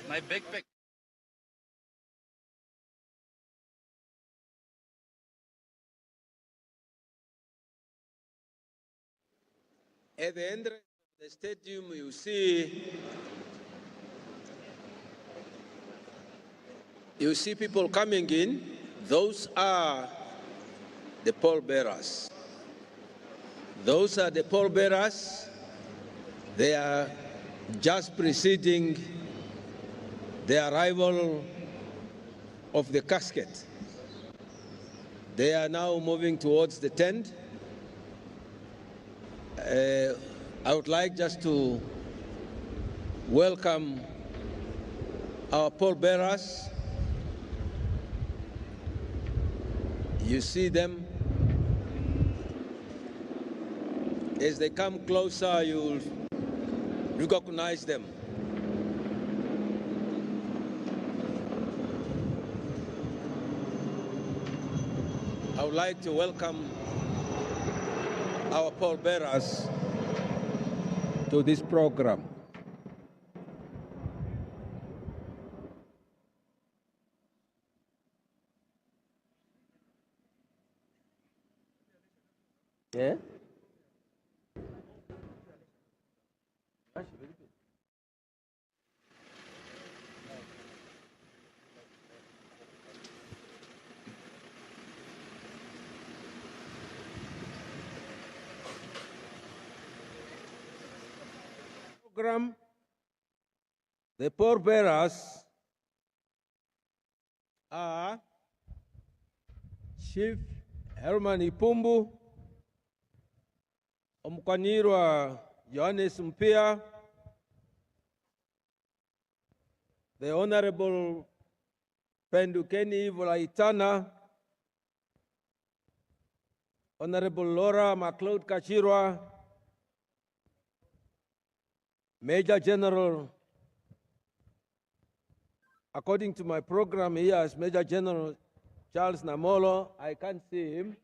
My backpack. At the entrance of the stadium, you see people coming in. Those are the pallbearers. Those are the pallbearers. They are just preceding the arrival of the casket. They are now moving towards the tent. I would like just to welcome our pallbearers. You see them. As they come closer, you'll recognize them. I would like to welcome our pallbearers to this program. Yeah? Program, the pallbearers are Chief Herman Ipumbu, Omukwanirwa Johannes Mpia, the Honorable Pendukeni Volaitana, Honorable Laura MacLeod Kachirwa, Major General, according to my program here as Major General Charles Namolo, I can't see him.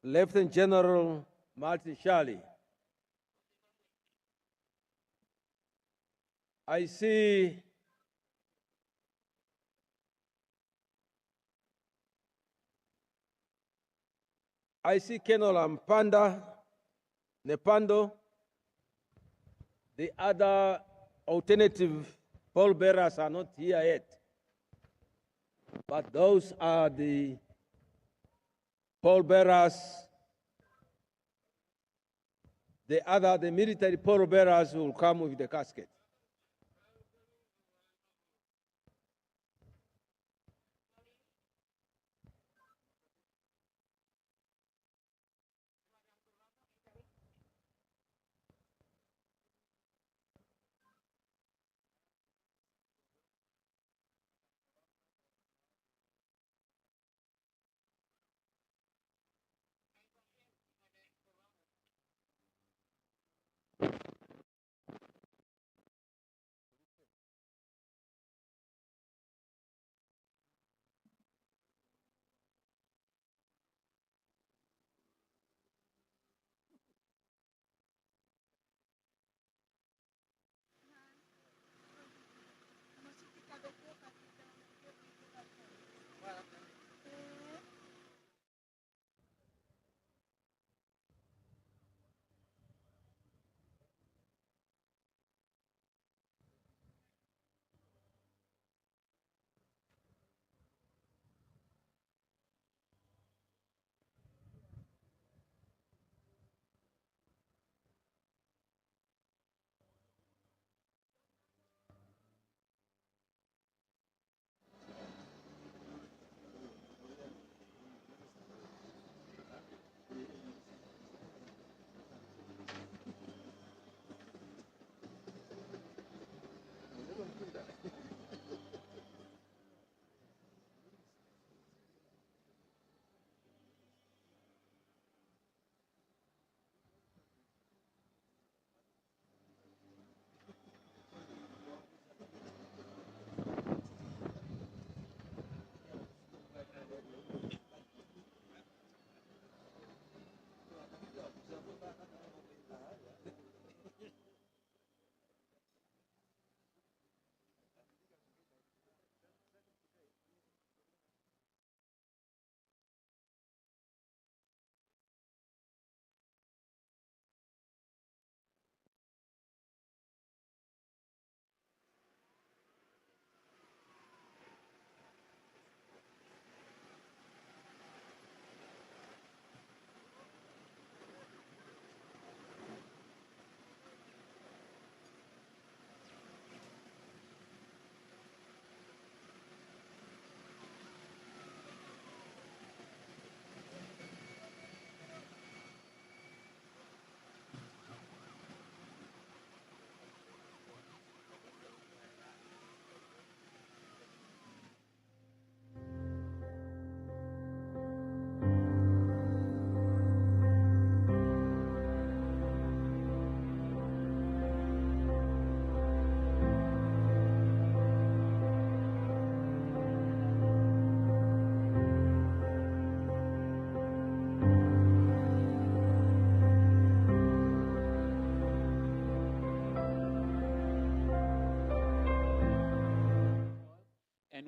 Lieutenant General Martin Shali. I see Colonel Ampanda Nepando. The other alternative pallbearers are not here yet, but those are the pallbearers the military polo bearers will come with the casket.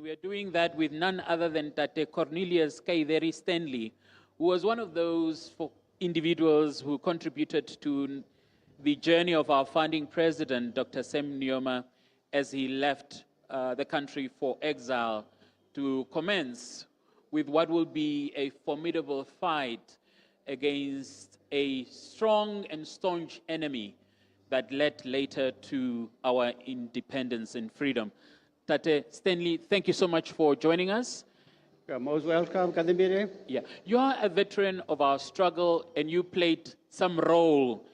We are doing that with none other than Tate Cornelius Kaideri Stanley, who was one of those individuals who contributed to the journey of our founding president, Dr. Sam Nujoma, as he left the country for exile to commence with what will be a formidable fight against a strong and staunch enemy that led later to our independence and freedom. Tate Stanley, thank you so much for joining us. You're most welcome, Kadimire. Yeah, you are a veteran of our struggle, and you played some role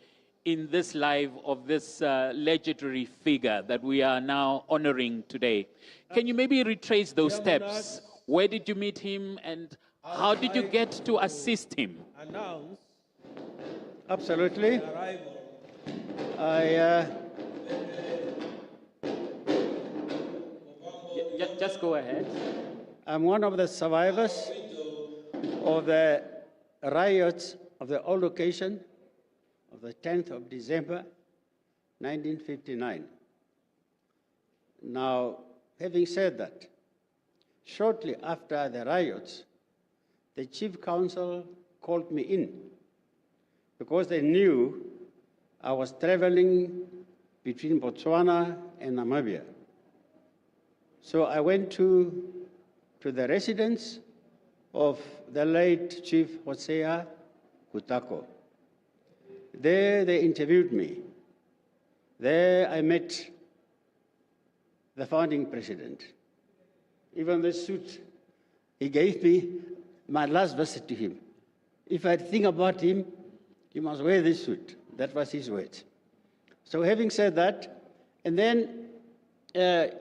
in this life of this legendary figure that we are now honoring today. Can you maybe retrace those steps? Where did you meet him, and how did you get to assist him? Announce Absolutely. the arrival. Just go ahead. I'm one of the survivors of the riots of the old location of the 10th of December, 1959. Now, having said that, shortly after the riots, the Chief Counsel called me in because they knew I was traveling between Botswana and Namibia. So I went to the residence of the late Chief Hosea Kutako. there they interviewed me. There I met the founding president. Even the suit he gave me, my last visit to him. If I think about him, he must wear this suit. That was his words. So having said that, and then they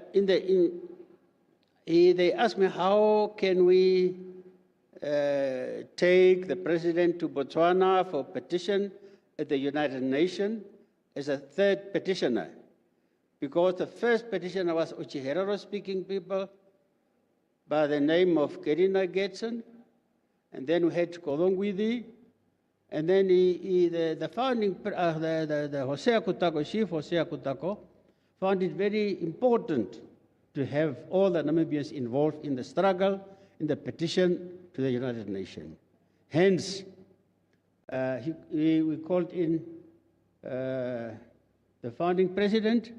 asked me, how can we take the president to Botswana for petition at the United Nations as a third petitioner? Because the first petitioner was Ochiherero-speaking people by the name of Kerina Getson, and then we had Kodongwidi, and then the founding, the Hosea Kutako, Chief Hosea Kutako, found it very important to have all the Namibians involved in the struggle, in the petition to the United Nations. Hence, we called in the founding president,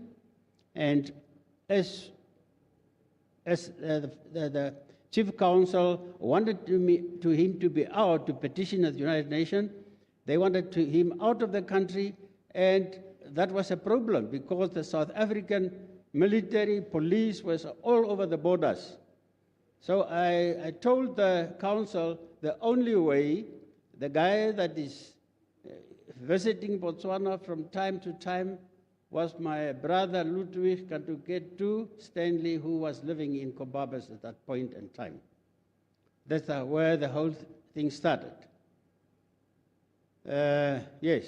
and as the Chief Council wanted him to be out to petition at the United Nations, they wanted him out of the country, and that was a problem because the South African military, police was all over the borders. So I told the council the only way, the guy that is visiting Botswana from time to time was my brother Ludwig Kantuketu Stanley, who was living in Kobabas at that point in time. That's where the whole thing started. Yes.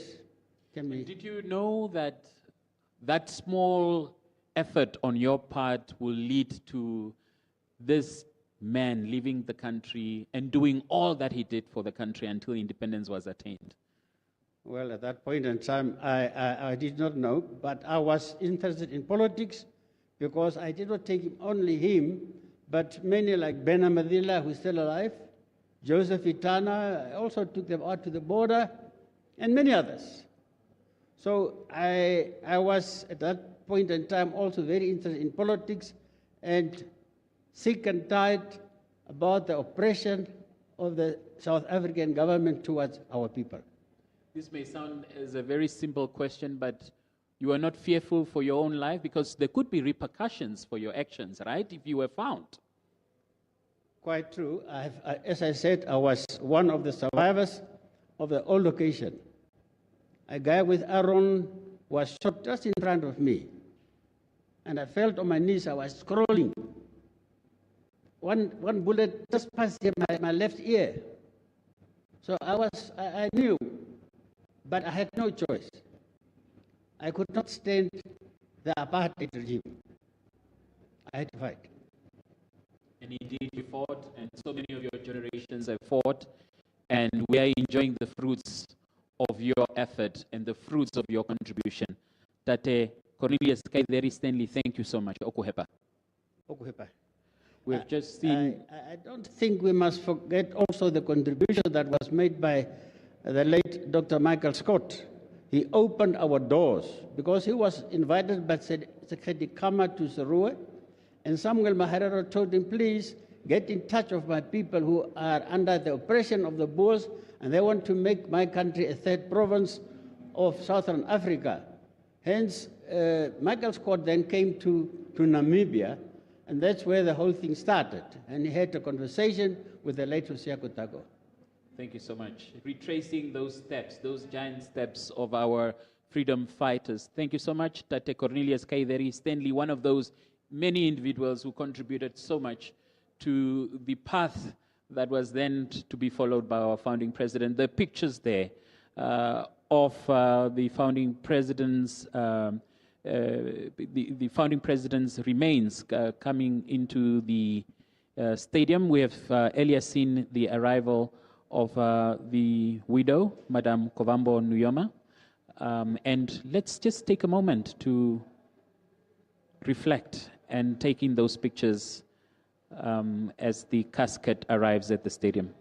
Did you know that that small effort on your part will lead to this man leaving the country and doing all that he did for the country until independence was attained? Well, at that point in time, I did not know, but I was interested in politics because I did not take only him, but many like Ben Amadilla, who is still alive, Joseph Itana, I also took them out to the border, and many others. So I was, at that point in time, also very interested in politics and sick and tired about the oppression of the South African government towards our people. This may sound as a very simple question, but you are not fearful for your own life because there could be repercussions for your actions, right, if you were found? Quite true. As I said, I was one of the survivors of the old occasion. A guy with Aaron was shot just in front of me, and I felt on my knees. I was scrolling. One bullet just passed my left ear. So I knew, but I had no choice. I could not stand the apartheid regime. I had to fight. And indeed you fought, and so many of your generations have fought, and we are enjoying the fruits of your effort and the fruits of your contribution. Tate Cornelius Kaideri Stanley, thank you so much. Okuhepa. Okuhepa. We have just seen... I don't think we must forget also the contribution that was made by the late Dr. Michael Scott. He opened our doors because he was invited by Secretary Kama to Sarua, and Samuel Maharero told him, please get in touch with my people who are under the oppression of the Boers, and they want to make my country a third province of Southern Africa. Hence, Michael Scott then came to Namibia, and that's where the whole thing started. And he had a conversation with the late Hosea Kutako. Thank you so much. Retracing those steps, those giant steps of our freedom fighters. Thank you so much, Tate Cornelius Kaideri Stanley, one of those many individuals who contributed so much to the path that was then to be followed by our founding president. The pictures there of the founding president's the founding president's remains coming into the stadium. We have earlier seen the arrival of the widow, Madame Kovambo Nujoma. And let's just take a moment to reflect and take in those pictures as the casket arrives at the stadium.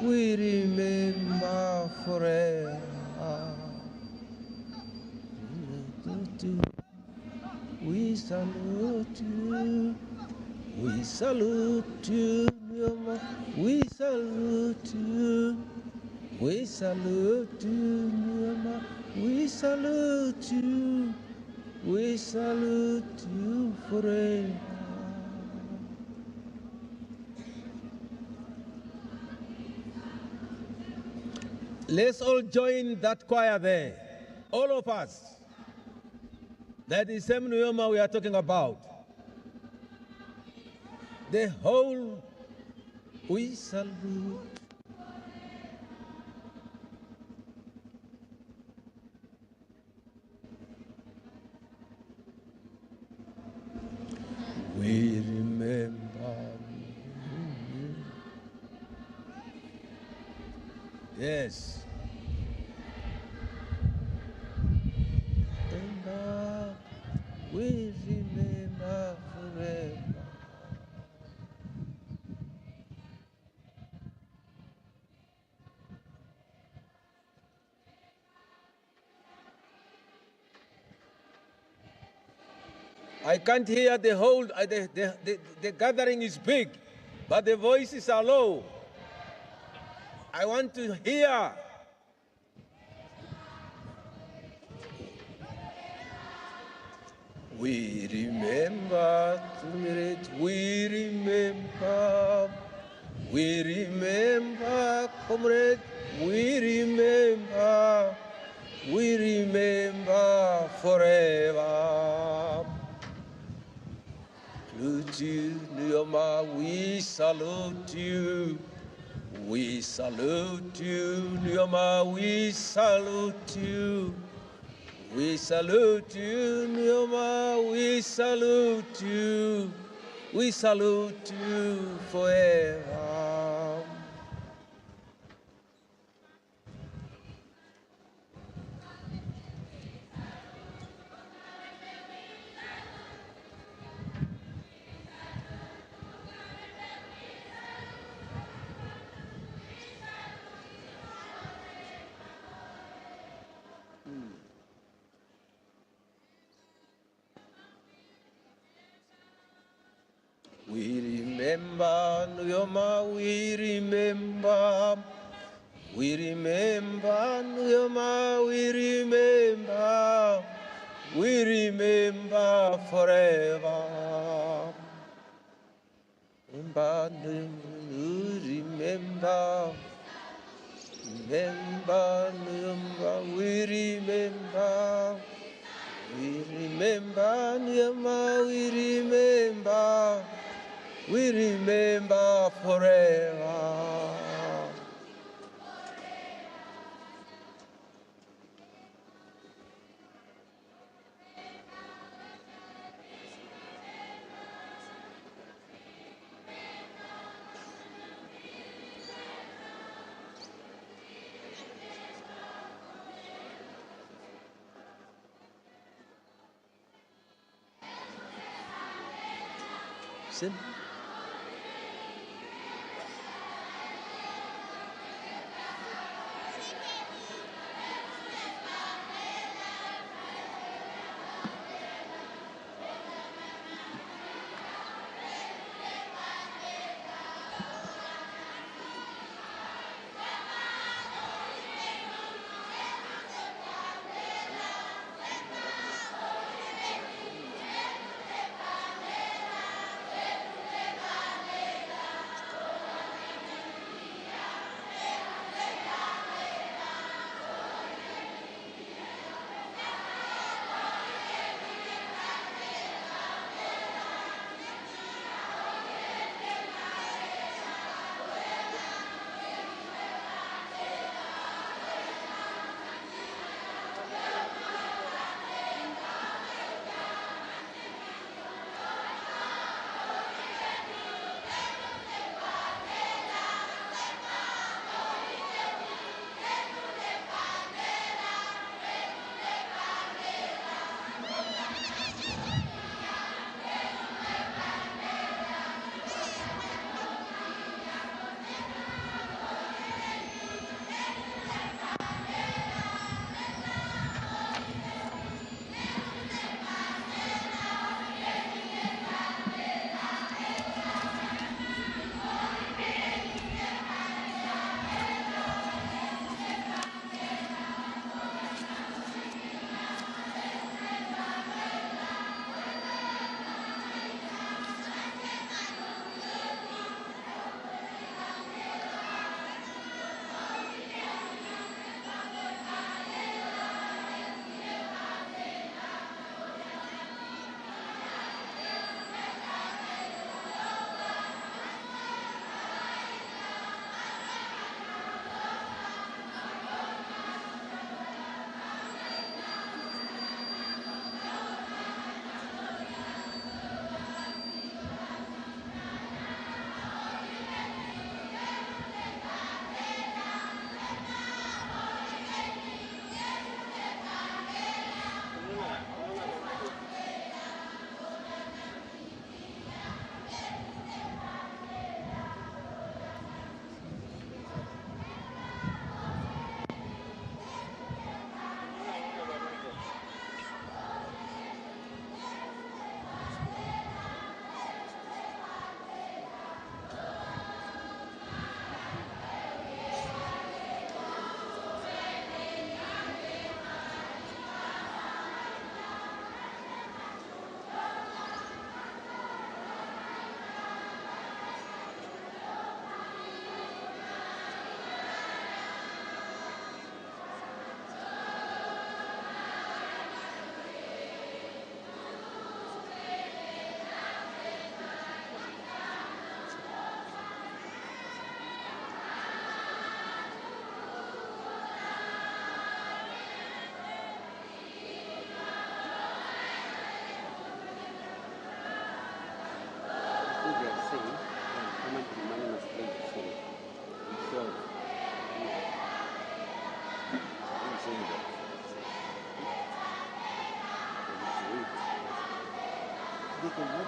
we remember forever. We salute you, we salute you, Nujoma. We salute you, we salute you, Nujoma. We salute you, we salute you forever. Let's all join that choir there, all of us. That is the same Nujoma we are talking about. The whole, we salute. We remember. Yes. Remember, we remember forever. I can't hear the whole, the gathering is big, but the voices are low. I want to hear. We remember, we remember, comrade, we remember forever. Salute you, Nujoma, we salute you. We salute you, Nujoma, we salute you. We salute you, Nujoma, we salute you. We salute you forever. We remember, Nujoma, we remember. We remember, Nujoma, we remember. We remember forever. Remember, remember. Remember, Nujoma, we remember. We remember, Nujoma, we remember. We remember forever. Sim.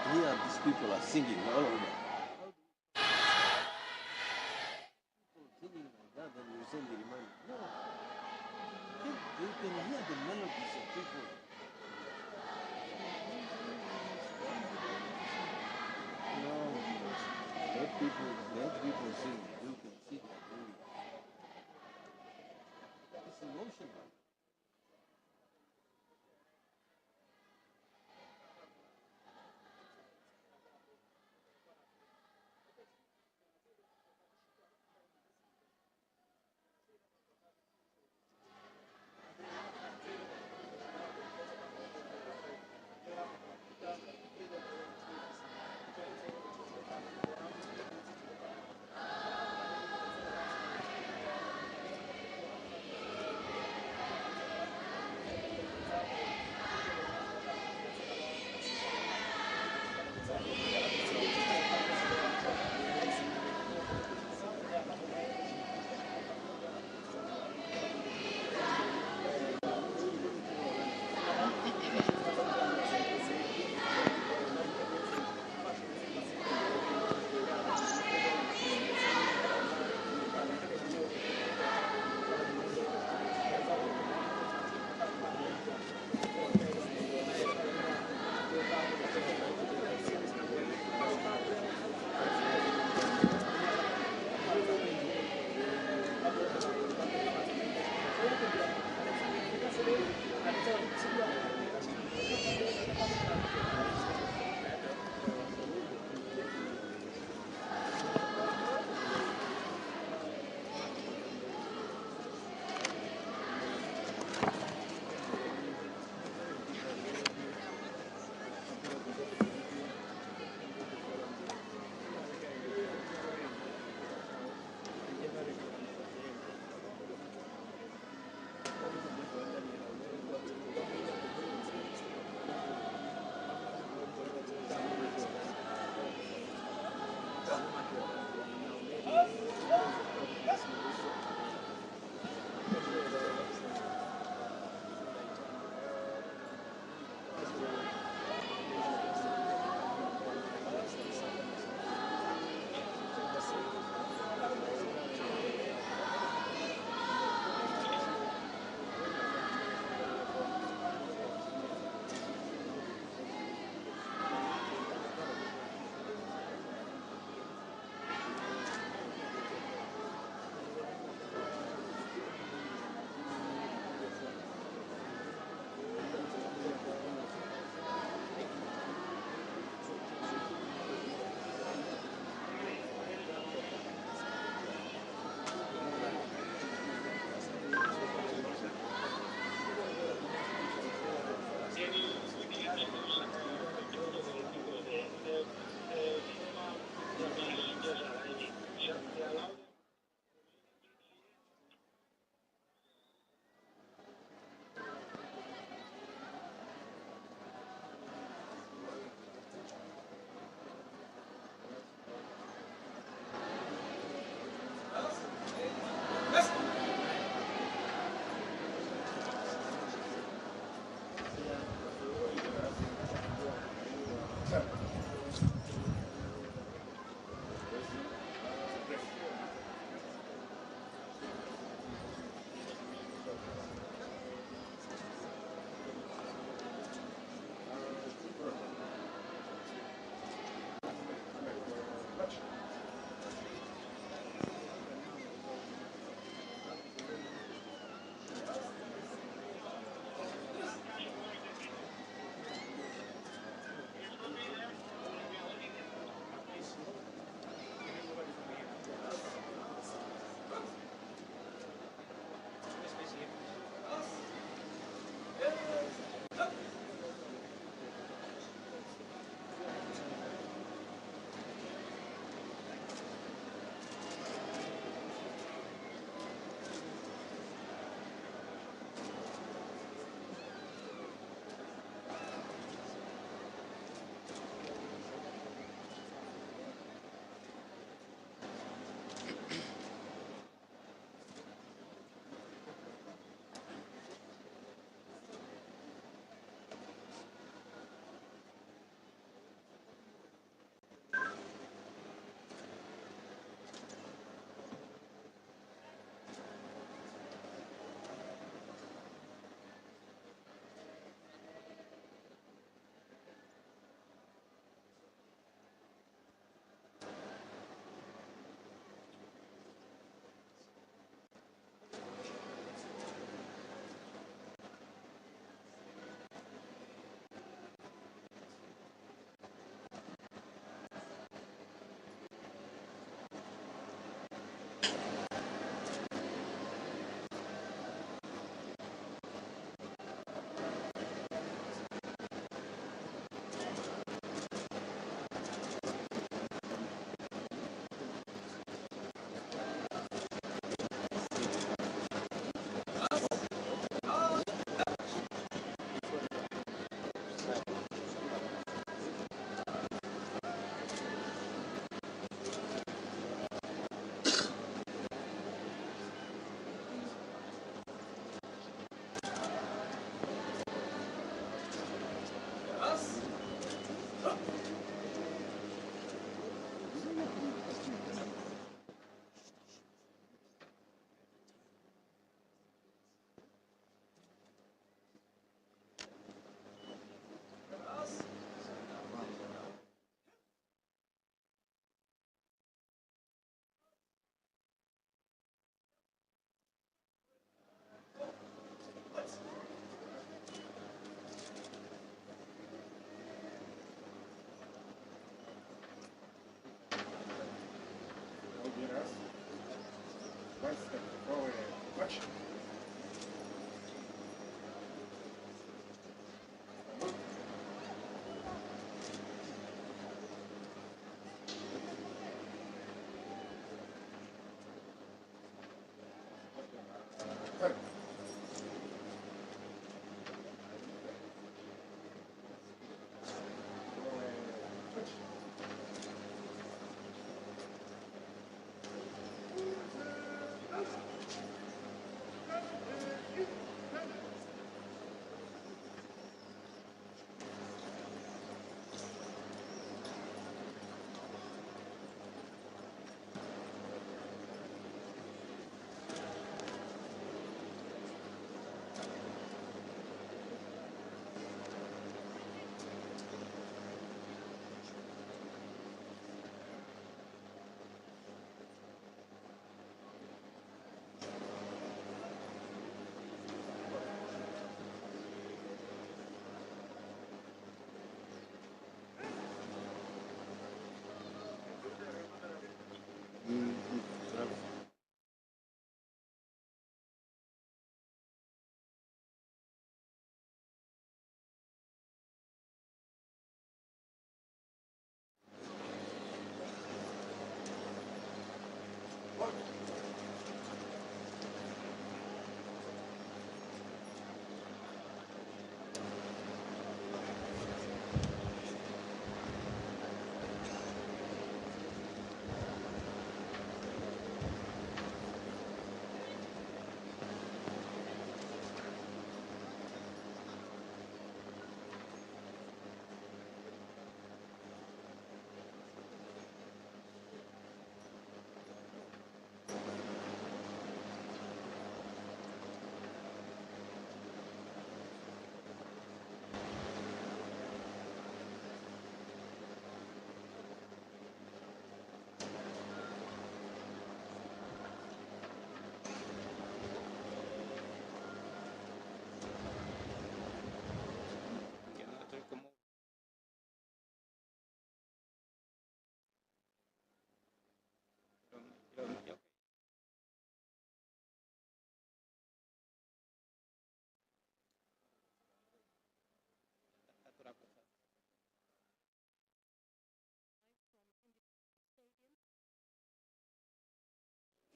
But here, these people are singing all over. People singing like that, and you send the money. No. You can hear the melodies of people. No. Let people sing. You can see that movie. It's emotional.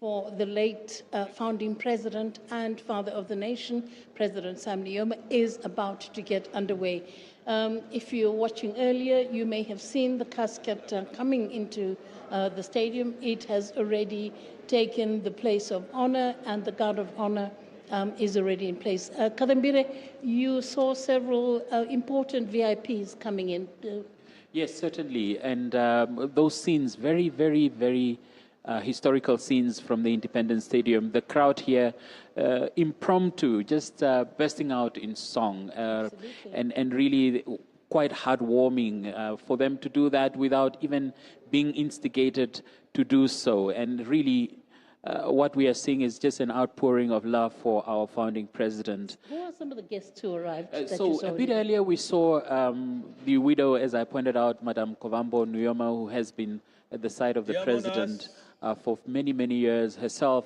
for the late founding president and father of the nation, President Nujoma, is about to get underway. If you're watching earlier, you may have seen the casket coming into the stadium. It has already taken the place of honor, and the guard of honor is already in place. Kadambire, you saw several important VIPs coming in. Yes, certainly. And those scenes, very, very, very historical scenes from the Independence Stadium. The crowd here, impromptu, just bursting out in song, and really quite heartwarming for them to do that without even being instigated to do so. And really, what we are seeing is just an outpouring of love for our founding president. Who are some of the guests who arrived? So a bit earlier we saw the widow, as I pointed out, Madam Kovambo Nujoma, who has been at the side of the president for many, many years herself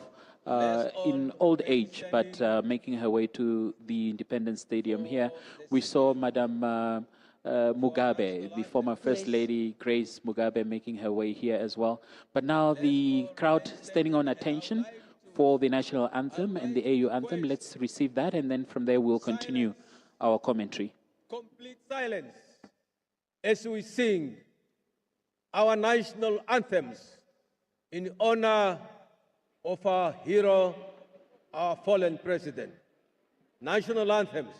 in old age, but making her way to the Independence Stadium here. We saw Madam Mugabe, the former First Lady, Grace Mugabe, making her way here as well. But now the crowd standing on attention for the national anthem and the AU anthem. Let's receive that, and then from there we'll continue our commentary. Complete silence as we sing our national anthems in honor of our hero, our fallen president. National anthems.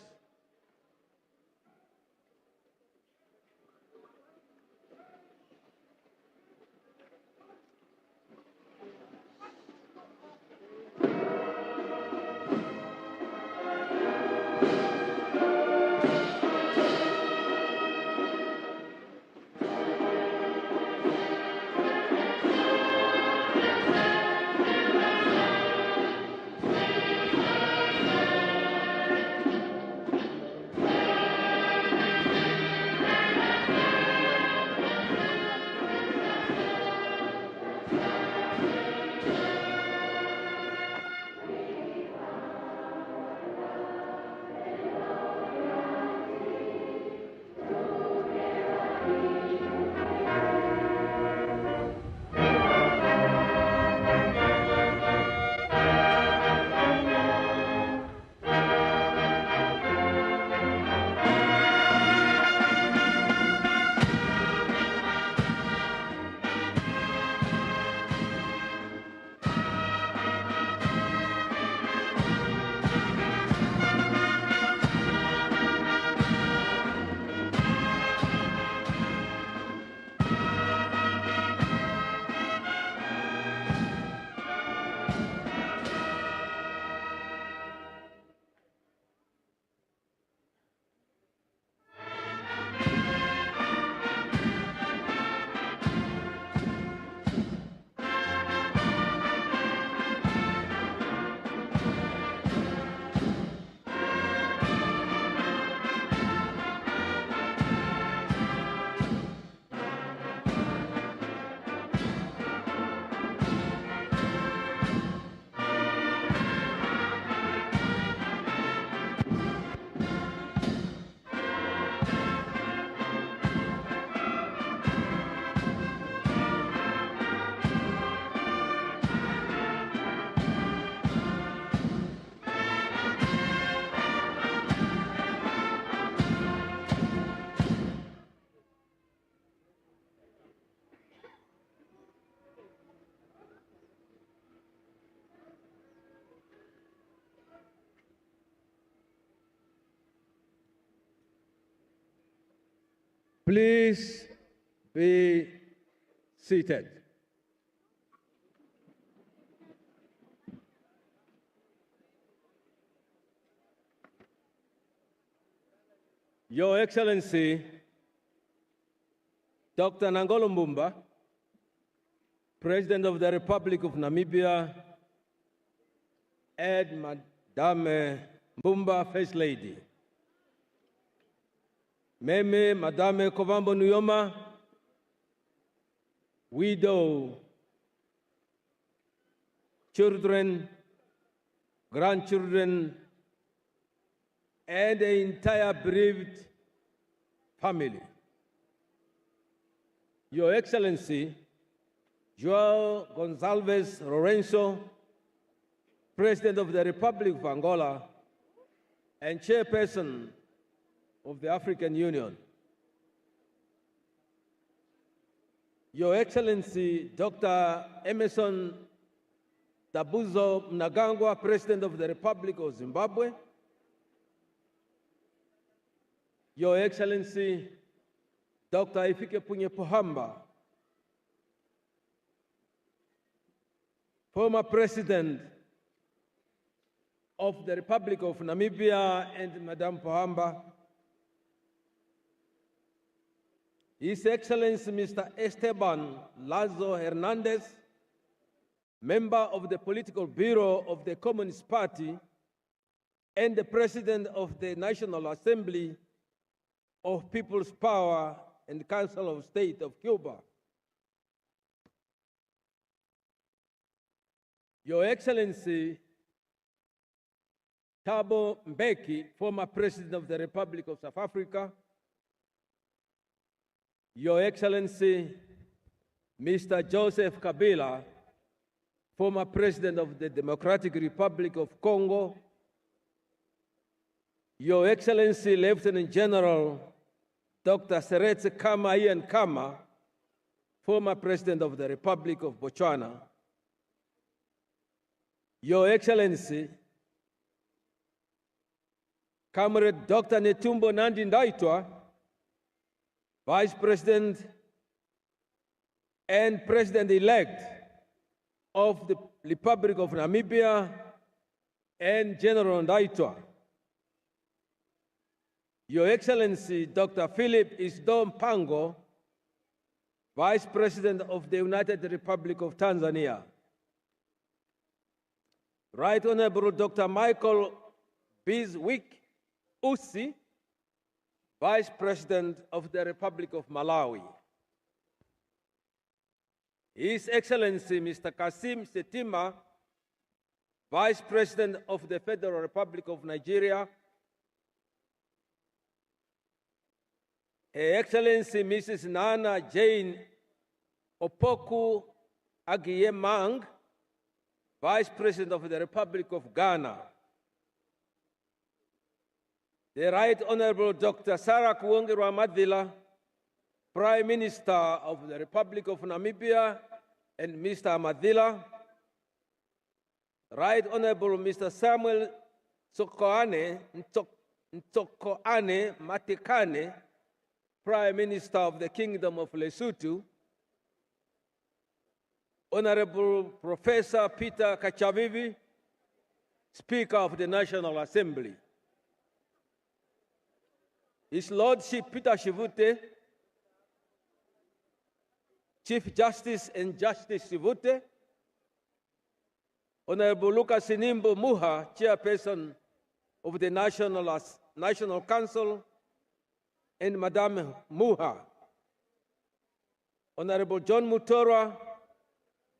Please be seated. Your Excellency, Dr. Nangolo Mbumba, President of the Republic of Namibia, and Madame Mbumba, First Lady. Meme, Madame Kovambo Nujoma, widow, children, grandchildren, and the entire bereaved family. Your Excellency, João Gonçalves Lourenço, President of the Republic of Angola and Chairperson of the African Union. Your Excellency, Dr. Emerson Tabuzo Mnangagwa, President of the Republic of Zimbabwe. Your Excellency, Dr. Hifikepunye Pohamba, former President of the Republic of Namibia, and Madame Pohamba. His Excellency Mr. Esteban Lazo Hernandez, member of the Political Bureau of the Communist Party and the President of the National Assembly of People's Power and Council of State of Cuba. Your Excellency Thabo Mbeki, former President of the Republic of South Africa. Your Excellency Mr. Joseph Kabila, former President of the Democratic Republic of Congo. Your Excellency Lieutenant General Dr. Seretse Khama Ian Khama, former President of the Republic of Botswana. Your Excellency Comrade Dr. Netumbo Nandi Ndaitwah, Vice President and President-elect of the Republic of Namibia, and General Ndaitwah. Your Excellency Dr. Philip Isdom Pango, Vice President of the United Republic of Tanzania. Right Honorable Dr. Michael Bizwick Usi, Vice President of the Republic of Malawi. His Excellency Mr. Kasim Setima, Vice President of the Federal Republic of Nigeria. Her Excellency Mrs. Nana Jane Opoku Agyemang, Vice President of the Republic of Ghana. The Right Honorable Dr. Sarah Kuongirwa Madila, Prime Minister of the Republic of Namibia, and Mr. Madila. Right Honorable Mr. Samuel Tsokoane Matekane, Prime Minister of the Kingdom of Lesotho. Honorable Professor Peter Kachavivi, Speaker of the National Assembly. His Lordship Peter Shivute, Chief Justice and Justice Shivute. Honorable Lucas Inimbo Muha, Chairperson of the National Council, and Madame Muha. Honorable John Mutorwa,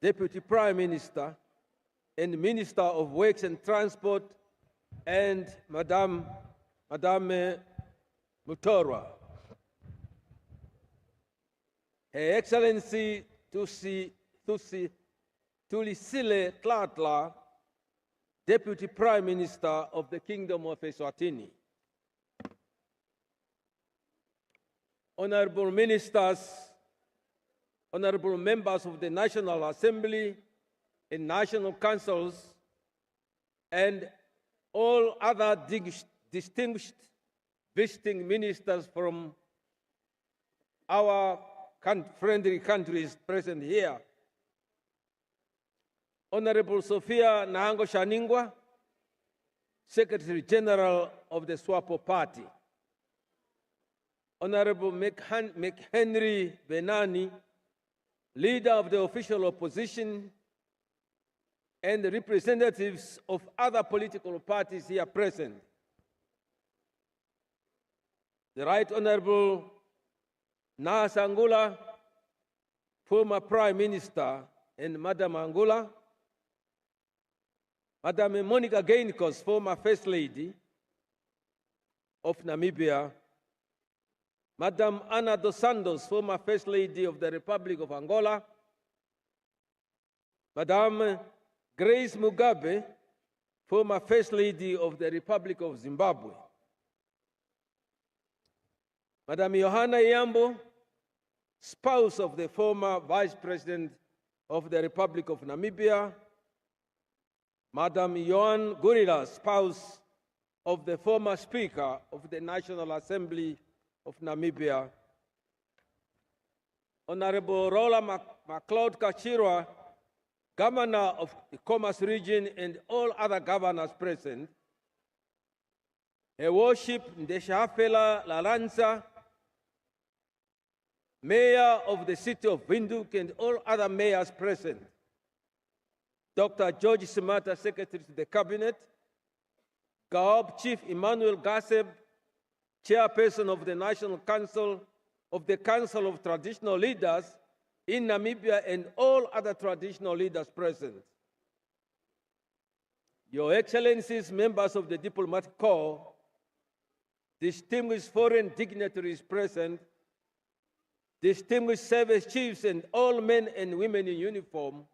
Deputy Prime Minister and Minister of Works and Transport, and Madame Mutorwa. Her Excellency Tulisile Tlatla, Deputy Prime Minister of the Kingdom of Eswatini. Honorable Ministers, honorable members of the National Assembly and National Councils, and all other distinguished visiting ministers from our friendly countries present here. Honorable Sophia Nahango Shaningwa, Secretary General of the SWAPO Party. Honorable McHenry Venaani, Leader of the official opposition, and the representatives of other political parties here present. The Right Honorable Nas Angula, former Prime Minister, and Madam Angula. Madam Monica Gainikos, former First Lady of Namibia. Madam Ana dos Santos, former First Lady of the Republic of Angola. Madam Grace Mugabe, former First Lady of the Republic of Zimbabwe. Madam Johanna Yambo, spouse of the former Vice President of the Republic of Namibia. Madam Joan Gurila, spouse of the former Speaker of the National Assembly of Namibia. Honorable Rola McLeod Kachirwa, Governor of the Commerce Region, and all other governors present. Her Worship Ndeshafela Lalanza, Mayor of the City of Windhoek, and all other mayors present. Dr. George Simata, Secretary to the Cabinet. GAOB Chief Emmanuel Gaseb, Chairperson of the National Council of the Council of Traditional Leaders in Namibia, and all other traditional leaders present. Your Excellencies, members of the Diplomatic Corps, distinguished foreign dignitaries present, distinguished service chiefs and all men and women in uniform,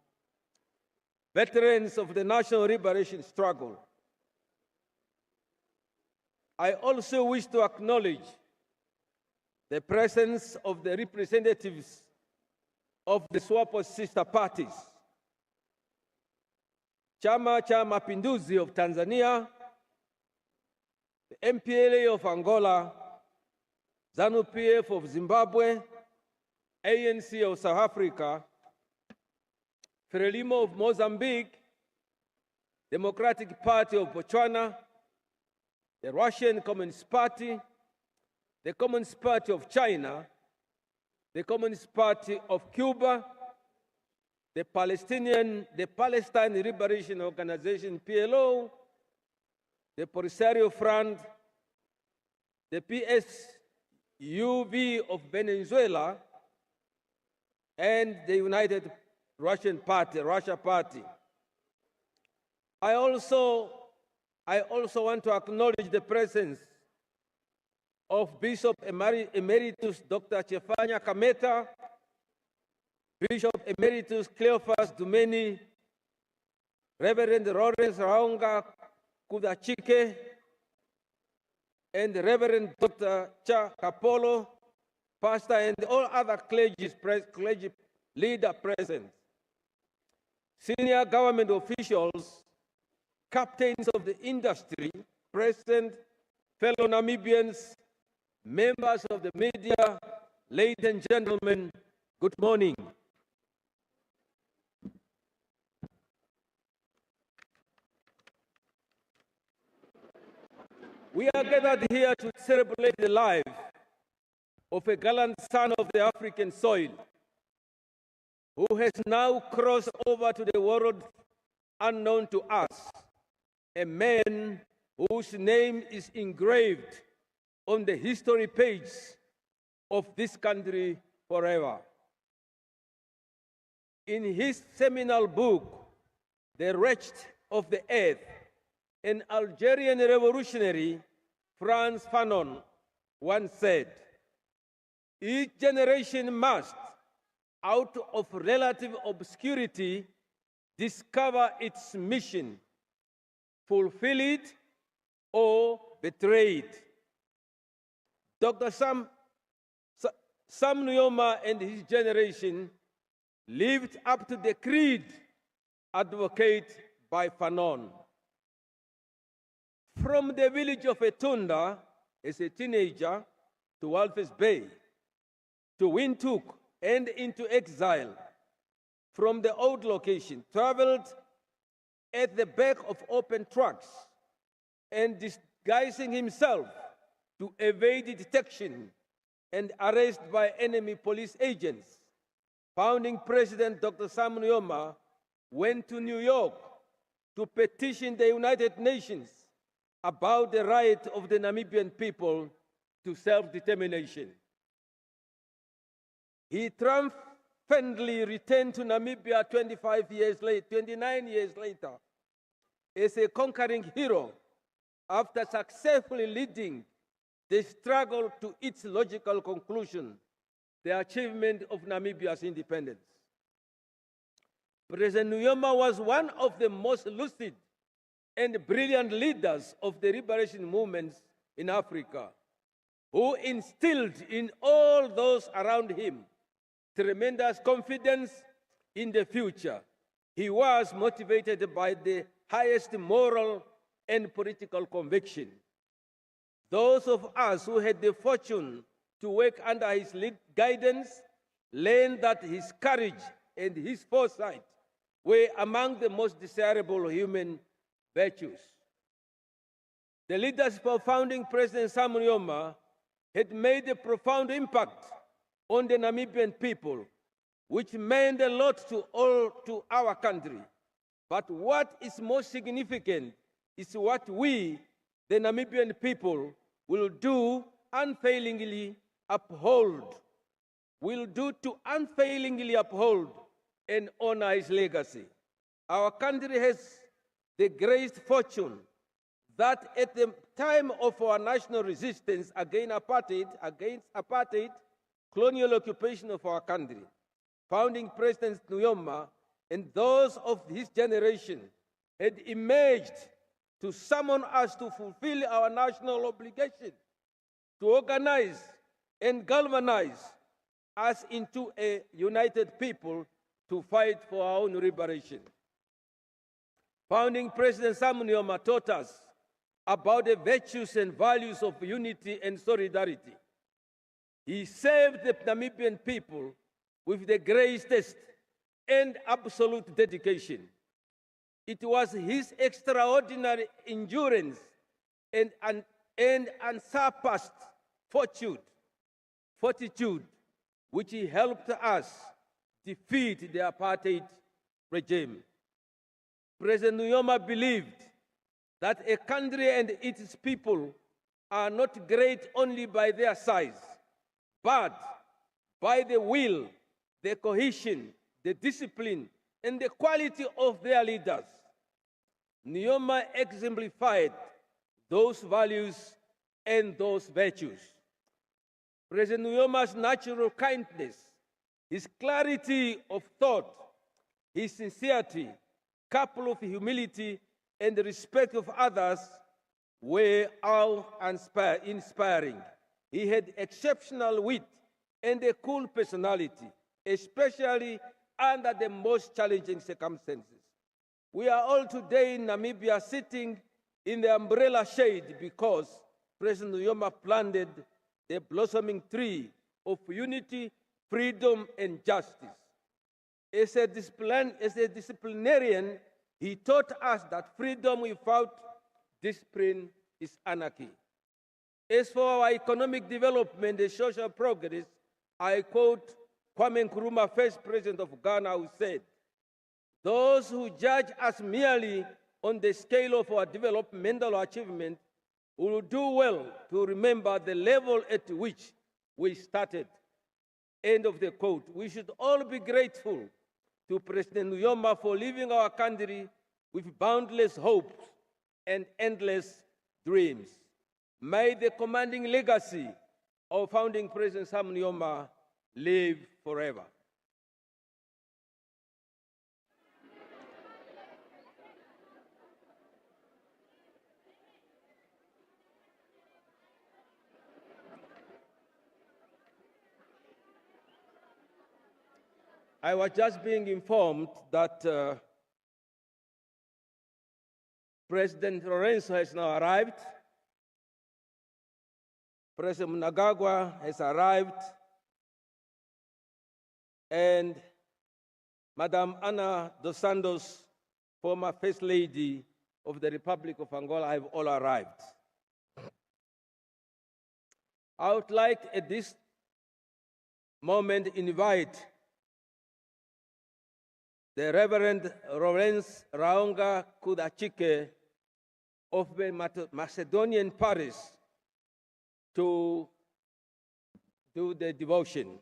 veterans of the national liberation struggle. I also wish to acknowledge the presence of the representatives of the SWAPO sister parties, Chama cha Mapinduzi of Tanzania, the MPLA of Angola, ZANU-PF of Zimbabwe, ANC of South Africa, Frelimo of Mozambique, Democratic Party of Botswana, the Russian Communist Party, the Communist Party of China, the Communist Party of Cuba, the Palestine Liberation Organization, PLO, the Polisario Front, the PSUV of Venezuela, and the United Russian Party, Russia Party. I also want to acknowledge the presence of Bishop Emeritus Dr. Chefanya Kameta, Bishop Emeritus Cleophas Dumeni, Reverend Lawrence Raonga Kudachike, and Reverend Dr. Cha Kapolo, pastor, and all other clergy leaders present. Senior government officials, captains of the industry present, fellow Namibians, members of the media, ladies and gentlemen, good morning. We are gathered here to celebrate the life of a gallant son of the African soil who has now crossed over to the world unknown to us, a man whose name is engraved on the history page of this country forever. In his seminal book, The Wretched of the Earth, an Algerian revolutionary, Frantz Fanon, once said, "Each generation must, out of relative obscurity, discover its mission, fulfill it, or betray it." Dr. Sam Nujoma and his generation lived up to the creed advocated by Fanon. From the village of Etunda as a teenager to Walvis Bay, to Windhoek and into exile, from the old location, traveled at the back of open trucks and disguising himself to evade detection and arrest by enemy police agents. Founding President Dr. Sam Nujoma went to New York to petition the United Nations about the right of the Namibian people to self-determination. He triumphantly returned to Namibia 29 years later as a conquering hero after successfully leading the struggle to its logical conclusion, the achievement of Namibia's independence. President Nujoma was one of the most lucid and brilliant leaders of the liberation movements in Africa, who instilled in all those around him tremendous confidence in the future. He was motivated by the highest moral and political conviction. Those of us who had the fortune to work under his guidance learned that his courage and his foresight were among the most desirable human virtues. The leadership of founding President Sam Nujoma had made a profound impact on the Namibian people, which meant a lot to our country. But what is most significant is what we, the Namibian people, will do unfailingly uphold, and honor his legacy. Our country has the great fortune that at the time of our national resistance against apartheid, colonial occupation of our country, founding President Nujoma and those of his generation had emerged to summon us to fulfill our national obligation, to organize and galvanize us into a united people to fight for our own liberation. Founding President Sam Nujoma taught us about the virtues and values of unity and solidarity. He served the Namibian people with the greatest and absolute dedication. It was his extraordinary endurance and unsurpassed fortitude which helped us defeat the apartheid regime. President Nujoma believed that a country and its people are not great only by their size, but by the will, the cohesion, the discipline, and the quality of their leaders. Nujoma exemplified those values and those virtues. President Nujoma's natural kindness, his clarity of thought, his sincerity, coupled with humility and the respect of others, were awe-inspiring. He had exceptional wit and a cool personality, especially under the most challenging circumstances. We are all today in Namibia sitting in the umbrella shade because President Nujoma planted the blossoming tree of unity, freedom, and justice. As a disciplinarian, he taught us that freedom without discipline is anarchy. As for our economic development and social progress, I quote Kwame Nkrumah, first president of Ghana, who said, "Those who judge us merely on the scale of our developmental achievement will do well to remember the level at which we started." End of the quote. We should all be grateful to President Nujoma for leaving our country with boundless hopes and endless dreams. May the commanding legacy of founding President Sam Nujoma live forever. I was just being informed that President Lorenzo has now arrived. President Mnangagwa has arrived. And Madam Ana dos Santos, former First Lady of the Republic of Angola, have all arrived. I would like at this moment invite the Reverend Lawrence Raonga Kudachike of the Macedonian Parish to do the devotion.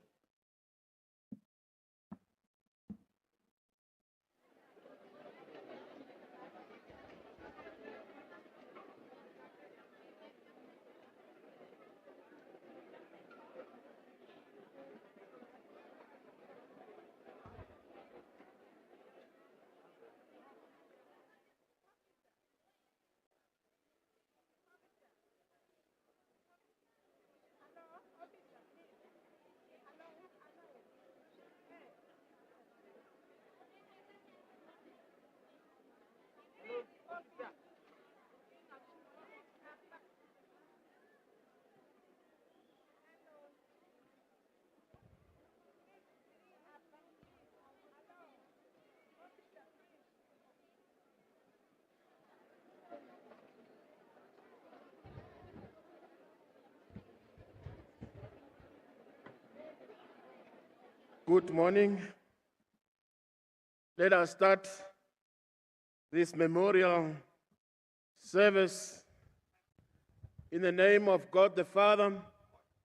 Good morning. Let us start this memorial service in the name of God the Father,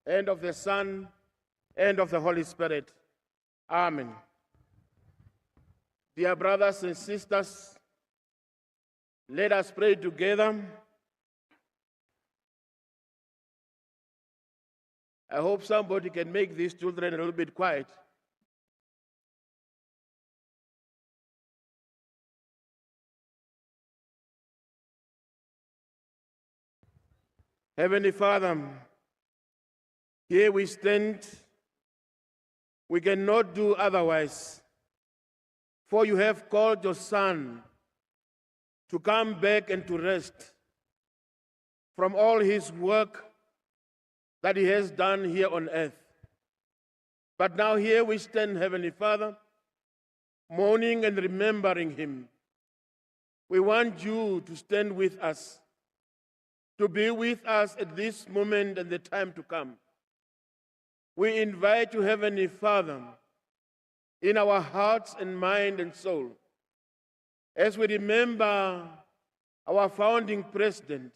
and of the Son, and of the Holy Spirit. Amen. Dear brothers and sisters, let us pray together. I hope somebody can make these children a little bit quiet. Heavenly Father, here we stand. We cannot do otherwise, for you have called your Son to come back and to rest from all his work that he has done here on earth. But now here we stand, Heavenly Father, mourning and remembering him. We want you to stand with us, to be with us at this moment and the time to come. We invite you, Heavenly Father, in our hearts and mind and soul, as we remember our founding president,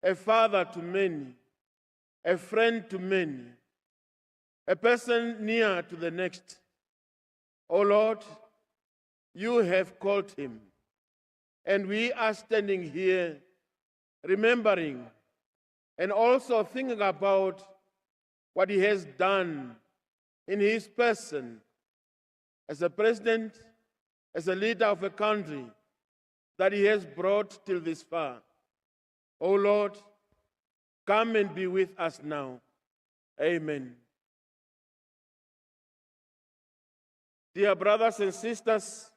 a father to many, a friend to many, a person near to the next. Oh Lord, you have called him, and we are standing here remembering and also thinking about what he has done in his person as a president, as a leader of a country that he has brought till this far. Oh Lord, come and be with us now. Amen. Dear brothers and sisters,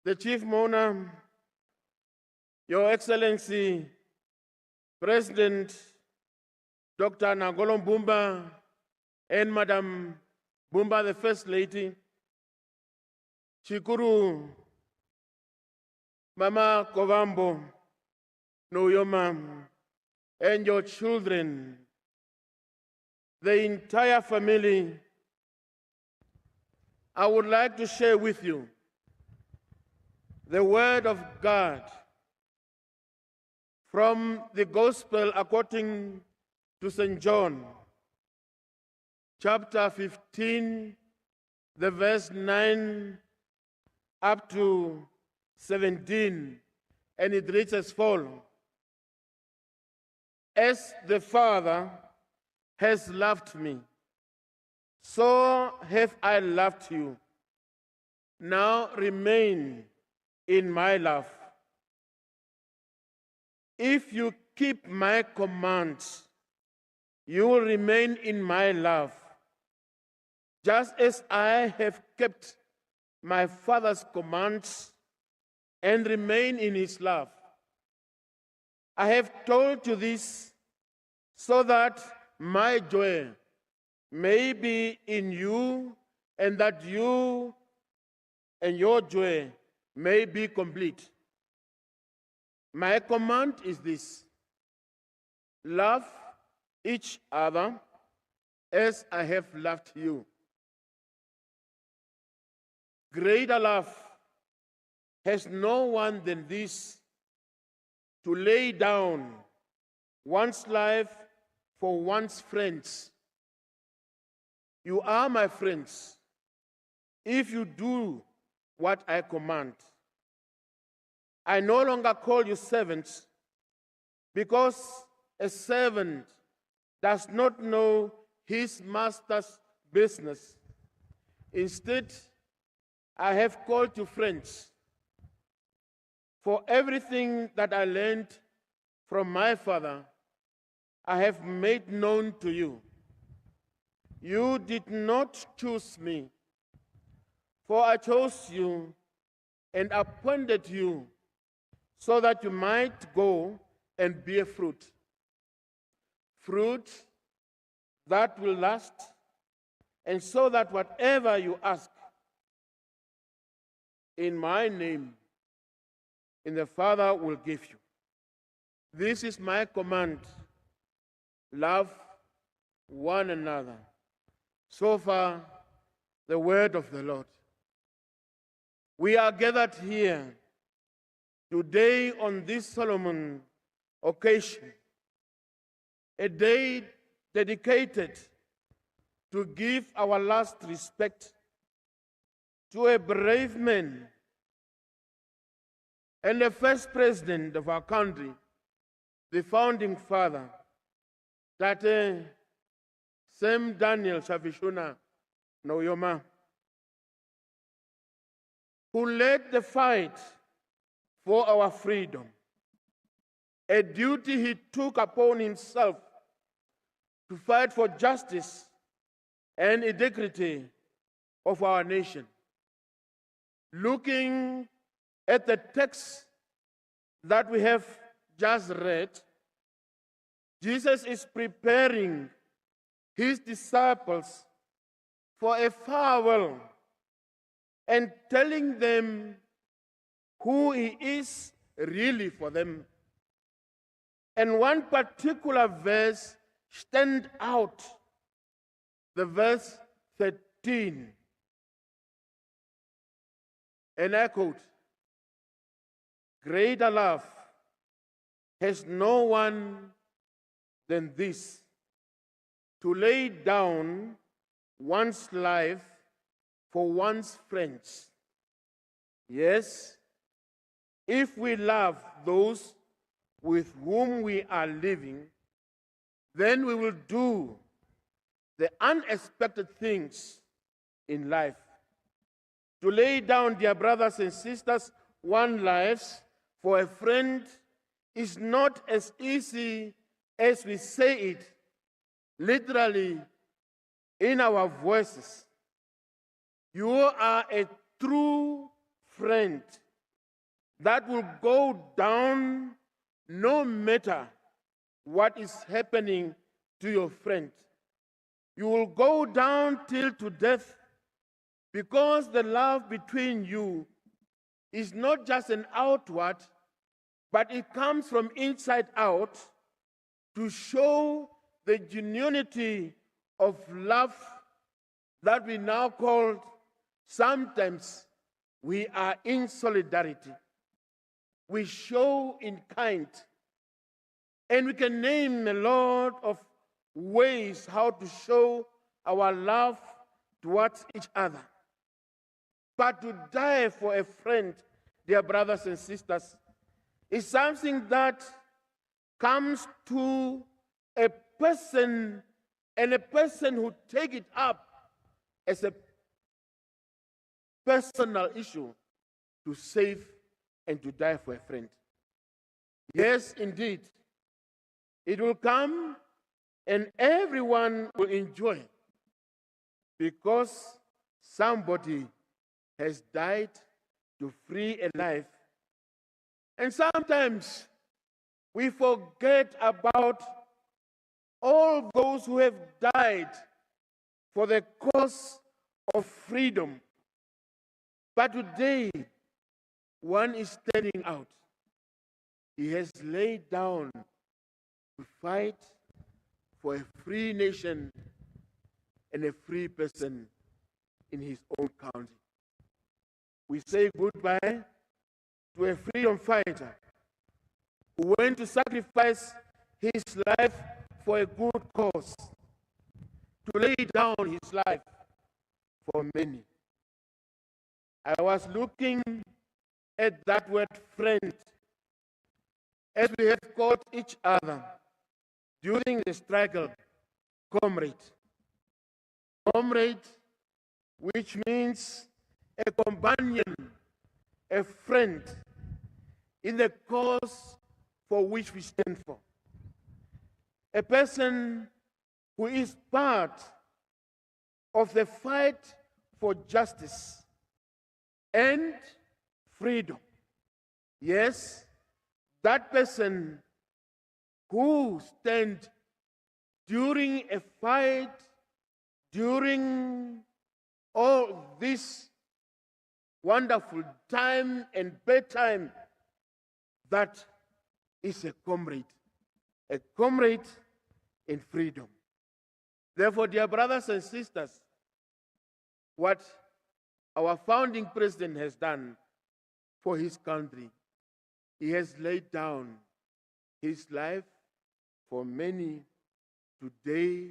the Chief Mourner, Your Excellency, President Dr. Nangolo Mbumba, and Madam Mbumba, the First Lady, Chikuru, Mama Kovambo Nujoma, and your children, the entire family, I would like to share with you the Word of God from the Gospel according to St. John, chapter 15, the verse 9 up to 17, and it reads as follows. As the Father has loved me, so have I loved you. Now remain in my love. If you keep my commands, you will remain in my love, just as I have kept my Father's commands and remain in his love. I have told you this so that my joy may be in you, and that you and your joy may be complete. My command is this: love each other as I have loved you. Greater love has no one than this, to lay down one's life for one's friends. You are my friends if you do what I command. I no longer call you servants, because a servant does not know his master's business. Instead, I have called you friends. For everything that I learned from my Father, I have made known to you. You did not choose me, for I chose you and appointed you so that you might go and bear fruit. Fruit that will last, and so that whatever you ask in my name, in the Father will give you. This is my command: love one another. So far, the word of the Lord. We are gathered here today on this solemn occasion, a day dedicated to give our last respect to a brave man and the first president of our country, the founding father, Tate Sam Daniel Shavishuna Nujoma, who led the fight for our freedom, a duty he took upon himself to fight for justice and integrity of our nation. Looking at the text that we have just read, Jesus is preparing his disciples for a farewell and telling them who he is really for them. And one particular verse stands out, the verse 13. And I quote, "Greater love has no one than this, to lay down one's life for one's friends." Yes, if we love those with whom we are living, then we will do the unexpected things in life. To lay down, dear brothers and sisters, one's life for a friend is not as easy as we say it, literally in our voices. You are a true friend that will go down no matter what is happening to your friend. You will go down till to death, because the love between you is not just an outward, but it comes from inside out to show the genuinity of love that we now call, sometimes we are in solidarity. We show in kind. And we can name a lot of ways how to show our love towards each other. But to die for a friend, dear brothers and sisters, is something that comes to a person, and a person who take it up as a personal issue to save and to die for a friend. Yes, indeed, it will come and everyone will enjoy, because somebody has died to free a life. And sometimes we forget about all those who have died for the cause of freedom. But today, one is standing out. He has laid down to fight for a free nation and a free person in his own country. We say goodbye to a freedom fighter who went to sacrifice his life for a good cause, to lay down his life for many. I was looking at that word friend, as we have called each other during the struggle, comrade. Comrade, which means a companion, a friend in the cause for which we stand for. A person who is part of the fight for justice and freedom. Yes, that person who stands during a fight, during all this wonderful time and bad time, that is a comrade in freedom. Therefore, dear brothers and sisters, what our founding president has done for his country. He has laid down his life for many today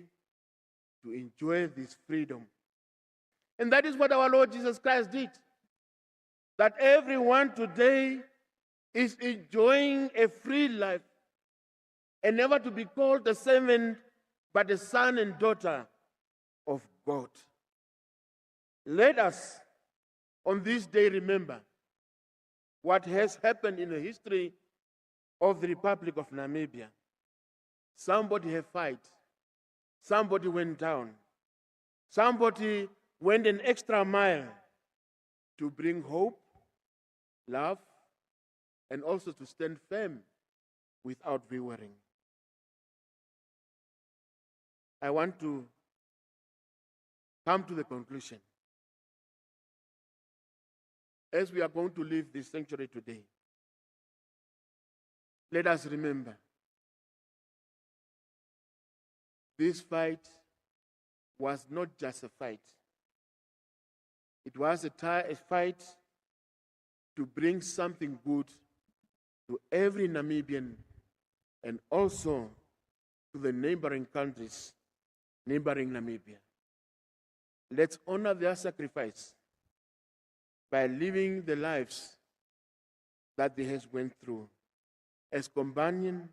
to enjoy this freedom. And that is what our Lord Jesus Christ did. That everyone today is enjoying a free life and never to be called a servant, but a son and daughter of God. Let us, on this day, remember what has happened in the history of the Republic of Namibia. Somebody had fight. Somebody went down. Somebody went an extra mile to bring hope, love, and also to stand firm without wavering. I want to come to the conclusion. As we are going to leave this sanctuary today, let us remember this fight was not just a fight. It was a fight to bring something good to every Namibian and also to the neighboring countries, neighboring Namibia. Let's honor their sacrifice by living the lives that they has went through as companion,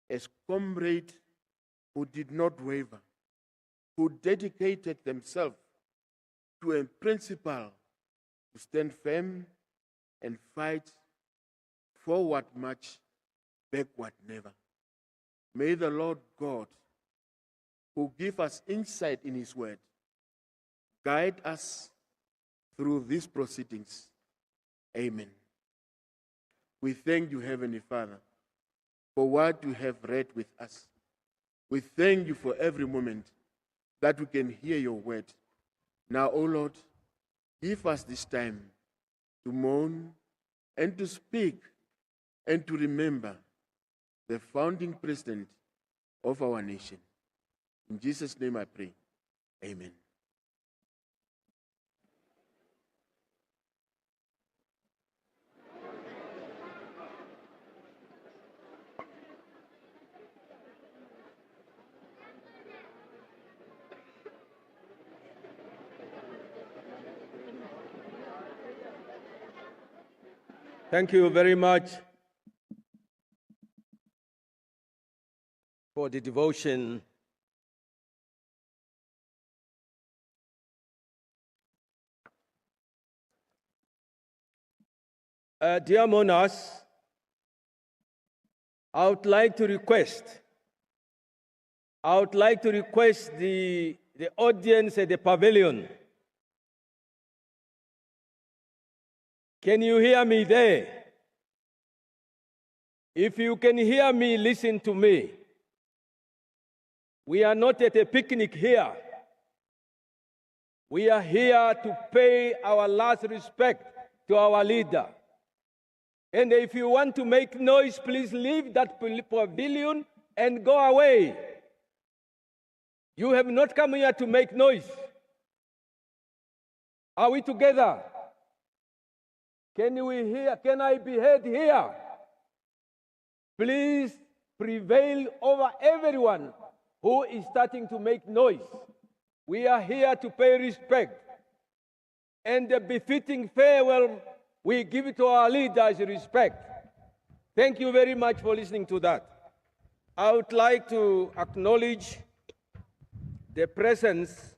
as comrade who did not waver, who dedicated themselves to a principle to stand firm and fight forward much, backward never. May the Lord God, who give us insight in his word, guide us through these proceedings. Amen. We thank you, Heavenly Father, for what you have read with us. We thank you for every moment that we can hear your word. Now, O Lord, give us this time to mourn and to speak and to remember the founding president of our nation. In Jesus' name I pray. Amen. Thank you very much for the devotion. Dear Mourners, I would like to request the audience at the pavilion. Can you hear me there? If you can hear me, listen to me. We are not at a picnic here. We are here to pay our last respect to our leader. And if you want to make noise, please leave that pavilion and go away. You have not come here to make noise. Are we together? Can we hear? Can I be heard here? Please prevail over everyone who is starting to make noise. We are here to pay respect. And the befitting farewell we give it to our leaders respect. Thank you very much for listening to that. I would like to acknowledge the presence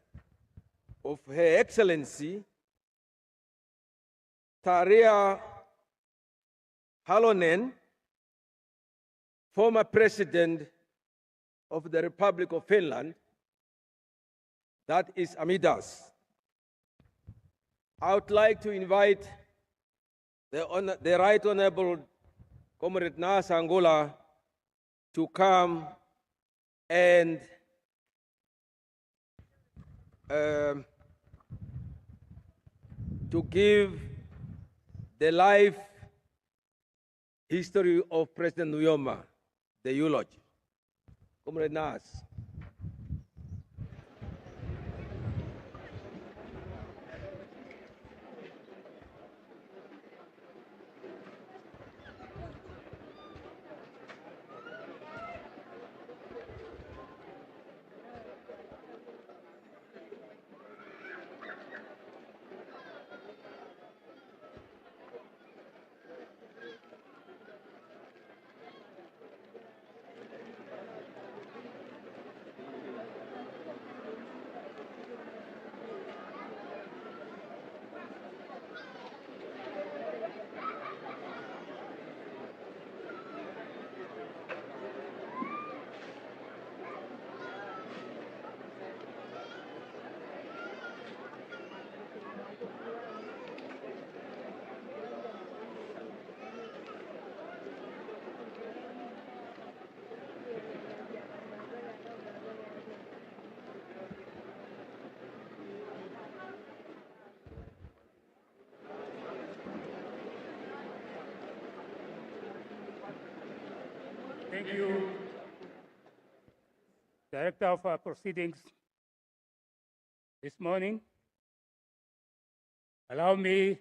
of Her Excellency Tarja Halonen, former President of the Republic of Finland, that is Amidas. I would like to invite the Right Honorable Comrade Nangolo to come and to give the life history of President Nujoma, the eulogy. Comrade Nas. Thank you, Director of our proceedings this morning. Allow me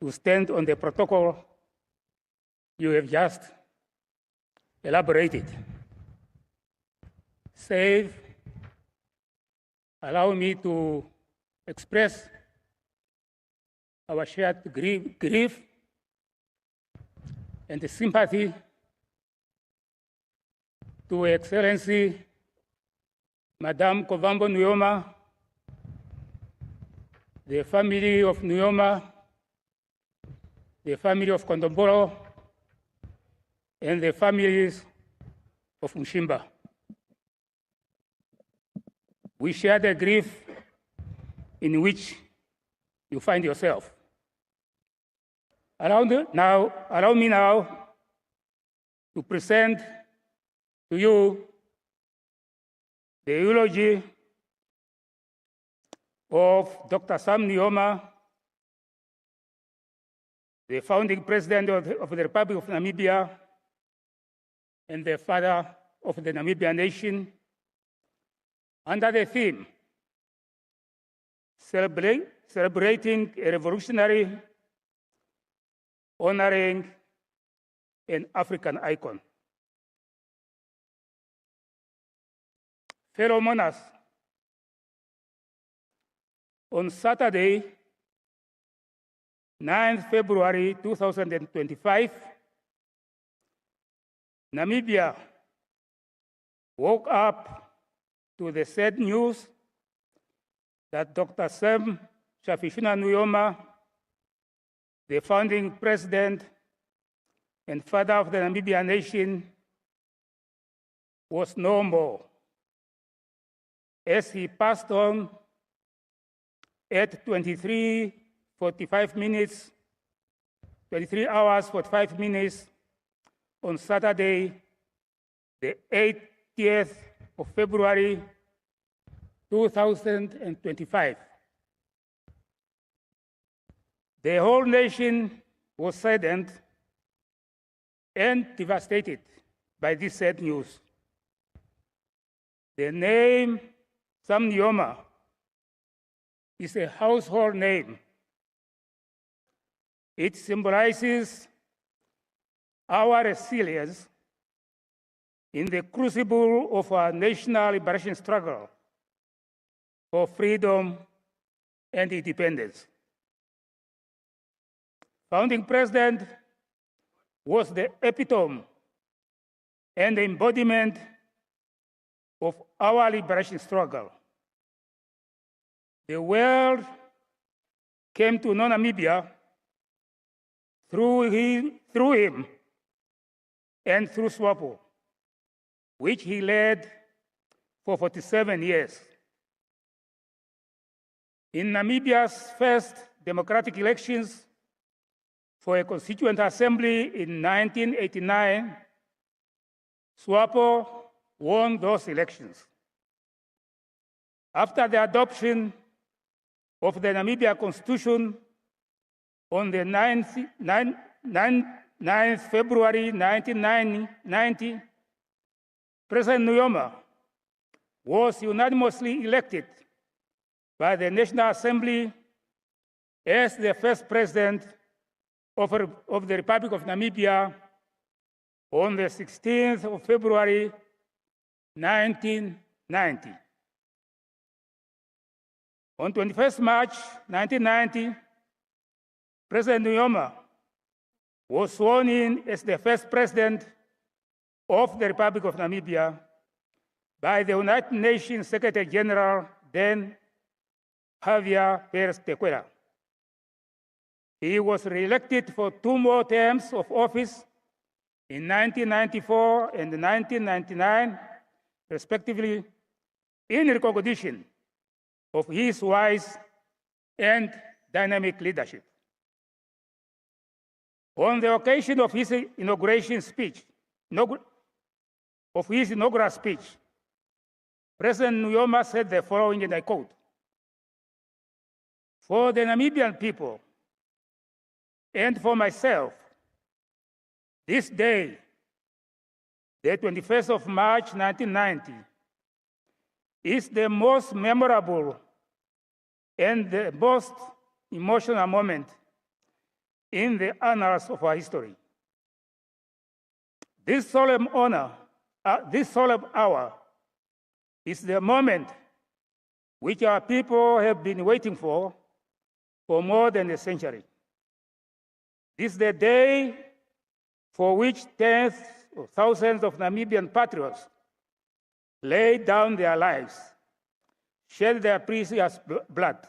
to stand on the protocol you have just elaborated. Save, allow me to express our shared grief and the sympathy to Her Excellency Madame Kovambo Nujoma, the family of Nujoma, the family of Kondombolo, and the families of Mshimba. We share the grief in which you find yourself. Allow me now to present to you the eulogy of Dr. Sam Nujoma, the founding president of the Republic of Namibia and the father of the Namibian nation, under the theme, celebrating a revolutionary, honoring an African icon. Fellow mourners, on Saturday, 9th February 2025, Namibia woke up to the sad news that Dr. Sam Nujoma, the founding president and father of the Namibian nation, was no more, as he passed on at 23 hours 45 minutes on Saturday, the 80th of February 2025. The whole nation was saddened and devastated by this sad news. The name Sam Nujoma is a household name. It symbolizes our resilience in the crucible of our national liberation struggle for freedom and independence. Founding President was the epitome and the embodiment of our liberation struggle. The world came to know Namibia through him and through SWAPO, which he led for 47 years. In Namibia's first democratic elections for a constituent assembly in 1989, SWAPO won those elections. After the adoption of the Namibia Constitution on the 9th February 1990, President Nujoma was unanimously elected by the National Assembly as the first president of the Republic of Namibia on the 16th of February 1990. On 21st March 1990, President Nujoma was sworn in as the first president of the Republic of Namibia by the United Nations Secretary General, then Javier Pérez de Cuellar. He was re-elected for 2 more terms of office in 1994 and 1999, respectively, in recognition of his wise and dynamic leadership. On the occasion of his inaugural speech, President Nujoma said the following, and I quote, "For the Namibian people and for myself, this day the 21st of March 1990, is the most memorable and the most emotional moment in the annals of our history. This solemn hour is the moment which our people have been waiting for more than a century. This is the day for which tens of thousands of Namibian patriots laid down their lives, shed their precious blood,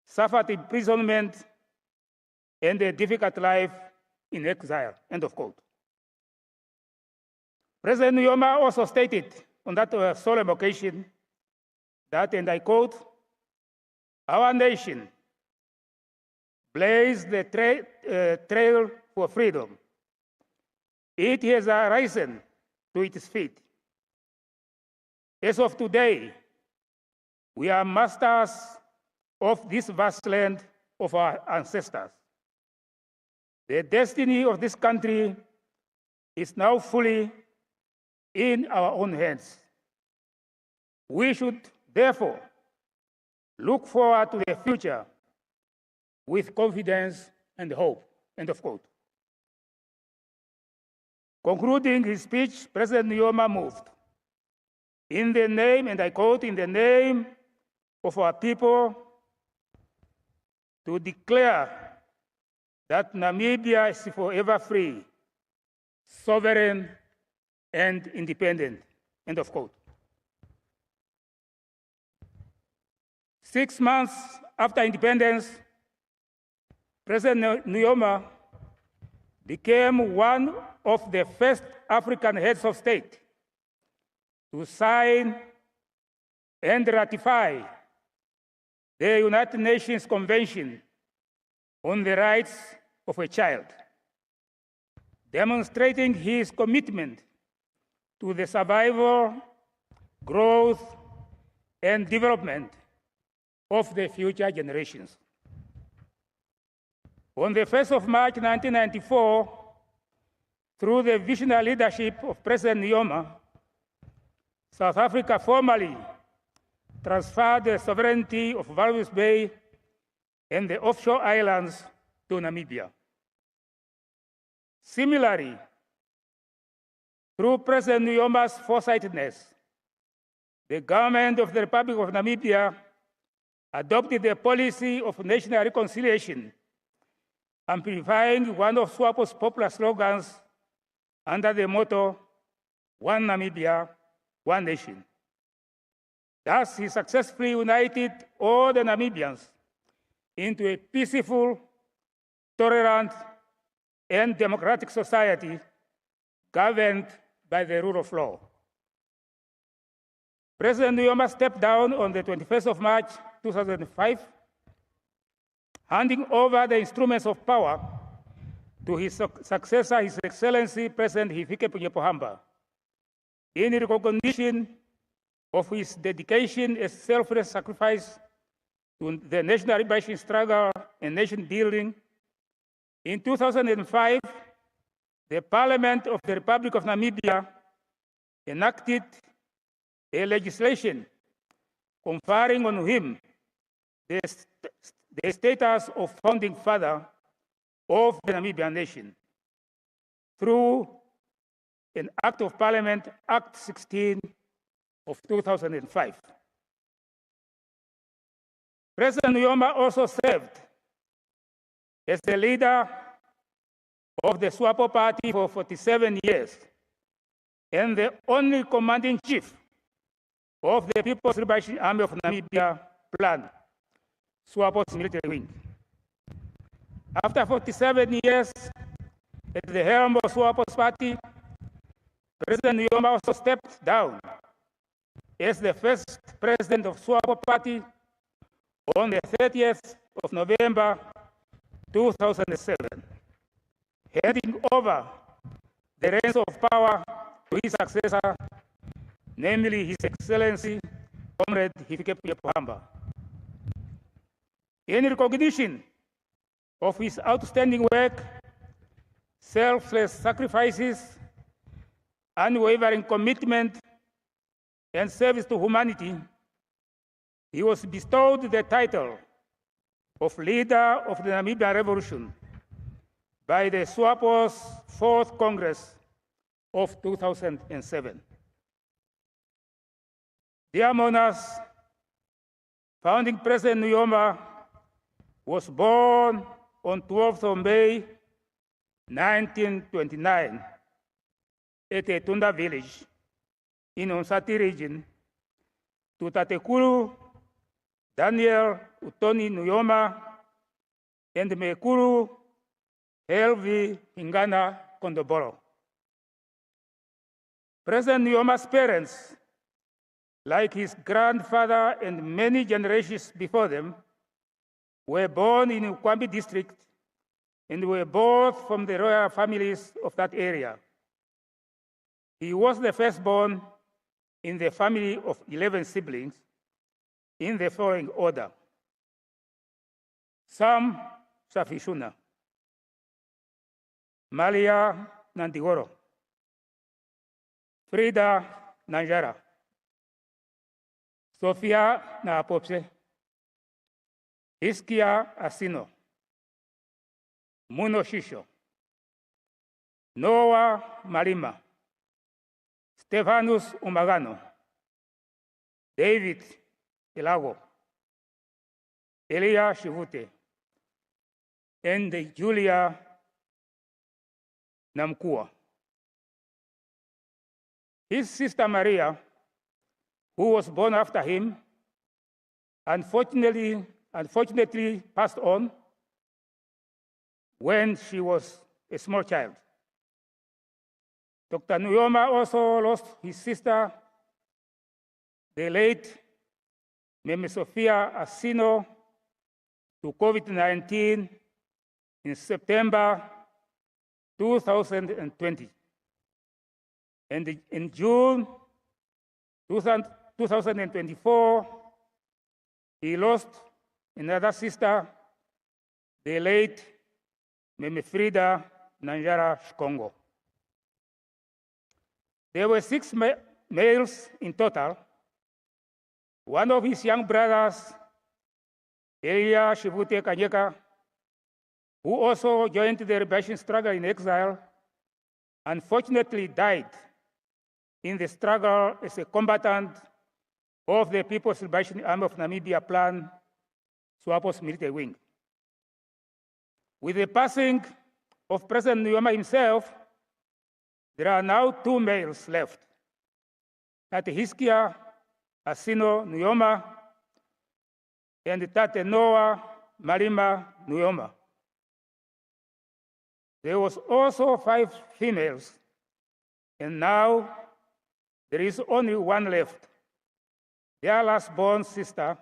suffered imprisonment, and a difficult life in exile, end of quote. President Nujoma also stated on that solemn occasion that, and I quote, "Our nation blazed the trail for freedom. It has arisen to its feet. As of today, we are masters of this vast land of our ancestors. The destiny of this country is now fully in our own hands. We should, therefore, look forward to the future with confidence and hope," end of quote. Concluding his speech, President Nujoma moved, "In the name," and I quote, "in the name of our people, to declare that Namibia is forever free, sovereign, and independent," end of quote. 6 months after independence, President Nujoma became one of the first African heads of state to sign and ratify the United Nations Convention on the Rights of a Child, demonstrating his commitment to the survival, growth, and development of the future generations. On the 1st of March 1994, through the visionary leadership of President Nujoma, South Africa formally transferred the sovereignty of Walvis Bay and the offshore islands to Namibia. Similarly, through President Nujoma's foresightedness, the government of the Republic of Namibia adopted a policy of national reconciliation, amplifying one of SWAPO's popular slogans under the motto, "One Namibia, One Nation." Thus, he successfully united all the Namibians into a peaceful, tolerant, and democratic society governed by the rule of law. President Nujoma stepped down on the 21st of March 2005, handing over the instruments of power to his successor, His Excellency President Hifikepunye Pohamba, in recognition of his dedication and selfless sacrifice to the national liberation struggle and nation building. In 2005, the Parliament of the Republic of Namibia enacted a legislation conferring on him the status of founding father of the Namibian nation through an Act of Parliament, Act 16 of 2005. President Nujoma also served as the leader of the SWAPO party for 47 years and the only commanding chief of the People's Liberation Army of Namibia Plan, SWAPO's military wing. After 47 years at the helm of SWAPO's party, President Nujoma also stepped down as the first president of SWAPO party on the 30th of November 2007, handing over the reins of power to his successor, namely His Excellency Comrade Hifikepunye Pohamba. In recognition of his outstanding work, selfless sacrifices, unwavering commitment and service to humanity, he was bestowed the title of Leader of the Namibian Revolution by the SWAPO's 4th Congress of 2007. Dear Mourners, founding President Nujoma was born on 12th of May, 1929, at Etunda village in Onsati region, to Tatekuru Daniel Utoni Nujoma and Mekuru Helvi Hingana Kondoboro. President Nujoma's parents, like his grandfather and many generations before them, were born in Ukwambi district and were both from the royal families of that area. He was the firstborn in the family of 11 siblings in the following order: Sam Safishuna, Malia Nandigoro, Frida Nanjara, Sofia Naapopse, Hiskia Asino, Muno Shisho, Noah Malima, Stefanus Umagano, David Elago, Elia Shivute, and Julia Namkua. His sister Maria, who was born after him, unfortunately passed on when she was a small child. Dr. Nujoma also lost his sister, the late Meme Sophia Asino, to COVID-19 in September 2020. And in June 2024, he lost another sister, the late Meme Frida Nanjara Shkongo. There were 6 males in total. One of his young brothers, Elia Shivute Kanyeka, who also joined the liberation struggle in exile, unfortunately died in the struggle as a combatant of the People's Liberation Army of Namibia Plan, SWAPO's military wing. With the passing of President Nujoma himself, there are now 2 males left, Tate Hiskia Asino Nujoma and Tate Noah Malima Nujoma. There was also 5 females, and now there is only 1 left, their last-born sister,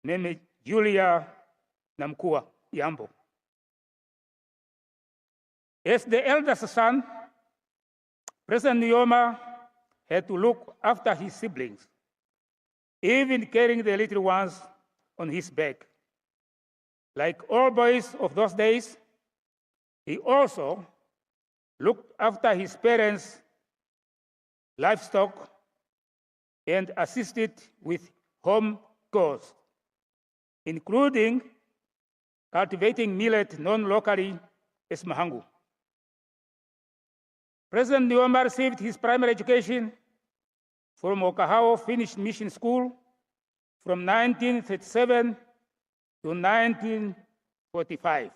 named Julia Namkua Yambo. As the eldest son, President Nujoma had to look after his siblings, even carrying the little ones on his back. Like all boys of those days, he also looked after his parents' livestock and assisted with home chores, including cultivating millet known locally as mahangu. President Nujoma received his primary education from Okahao Finnish Mission School from 1937 to 1945.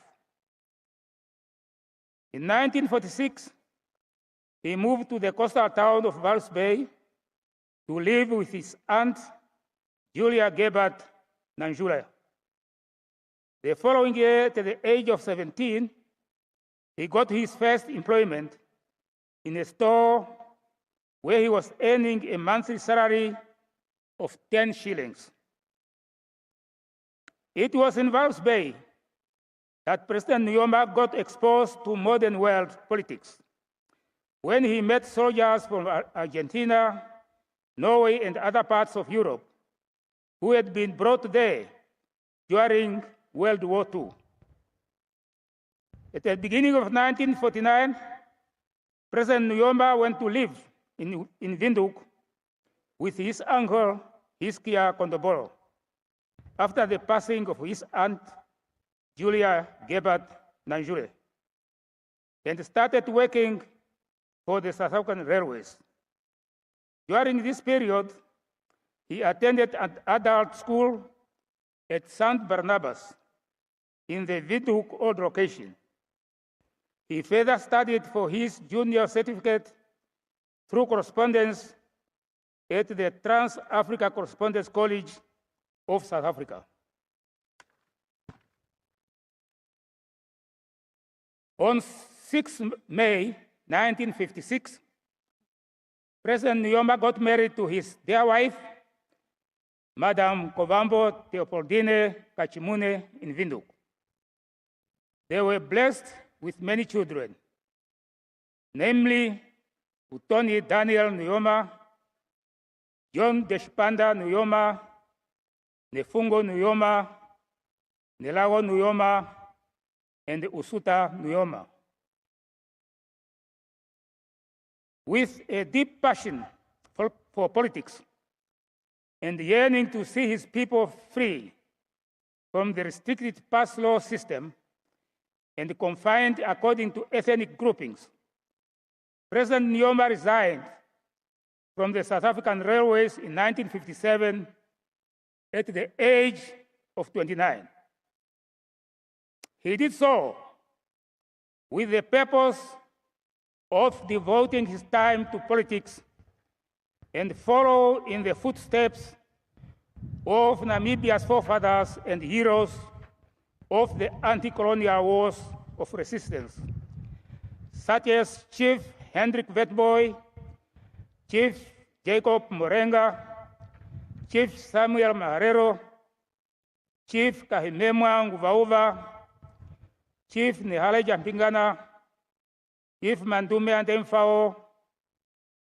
In 1946, he moved to the coastal town of Walvis Bay to live with his aunt, Julia Gebert Nanjula. The following year, at the age of 17, he got his first employment in a store where he was earning a monthly salary of 10 shillings. It was in Walvis Bay that President Nujoma got exposed to modern world politics when he met soldiers from Argentina, Norway, and other parts of Europe who had been brought there during World War II. At the beginning of 1949, President Nujoma went to live in Windhoek with his uncle, Hiskia Kondobolo, after the passing of his aunt, Julia Gebert Nanjule, and started working for the South African Railways. During this period, he attended an adult school at St. Barnabas in the Windhoek old location. He further studied for his junior certificate through correspondence at the Trans-Africa Correspondence College of South Africa. On 6 May 1956, President Nujoma got married to his dear wife, Madam Kovambo Theopoldine Kachimune in Windhoek. They were blessed with many children, namely Utoni Daniel Nujoma, John Deshpanda Nujoma, Nefungo Nujoma, Nelago Nujoma, and Usuta Nujoma. With a deep passion for politics and yearning to see his people free from the restricted pass law system and confined according to ethnic groupings, President Nujoma resigned from the South African Railways in 1957 at the age of 29. He did so with the purpose of devoting his time to politics and follow in the footsteps of Namibia's forefathers and heroes of the anti-colonial wars of resistance, such as Chief Hendrik Witbooi, Chief Jacob Morenga, Chief Samuel Maharero, Chief Kahimemwa Nguvauva, Chief Nehaleja Mpingana, Chief Mandume Andemfao,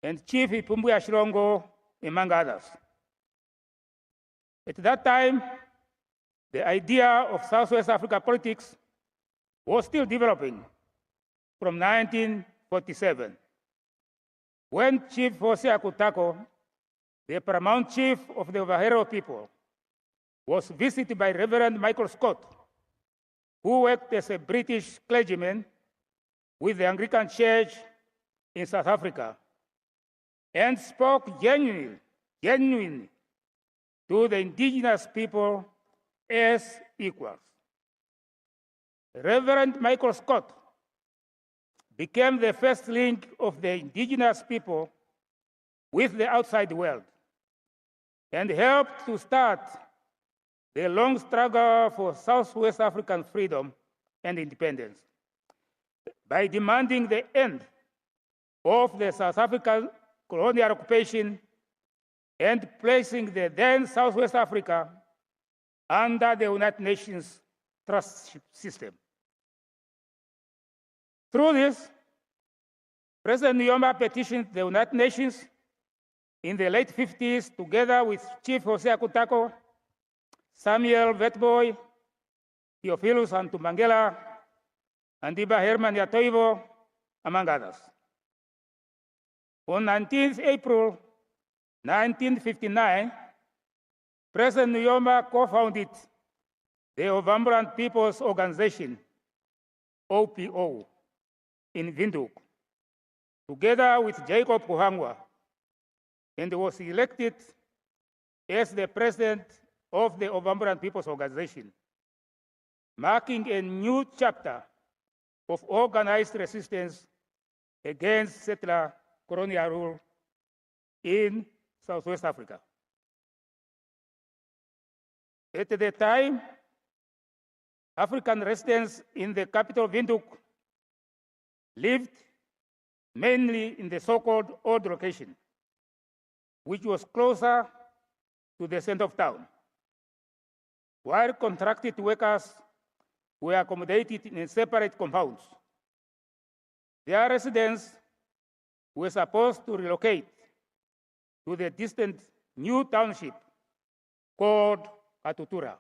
and Chief Ipumbuya Shilongo, among others. At that time, the idea of Southwest Africa politics was still developing from 1947, when Chief Jose Akutako, the paramount chief of the Ovahero people, was visited by Reverend Michael Scott, who worked as a British clergyman with the Anglican Church in South Africa, and spoke genuinely to the indigenous people as equals. Reverend Michael Scott became the first link of the indigenous people with the outside world and helped to start the long struggle for Southwest African freedom and independence by demanding the end of the South African colonial occupation and placing the then Southwest Africa under the United Nations trustship system. Through this, President Nujoma petitioned the United Nations in the late 50s together with Chief Jose Akutako, Samuel Witbooi, Theophilus Antumangela, Andiba Herman Yatoivo, among others. On 19th April 1959, President Nujoma co-founded the Ovamburan People's Organization, OPO, in Windhoek, together with Jacob Kuhangwa, and was elected as the president of the Ovamburan People's Organization, marking a new chapter of organized resistance against settler colonial rule in Southwest Africa. At the time, African residents in the capital Windhoek lived mainly in the so-called old location, which was closer to the center of town, while contracted workers were accommodated in separate compounds. Their residents were supposed to relocate to the distant new township called Katutura.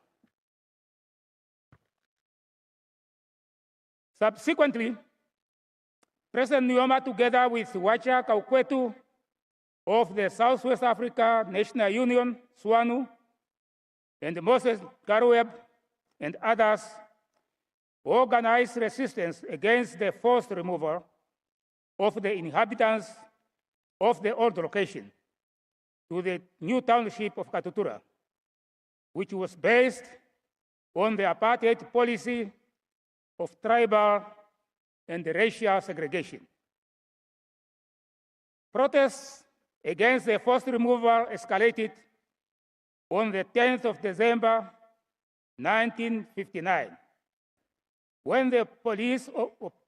Subsequently, President Nujoma, together with Wacha Kaukwetu of the Southwest Africa National Union, SWANU, and Moses Garueb and others, organized resistance against the forced removal of the inhabitants of the old location to the new township of Katutura, which was based on the apartheid policy of tribal and racial segregation. Protests against the forced removal escalated on the 10th of December 1959, when the police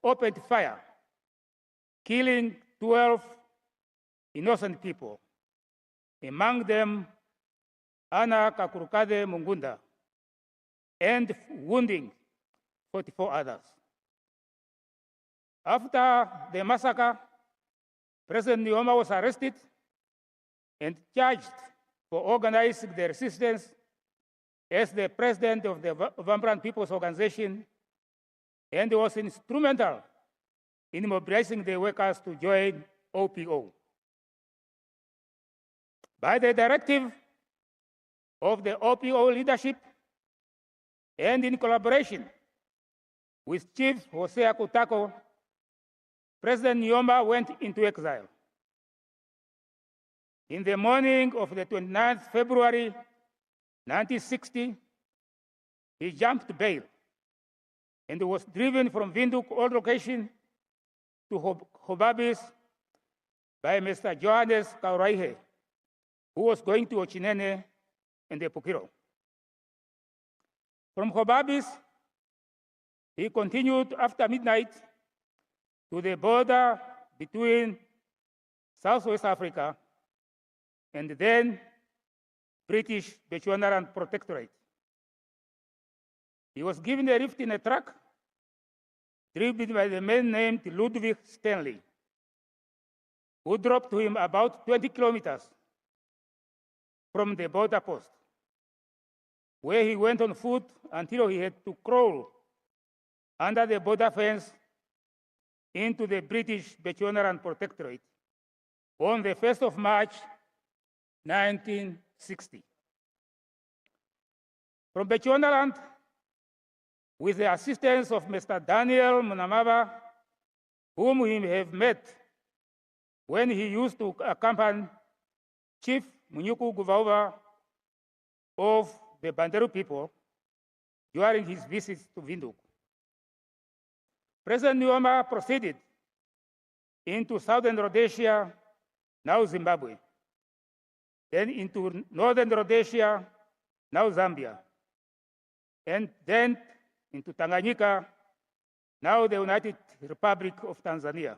opened fire, killing 12 innocent people, among them Ana Kakurukade Mungunda, and wounding 44 others. After the massacre, President Nujoma was arrested and charged for organizing the resistance as the president of the Wambran People's Organization, and was instrumental in mobilizing the workers to join OPO. By the directive of the OPO leadership and in collaboration with Chief Jose Akutako, President Nujoma went into exile. In the morning of the 29th February 1960, he jumped bail and was driven from Windhoek old location to Hobabis by Mr. Johannes Kauraihe, who was going to Ochinene and Epukiro. From Hobabis, he continued after midnight to the border between Southwest Africa and then British Bechuanaland Protectorate. He was given a lift in a truck driven by the man named Ludwig Stanley, who dropped him about 20 kilometers from the border post, where he went on foot until he had to crawl under the border fence into the British Bechuanaland Protectorate on the 1st of March, 1960. From Bechuanaland, with the assistance of Mr. Daniel Munamaba, whom we have met when he used to accompany Chief Munyuku Guvauva of the Banderu people during his visits to Windhoek. President Nujoma proceeded into southern Rhodesia, now Zimbabwe, then into northern Rhodesia, now Zambia, and then into Tanganyika, now the United Republic of Tanzania.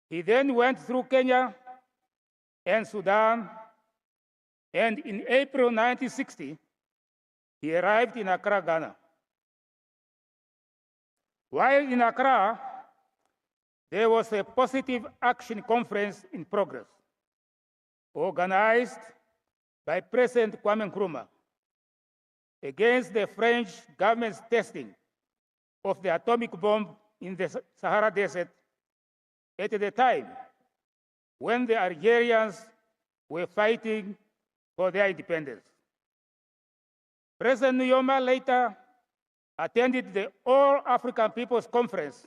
He then went through Kenya and Sudan, and in April 1960, he arrived in Accra, Ghana. While in Accra, there was a positive action conference in progress, organized by President Kwame Nkrumah against the French government's testing of the atomic bomb in the Sahara Desert at the time when the Algerians were fighting for their independence. President Nujoma later attended the All African People's Conference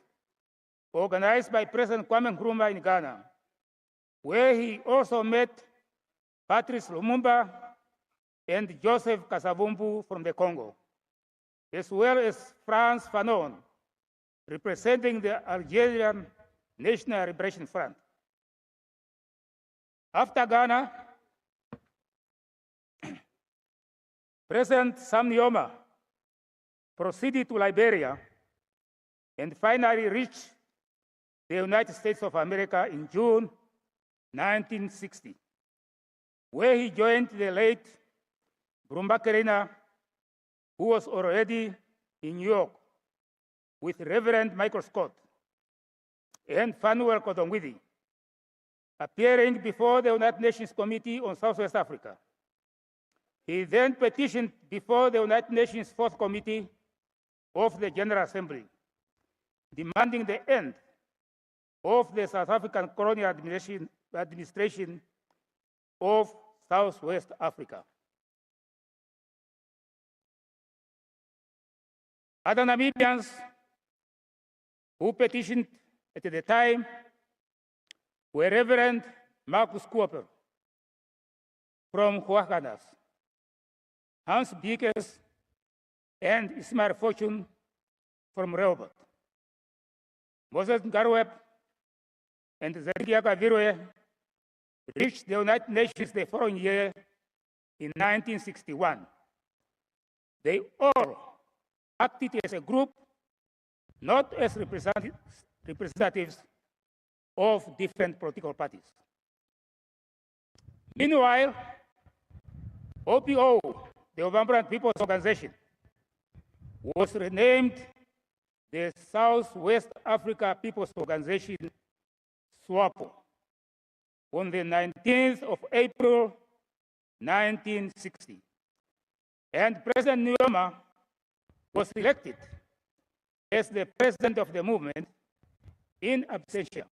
organized by President Kwame Nkrumah in Ghana, where he also met Patrice Lumumba and Joseph Kasavumbu from the Congo, as well as Frantz Fanon, representing the Algerian National Liberation Front. After Ghana, President Sam Nujoma proceeded to Liberia and finally reached the United States of America in June 1960, where he joined the late Mbumba Kerina, who was already in New York, with Reverend Michael Scott and Fanuel Kodongwidi, appearing before the United Nations Committee on Southwest Africa. He then petitioned before the United Nations Fourth Committee of the General Assembly, demanding the end of the South African colonial administration of Southwest Africa. Other Namibians who petitioned at the time were Reverend Marcus Cooper from Huacanas, Hans Biekes, and Ismail Fortune from Rehoboth. Moses Garweb and Zerigiaga Virwe reached the United Nations the following year in 1961. They all acted as a group, not as representatives of different political parties. Meanwhile, OPO, the Ovambo People's Organization, was renamed the Southwest Africa People's Organization, SWAPO, on the 19th of April, 1960. And President Nujoma was elected as the president of the movement in absentia.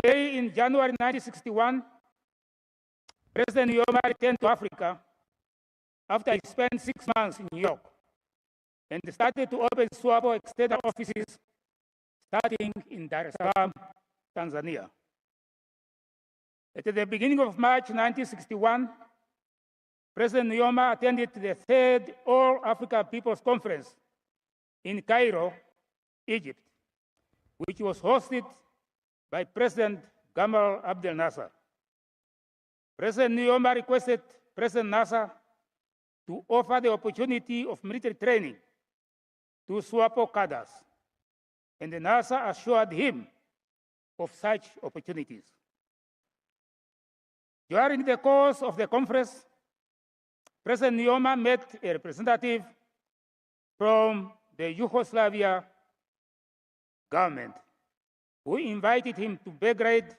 Early in January 1961, President Nujoma returned to Africa after he spent 6 months in New York and started to open SWAPO external offices starting in Dar es Salaam, Tanzania. At the beginning of March 1961, President Nujoma attended the third All-Africa People's Conference in Cairo, Egypt, which was hosted by President Gamal Abdel Nasser. President Nujoma requested President Nasser to offer the opportunity of military training to SWAPO cadres, and Nasser assured him of such opportunities. During the course of the conference, President Nujoma met a representative from the Yugoslavia government, who invited him to Belgrade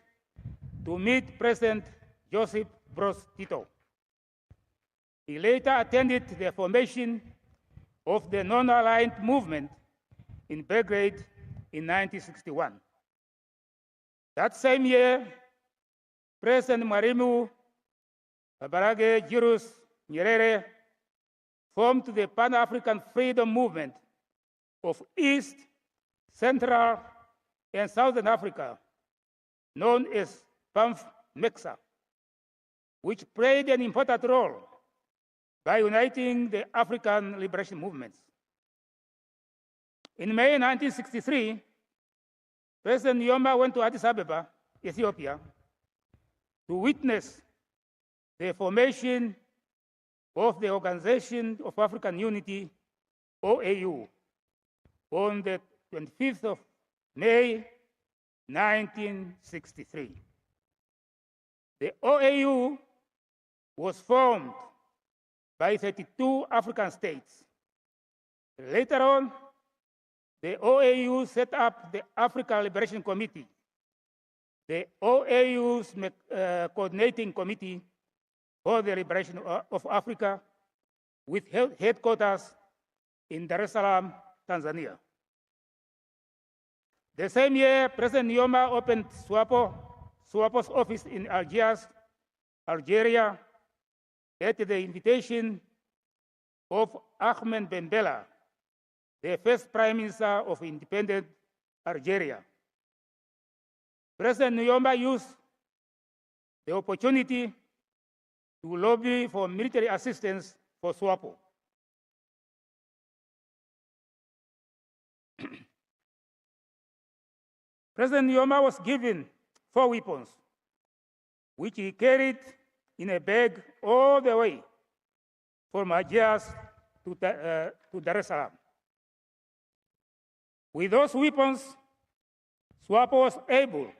to meet President Josip Broz Tito. He later attended the formation of the non-aligned movement in Belgrade in 1961. That same year, President Mwalimu Kambarage Julius Nyerere formed the Pan-African Freedom Movement of East, Central, and Southern Africa, known as PAMF-MEXA, which played an important role by uniting the African liberation movements. In May 1963, President Nujoma went to Addis Ababa, Ethiopia, to witness the formation of the Organization of African Unity, OAU, on the 25th of May, 1963. The OAU was formed by 32 African states. Later on, the OAU set up the African Liberation Committee, the OAU's coordinating committee for the liberation of Africa, with headquarters in Dar es Salaam, Tanzania. The same year, President Nujoma opened SWAPO's office in Algiers, Algeria, at the invitation of Ahmed Ben Bella, the first Prime Minister of independent Algeria. President Nujoma used the opportunity to lobby for military assistance for SWAPO. President Nujoma was given 4 weapons, which he carried in a bag all the way from Algiers to Dar es Salaam. With those weapons, SWAPO was able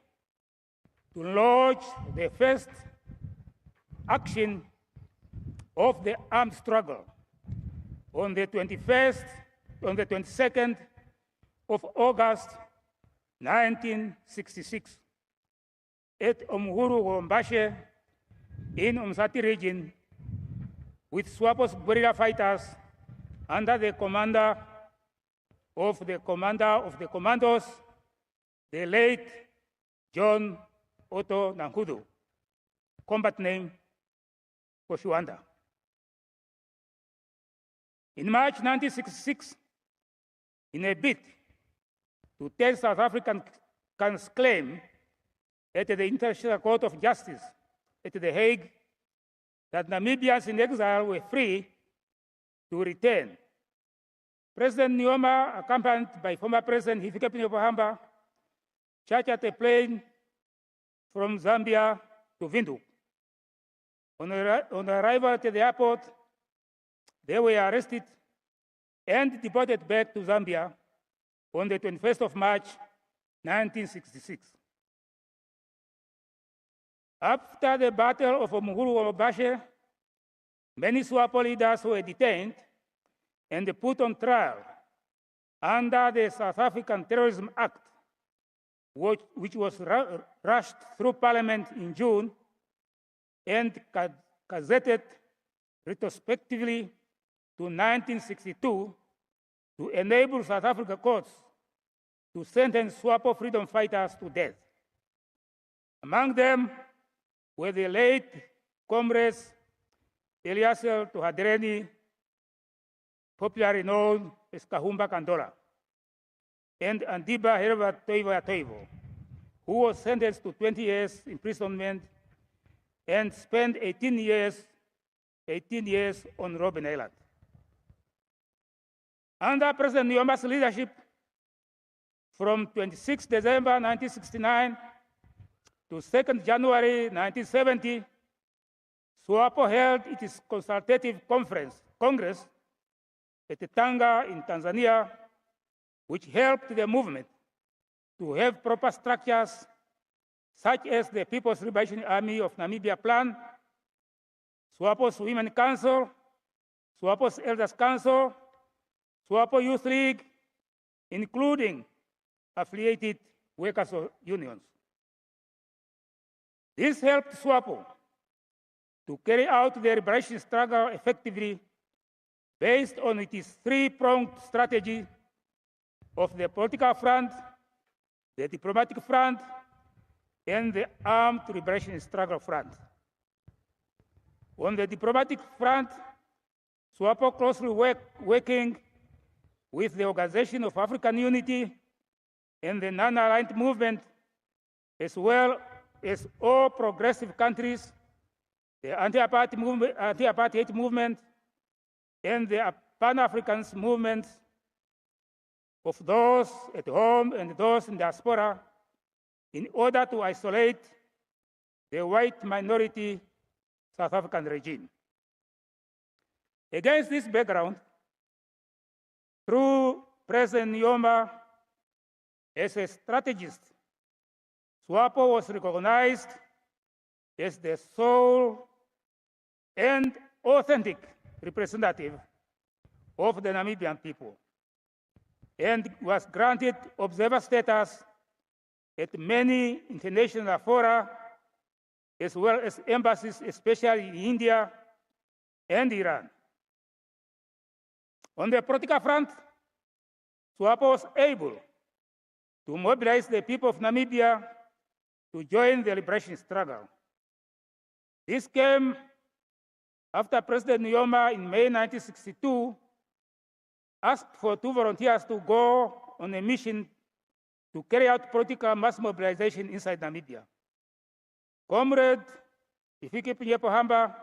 to launch the first action of the armed struggle on the 22nd of August 1966 at Umhuru Wombashe in Umsati region, with SWAPO's guerrilla fighters under the commander of the commandos, the late John Otto Nankudu, combat name for Shwanda. In March 1966, in a bid to test South African claim at the International Court of Justice at The Hague that Namibians in exile were free to return, President Nujoma, accompanied by former President Hifikepunye Pohamba, chartered a plane from Zambia to Windhoek. On arrival at the airport, they were arrested and deported back to Zambia on the 21st of March, 1966. After the Battle of Umhuru-Bashe, many SWAPO leaders were detained and put on trial under the South African Terrorism Act, which was rushed through Parliament in June and gazetted retrospectively to 1962 to enable South African courts to sentence SWAPO freedom fighters to death. Among them were the late comrades Eliasel Tuhadreni, popularly known as Kahumba Kandola, and Andiba Herba Toivo, who was sentenced to 20 years imprisonment and spent 18 years on Robben Island. Under President Nujoma's leadership, from 26 December 1969 to 2nd January 1970, SWAPO held its consultative congress at Tanga in Tanzania, which helped the movement to have proper structures such as the People's Liberation Army of Namibia Plan, SWAPO's Women Council, SWAPO's Elders Council, SWAPO Youth League, including affiliated workers' unions. This helped SWAPO to carry out the liberation struggle effectively based on its three-pronged strategy of the political front, the diplomatic front, and the armed liberation struggle front. On the diplomatic front, SWAPO closely working with the Organization of African Unity and the Non-Aligned Movement, as well as all progressive countries, the anti-apartheid movement, and the Pan-African movements of those at home and those in diaspora, in order to isolate the white minority South African regime. Against this background, through President Nujoma as a strategist, SWAPO was recognized as the sole and authentic representative of the Namibian people, and was granted observer status at many international fora, as well as embassies, especially in India and Iran. On the political front, SWAPO was able to mobilize the people of Namibia to join the liberation struggle. This came after President Nujoma in May 1962 asked for 2 volunteers to go on a mission to carry out political mass mobilization inside Namibia. Comrade Hifikepunye Pohamba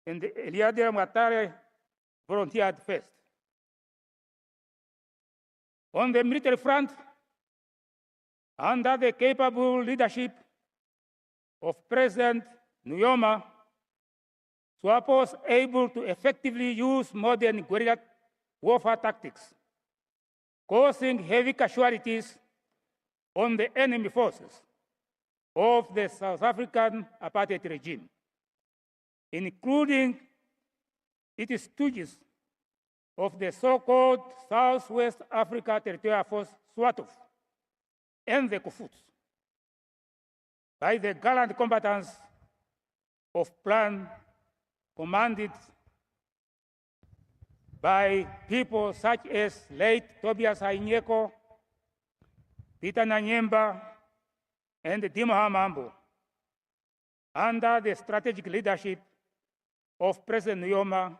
and Eliade Matare volunteered first. On the military front, under the capable leadership of President Nujoma, SWAPO was able to effectively use modern guerrilla warfare tactics, causing heavy casualties on the enemy forces of the South African apartheid regime, including its stooges of the so-called Southwest Africa Territorial Force, SWATOF, and the Kufuts, by the gallant combatants of Plan commanded by people such as late Tobias Hainyeko, Peter Nanyemba, and Dimoha Mambo, under the strategic leadership of President Nujoma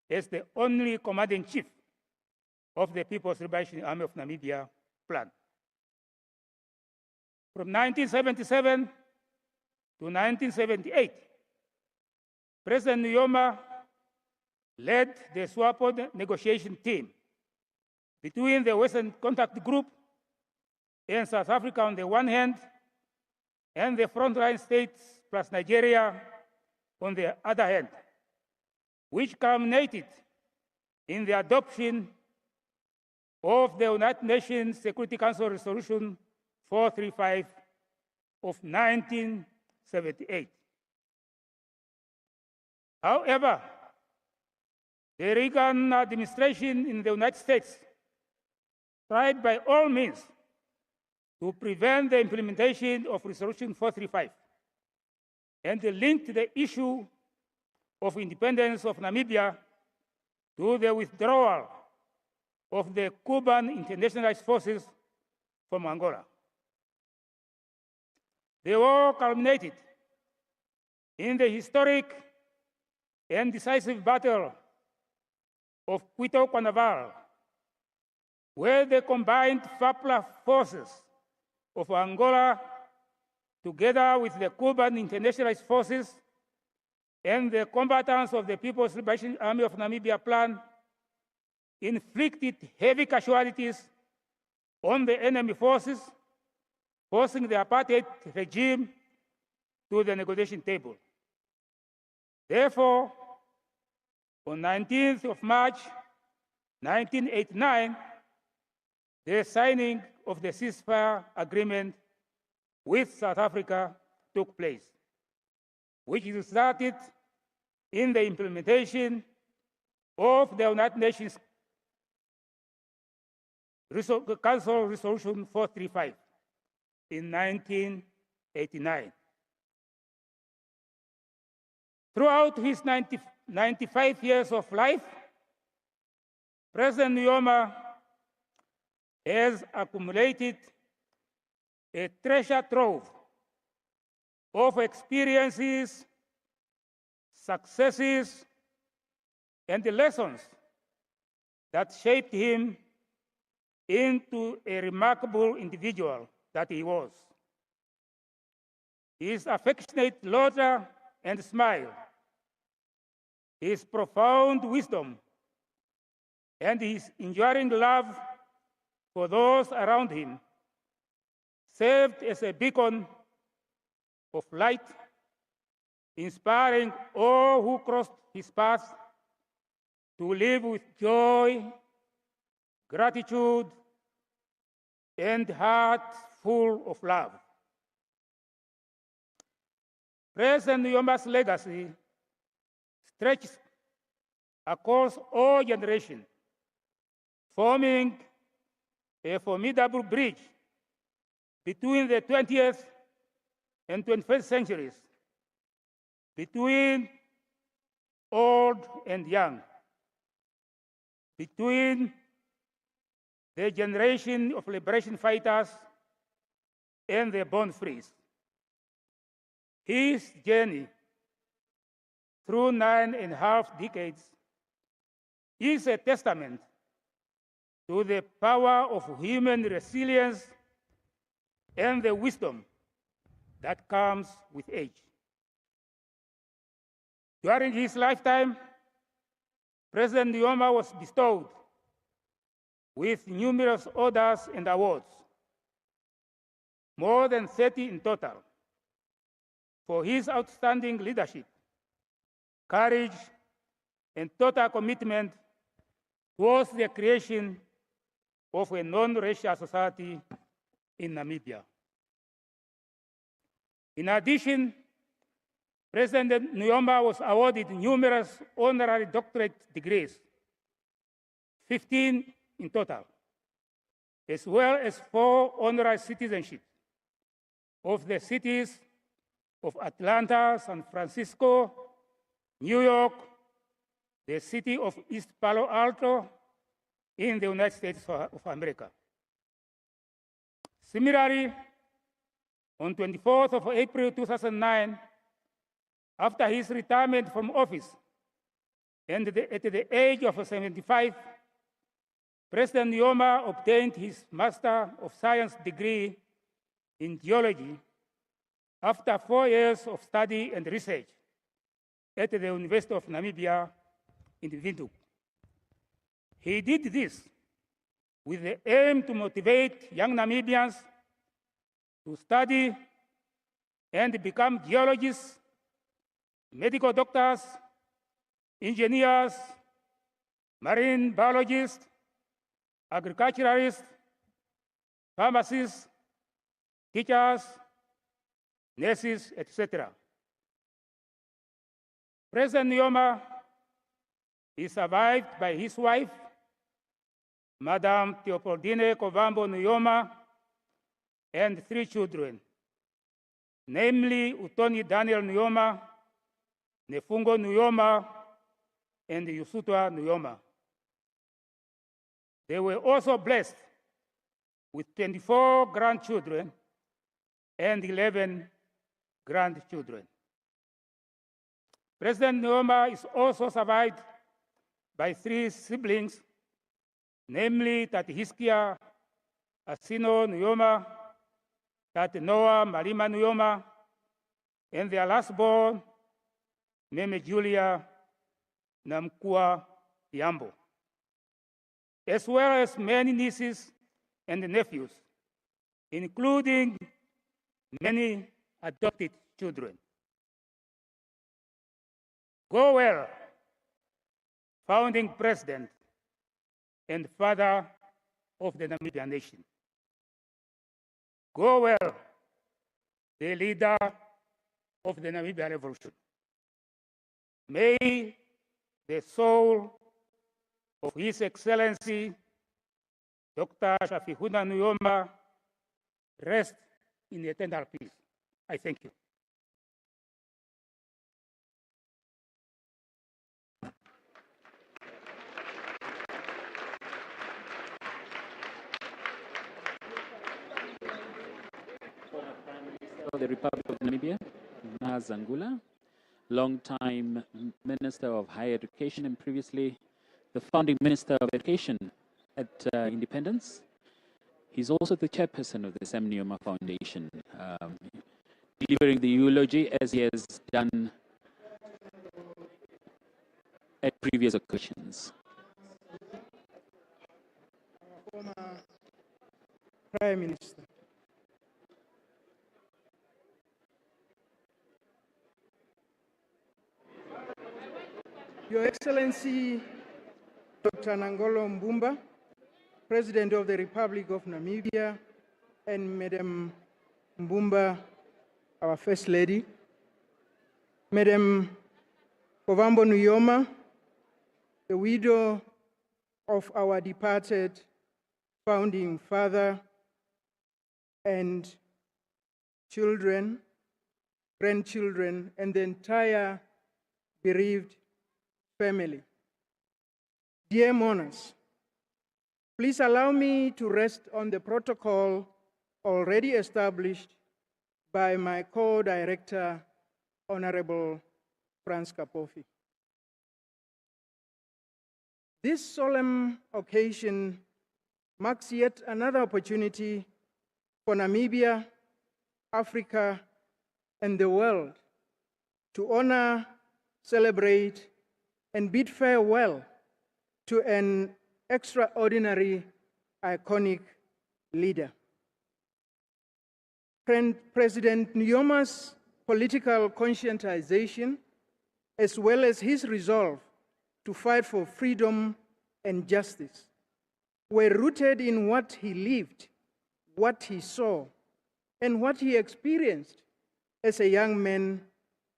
as the only commanding chief of the People's Liberation Army of Namibia plan. From 1977 to 1978, President Nujoma led the SWAPO negotiation team between the Western Contact Group and South Africa on the one hand, and the frontline states plus Nigeria on the other hand, which culminated in the adoption of the United Nations Security Council Resolution 435 of 1978. However, the Reagan administration in the United States tried by all means to prevent the implementation of Resolution 435 and linked the issue of independence of Namibia to the withdrawal of the Cuban internationalized forces from Angola. The war culminated in the historic and decisive battle of Quito Carnaval, where the combined FAPLA forces of Angola, together with the Cuban internationalized forces and the combatants of the People's Liberation Army of Namibia plan, inflicted heavy casualties on the enemy forces, forcing the apartheid regime to the negotiation table. Therefore, on 19th of March 1989, the signing of the ceasefire agreement with South Africa took place, which resulted in the implementation of the United Nations Council Resolution 435 in 1989. Throughout his 95 years of life, President Nujoma has accumulated a treasure trove of experiences, successes, and the lessons that shaped him into a remarkable individual that he was. His affectionate laughter and smile, his profound wisdom, and his enduring love for those around him served as a beacon of light, inspiring all who crossed his path to live with joy, gratitude, and heart full of love. President Nujoma's legacy stretches across all generations, forming a formidable bridge between the 20th and 21st centuries, between old and young, between the generation of liberation fighters and the born frees. His journey through 9.5 decades is a testament to the power of human resilience and the wisdom that comes with age. During his lifetime, President Nujoma was bestowed with numerous orders and awards, more than 30 in total, for his outstanding leadership, courage, and total commitment towards the creation of a non-racial society in Namibia. In addition, President Nujoma was awarded numerous honorary doctorate degrees, 15 in total, as well as 4 honorary citizenships of the cities of Atlanta, San Francisco, New York, the city of East Palo Alto in the United States of America. Similarly, on 24th of April 2009, after his retirement from office, and at the age of 75, President Nujoma obtained his Master of Science degree in geology after 4 years of study and research at the University of Namibia in Windhoek. He did this with the aim to motivate young Namibians to study and become geologists, medical doctors, engineers, marine biologists, agriculturalists, pharmacists, teachers, nurses, etc. President Nujoma is survived by his wife, Madam Theopoldine Kovambo Nujoma, and 3 children, namely Utoni Daniel Nujoma, Nefungo Nujoma, and Yusutwa Nujoma. They were also blessed with 24 grandchildren and 11 grandchildren. President Nujoma is also survived by 3 siblings, namely Tati Hiskia Asino Nujoma, Tati Noah Malima Nujoma, and their last born, Meme Julia Namkua Yambo, as well as many nieces and nephews, including many adopted children. Go well, founding president and father of the Namibian nation. Go well, the leader of the Namibian Revolution. May the soul of His Excellency, Dr. Shafihuna Nujoma, rest in eternal peace. I thank you. Of the Republic of Namibia, Zangula, long-time Minister of Higher Education and previously the founding Minister of Education at Independence. He's also the chairperson of the Sam Nujoma Foundation, delivering the eulogy as he has done at previous occasions. Former Prime Minister. Your Excellency, Dr. Nangolo Mbumba, President of the Republic of Namibia, and Madam Mbumba, our First Lady, Madam Kovambo Nujoma, the widow of our departed founding father, and children, grandchildren, and the entire bereaved family. Dear mourners, please allow me to rest on the protocol already established by my co-director, Honorable Franz Kapofi. This solemn occasion marks yet another opportunity for Namibia, Africa, and the world to honor, celebrate, and bid farewell to an extraordinary, iconic leader. President Nujoma's political conscientization, as well as his resolve to fight for freedom and justice, were rooted in what he lived, what he saw, and what he experienced as a young man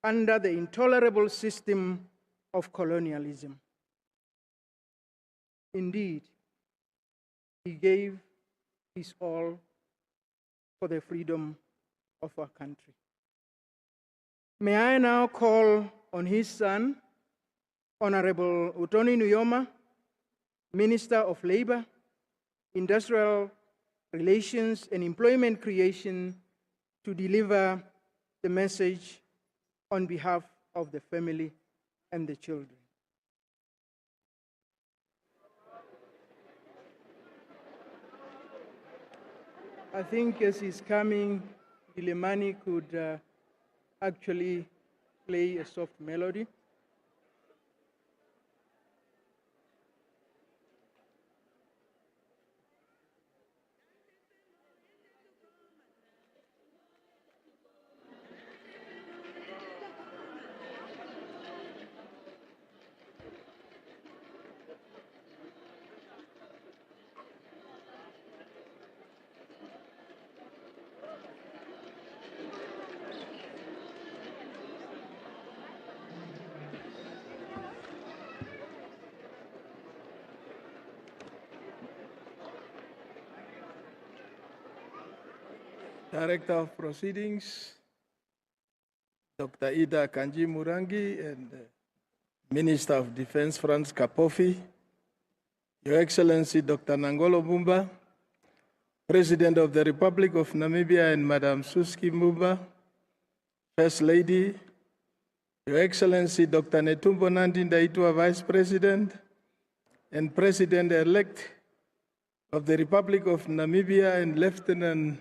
under the intolerable system of colonialism. Indeed, he gave his all for the freedom of our country. May I now call on his son, Honorable Utoni Nujoma, Minister of Labor, Industrial relations, and employment creation to deliver the message on behalf of the family and the children. I think as he's coming, Dilemani could actually play a soft melody. Director of Proceedings, Dr. Ida Kanji Murangi, and Minister of Defense Franz Kapofi, Your Excellency Dr. Nangolo Mbumba, President of the Republic of Namibia and Madam Suski Mbumba, First Lady, Your Excellency Dr. Netumbo Nandi Ndaitwah, Vice President and President-elect of the Republic of Namibia, and Lieutenant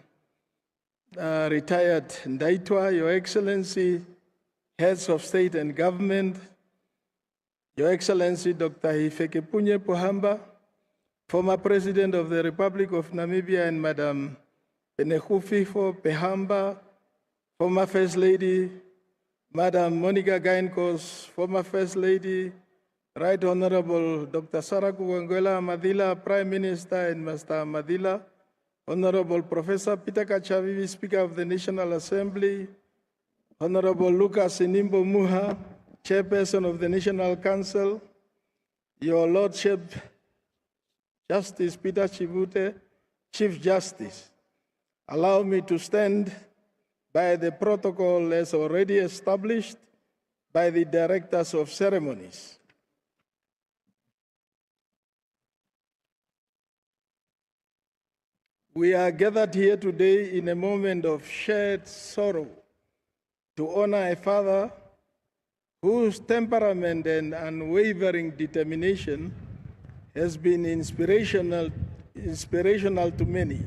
retired Ndaitwah, Your Excellency, Heads of State and Government, Your Excellency Dr. Hifikepunye Pohamba, former President of the Republic of Namibia, and Madam Penehufifo Pohamba, former First Lady, Madam Monica Gainkos, former First Lady, Right Honorable Dr. Saraku Wangwela Madila, Prime Minister, and Master Madila, Honorable Professor Peter Kachavivi, Speaker of the National Assembly, Honorable Lucas Inimbo Muha, Chairperson of the National Council, Your Lordship, Justice Peter Chivute, Chief Justice. Allow me to stand by the protocol as already established by the Directors of Ceremonies. We are gathered here today in a moment of shared sorrow to honor a father whose temperament and unwavering determination has been inspirational to many.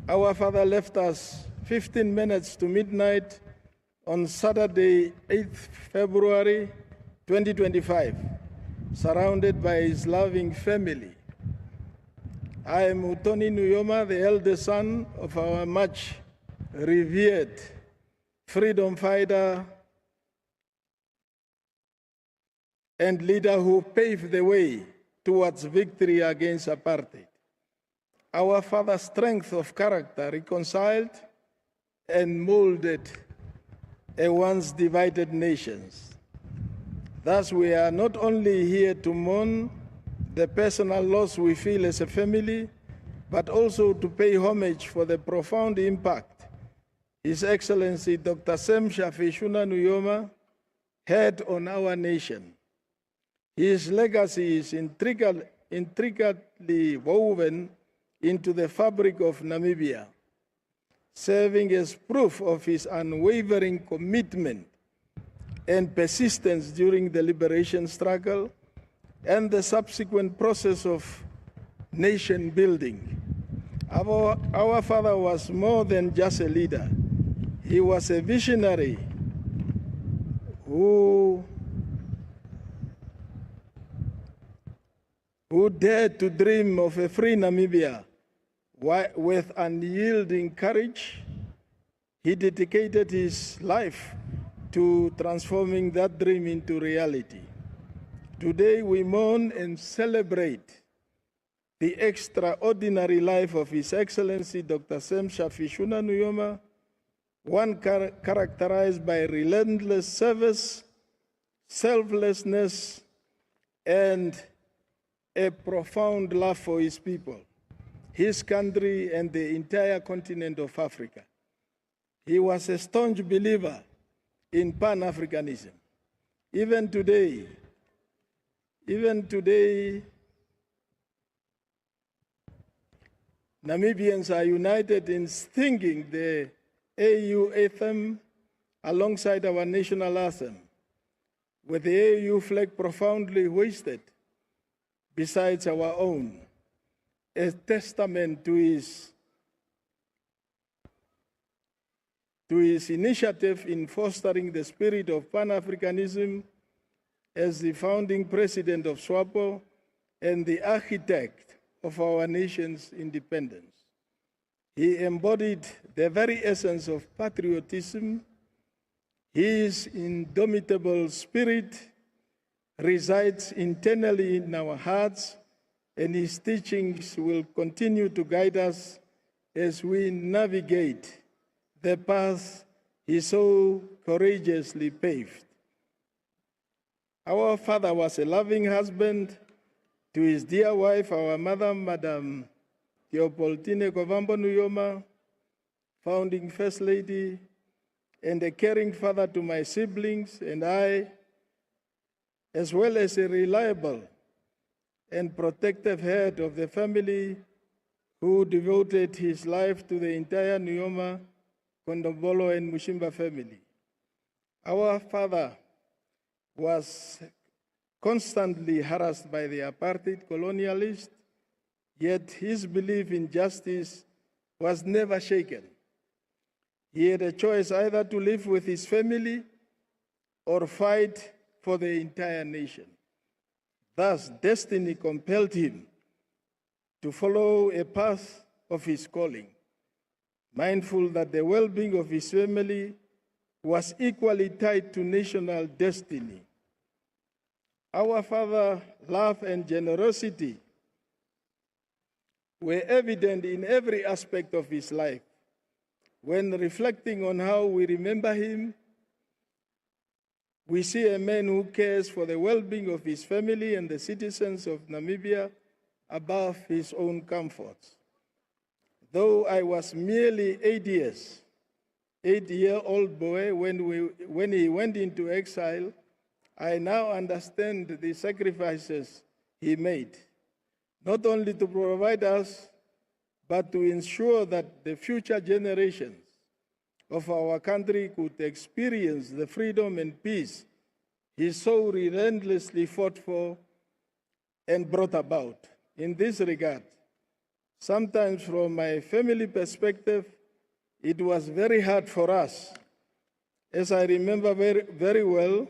Our father left us 15 minutes to midnight on Saturday, 8th February 2025, surrounded by his loving family. I am Utoni Nujoma, the eldest son of our much revered freedom fighter and leader who paved the way towards victory against apartheid. Our father's strength of character reconciled and molded a once divided nation. Thus, we are not only here to mourn the personal loss we feel as a family, but also to pay homage for the profound impact His Excellency Dr. Sam Shafishuna Nujoma had on our nation. His legacy is intricately woven into the fabric of Namibia, serving as proof of his unwavering commitment and persistence during the liberation struggle and the subsequent process of nation building. Our father was more than just a leader. He was a visionary who dared to dream of a free Namibia. With unyielding courage, he dedicated his life to transforming that dream into reality. Today we mourn and celebrate the extraordinary life of His Excellency Dr. Sam Shafishuna Nujoma, one characterized by relentless service, selflessness, and a profound love for his people, his country, and the entire continent of Africa. He was a staunch believer in Pan-Africanism. Even today, Namibians are united in singing the AU anthem alongside our national anthem, with the AU flag profoundly hoisted besides our own, a testament to his initiative in fostering the spirit of Pan-Africanism as the founding president of SWAPO and the architect of our nation's independence. He embodied the very essence of patriotism. His indomitable spirit resides internally in our hearts, and his teachings will continue to guide us as we navigate the path he so courageously paved. Our father was a loving husband to his dear wife, our mother, Madam Kovambo Nujoma, founding First Lady, and a caring father to my siblings and I, as well as a reliable and protective head of the family who devoted his life to the entire Nujoma, Kondombolo, and Mushimba family. Our father was constantly harassed by the apartheid colonialists, yet his belief in justice was never shaken. He had a choice either to live with his family or fight for the entire nation. Thus, destiny compelled him to follow a path of his calling, mindful that the well-being of his family was equally tied to national destiny. Our father's love and generosity were evident in every aspect of his life. When reflecting on how we remember him, we see a man who cares for the well-being of his family and the citizens of Namibia above his own comforts. Though I was merely 8-year-old boy when he went into exile, I now understand the sacrifices he made, not only to provide us, but to ensure that the future generations of our country could experience the freedom and peace he so relentlessly fought for and brought about. In this regard, sometimes from my family perspective, it was very hard for us. As I remember very well,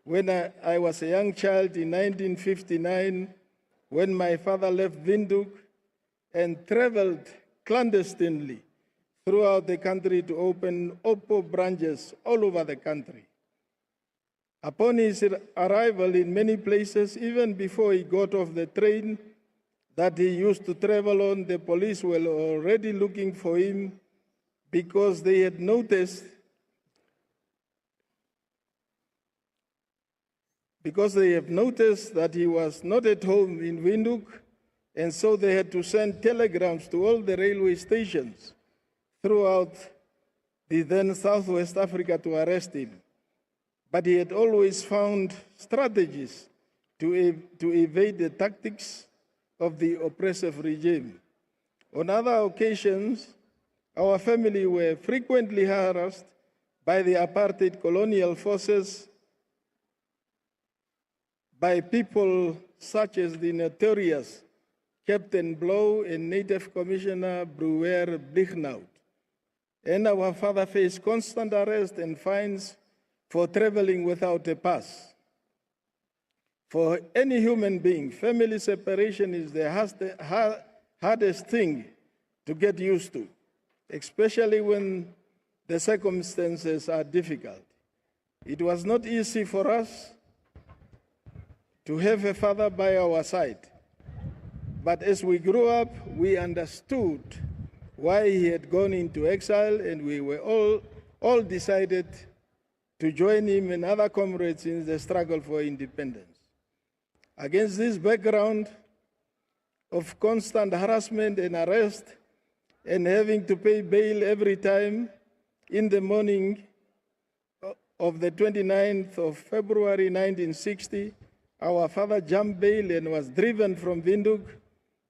when I was a young child in 1959, when my father left Windhoek and traveled clandestinely throughout the country to open OPPO branches all over the country. Upon his arrival in many places, even before he got off the train that he used to travel on, the police were already looking for him because they had noticed that he was not at home in Windhoek, and so they had to send telegrams to all the railway stations throughout the then Southwest Africa to arrest him. But he had always found strategies to evade the tactics of the oppressive regime. On other occasions, our family were frequently harassed by the apartheid colonial forces, by people such as the notorious Captain Blow and Native Commissioner Brewer Blichnout. And our father faced constant arrest and fines for traveling without a pass. For any human being, family separation is the hardest thing to get used to, especially when the circumstances are difficult. It was not easy for us to have a father by our side. But as we grew up, we understood why he had gone into exile, and we were all decided to join him and other comrades in the struggle for independence. Against this background of constant harassment and arrest and having to pay bail every time, in the morning of the 29th of February 1960, our father jumped bail and was driven from Windhoek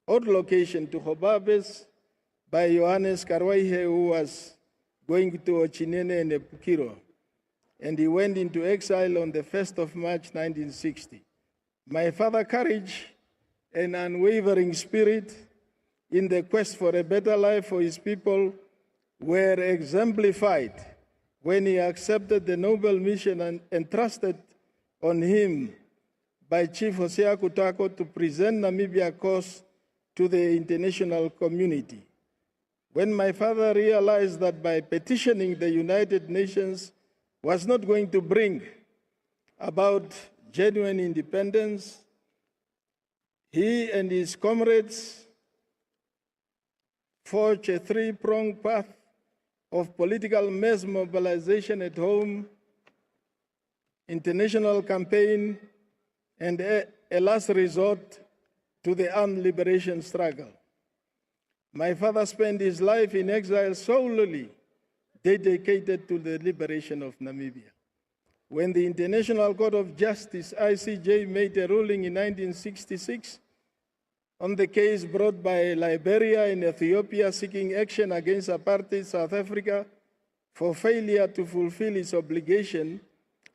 odd location to Hobabes by Johannes Karwaihe, who was going to Ochinene and Pukiro, and he went into exile on the 1st of March 1960. My father's courage and unwavering spirit in the quest for a better life for his people were exemplified when he accepted the noble mission entrusted on him by Chief Hosea Kutako to present Namibia cause to the international community. When my father realized that by petitioning the United Nations was not going to bring about genuine independence, he and his comrades forged a three-pronged path of political mass mobilization at home, international campaign, and a last resort to the armed liberation struggle. My father spent his life in exile solely dedicated to the liberation of Namibia. When the International Court of Justice, ICJ, made a ruling in 1966 on the case brought by Liberia and Ethiopia seeking action against apartheid South Africa for failure to fulfill its obligation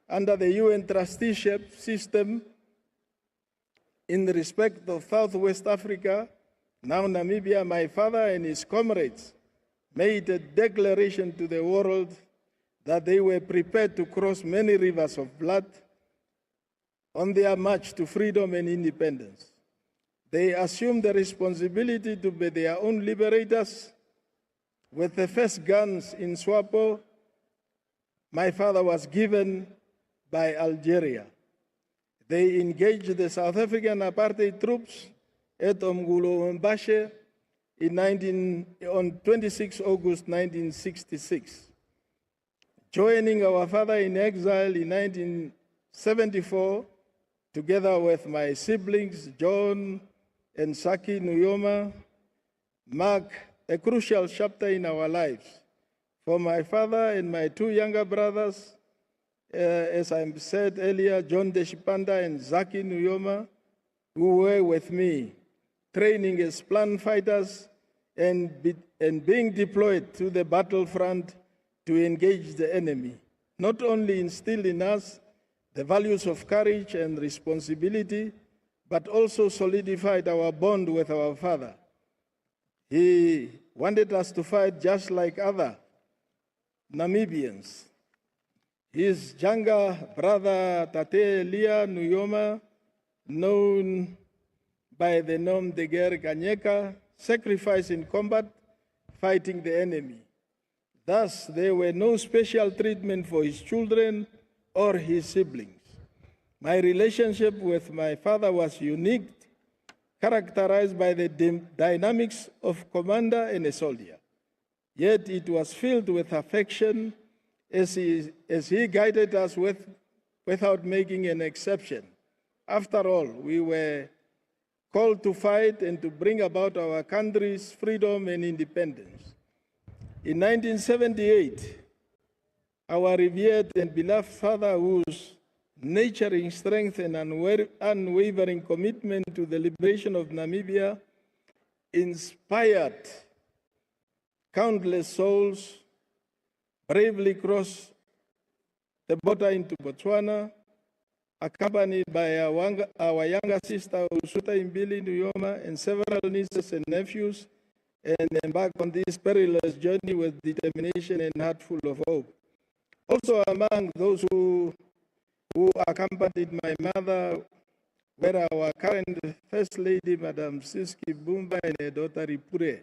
under the UN trusteeship system in respect of Southwest Africa, now Namibia, my father and his comrades made a declaration to the world that they were prepared to cross many rivers of blood on their march to freedom and independence. They assumed the responsibility to be their own liberators. With the first guns in Swapo, my father was given by Algeria. They engaged the South African apartheid troops at Nangolo on 26 August 1966. Joining our father in exile in 1974, together with my siblings, John and Saki Nujoma, mark a crucial chapter in our lives. For my father and my two younger brothers, as I said earlier, John Deshipanda and Zaki Nujoma, who were with me, training as plant fighters and being deployed to the battlefront to engage the enemy, not only instilled in us the values of courage and responsibility, but also solidified our bond with our father. He wanted us to fight just like other Namibians. His younger brother, Tate Elia Nujoma, known by the name de guerre Kanyeka, sacrificed in combat, fighting the enemy. Thus, there were no special treatment for his children or his siblings. My relationship with my father was unique, characterized by the dynamics of commander and a soldier. Yet it was filled with affection as he guided us without making an exception. After all, we were called to fight and to bring about our country's freedom and independence. In 1978, our revered and beloved father, whose nurturing strength and unwavering commitment to the liberation of Namibia inspired countless souls, bravely crossed the border into Botswana, accompanied by our younger sister, Usuta Imbili Nujoma, and several nieces and nephews, and embarked on this perilous journey with determination and heart full of hope. Also among those who accompanied my mother were our current First Lady, Madam Siski Mbumba, and her daughter Ipure,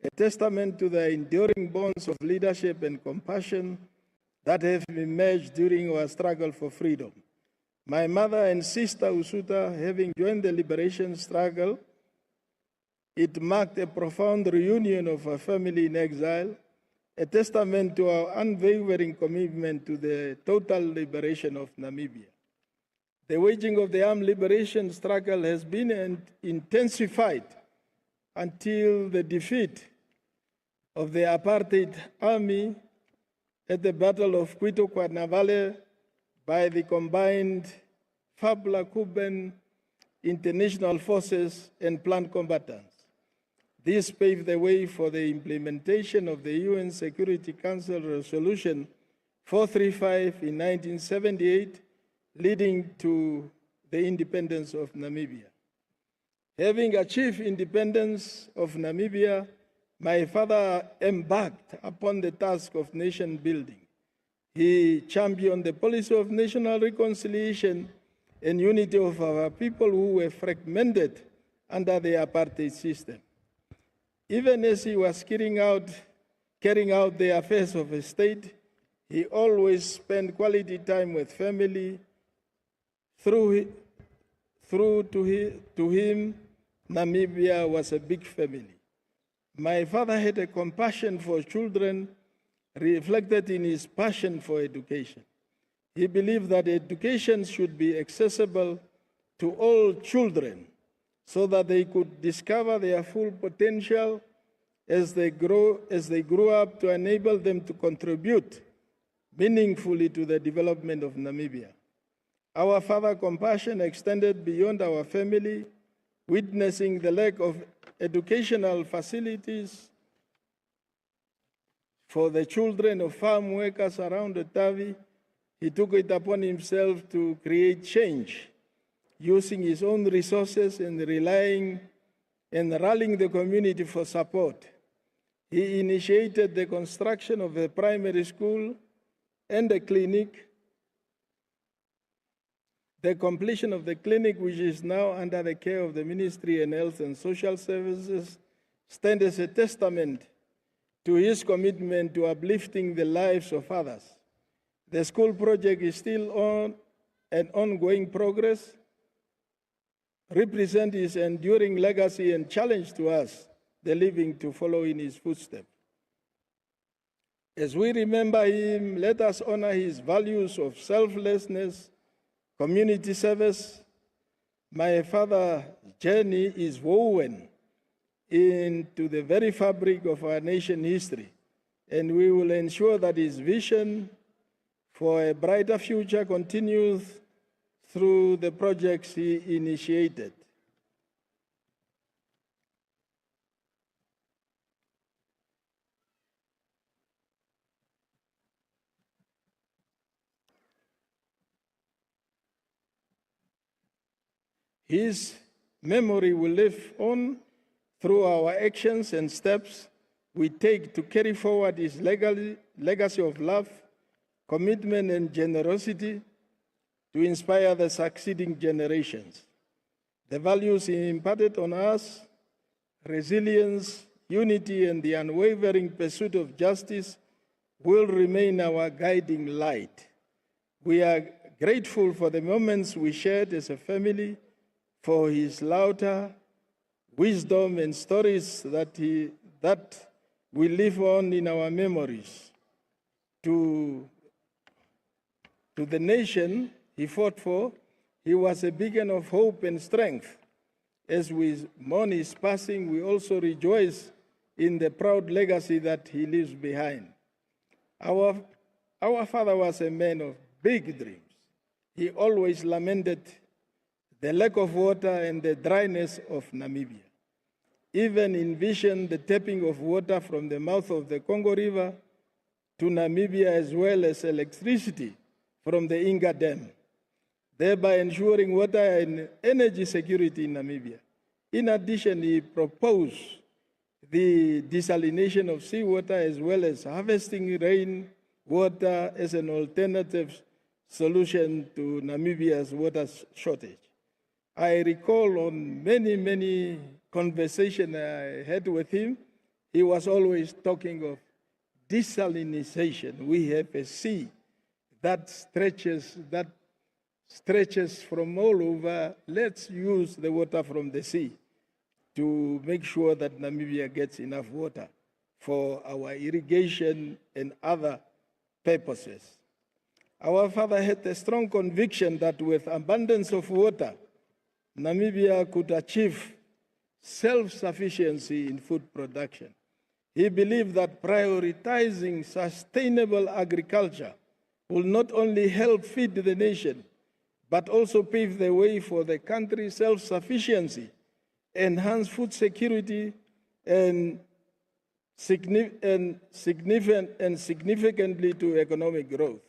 a testament to the enduring bonds of leadership and compassion that have emerged during our struggle for freedom. My mother and sister Usuta, having joined the liberation struggle, it marked a profound reunion of our family in exile, a testament to our unwavering commitment to the total liberation of Namibia. The waging of the armed liberation struggle has been intensified until the defeat of the apartheid army at the Battle of Quito Cuernavaca by the combined Fabla Cuban international forces and plant combatants. This paved the way for the implementation of the UN Security Council Resolution 435 in 1978, leading to the independence of Namibia. Having achieved independence of Namibia, my father embarked upon the task of nation building. He championed the policy of national reconciliation and unity of our people who were fragmented under the apartheid system. Even as he was carrying out the affairs of a state, he always spent quality time with family. To him, Namibia was a big family. My father had a compassion for children reflected in his passion for education. He believed that education should be accessible to all children so that they could discover their full potential as they grew up, to enable them to contribute meaningfully to the development of Namibia. Our father's compassion extended beyond our family, witnessing the lack of educational facilities for the children of farm workers around the Tavi. He took it upon himself to create change, using his own resources and rallying the community for support. He initiated the construction of a primary school and a clinic. The completion of the clinic, which is now under the care of the Ministry of Health and Social Services, stands as a testament to his commitment to uplifting the lives of others. The school project is still on an ongoing progress, represent his enduring legacy and challenge to us, the living, to follow in his footsteps. As we remember him, let us honor his values of selflessness, community service. My father's journey is woven into the very fabric of our nation history, and we will ensure that his vision for a brighter future continues through the projects he initiated. His memory will live on through our actions and steps we take to carry forward his legacy of love, commitment, and generosity to inspire the succeeding generations. The values he imparted on us, resilience, unity, and the unwavering pursuit of justice, will remain our guiding light. We are grateful for the moments we shared as a family, for his laughter, wisdom, and stories that will live on in our memories. To the nation he fought for, he was a beacon of hope and strength. As we mourn his passing, we also rejoice in the proud legacy that he leaves behind. Our father was a man of big dreams. He always lamented the lack of water and the dryness of Namibia. Even envisioned the tapping of water from the mouth of the Congo River to Namibia, as well as electricity from the Inga Dam, thereby ensuring water and energy security in Namibia. In addition, he proposed the desalination of seawater as well as harvesting rainwater as an alternative solution to Namibia's water shortage. I recall on many conversations I had with him, he was always talking of desalination. We have a sea that stretches from all over. Let's use the water from the sea to make sure that Namibia gets enough water for our irrigation and other purposes. Our father had a strong conviction that with abundance of water, Namibia could achieve self-sufficiency in food production. He believed that prioritizing sustainable agriculture will not only help feed the nation, but also pave the way for the country's self-sufficiency, enhance food security, and significantly to economic growth.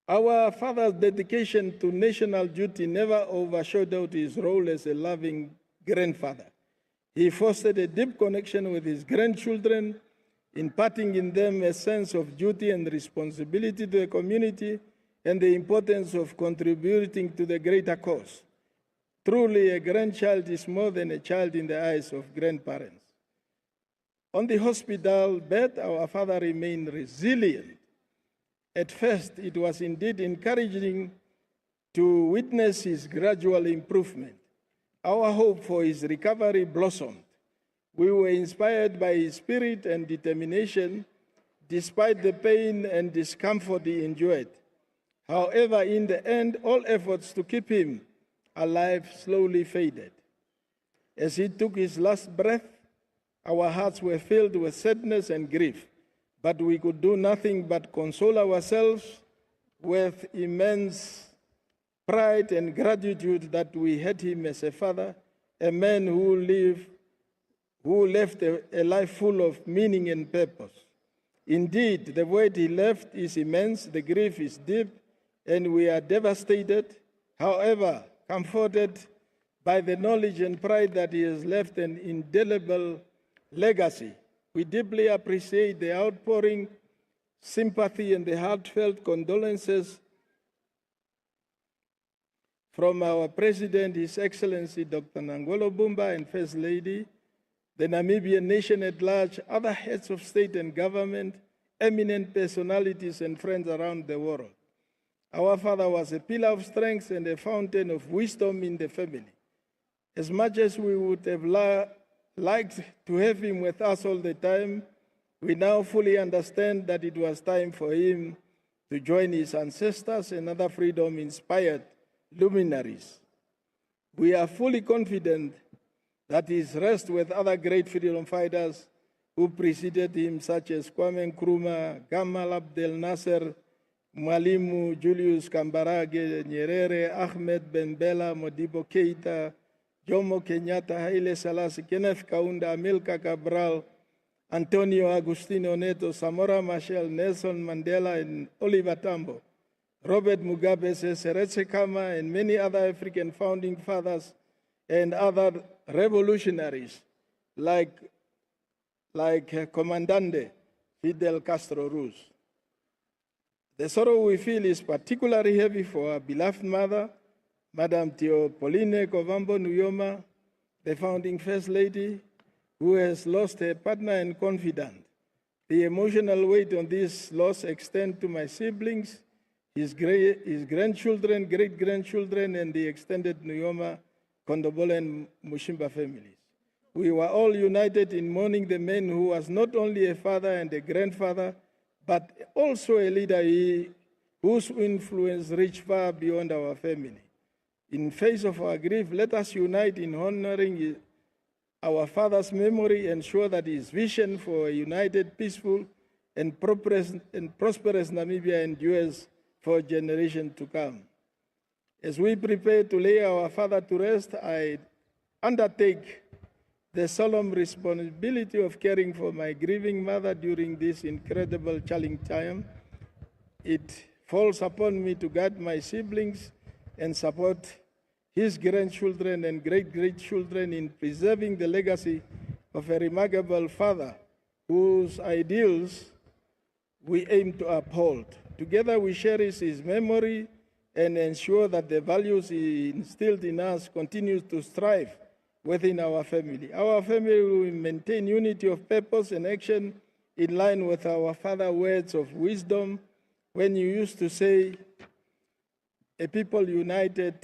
Our father's dedication to national duty never overshadowed his role as a loving grandfather. He fostered a deep connection with his grandchildren, imparting in them a sense of duty and responsibility to the community and the importance of contributing to the greater cause. Truly, a grandchild is more than a child in the eyes of grandparents. On the hospital bed, our father remained resilient. At first, it was indeed encouraging to witness his gradual improvement. Our hope for his recovery blossomed. We were inspired by his spirit and determination despite the pain and discomfort he endured. However, in the end, all efforts to keep him alive slowly faded. As he took his last breath, our hearts were filled with sadness and grief, but we could do nothing but console ourselves with immense pride and gratitude that we had him as a father, a man who left a life full of meaning and purpose. Indeed, the void he left is immense, the grief is deep, and we are devastated. However, comforted by the knowledge and pride that he has left an indelible legacy. We deeply appreciate the outpouring sympathy and the heartfelt condolences from our President, His Excellency Dr. Nangolo Mbumba, and First Lady, the Namibian nation at large, other heads of state and government, eminent personalities and friends around the world. Our father was a pillar of strength and a fountain of wisdom in the family. As much as we would have liked to have him with us all the time, we now fully understand that it was time for him to join his ancestors and other freedom-inspired luminaries. We are fully confident that his rest with other great freedom fighters who preceded him, such as Kwame Nkrumah, Gamal Abdel Nasser, Mwalimu Julius Kambarage Nyerere, Ahmed Ben Bella, Modibo Keita, Jomo Kenyatta, Haile Selassie, Kenneth Kaunda, Amilcar Cabral, Antonio Agustino Neto, Samora Machel, Nelson Mandela, and Oliver Tambo, Robert Mugabe, Seretse Khama, and many other African founding fathers and other revolutionaries like Comandante Fidel Castro Ruz. The sorrow we feel is particularly heavy for our beloved mother, Madam Theopoline Kovambo Nujoma, the founding First Lady, who has lost her partner and confidant. The emotional weight on this loss extends to my siblings, his grandchildren, great-grandchildren, and the extended Nujoma, Kondobole, and Mushimba families. We were all united in mourning the man who was not only a father and a grandfather, but also a leader whose influence reached far beyond our family. In face of our grief, let us unite in honoring our father's memory and ensure that his vision for a united, peaceful, and prosperous Namibia endures for generations to come. As we prepare to lay our father to rest, I undertake the solemn responsibility of caring for my grieving mother during this incredible challenging time. It falls upon me to guide my siblings and support his grandchildren and great-grandchildren in preserving the legacy of a remarkable father whose ideals we aim to uphold. Together we cherish his memory and ensure that the values he instilled in us continue to strive within our family. Our family will maintain unity of purpose and action in line with our father's words of wisdom when you used to say, a people united,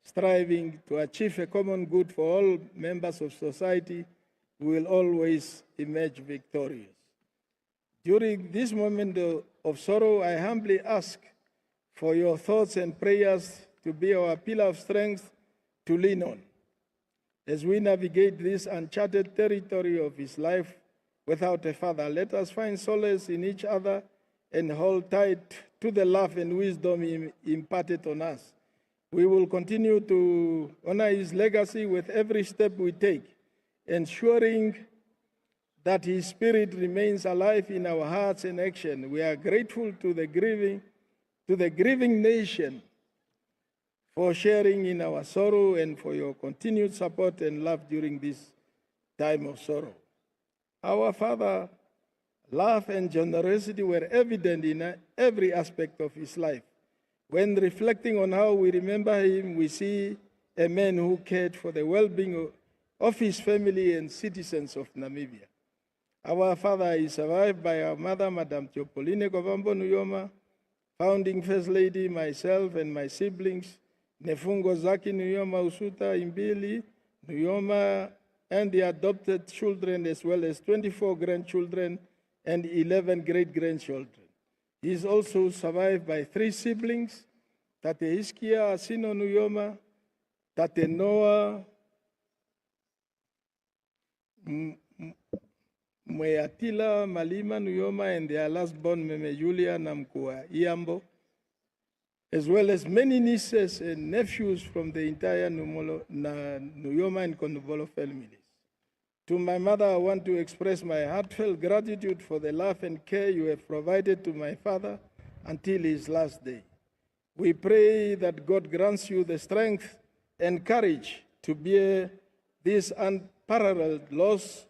striving to achieve a common good for all members of society will always emerge victorious. During this moment of sorrow, I humbly ask for your thoughts and prayers to be our pillar of strength to lean on as we navigate this uncharted territory of his life without a father. Let us find solace in each other and hold tight to the love and wisdom he imparted on us. We will continue to honor his legacy with every step we take, ensuring that his spirit remains alive in our hearts and action. We are grateful to the grieving nation for sharing in our sorrow and for your continued support and love during this time of sorrow. Our father, love and generosity were evident in every aspect of his life. When reflecting on how we remember him, we see a man who cared for the well-being of his family and citizens of Namibia. Our father is survived by our mother, Madam Teopoline Kovambo Nujoma, founding First Lady, myself and my siblings, Nefungo Zaki Nujoma Usuta Imbili Nujoma, and the adopted children, as well as 24 grandchildren and 11 great-grandchildren. He is also survived by 3 siblings, Tate Hiskia Asino Nujoma, Tate Noah Mweatila Malima Nujoma, and their last-born Meme Julia Namkua Iambo, as well as many nieces and nephews from the entire Nujoma and Kondobolo families. To my mother, I want to express my heartfelt gratitude for the love and care you have provided to my father until his last day. We pray that God grants you the strength and courage to bear this unparalleled loss,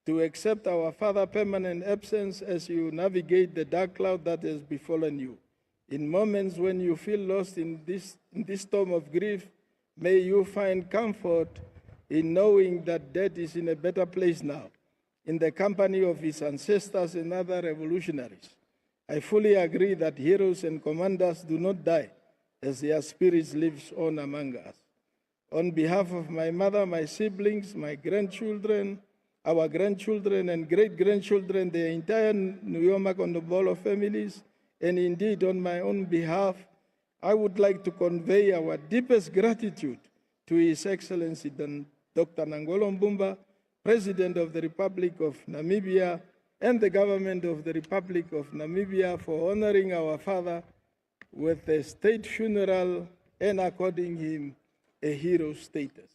to accept our father's permanent absence as you navigate the dark cloud that has befallen you. In moments when you feel lost in this storm of grief, may you find comfort in knowing that death is in a better place now, in the company of his ancestors and other revolutionaries. I fully agree that heroes and commanders do not die, as their spirits live on among us. On behalf of my mother, my siblings, my grandchildren, our grandchildren and great-grandchildren, the entire Nujoma Kondobolo families, and indeed on my own behalf, I would like to convey our deepest gratitude to His Excellency Dr. Nangolo Mbumba, President of the Republic of Namibia, and the government of the Republic of Namibia for honoring our father with a state funeral and according him a hero status.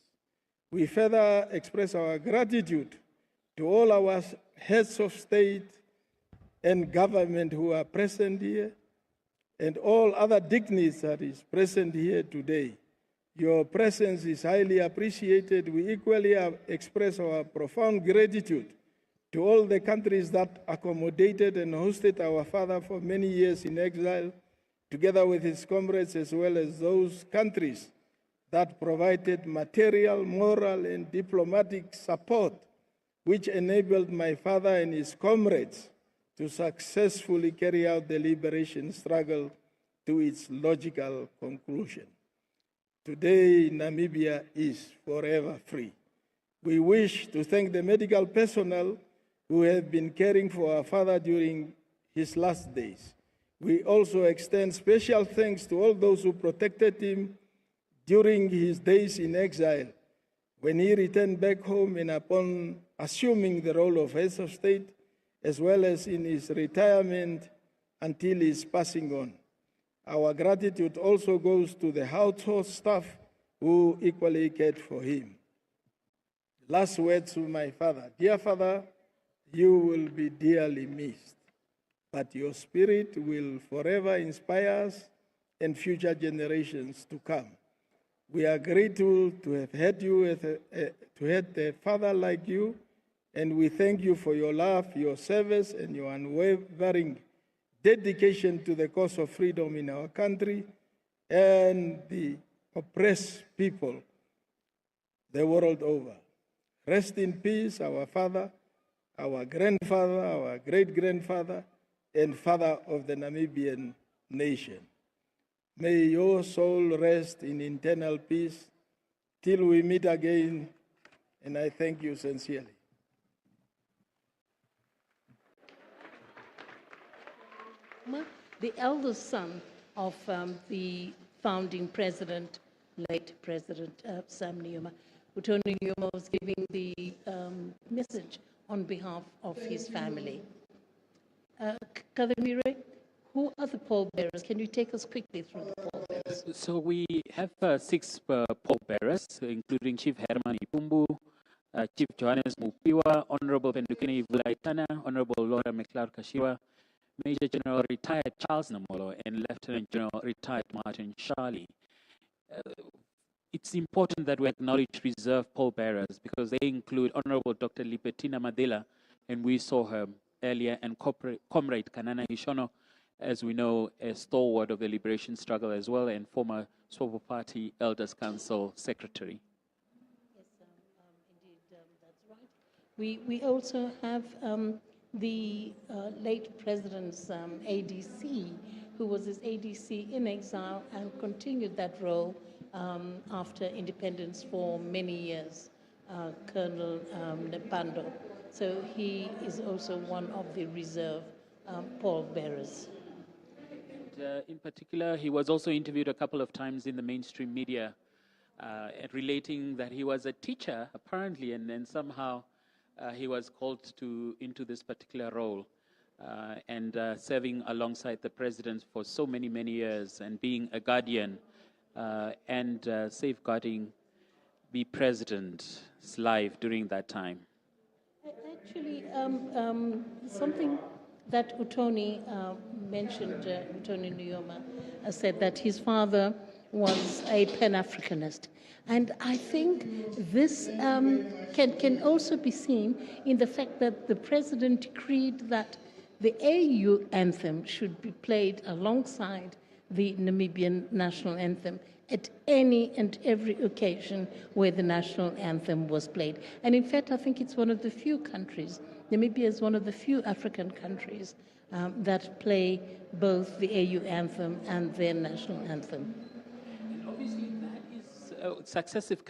We further express our gratitude to all our heads of state and government who are present here, and all other dignitaries present here today. Your presence is highly appreciated. We equally express our profound gratitude to all the countries that accommodated and hosted our father for many years in exile, together with his comrades, as well as those countries that provided material, moral, and diplomatic support, which enabled my father and his comrades to successfully carry out the liberation struggle to its logical conclusion. Today, Namibia is forever free. We wish to thank the medical personnel who have been caring for our father during his last days. We also extend special thanks to all those who protected him during his days in exile, when he returned back home and upon assuming the role of head of state, as well as in his retirement until his passing on. Our gratitude also goes to the household staff who equally cared for him. Last words to my father. Dear father, you will be dearly missed, but your spirit will forever inspire us and future generations to come. We are grateful to have had you, to have a father like you, and we thank you for your love, your service, and your unwavering dedication to the cause of freedom in our country and the oppressed people the world over. Rest in peace, our father, our grandfather, our great-grandfather, and father of the Namibian nation. May your soul rest in eternal peace till we meet again, and I thank you sincerely. The eldest son of the founding president, late President Sam Nujoma, Utoni Nujoma, was giving the message on behalf of his family. Kademire, who are the pallbearers? Can you take us quickly through the pallbearers? So we have 6 pallbearers, including Chief Herman Ipumbu, Chief Johannes Mupiwa, Honorable Pendukeni Vulaitana, Honorable Laura McLeod-Kashiwa, Major General retired Charles Nangolo, and Lieutenant General retired Martin Charlie. It's important that we acknowledge reserve pallbearers because they include Honorable Dr. Lipetina Madela, and we saw her earlier, and Comrade Kanana Hishono, as we know, a stalwart of the liberation struggle as well, and former Swapo Party Elders Council Secretary. Yes, indeed, that's right. We also have the late President's ADC, who was his ADC in exile and continued that role after independence for many years, Colonel Nepando. So he is also one of the reserve pallbearers. In particular, he was also interviewed a couple of times in the mainstream media, relating that he was a teacher, apparently, and then somehow he was called into this particular role, and serving alongside the president for so many, many years, and being a guardian and safeguarding the president's life during that time. Actually, something that Utoni mentioned, Utoni Nujoma, said that his father was a Pan-Africanist. And I think this can also be seen in the fact that the president decreed that the AU anthem should be played alongside the Namibian national anthem at any and every occasion where the national anthem was played. And in fact, I think it's one of the few countries, Namibia is one of the few African countries that play both the AU anthem and their national anthem. And obviously that is, successive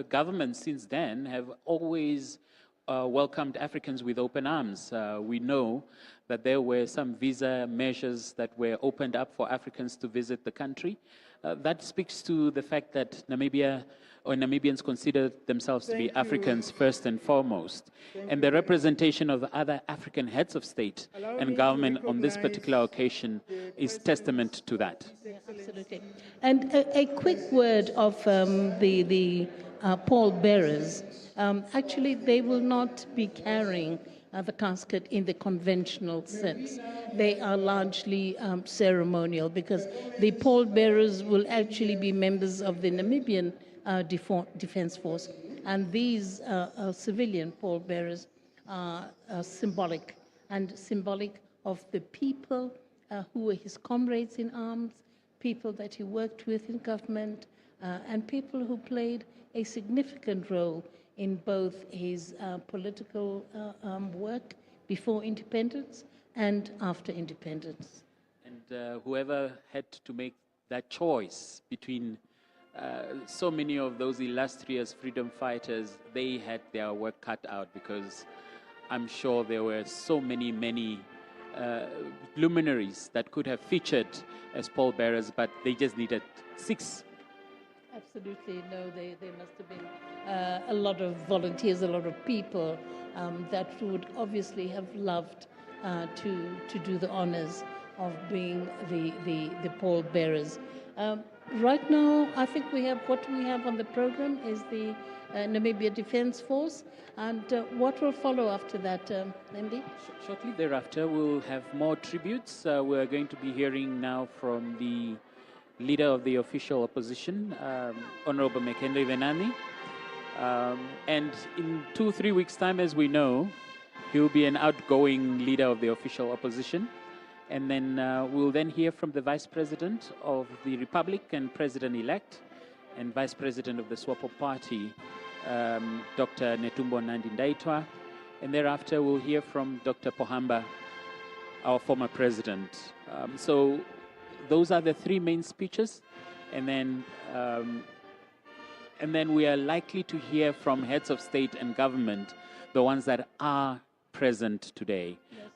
governments since then have always welcomed Africans with open arms. We know that there were some visa measures that were opened up for Africans to visit the country. That speaks to the fact that Namibia or Namibians consider themselves to be Africans first and foremost. And the representation of the other African heads of state and government on this particular occasion is testament to that. Yeah, absolutely. And a quick word of the pallbearers. Actually, they will not be carrying the casket in the conventional sense. They are largely ceremonial because the pallbearers will actually be members of the Namibian Defense Force, and these civilian pallbearers are symbolic of the people who were his comrades in arms, people that he worked with in government, and people who played a significant role in both his political work before independence and after independence. And whoever had to make that choice between so many of those illustrious freedom fighters, they had their work cut out, because I'm sure there were so many luminaries that could have featured as pallbearers, but they just needed 6. Absolutely, no, there must have been a lot of volunteers, a lot of people that would obviously have loved to do the honors of being the pallbearers. Right now, I think what we have on the program is the Namibia Defense Force, and what will follow after that, MD? Shortly thereafter, we'll have more tributes. We're going to be hearing now from the leader of the official opposition, Honorable McHenry Venaani. And in 2-3 weeks' time, as we know, he will be an outgoing leader of the official opposition. And then we'll then hear from the Vice President of the Republic and President-elect and Vice President of the Swapo Party, Dr. Netumbo Nandi-Ndaitwah. And thereafter, we'll hear from Dr. Pohamba, our former president. So those are the 3 main speeches. And then we are likely to hear from heads of state and government, the ones that are present today. Yes.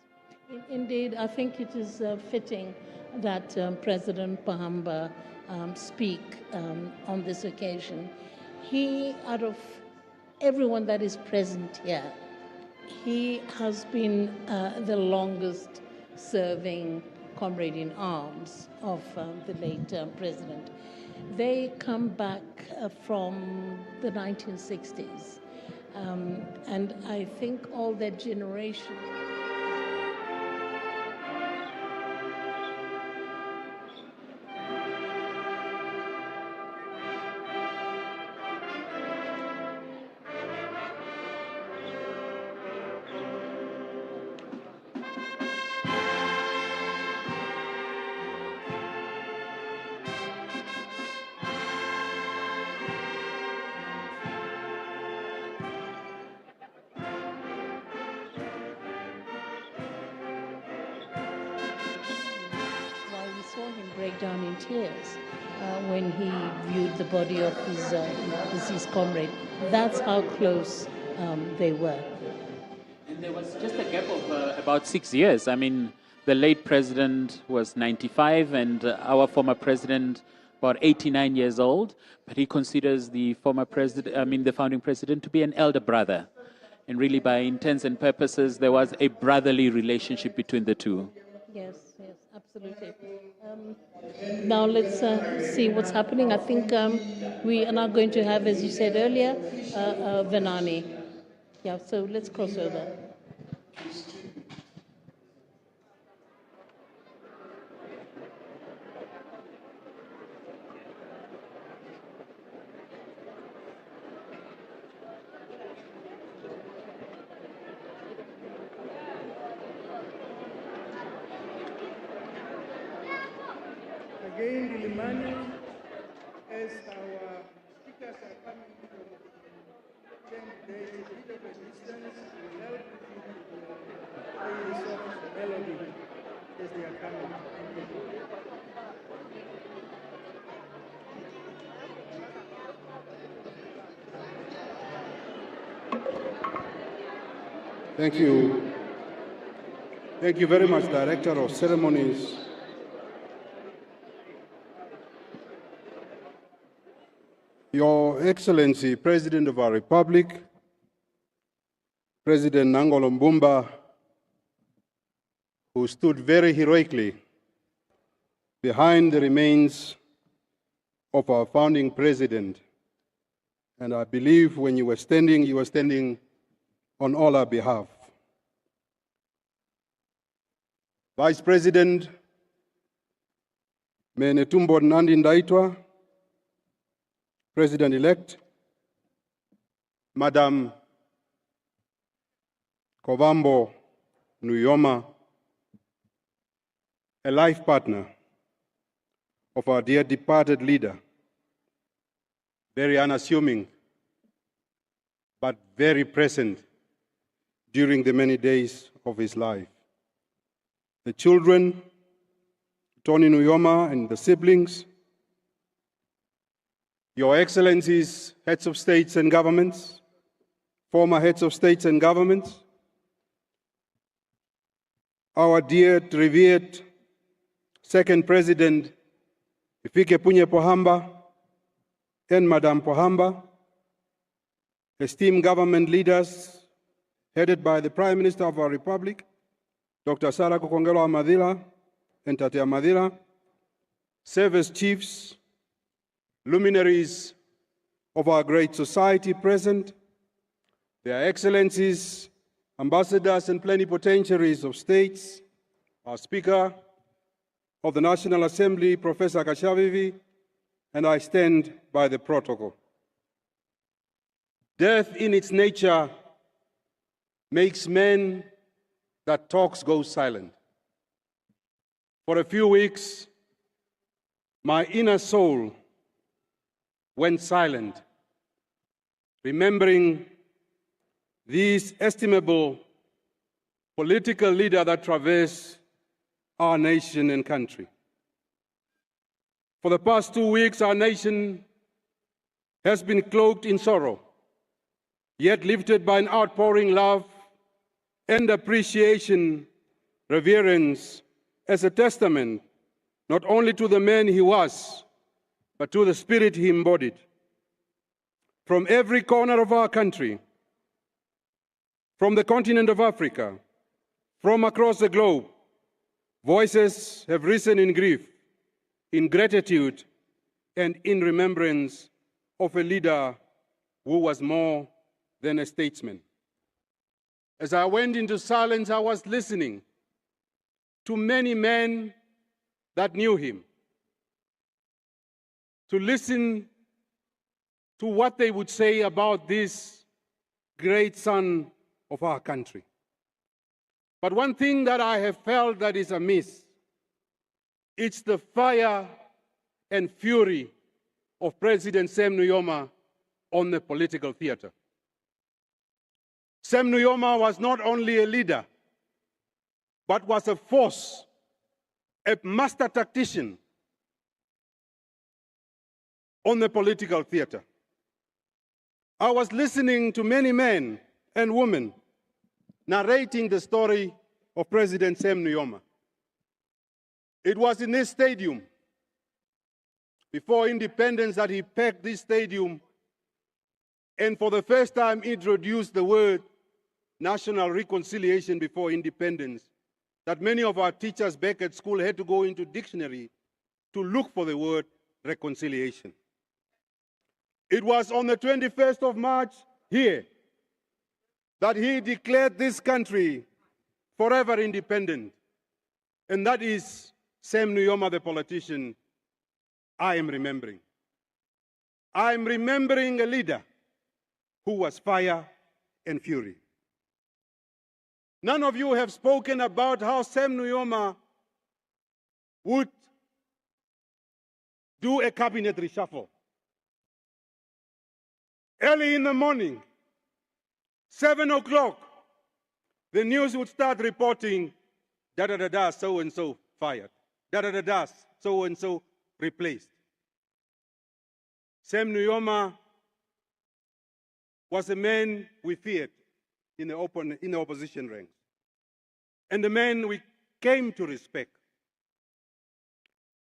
Indeed, I think it is fitting that President Pohamba speak on this occasion. He, out of everyone that is present here, he has been the longest serving comrade in arms of the late president. They come back from the 1960s. And I think all that generation... saw him break down in tears when he viewed the body of his deceased comrade. That's how close they were. And there was just a gap of about 6 years. I mean, the late president was 95 and our former president about 89 years old, but he considers the former president, the founding president, to be an elder brother. And really, by intents and purposes, there was a brotherly relationship between the two. Yes, yes, absolutely. Now let's see what's happening. I think we are now going to have, as you said earlier, Venaani. Yeah, so let's cross over. Again, Dilimani, as our speakers are coming from 10 days, a bit of a distance, will help to play the soft melody as they are coming. Thank you. Thank you very much, Director of Ceremonies. Your Excellency, President of our Republic, President Nangolo Mbumba, who stood very heroically behind the remains of our founding president. And I believe when you were standing on all our behalf. Vice President Menetumbo Nandi Ndaitwa, President-elect, Madam Kovambo Nujoma, a life partner of our dear departed leader, very unassuming, but very present during the many days of his life. The children, Utoni Nujoma and the siblings, Your Excellencies, heads of states and governments, former heads of states and governments, our dear, revered Second President Hifikepunye Pohamba and Madam Pohamba, esteemed government leaders headed by the Prime Minister of our Republic, Dr. Sarah Kokongelo Amadila and Tate Amadila, service chiefs, luminaries of our great society present, their excellencies, ambassadors and plenipotentiaries of states, our Speaker of the National Assembly, Professor Kashavivi, and I stand by the protocol. Death in its nature makes men that talks go silent. For a few weeks, my inner soul went silent, remembering this estimable political leader that traversed our nation and country. For the past 2 weeks, our nation has been cloaked in sorrow, yet lifted by an outpouring love and appreciation, reverence, as a testament not only to the man he was, but to the spirit he embodied. From every corner of our country, from the continent of Africa, from across the globe, voices have risen in grief, in gratitude, and in remembrance of a leader who was more than a statesman. As I went into silence, I was listening to many men that knew him, to listen to what they would say about this great son of our country. But one thing that I have felt that is amiss, it's the fire and fury of President Sam Nujoma on the political theater. Sam Nujoma was not only a leader, but was a force, a master tactician on the political theater. I was listening to many men and women narrating the story of President Sam Nujoma. It was in this stadium, before independence, that he packed this stadium and for the first time introduced the word national reconciliation before independence, that many of our teachers back at school had to go into dictionary to look for the word reconciliation. It was on the 21st of March here that he declared this country forever independent. And that is Sam Nujoma, the politician, I am remembering. I am remembering a leader who was fire and fury. None of you have spoken about how Sam Nujoma would do a cabinet reshuffle. Early in the morning, 7 o'clock, the news would start reporting, da-da-da-da, so-and-so fired. Da-da-da-da, so-and-so replaced. Sam Nujoma was a man we feared in the opposition ranks, and the man we came to respect.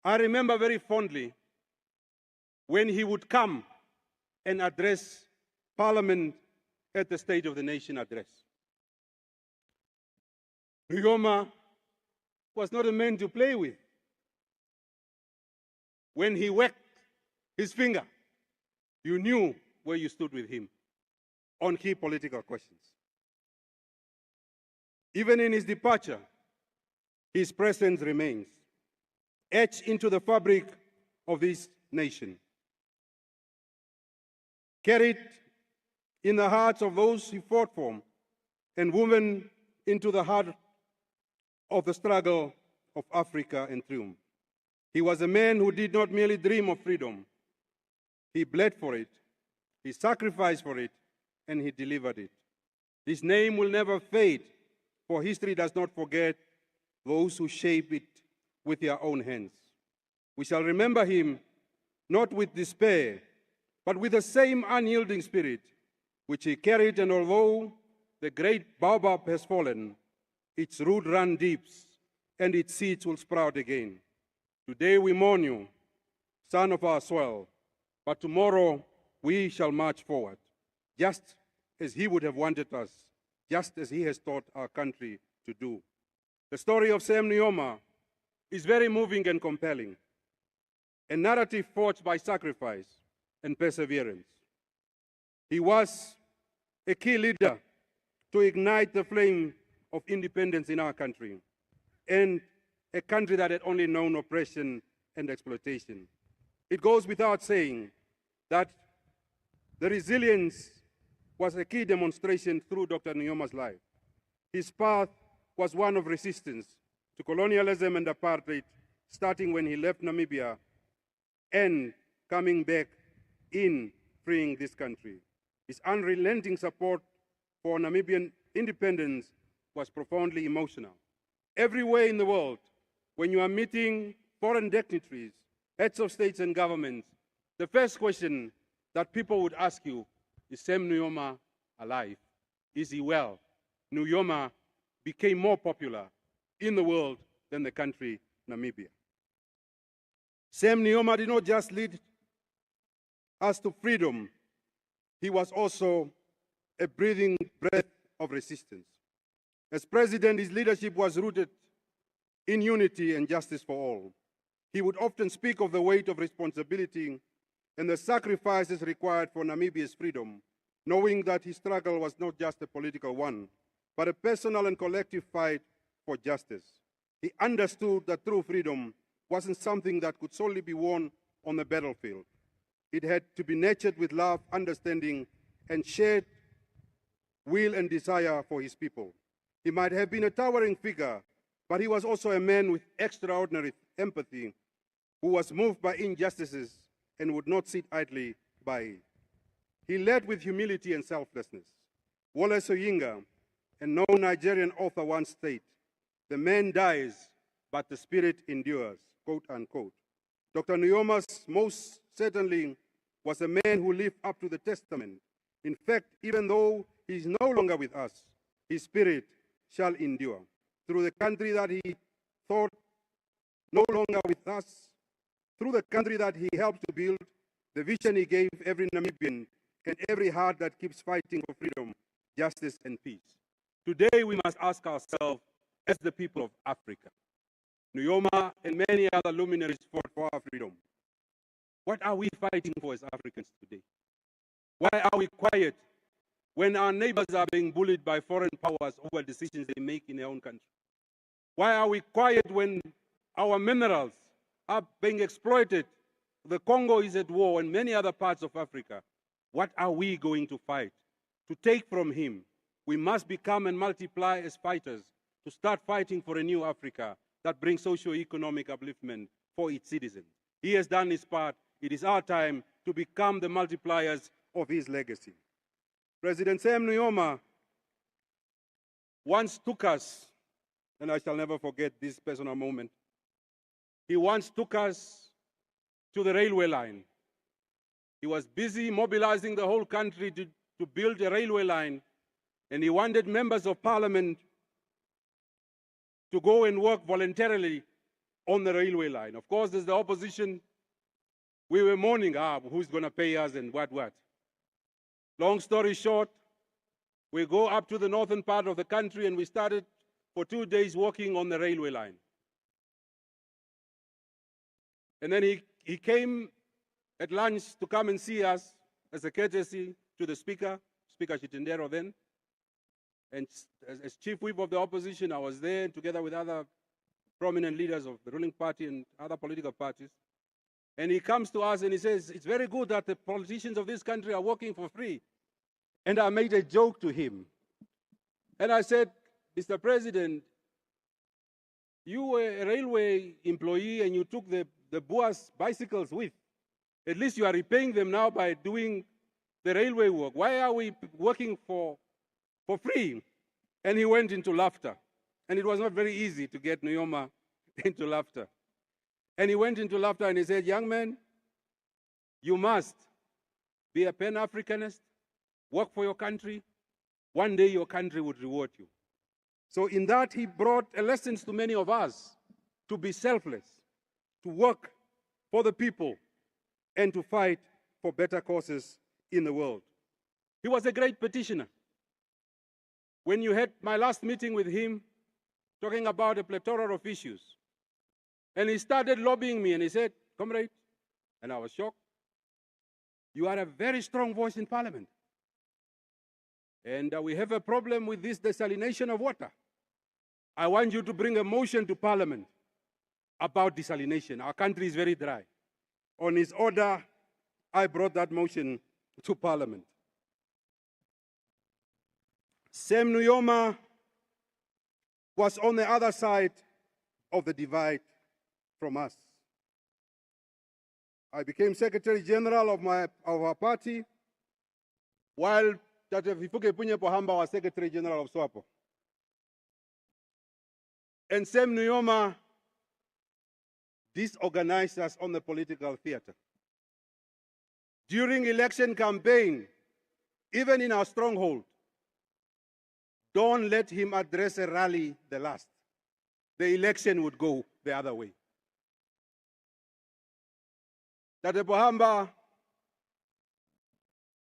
I remember very fondly when he would come and address Parliament at the State of the Nation address. Nujoma was not a man to play with. When he whacked his finger, you knew where you stood with him on key political questions. Even in his departure, his presence remains, etched into the fabric of this nation, carried in the hearts of those he fought for, and woven into the heart of the struggle of Africa and triumph. He was a man who did not merely dream of freedom. He bled for it, he sacrificed for it, and he delivered it. His name will never fade, for history does not forget those who shape it with their own hands. We shall remember him not with despair, but with the same unyielding spirit which he carried, and although the great baobab has fallen, its root runs deep, and its seeds will sprout again. Today we mourn you, son of our soil, but tomorrow we shall march forward, just as he would have wanted us, just as he has taught our country to do. The story of Sam Nujoma is very moving and compelling, a narrative forged by sacrifice and perseverance. He was a key leader to ignite the flame of independence in our country, and a country that had only known oppression and exploitation. It goes without saying that the resilience was a key demonstration through Dr. Nujoma's life. His path was one of resistance to colonialism and apartheid, starting when he left Namibia and coming back in freeing this country. His unrelenting support for Namibian independence was profoundly emotional. Everywhere in the world, when you are meeting foreign dignitaries, heads of states and governments, the first question that people would ask you is, Sam Nujoma alive? Is he well? Nujoma became more popular in the world than the country Namibia. Sam Nujoma did not just lead us to freedom, he was also a breathing breath of resistance. As president, his leadership was rooted in unity and justice for all. He would often speak of the weight of responsibility and the sacrifices required for Namibia's freedom, knowing that his struggle was not just a political one, but a personal and collective fight for justice. He understood that true freedom wasn't something that could solely be won on the battlefield. It had to be nurtured with love, understanding, and shared will and desire for his people. He might have been a towering figure, but he was also a man with extraordinary empathy who was moved by injustices and would not sit idly by. He led with humility and selflessness. Wole Soyinka, a known Nigerian author, once stated, "The man dies, but the spirit endures," quote unquote. Dr. Nujoma most certainly was a man who lived up to the testament. In fact, even though he is no longer with us, his spirit shall endure. Through the country that he thought no longer with us, through the country that he helped to build, the vision he gave every Namibian and every heart that keeps fighting for freedom, justice, and peace. Today we must ask ourselves, as the people of Africa, Nujoma and many other luminaries fought for our freedom. What are we fighting for as Africans today? Why are we quiet when our neighbors are being bullied by foreign powers over decisions they make in their own country? Why are we quiet when our minerals are being exploited? The Congo is at war and many other parts of Africa. What are we going to fight? To take from him, we must become and multiply as fighters to start fighting for a new Africa that brings socio-economic upliftment for its citizens. He has done his part. It is our time to become the multipliers of his legacy. President Sam Nujoma once took us, and I shall never forget this personal moment, he once took us to the railway line. He was busy mobilizing the whole country to build a railway line, and he wanted members of parliament to go and work voluntarily on the railway line. Of course, there's the opposition. We were mourning, who's going to pay us and what. Long story short, we go up to the northern part of the country and we started for 2 days working on the railway line. And then he came at lunch to come and see us as a courtesy to the Speaker Chitendero then. And as Chief Whip of the opposition, I was there together with other prominent leaders of the ruling party and other political parties. And he comes to us and he says, "It's very good that the politicians of this country are working for free." And I made a joke to him. And I said, "Mr. President, you were a railway employee and you took the Boas bicycles with. At least you are repaying them now by doing the railway work. Why are we working for free?" And he went into laughter. And it was not very easy to get Nujoma into laughter. And he went into laughter and he said, "Young man, you must be a Pan-Africanist, work for your country. One day your country would reward you." So in that, he brought a lesson to many of us to be selfless, to work for the people, and to fight for better causes in the world. He was a great petitioner. When you had my last meeting with him, talking about a plethora of issues, and he started lobbying me and he said, "Comrade," and I was shocked, "you are a very strong voice in Parliament. And we have a problem with this desalination of water. I want you to bring a motion to Parliament about desalination. Our country is very dry." On his order, I brought that motion to Parliament. Sam Nujoma was on the other side of the divide from us. I became Secretary General of our party, while President Hifikepunye Pohamba was Secretary General of SWAPO. And Sam Nujoma disorganized us on the political theater. During election campaign, even in our stronghold, don't let him address a rally the last. The election would go the other way. Tate Pohamba,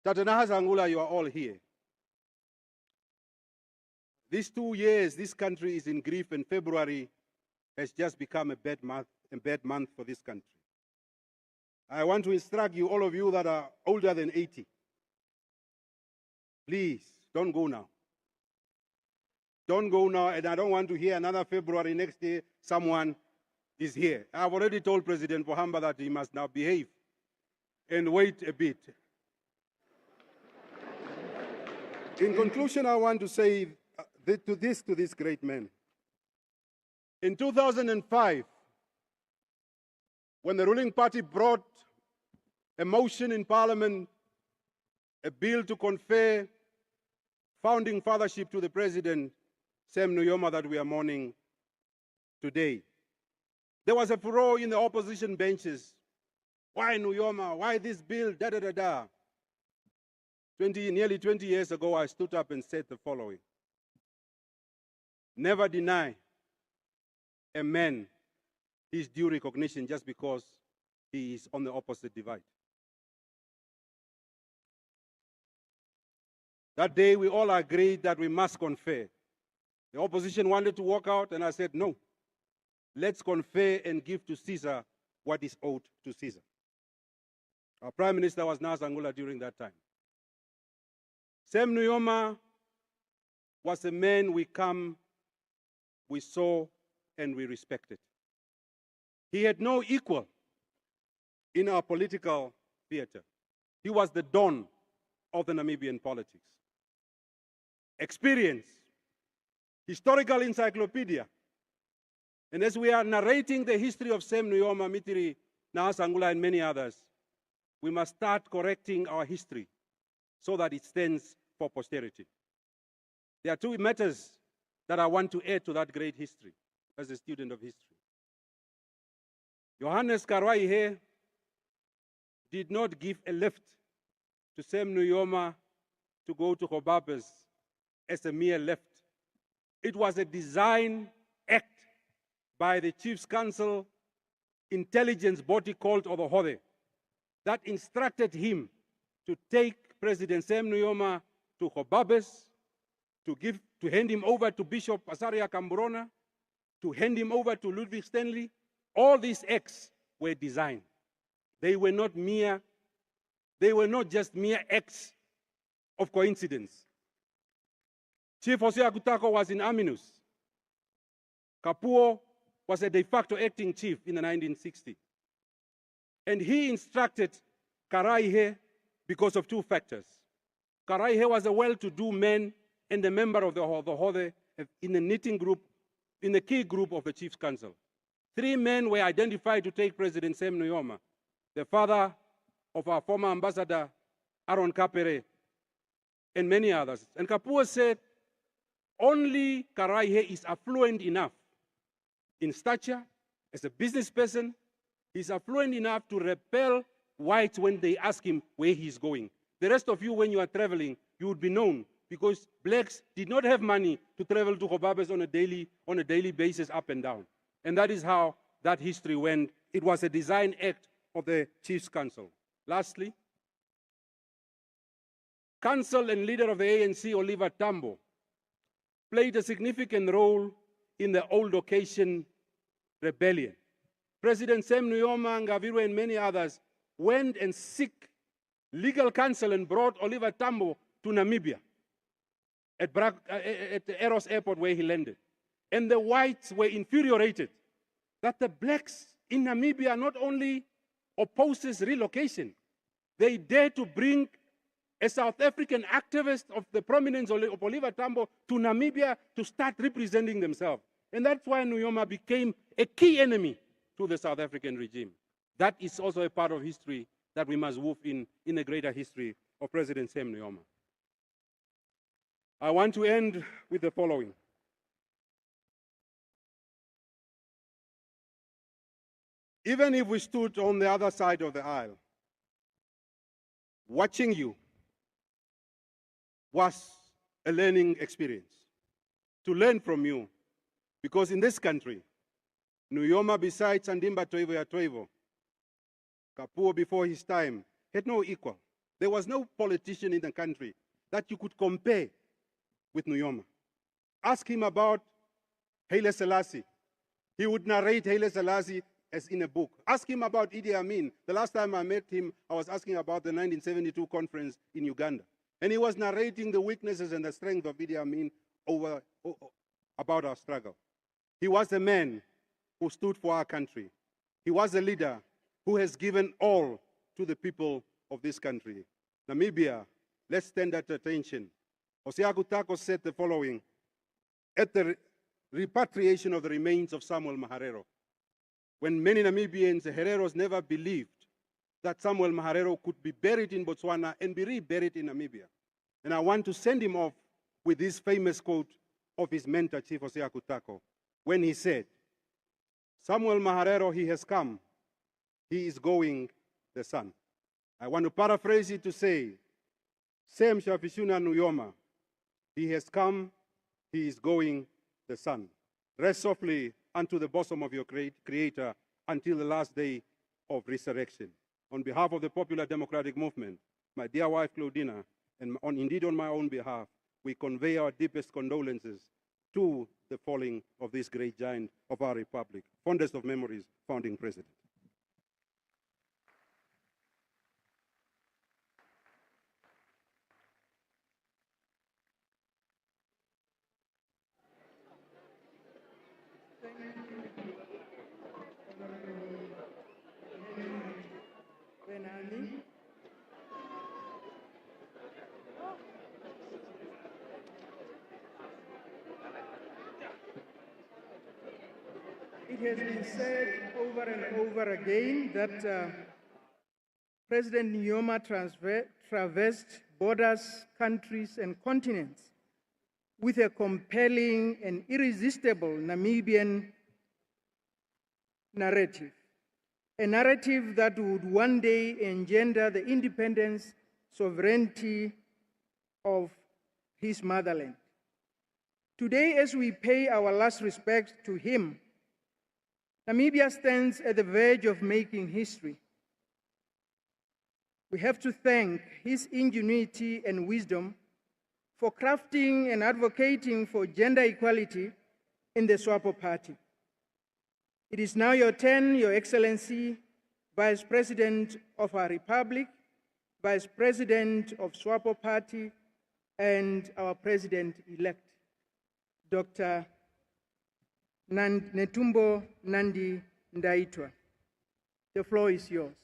Tate Nahazangula, you are all here. These 2 years, this country is in grief, and February has just become a bad month a bad month for this country. I want to instruct you, all of you that are older than 80, please don't go now. Don't go now, and I don't want to hear another February next year someone is here. I've already told President Pohamba that he must now behave and wait a bit. In conclusion, I want to say to this great man. In 2005, when the ruling party brought a motion in Parliament, a bill to confer founding fathership to the President, Sam Nujoma, that we are mourning today, there was a furore in the opposition benches. Why Nujoma? Why this bill? Da da da da. Nearly 20 years ago, I stood up and said the following: never deny a man his due recognition just because he is on the opposite divide. That day, we all agreed that we must confer. The opposition wanted to walk out, and I said, no, let's confer and give to Caesar what is owed to Caesar. Our Prime Minister was Nangolo during that time. Sam Nujoma was a man we saw, and we respected. He had no equal in our political theater. He was the dawn of the Namibian politics. Experience, historical encyclopedia. And as we are narrating the history of Sam Nujoma, Mitiri, Nahasangula, and many others, we must start correcting our history so that it stands for posterity. There are two matters that I want to add to that great history as a student of history. Johannes Karwaihe did not give a lift to Sam Nujoma to go to Kobabes as a mere lift. It was a design act by the Chief's Council intelligence body called Odohode that instructed him to take President Sam Nujoma to Kobabes, to hand him over to Bishop Asaria Kamburona, to hand him over to Ludwig Stanley. All these acts were designed. They were not just mere acts of coincidence. Chief Hosea Kutako was in Aminus. Kapuo was a de facto acting chief in the 1960s. And he instructed Karaihe because of two factors. Karaihe was a well-to-do man and a member of the Hode in the knitting group, in the key group of the Chiefs Council. 3 men were identified to take President Sam Nujoma, the father of our former ambassador, Aaron Kapere, and many others. And Kapuo said, only Karaihe is affluent enough in stature, as a business person, he's affluent enough to repel whites when they ask him where he's going. The rest of you, when you are traveling, you would be known because blacks did not have money to travel to Kobabes on a daily basis up and down. And that is how that history went. It was a design act of the Chiefs Council. Lastly, Council and leader of the ANC, Oliver Tambo, played a significant role in the Old Occasion rebellion. President Sam Nujoma, Ngavirwe, and many others went and sought legal counsel and brought Oliver Tambo to Namibia at the Eros airport where he landed. And the whites were infuriated that the blacks in Namibia not only opposes relocation, they dare to bring a South African activist of the prominence of Oliver Tambo to Namibia to start representing themselves. And that's why Nujoma became a key enemy to the South African regime. That is also a part of history that we must weave in the greater history of President Sam Nujoma. I want to end with the following. Even if we stood on the other side of the aisle, watching you was a learning experience, to learn from you, because in this country, Nujoma, besides Andimba Toivo ya Toivo, Kapuo before his time, had no equal. There was no politician in the country that you could compare with Nujoma. Ask him about Haile Selassie. He would narrate Haile Selassie as in a book. Ask him about Idi Amin. The last time I met him, I was asking about the 1972 conference in Uganda. And he was narrating the weaknesses and the strength of Idi Amin about our struggle. He was a man who stood for our country. He was a leader who has given all to the people of this country. Namibia, let's stand at attention. Osiaku Tako said the following: at the repatriation of the remains of Samuel Maharero, when many Namibians, Hereros, never believed that Samuel Maharero could be buried in Botswana and be reburied in Namibia. And I want to send him off with this famous quote of his mentor, Chief Osiaku Tako, when he said, Samuel Maharero, he has come, he is going, the sun. I want to paraphrase it to say, Sem Shafishuna Nujoma, he has come, he is going, the sun. Rest softly unto the bosom of your Creator until the last day of resurrection. On behalf of the Popular Democratic Movement, my dear wife Claudina, and indeed on my own behalf, we convey our deepest condolences to the falling of this great giant of our republic. Fondest of memories, founding president. Venaani. It has been said over and over again that President Nujoma traversed borders, countries, and continents with a compelling and irresistible Namibian narrative. A narrative that would one day engender the independence, sovereignty of his motherland. Today, as we pay our last respects to him, Namibia stands at the verge of making history. We have to thank his ingenuity and wisdom for crafting and advocating for gender equality in the SWAPO party. It is now your turn, Your Excellency, Vice President of our Republic, Vice President of SWAPO Party, and our President-elect, Dr. Netumbo Nandi Ndaitwah. The floor is yours.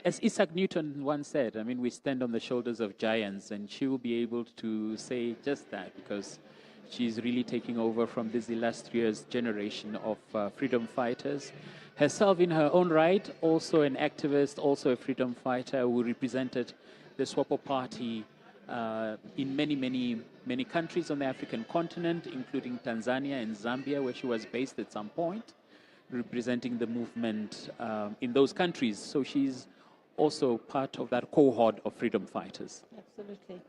As Isaac Newton once said, I mean, we stand on the shoulders of giants, and she will be able to say just that because she's really taking over from this illustrious generation of freedom fighters. Herself in her own right, also an activist, also a freedom fighter who represented the SWAPO party in many countries on the African continent, including Tanzania and Zambia, where she was based at some point, representing the movement in those countries. So she's also part of that cohort of freedom fighters. Absolutely.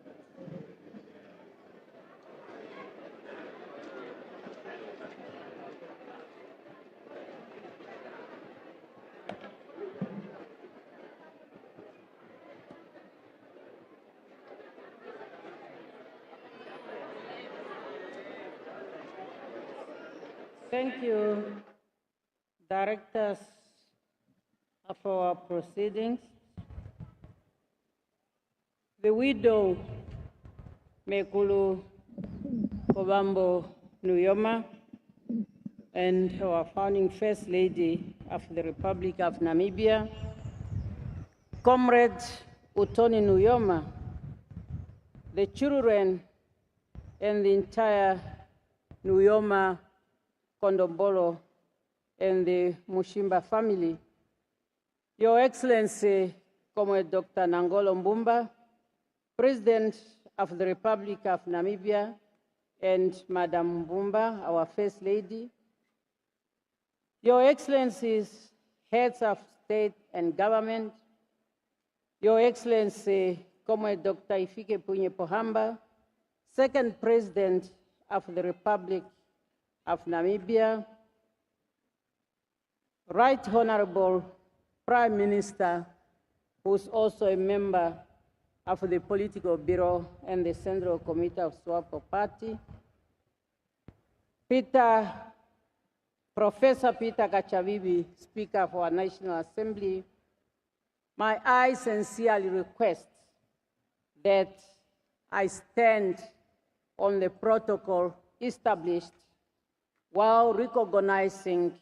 Thank you, directors of our proceedings. The widow, Mekulu Kovambo Nujoma, and our founding First Lady of the Republic of Namibia, Comrade Utoni Nujoma, the children and the entire Nujoma, Kondombolo, and the Mushimba family, Your Excellency, Comrade Dr. Nangolo Mbumba, President of the Republic of Namibia, and Madam Mbumba, our First Lady, Your Excellencies, Heads of State and Government, Your Excellency, Comrade Dr. Hifikepunye Pohamba, second President of the Republic of Namibia, Right Honorable Prime Minister, who's also a member of the Political Bureau and the Central Committee of SWAPO Party, Professor Peter Kachavivi, Speaker of our National Assembly, I sincerely request that I stand on the protocol established while recognizing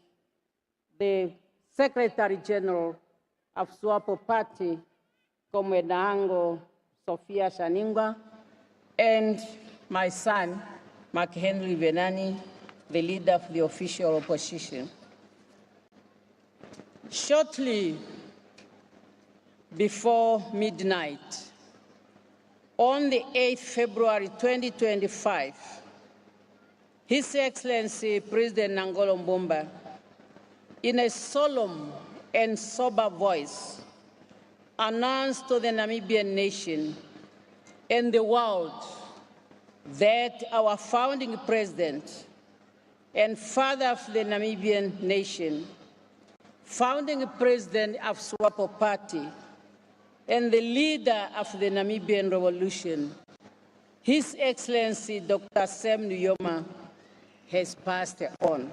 the Secretary General of SWAPO Party, Comrade Nangolo, Sophia Shaningwa, and my son, McHenry Venaani, the leader of the official opposition. Shortly before midnight, on the 8th February 2025, His Excellency President Nangolo Mbumba, in a solemn and sober voice, announced to the Namibian nation and the world that our founding president and father of the Namibian nation, founding president of SWAPO Party, and the leader of the Namibian Revolution, His Excellency Dr. Sam Nujoma, has passed on.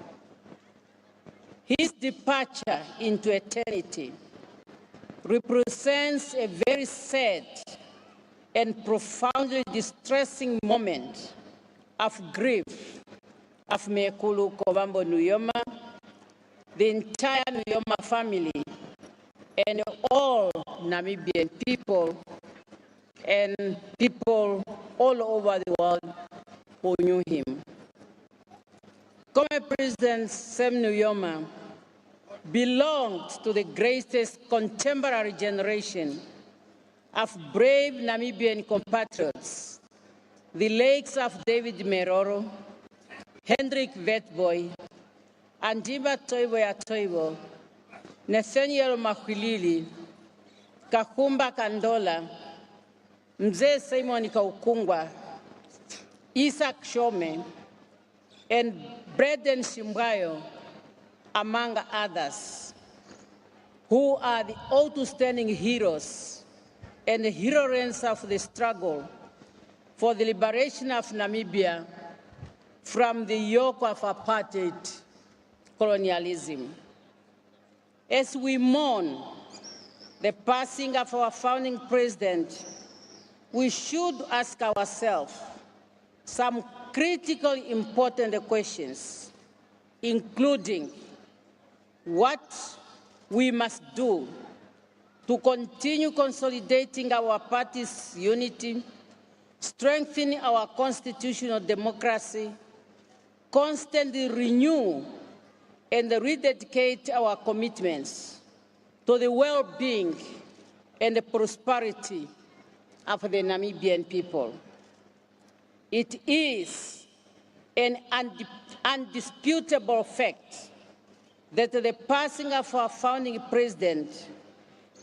His departure into eternity represents a very sad and profoundly distressing moment of grief of Mekulu Kovambo Nujoma, the entire Nujoma family, and all Namibian people and people all over the world who knew him. Comrade President Sam Nujoma belonged to the greatest contemporary generation of brave Namibian compatriots, the likes of David Meroro, Hendrik Witbooi, Andimba Toivo ya Toivo, Nathaniel Makhwilili, Kakumba Kandola, Mzee Simon Kaukungwa, Isaac Shome, and Braden Shimbayo, among others, who are the outstanding heroes and the heroines of the struggle for the liberation of Namibia from the yoke of apartheid colonialism. As we mourn the passing of our founding president, we should ask ourselves some critically important questions, including what we must do to continue consolidating our party's unity, strengthening our constitutional democracy, constantly renew and rededicate our commitments to the well-being and the prosperity of the Namibian people. It is an undisputable fact that the passing of our founding president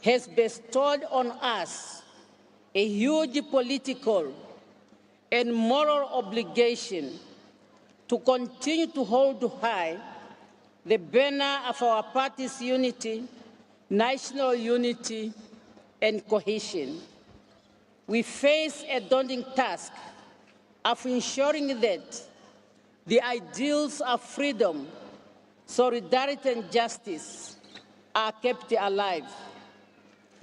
has bestowed on us a huge political and moral obligation to continue to hold high the banner of our party's unity, national unity, and cohesion. We face a daunting task of ensuring that the ideals of freedom, solidarity, and justice are kept alive.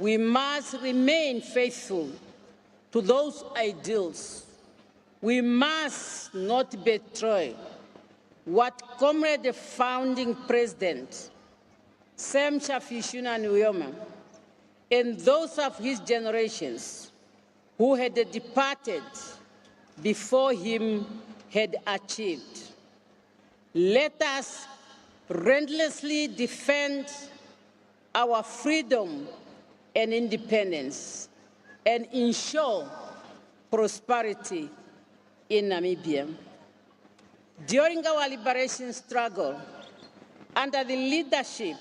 We must remain faithful to those ideals. We must not betray what Comrade the founding president, Sam Shafishuna Nujoma, and those of his generations who had departed before him had achieved. Let us relentlessly defend our freedom and independence and ensure prosperity in Namibia. During our liberation struggle, under the leadership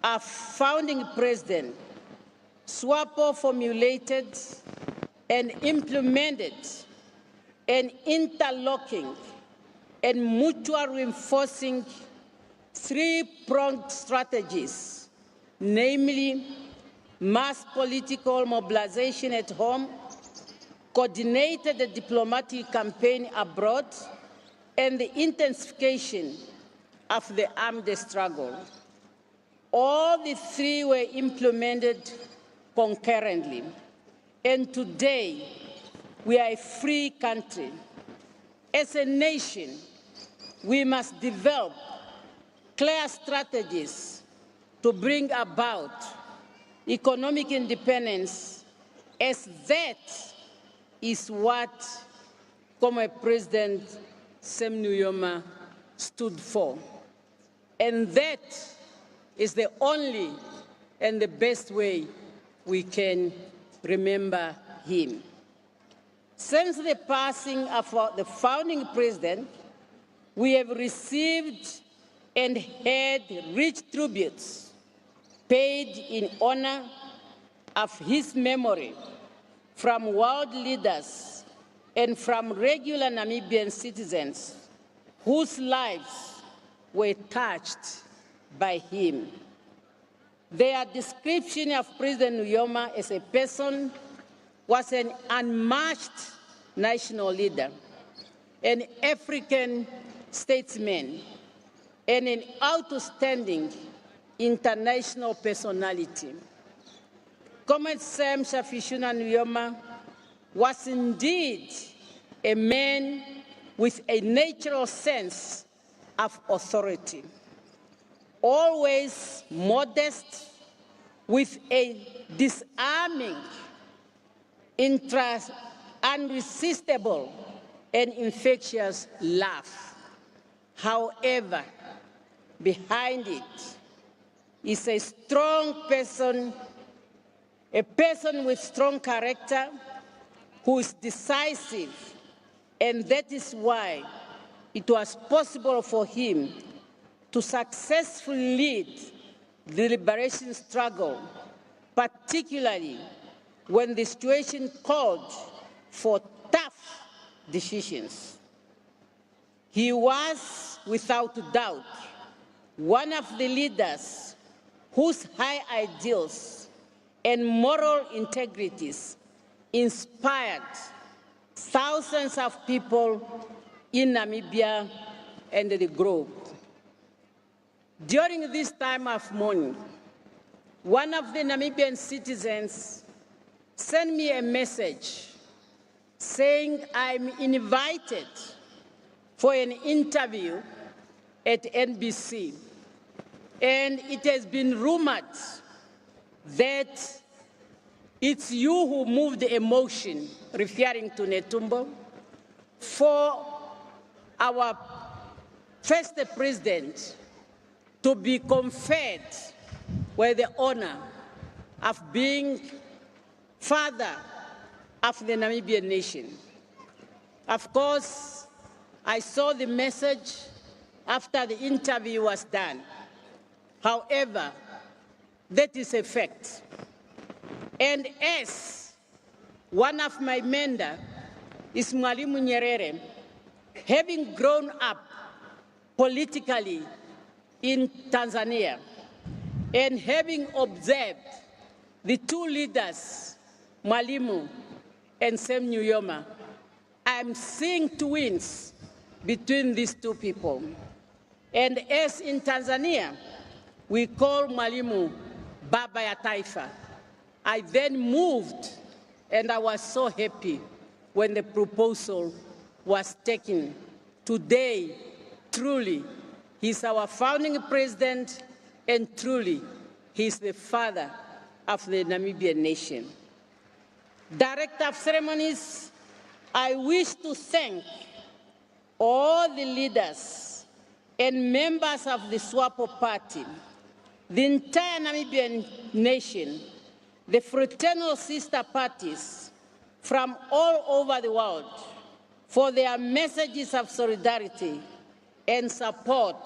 of founding president, SWAPO formulated and implemented an interlocking and mutual reinforcing three-pronged strategies, namely mass political mobilization at home, coordinated the diplomatic campaign abroad, and the intensification of the armed struggle. All the three were implemented concurrently. And today, we are a free country. As a nation, we must develop clear strategies to bring about economic independence, as that is what former President Sam Nujoma stood for. And that is the only and the best way we can remember him. Since the passing of the founding president, we have received and had rich tributes paid in honor of his memory from world leaders and from regular Namibian citizens whose lives were touched by him. Their description of President Nujoma as a person was an unmatched national leader, an African statesman, and an outstanding international personality. Comrade Sam Shafishuna Nujoma was indeed a man with a natural sense of authority, always modest, with a disarming, unresistible, and infectious laugh. However, behind it is a strong person, a person with strong character who is decisive, and that is why it was possible for him to successfully lead the liberation struggle, particularly when the situation called for tough decisions. He was, without doubt, one of the leaders whose high ideals and moral integrities inspired thousands of people in Namibia and the globe. During this time of mourning, one of the Namibian citizens sent me a message saying I'm invited for an interview at NBC. And it has been rumored that it's you who moved a motion, referring to Netumbo, for our first president to be conferred with the honor of being father of the Namibian nation. Of course, I saw the message after the interview was done. However, that is a fact. And as one of my mentors is Mwalimu Nyerere, having grown up politically in Tanzania and having observed the two leaders, Mwalimu and Sam Nujoma, I'm seeing twins between these two people. And as in Tanzania, we call Mwalimu Baba ya Taifa. I then moved, and I was so happy when the proposal was taken. Today, truly, he's our founding president, and truly, he's the father of the Namibian nation. Director of ceremonies, I wish to thank all the leaders and members of the SWAPO party, the entire Namibian nation, the fraternal sister parties from all over the world for their messages of solidarity and support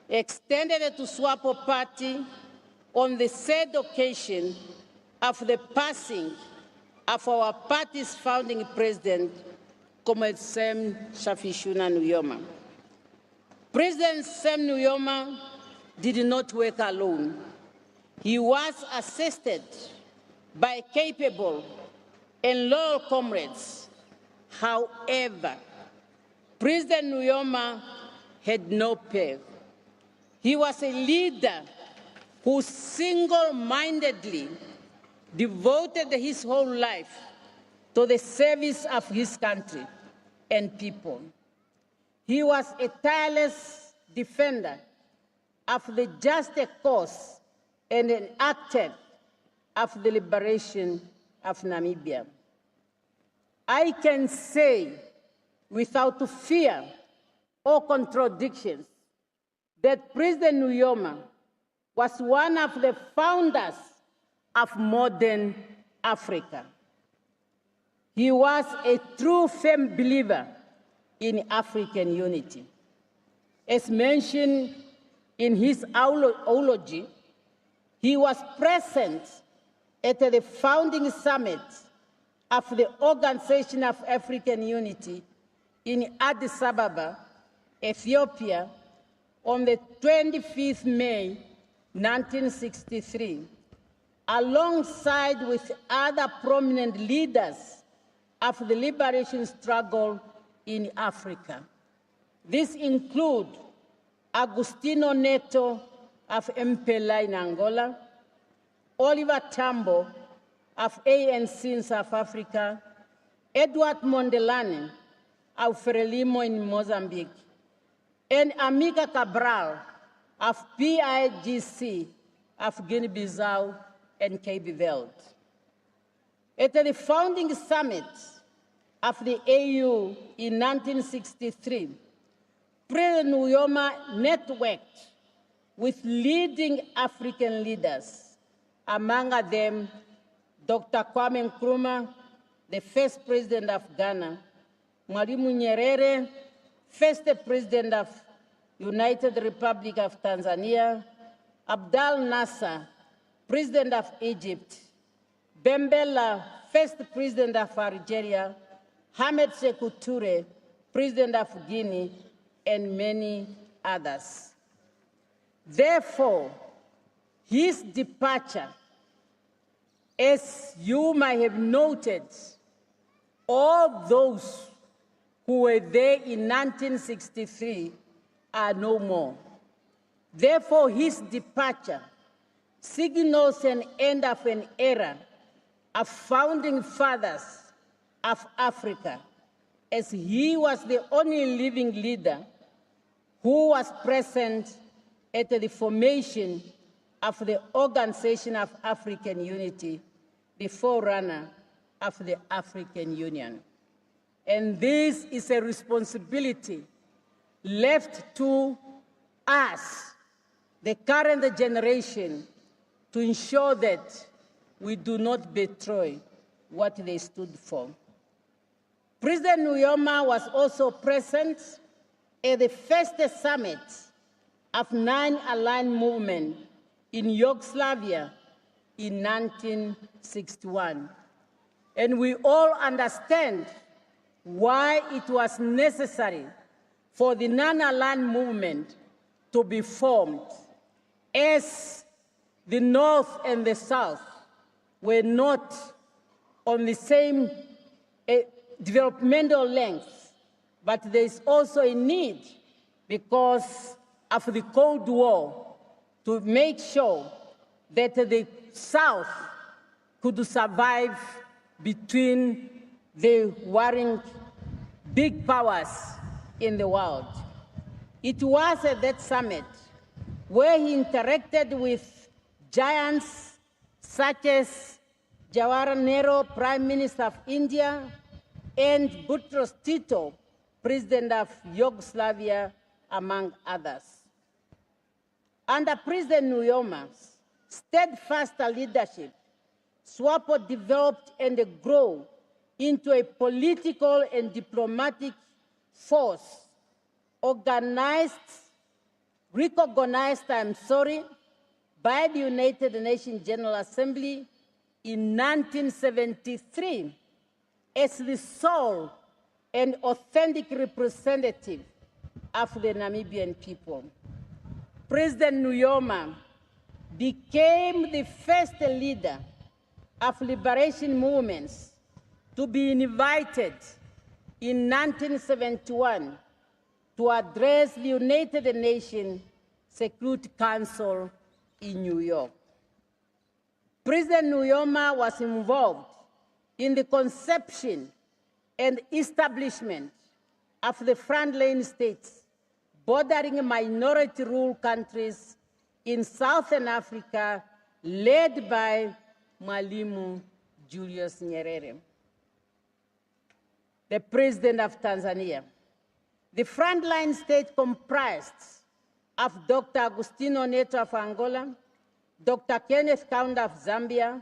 extended to SWAPO party on the said occasion of the passing of our party's founding president, Comrade Sam Shafishuna Nujoma. President Sam Nujoma did not work alone. He was assisted by capable and loyal comrades. However, President Nujoma had no peer. He was a leader who single-mindedly devoted his whole life to the service of his country and people. He was a tireless defender of the just cause and an actor of the liberation of Namibia. I can say without fear or contradictions that President Nujoma was one of the founders of modern Africa. He was a true firm believer in African unity. As mentioned in his eulogy, he was present at the founding summit of the Organization of African Unity in Addis Ababa, Ethiopia, on the 25th May, 1963, alongside with other prominent leaders of the liberation struggle in Africa. These include Agostinho Neto of MPLA in Angola, Oliver Tambo of ANC in South Africa, Edward Mondelane of Frelimo in Mozambique, and Amiga Cabral of PIGC of Guinea-Bissau and Cape Verde. At the founding summit of the AU in 1963, President Nujoma networked with leading African leaders, among them Dr. Kwame Nkrumah, the first president of Ghana, Mwalimu Nyerere, first president of United Republic of Tanzania, Abdel Nasser, president of Egypt, Bembela, first president of Algeria, Hamed Sékou Touré, president of Guinea, and many others. Therefore, his departure, as you might have noted, all those who were there in 1963 are no more. Therefore, his departure signals an end of an era of founding fathers of Africa, as he was the only living leader who was present at the formation of the Organization of African Unity, the forerunner of the African Union. And this is a responsibility left to us, the current generation, to ensure that we do not betray what they stood for. President Nujoma was also present at the first summit of Non-Aligned Movement in Yugoslavia in 1961. And we all understand why it was necessary for the non-aligned movement to be formed, as the North and the South were not on the same developmental length, but there is also a need, because of the Cold War, to make sure that the South could survive between the warring big powers in the world. It was at that summit where he interacted with giants such as Jawaharlal Nehru, Prime Minister of India, and Boutros Tito, President of Yugoslavia, among others. Under President Nujoma's steadfast leadership, SWAPO developed and grew into a political and diplomatic force recognized by the United Nations General Assembly in 1973 as the sole and authentic representative of the Namibian people. President Nujoma became the first leader of liberation movements to be invited in 1971 to address the United Nations Security Council in New York. President Nujoma was involved in the conception and establishment of the frontline states bordering minority-rule countries in Southern Africa, led by Mwalimu Julius Nyerere, the President of Tanzania. The frontline state comprised of Dr. Agostinho Neto of Angola, Dr. Kenneth Kaunda of Zambia,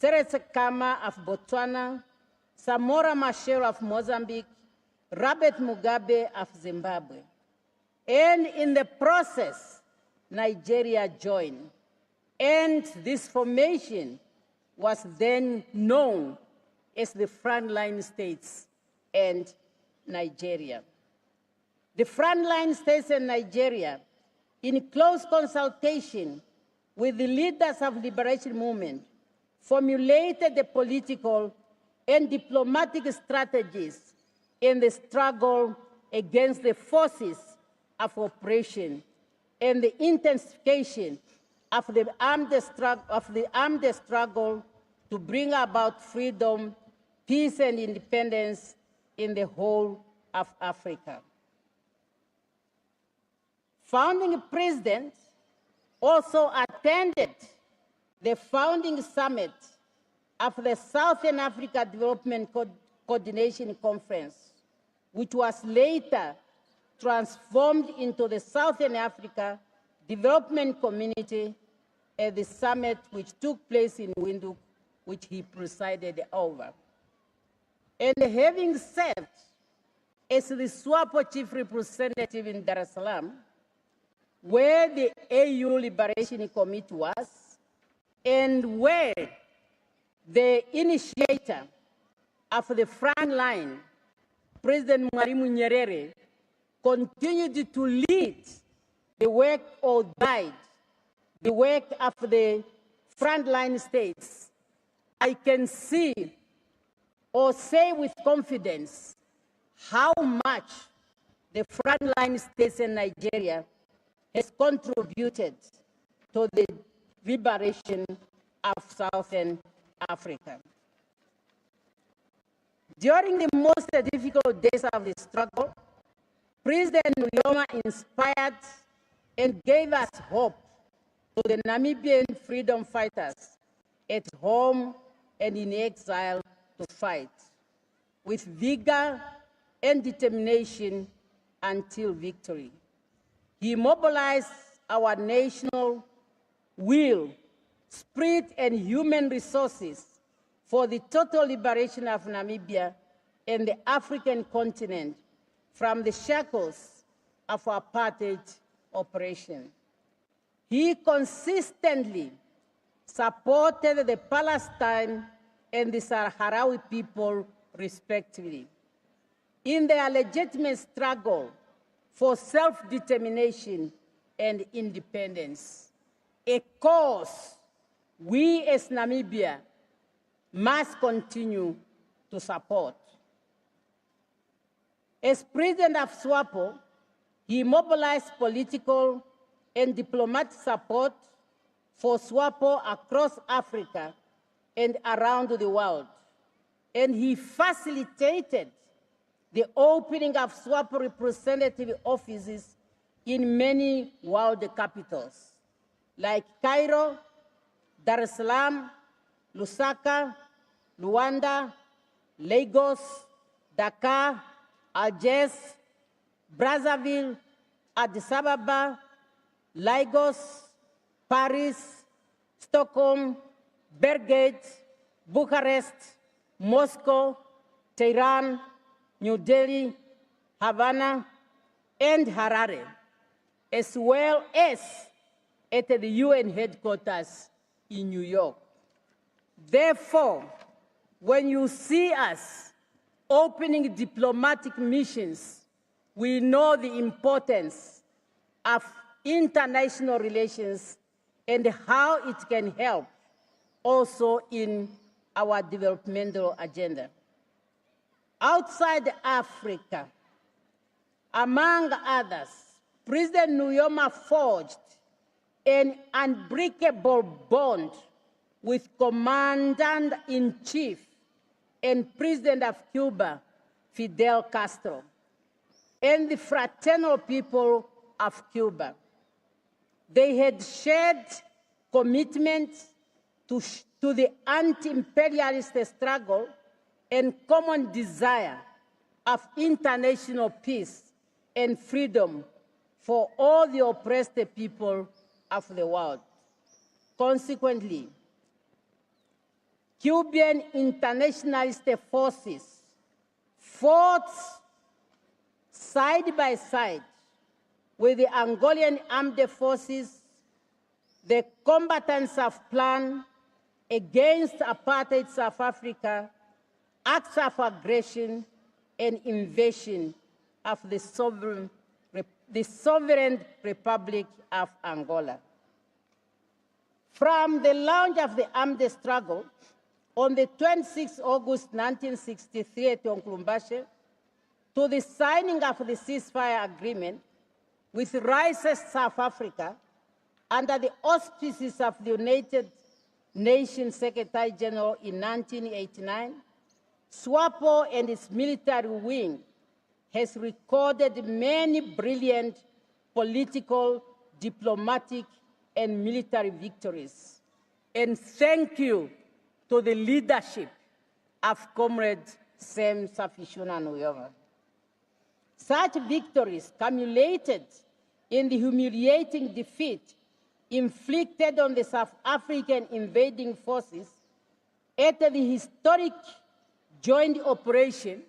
Seretse Khama of Botswana, Samora Machel of Mozambique, Robert Mugabe of Zimbabwe. And in the process, Nigeria joined. And this formation was then known as the Frontline States and Nigeria. The Frontline States and Nigeria, in close consultation with the leaders of the liberation movement, formulated the political and diplomatic strategies in the struggle against the forces of oppression and the intensification of the armed struggle to bring about freedom, peace, and independence in the whole of Africa. Founding President also attended the founding summit of the Southern Africa Development Coordination Conference, which was later transformed into the Southern Africa Development Community at the summit which took place in Windhoek, which he presided over. And having served as the SWAPO chief representative in Dar es Salaam, where the AU Liberation Committee was, and where the initiator of the front line, President Mwalimu Nyerere, continued to lead the work or guide the work of the frontline states, I can see or say with confidence how much the frontline states in Nigeria has contributed to the liberation of Southern Africa. During the most difficult days of the struggle, President Nujoma inspired and gave us hope to the Namibian freedom fighters at home and in exile to fight with vigor and determination until victory. He mobilized our national will, spirit, and human resources for the total liberation of Namibia and the African continent from the shackles of apartheid oppression. He consistently supported the Palestine and the Sahrawi people, respectively, in their legitimate struggle for self-determination and independence, a cause we as Namibia must continue to support. As president of SWAPO, he mobilized political and diplomatic support for SWAPO across Africa and around the world. And he facilitated the opening of SWAPO representative offices in many world capitals, like Cairo, Dar es Salaam, Lusaka, Luanda, Lagos, Dakar, Algiers, Brazzaville, Addis Ababa, Lagos, Paris, Stockholm, Belgrade, Bucharest, Moscow, Tehran, New Delhi, Havana, and Harare, as well as at the UN headquarters in New York. Therefore, when you see us opening diplomatic missions, we know the importance of international relations and how it can help also in our developmental agenda. Outside Africa, among others, President Nujoma forged an unbreakable bond with Commander-in-Chief and President of Cuba, Fidel Castro, and the fraternal people of Cuba. They had shared commitment to the anti-imperialist struggle and common desire of international peace and freedom for all the oppressed people of the world. Consequently, Cuban internationalist forces fought side by side with the Angolan armed forces, the combatants of Plan against apartheid South Africa, acts of aggression and invasion of the sovereign Republic of Angola. From the launch of the armed struggle on the 26th August 1963 at Nkulumbashi, to the signing of the ceasefire agreement with racist South Africa under the auspices of the United Nations Secretary General in 1989, SWAPO and its military wing has recorded many brilliant political, diplomatic, and military victories. And thank you to the leadership of Comrade Sam Safishuna Nujoma. Such victories culminated in the humiliating defeat inflicted on the South African invading forces at the historic joint operation,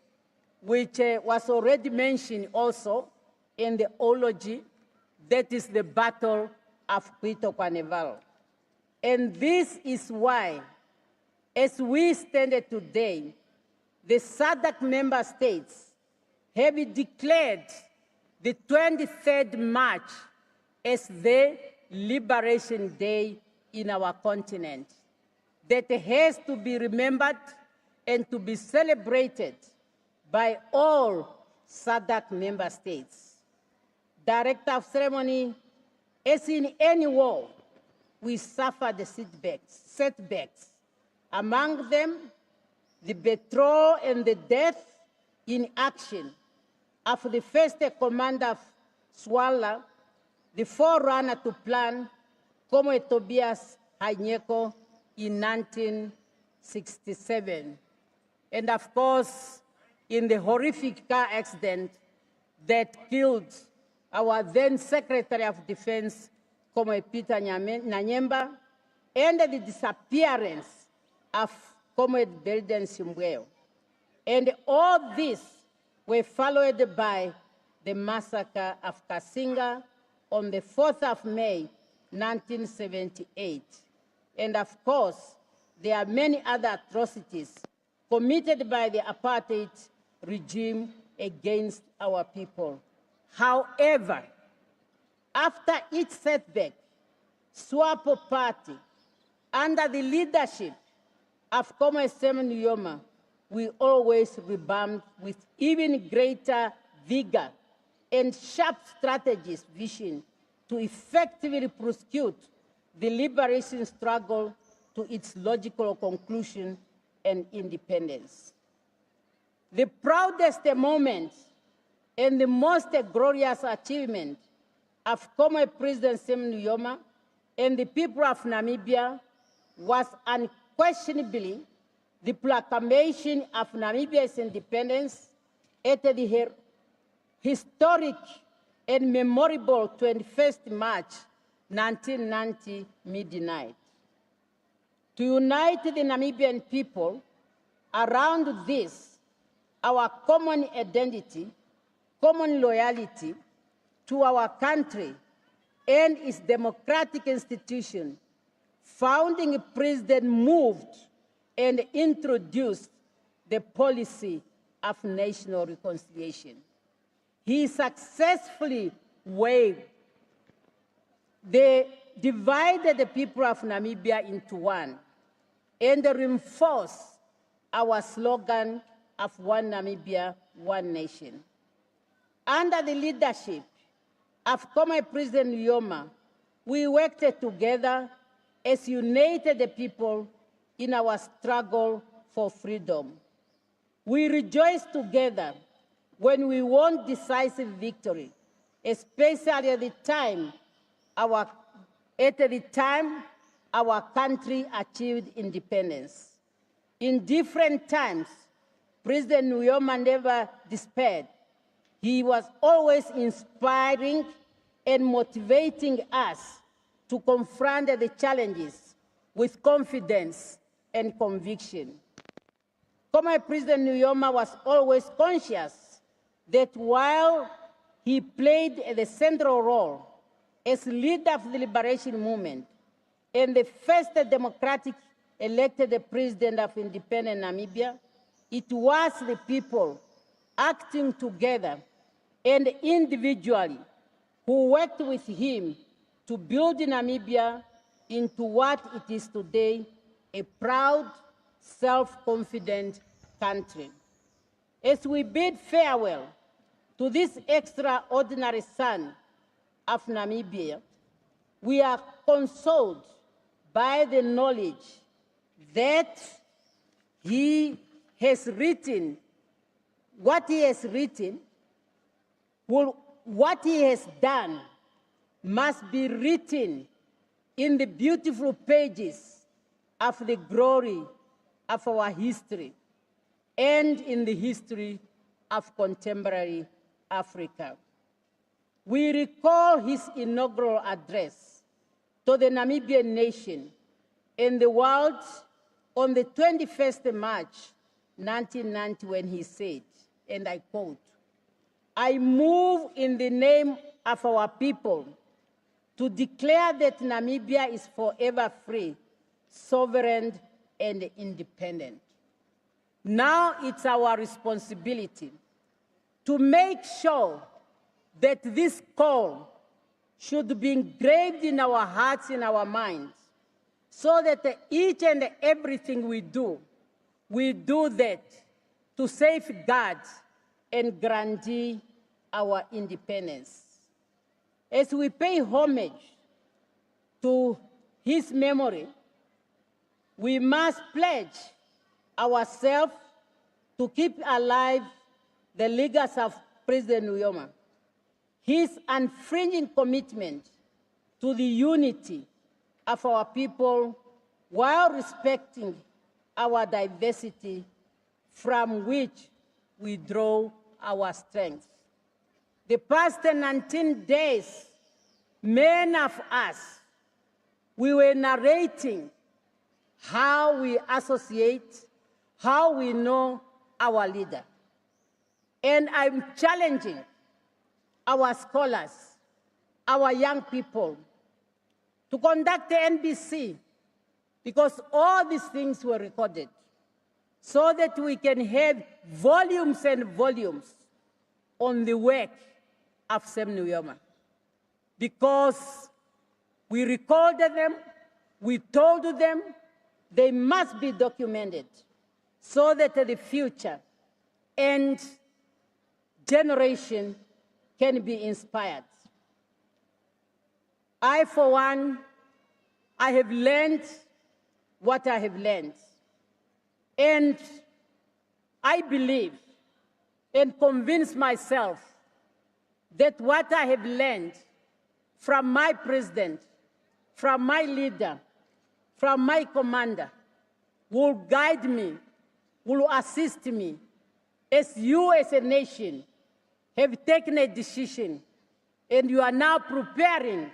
which was already mentioned also in the eulogy, that is the Battle of Quito Carnival. And this is why, as we stand today, the SADC member states have declared the 23rd March as the Liberation Day in our continent, that has to be remembered and to be celebrated by all SADC member states. Director of Ceremony, as in any war, we suffer the setbacks. Among them, the betrayal and the death in action of the first commander of SWALA, the forerunner to Plan, Comrade Tobias Hanyeko, in 1967. And of course, in the horrific car accident that killed our then Secretary of Defense, Comrade Peter Nanyemba, and the disappearance of Comrade Belden Simbweo. And all this were followed by the massacre of Kasinga on the 4th of May, 1978. And of course, there are many other atrocities committed by the apartheid regime against our people. However, after each setback, SWAPO party, under the leadership of Comrade Sam Nujoma, we always rebound with even greater vigor and sharp strategies vision to effectively prosecute the liberation struggle to its logical conclusion and independence. The proudest moment and the most glorious achievement of Comrade President Sam Nujoma and the people of Namibia was unquestionably the proclamation of Namibia's independence at the historic and memorable 21st March 1990 midnight. To unite the Namibian people around this, our common identity, common loyalty to our country and its democratic institution, founding president moved and introduced the policy of national reconciliation. He successfully divided the people of Namibia into one and reinforced our slogan of One Namibia, One Nation. Under the leadership of former President Nujoma, we worked together as united people in our struggle for freedom. We rejoiced together when we won decisive victory, especially at the time our country achieved independence. In different times, President Nujoma never despaired. He was always inspiring and motivating us to confront the challenges with confidence and conviction. Former President Nujoma was always conscious that while he played the central role as leader of the liberation movement and the first democratic elected president of independent Namibia, it was the people acting together and individually who worked with him to build Namibia into what it is today, a proud, self-confident country. As we bid farewell to this extraordinary son of Namibia, we are consoled by the knowledge that he has written what he has written, what he has done must be written in the beautiful pages of the glory of our history and in the history of contemporary Africa. We recall his inaugural address to the Namibian nation and the world on the 21st March, 1990, when he said, and I quote, "I move in the name of our people to declare that Namibia is forever free, sovereign, and independent." Now it's our responsibility to make sure that this call should be engraved in our hearts, in our minds, so that each and everything we do that to safeguard and guarantee our independence. As we pay homage to his memory, we must pledge ourselves to keep alive the legacy of President Nujoma, his unflinching commitment to the unity of our people while respecting our diversity from which we draw our strength. The past 19 days, many of us, we were narrating how we associate, how we know our leader. And I'm challenging our scholars, our young people, to conduct the NBC, because all these things were recorded, so that we can have volumes and volumes on the work of Sam Nujoma. Because we recorded them, we told them, they must be documented, so that the future and generation can be inspired. I, for one, I have learned what I have learned. And I believe and convince myself that what I have learned from my president, from my leader, from my commander, will guide me, will assist me, as you as a nation have taken a decision, and you are now preparing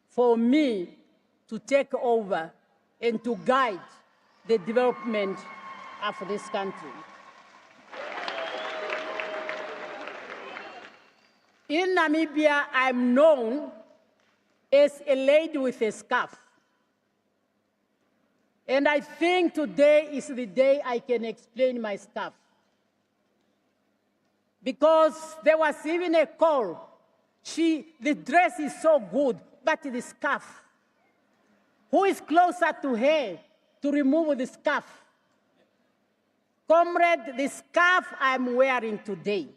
for me to take over and to guide the development of this country. In Namibia, I'm known as a lady with a scarf. And I think today is the day I can explain my scarf. Because there was even a call. The dress is so good, but the scarf. Who is closer to her to remove the scarf? Comrade, the scarf I'm wearing today.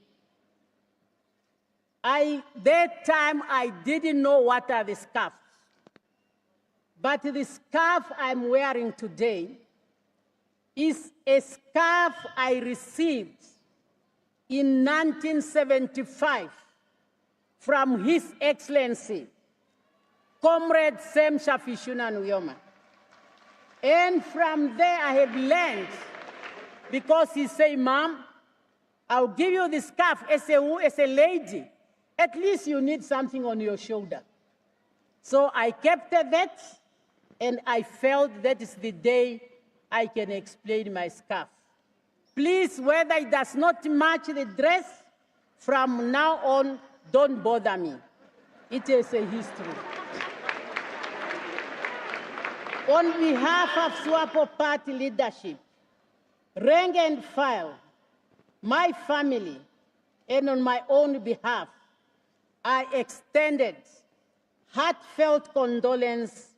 That time I didn't know what are the scarves. But the scarf I'm wearing today is a scarf I received in 1975 from His Excellency, Comrade Sam Shafishuna Nujoma. And from there I had learned, because he said, Mom, I'll give you the scarf as a lady. At least you need something on your shoulder. So I kept that, and I felt that is the day I can explain my scarf. Please, whether it does not match the dress, from now on, don't bother me. It is a history. On behalf of SWAPO party leadership, rank and file, my family, and on my own behalf, I extended heartfelt condolence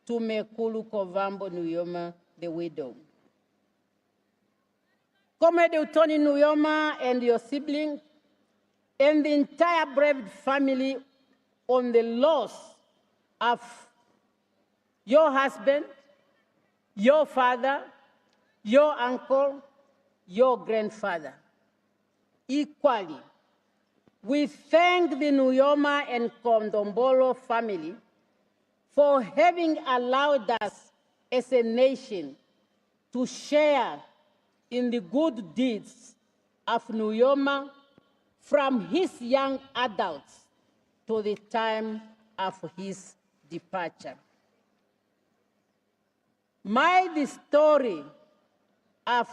to Mekulu Kovambo Nujoma, the widow. Comrade Utoni Nujoma and your sibling, and the entire brave family on the loss of your husband, your father, your uncle, your grandfather. Equally, we thank the Nujoma and Kondombolo family for having allowed us as a nation to share in the good deeds of Nujoma from his young adults to the time of his departure. The story of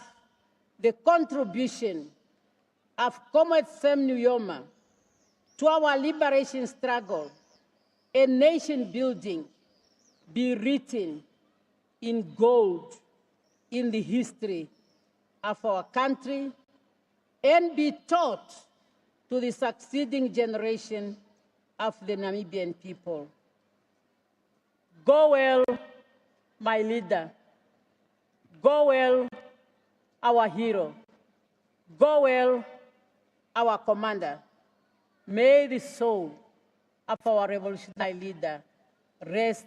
the contribution of Comrade Sam Nujoma to our liberation struggle and nation building be written in gold in the history of our country and be taught to the succeeding generation of the Namibian people. Go well, my leader. Go well, our hero. Go well, our commander. May the soul of our revolutionary leader rest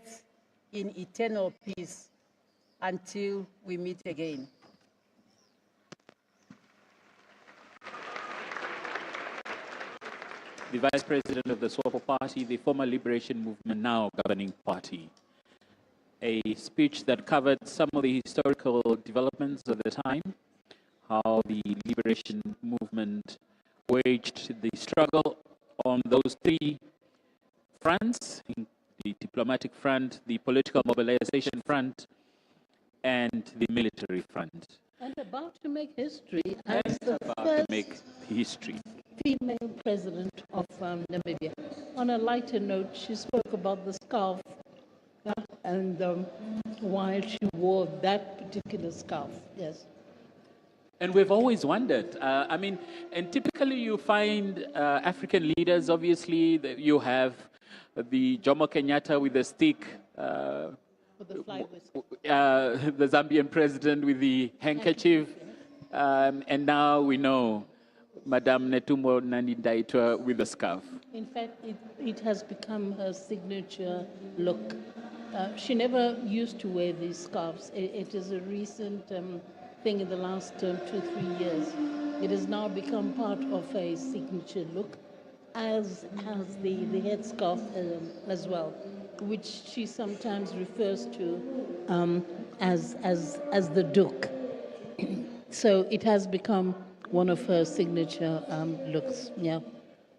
in eternal peace until we meet again. The Vice President of the SWAPO Party, the former Liberation Movement, now governing party. A speech that covered some of the historical developments of the time, how the Liberation Movement waged the struggle on those three fronts, the diplomatic front, the political mobilization front, and the military front. And about to make history as and the about first to make history. female president of Namibia. On a lighter note, she spoke about the scarf and why she wore that particular scarf. Yes. And we've always wondered, and typically you find African leaders, obviously, you have the Jomo Kenyatta with the stick, For the flag whistle. the Zambian president with the handkerchief, and now we know Madame Netumbo Nandi-Ndaitwah with the scarf. In fact, it has become her signature look. She never used to wear these scarves. It is a recent thing in the last 2-3 years. It has now become part of a signature look, as the headscarf as well, which she sometimes refers to as the Duke. So it has become one of her signature looks. Yeah.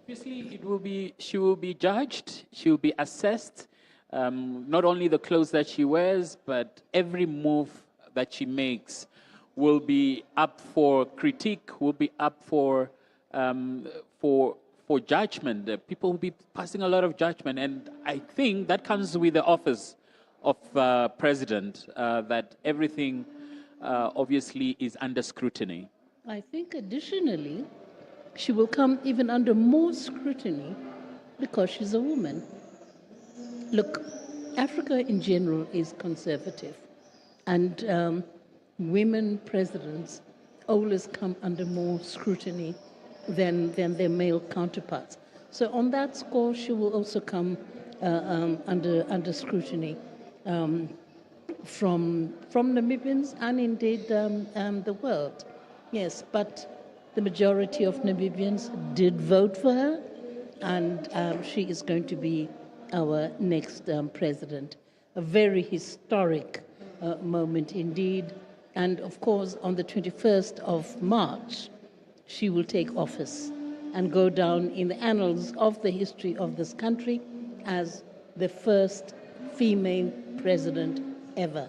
Obviously, she will be judged. She will be assessed. Not only the clothes that she wears, but every move that she makes will be up for critique. Will be up for judgment. People will be passing a lot of judgment, and I think that comes with the office of President that everything obviously is under scrutiny? I think additionally, she will come even under more scrutiny because she's a woman. Look, Africa in general is conservative, and women presidents always come under more scrutiny than their male counterparts. So on that score, she will also come under scrutiny from Namibians and indeed the world. Yes, but the majority of Namibians did vote for her, and she is going to be our next president. A very historic moment indeed. And of course, on the 21st of March, she will take office and go down in the annals of the history of this country as the first female president ever.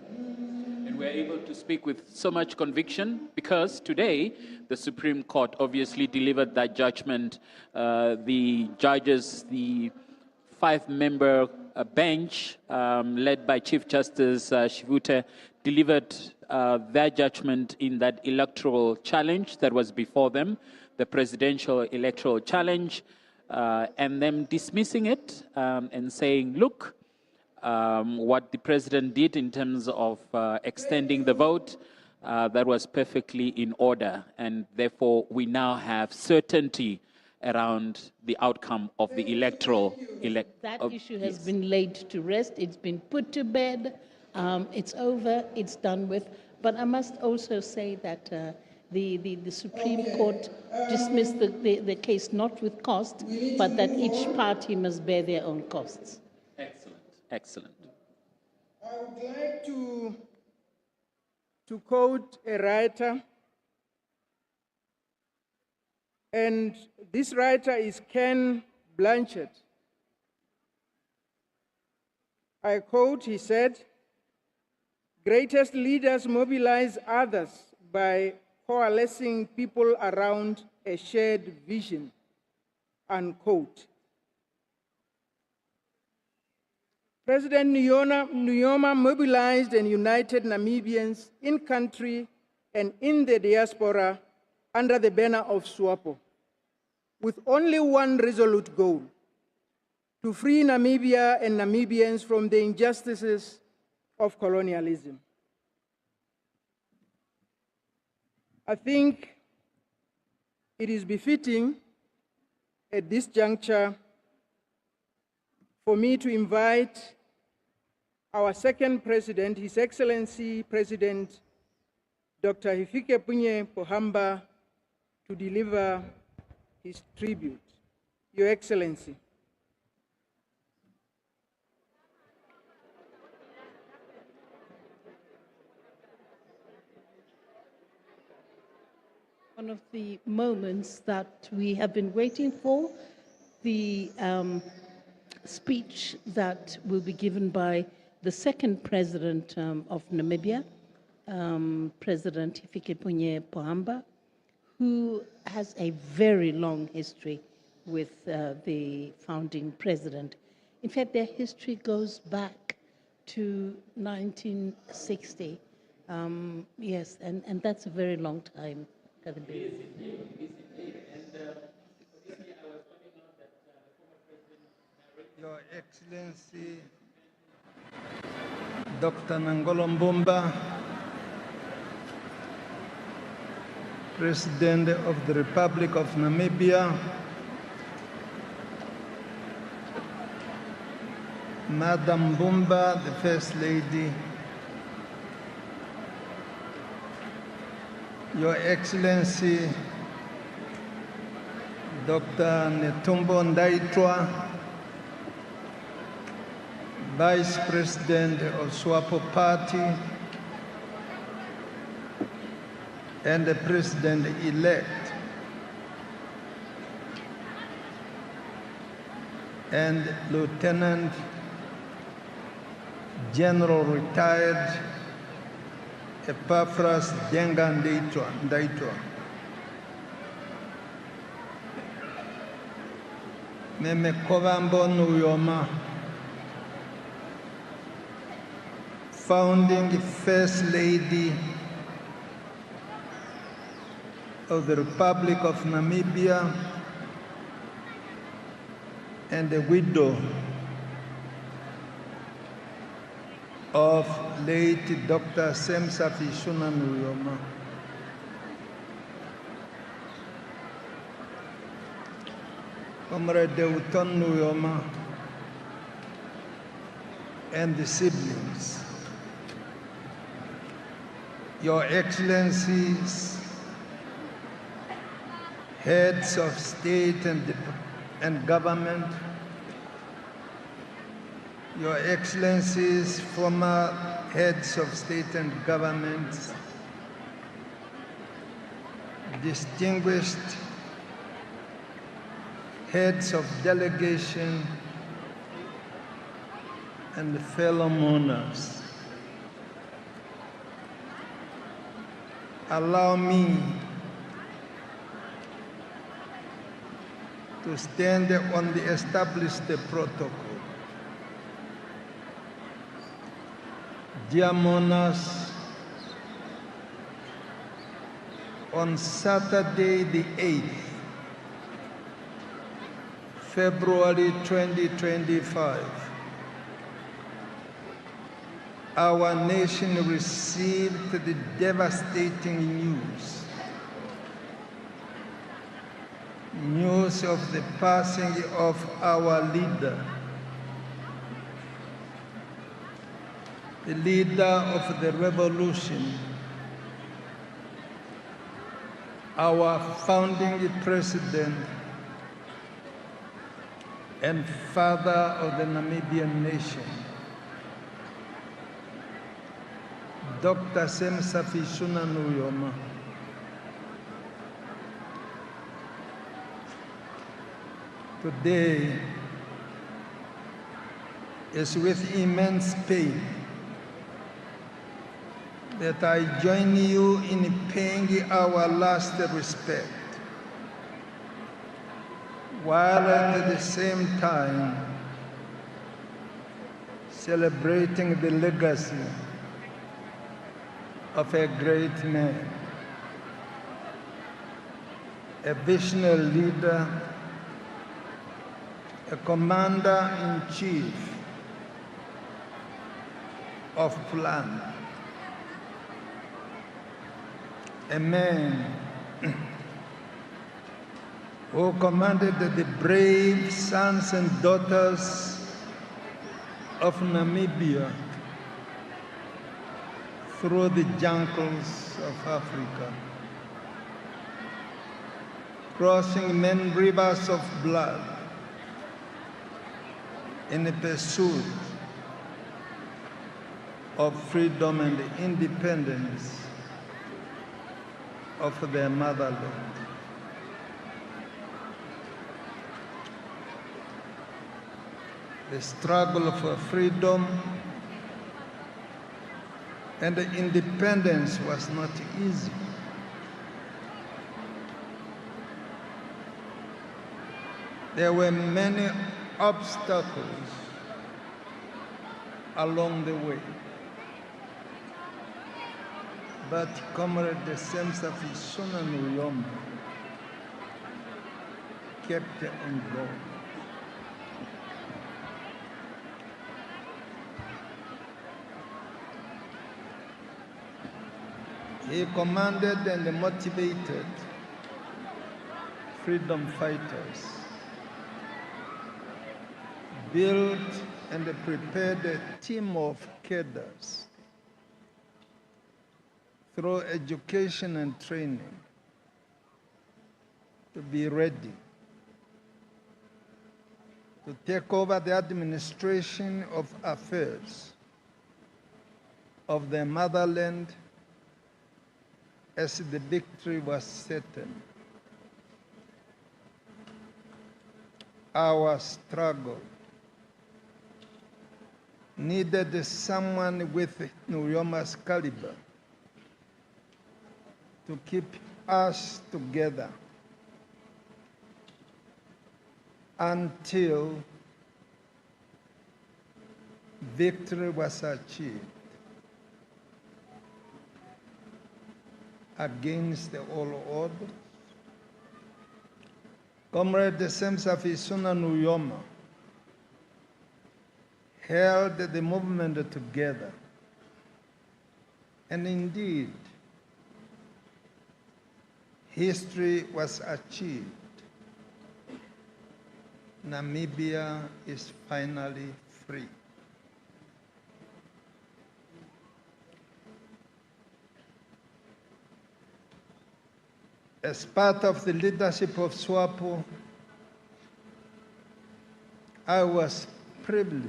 And we're able to speak with so much conviction because today the Supreme Court obviously delivered that judgment. The judges, the 5-member bench led by Chief Justice Shivute, delivered their judgment in that electoral challenge that was before them, the presidential electoral challenge, and them dismissing it and saying, look, what the president did in terms of extending the vote, that was perfectly in order. And therefore, we now have certainty around the outcome of the electoral... That issue has been laid to rest. It's been put to bed. It's over. It's done with. But I must also say that the Supreme Court dismissed the case not with cost, but that each party must bear their own costs. Excellent. Excellent. I would like to quote a writer, and this writer is Ken Blanchard. I quote, he said, "Greatest leaders mobilize others by coalescing people around a shared vision," unquote. President Nujoma mobilized and united Namibians in country and in the diaspora under the banner of SWAPO, with only one resolute goal: to free Namibia and Namibians from the injustices of colonialism. I think it is befitting at this juncture for me to invite our second president, His Excellency President Dr. Hifikepunye Pohamba, to deliver his tribute. Your Excellency. One of the moments that we have been waiting for, the speech that will be given by the second president of Namibia, President Hifikepunye Pohamba, who has a very long history with the founding president. In fact, their history goes back to 1960. Yes, and that's a very long time. Your Excellency, Dr. Nangolo Mbumba, President of the Republic of Namibia, Madam Mbumba, the First Lady, Your Excellency, Dr. Netumbo Ndaitwa, Vice President of SWAPO Party, and the President-elect, and Lieutenant General Retired Epaphras Denga Ndaitwa. Meme Kovambo Nujoma, founding First Lady of the Republic of Namibia and the widow of late Dr. Utoni Nujoma. Comrade Utoni Nujoma and the siblings, Your Excellencies, heads of state and government, Your Excellencies, former heads of state and governments, distinguished heads of delegation, and fellow mourners. Allow me to stand on the established protocol. Dear mourners, on Saturday the 8th, February 2025, our nation received the devastating news of the passing of our leader, the leader of the revolution, our founding president and father of the Namibian nation, Dr. Utoni Nujoma. Today is with immense pain that I join you in paying our last respect, while at the same time celebrating the legacy of a great man, a visionary leader, a commander-in-chief of plan, a man who commanded the brave sons and daughters of Namibia through the jungles of Africa, crossing many rivers of blood in the pursuit of freedom and independence of their motherland. The struggle for freedom and independence was not easy. There were many obstacles along the way, but Comrade Utoni Nujoma kept on going. He commanded and motivated freedom fighters, built and prepared a team of cadres through education and training to be ready to take over the administration of affairs of their motherland as the victory was certain. Our struggle needed someone with Nujoma's caliber to keep us together until victory was achieved. against all odds. Comrade Utoni Nujoma held the movement together. And indeed, history was achieved. Namibia is finally free. As part of the leadership of SWAPO, I was privileged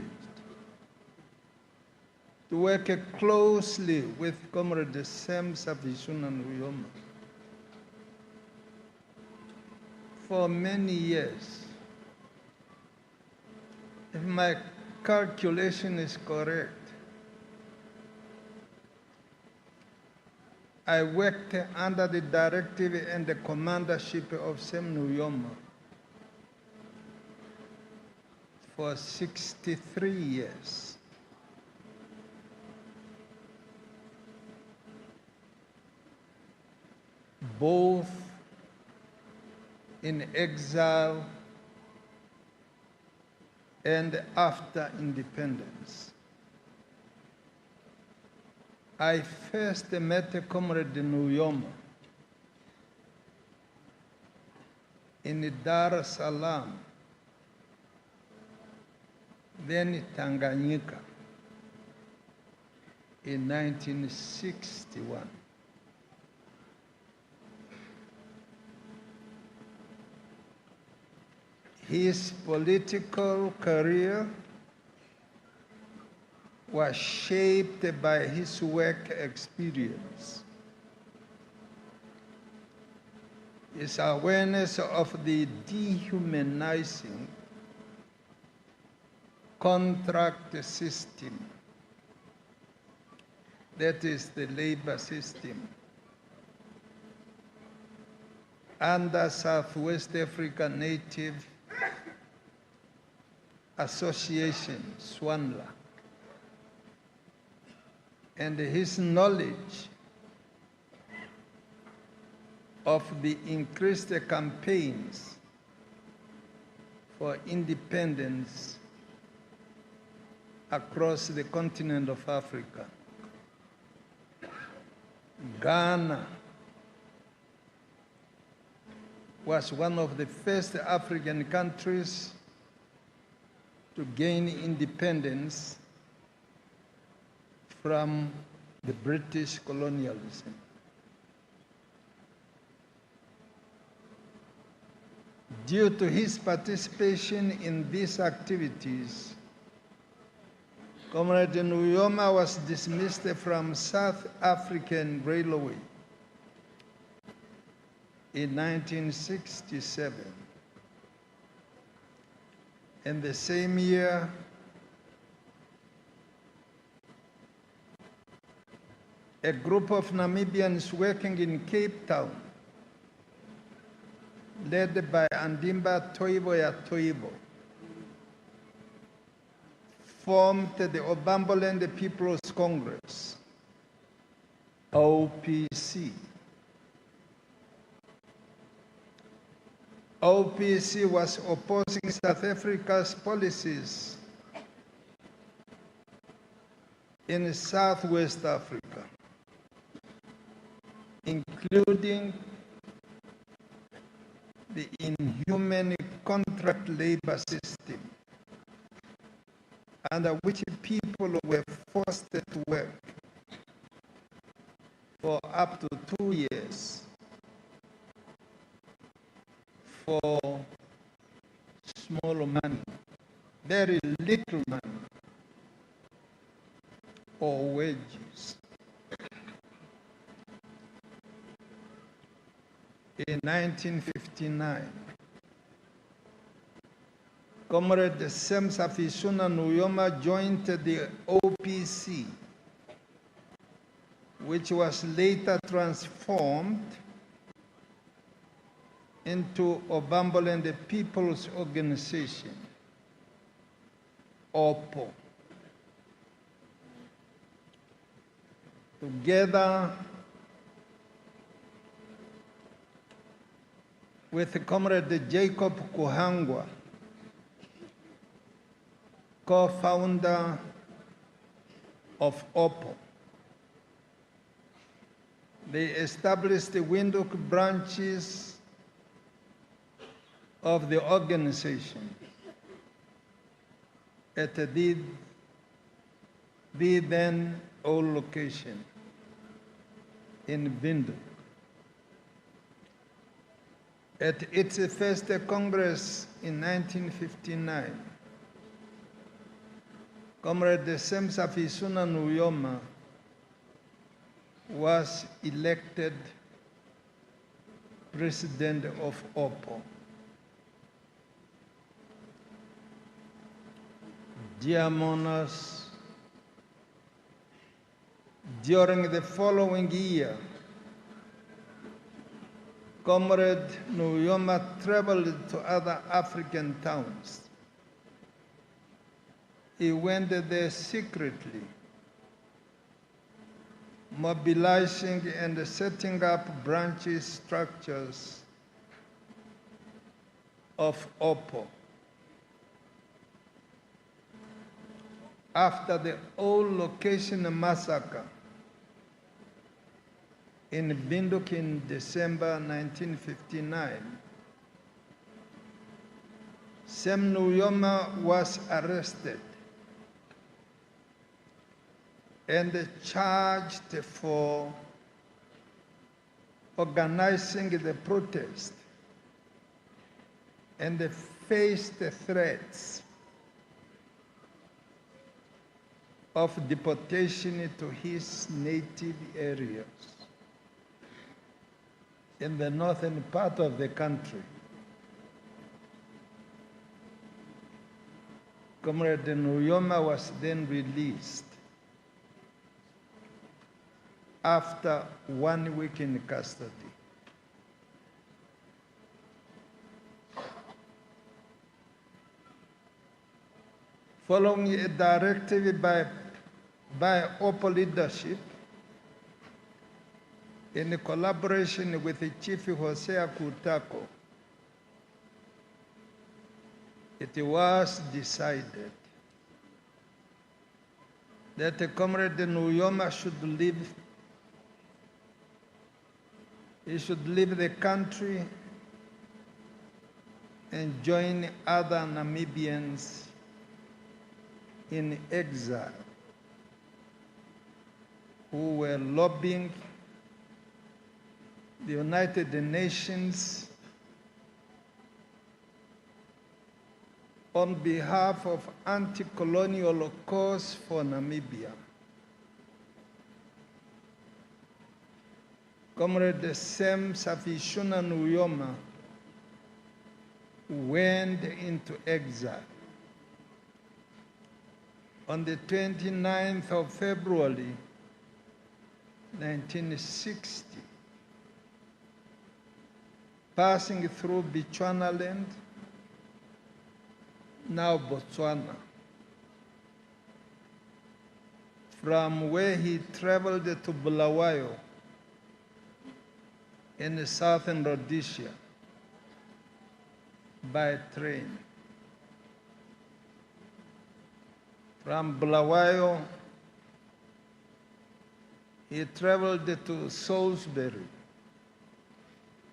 to work closely with Comrade Utoni Nujoma for many years. If my calculation is correct, I worked under the directive and the commandership of Nujoma for 63 years. Both in exile and after independence. I first met Comrade Nujoma in Dar es Salaam, then Tanganyika, in 1961. His political career was shaped by his work experience, his awareness of the dehumanizing contract system, that is the labor system, under Southwest Africa Native Association, SWANLA, and his knowledge of the increased campaigns for independence across the continent of Africa. Ghana was one of the first African countries to gain independence from the British colonialism. Due to his participation in these activities, Comrade Nujoma was dismissed from South African Railway in 1967. In the same year, a group of Namibians working in Cape Town, led by Andimba Toivoya Toivo, formed the Obamboland People's Congress, OPC. OPC was opposing South Africa's policies in Southwest Africa, including the inhuman contract labor system, under which people were forced to work for up to 2 years for small money, very little money, or wages. In 1959, Comrade Utoni Nujoma joined the OPC, which was later transformed into Obamboland People's Organization, OPO. Together, with Comrade Jacob Kuhangwa, co-founder of OPPO. They established the Windhoek branches of the organization at the then old location in Windhoek. At its first Congress in 1959, Comrade Utoni Nujoma was elected president of OPPO. Dear mourners, during the following year, Comrade Nujoma traveled to other African towns. He went there secretly, mobilizing and setting up branch structures of OPPO. After the old location massacre in Windhoek in December 1959, Sam Nujoma was arrested and charged for organizing the protest and faced threats of deportation to his native areas in the northern part of the country. Comrade Nujoma was then released after 1 week in custody. Following a directive by OPPO leadership, in collaboration with the Chief Hosea Kutako, it was decided that Comrade Nujoma should leave. He should leave the country and join other Namibians in exile who were lobbying the United Nations on behalf of anti-colonial cause for Namibia. Comrade Sam Utoni Nujoma went into exile on the 29th of February, 1960, passing through Bechuanaland, now Botswana, from where he traveled to Bulawayo in southern Rhodesia by train. From Bulawayo, he traveled to Salisbury,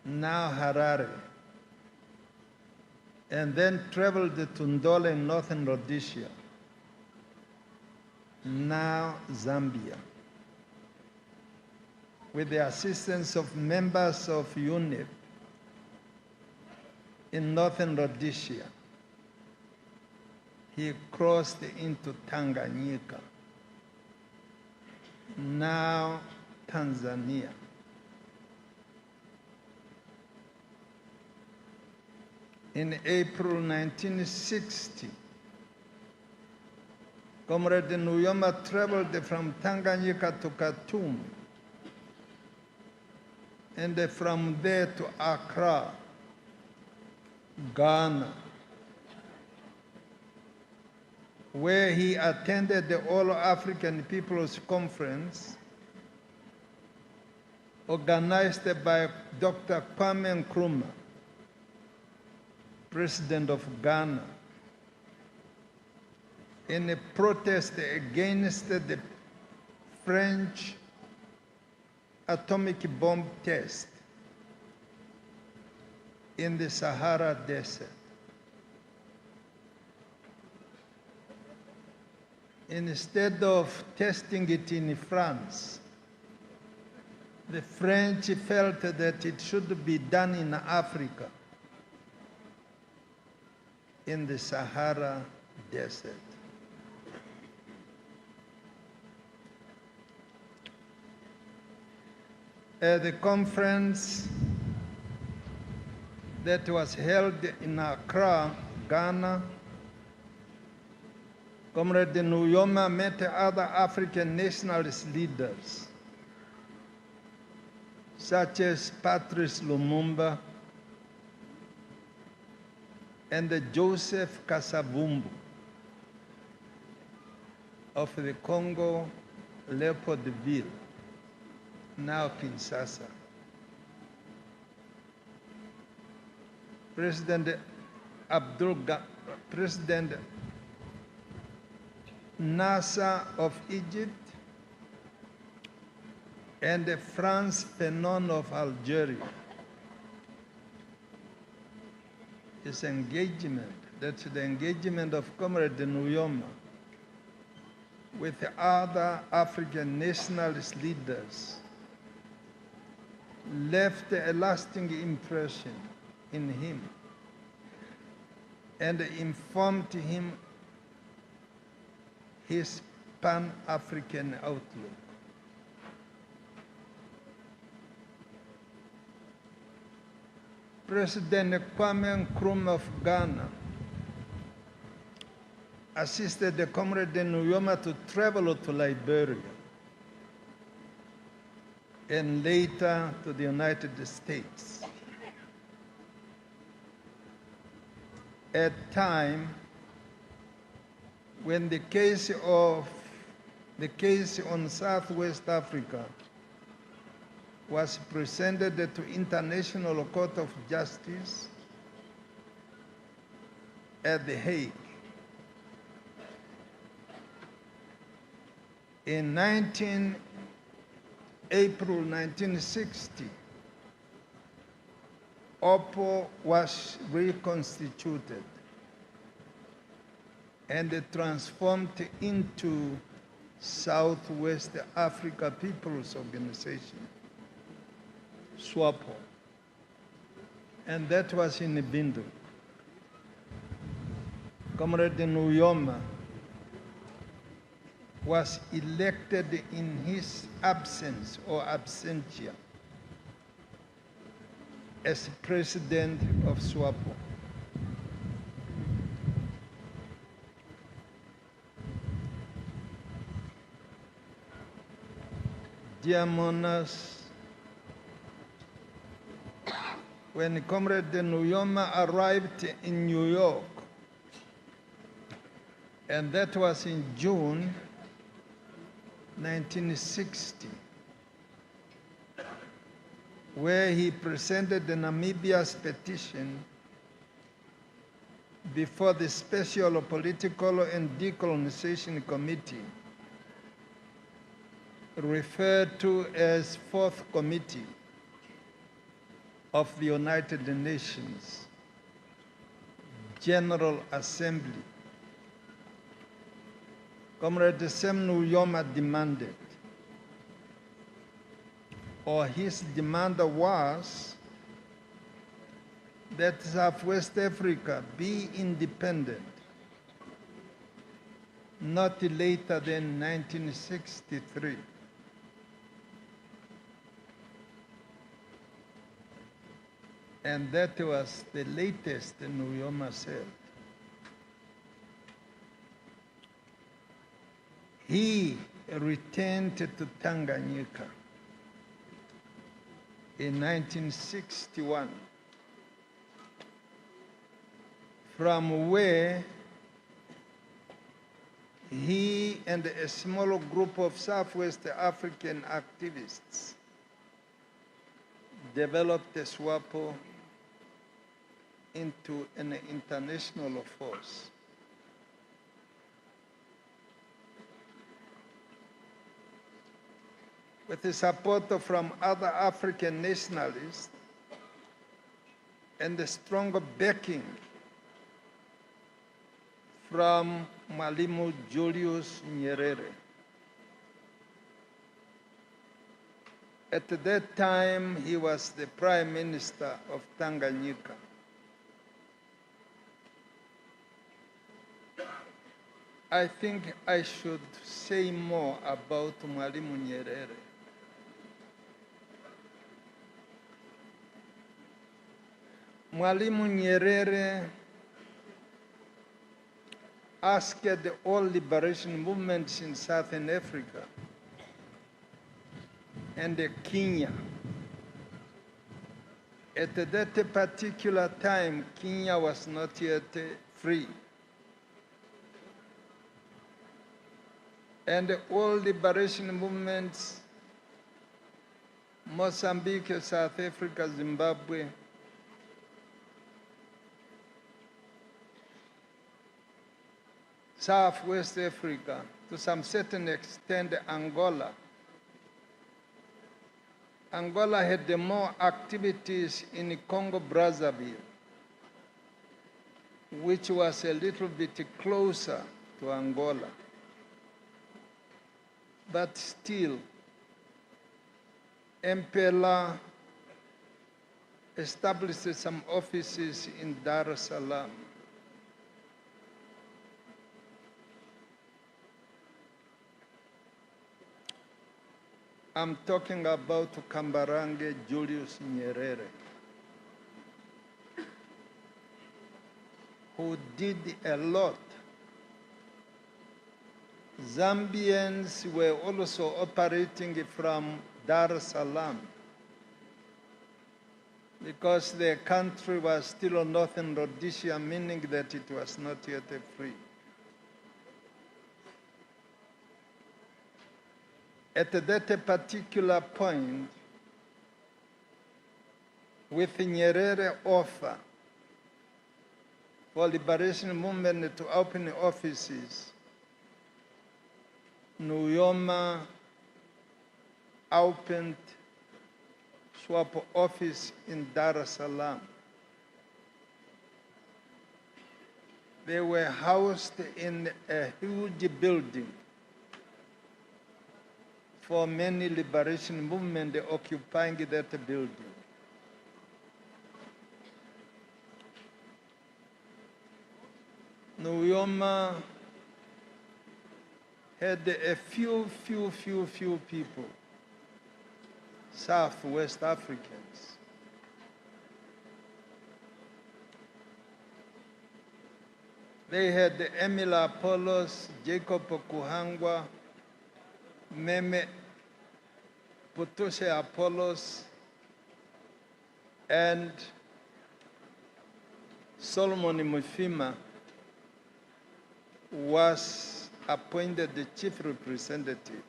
now Harare, and then traveled to Ndole in northern Rhodesia, now Zambia, with the assistance of members of UNIP in northern Rhodesia. He crossed into Tanganyika, now Tanzania. In April 1960, Comrade Nujoma traveled from Tanganyika to Khartoum, and from there to Accra, Ghana, where he attended the All-African People's Conference organized by Dr. Kwame Nkrumah President of Ghana, in a protest against the French atomic bomb test in the Sahara Desert. Instead of testing it in France, the French felt that it should be done in Africa, in the Sahara Desert. At the conference that was held in Accra, Ghana, Comrade Nujoma met other African nationalist leaders, such as Patrice Lumumba and Joseph Kasavumbu of the Congo Leopoldville, now Kinshasa. President Nasser of Egypt and Frantz Fanon of Algeria. His engagement, that's the engagement of Comrade Nujoma with other African nationalist leaders, left a lasting impression in him and informed him his Pan-African outlook. President Kwame Nkrumah of Ghana assisted the Comrade Nujoma to travel to Liberia and later to the United States. At a time when the case on Southwest Africa was presented to International Court of Justice at The Hague. In April 1960, OPPO was reconstituted and transformed into Southwest Africa People's Organization, SWAPO, and that was in Windhoek. Comrade Nujoma was elected in his absence or absentia as president of SWAPO. Dear mourners, when Comrade Nujoma arrived in New York, and that was in June 1960, where he presented the Namibia's petition before the Special Political and Decolonization Committee, referred to as Fourth Committee of the United Nations General Assembly. Comrade Sam Nujoma demanded, or his demand was, that Southwest Africa be independent not later than 1963. And that was the latest Nujoma said. He returned to Tanganyika in 1961, from where he and a small group of Southwest African activists developed a SWAPO into an international force. With the support from other African nationalists and the stronger backing from Mwalimu Julius Nyerere. At that time, he was the Prime Minister of Tanganyika. I think I should say more about Mwalimu Nyerere. Mwalimu Nyerere asked all liberation movements in Southern Africa and Kenya. At that particular time, Kenya was not yet free. And all liberation movements, Mozambique, South Africa, Zimbabwe, Southwest Africa, to some certain extent Angola. Angola had more activities in Congo-Brazzaville, which was a little bit closer to Angola. But still, MPLA established some offices in Dar es Salaam. I'm talking about Kambarange Julius Nyerere, who did a lot. Zambians were also operating from Dar es Salaam because their country was still on Northern Rhodesia, meaning that it was not yet free. At that particular point, with Nyerere offer for liberation movement to open offices, Nujoma opened swap office in Dar es Salaam. They were housed in a huge building for many liberation movement occupying that building. Nujoma had a few people, Southwest Africans. They had Emil Apollos, Jacob Kuhangwa, Meme Putoshe Apollos, and Solomon Mufima was appointed the chief representative.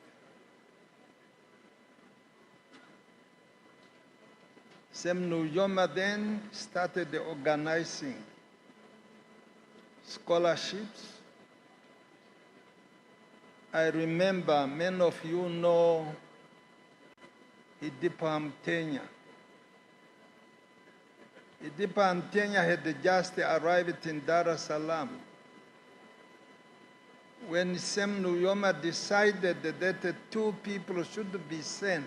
Sam Nujoma then started organizing scholarships. I remember many of you know Hifikepunye Pohamba. Hifikepunye Pohamba had just arrived in Dar es Salaam when Sam Nujoma decided that 2 people should be sent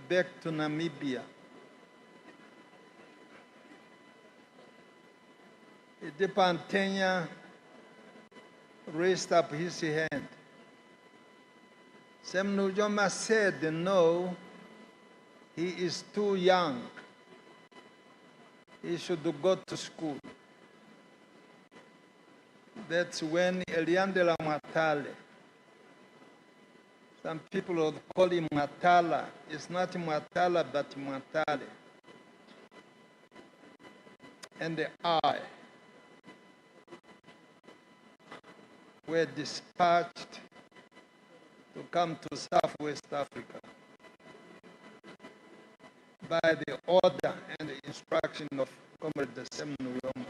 back to Namibia. Hifikepunye Pohamba raised up his hand. Sam Nujoma said, no, he is too young. He should go to school. That's when Eliandela Matale, some people would call him Matala. It's not Matala, but Matale. And I were dispatched to come to Southwest Africa by the order and the instruction of Comrade Sam Nujoma.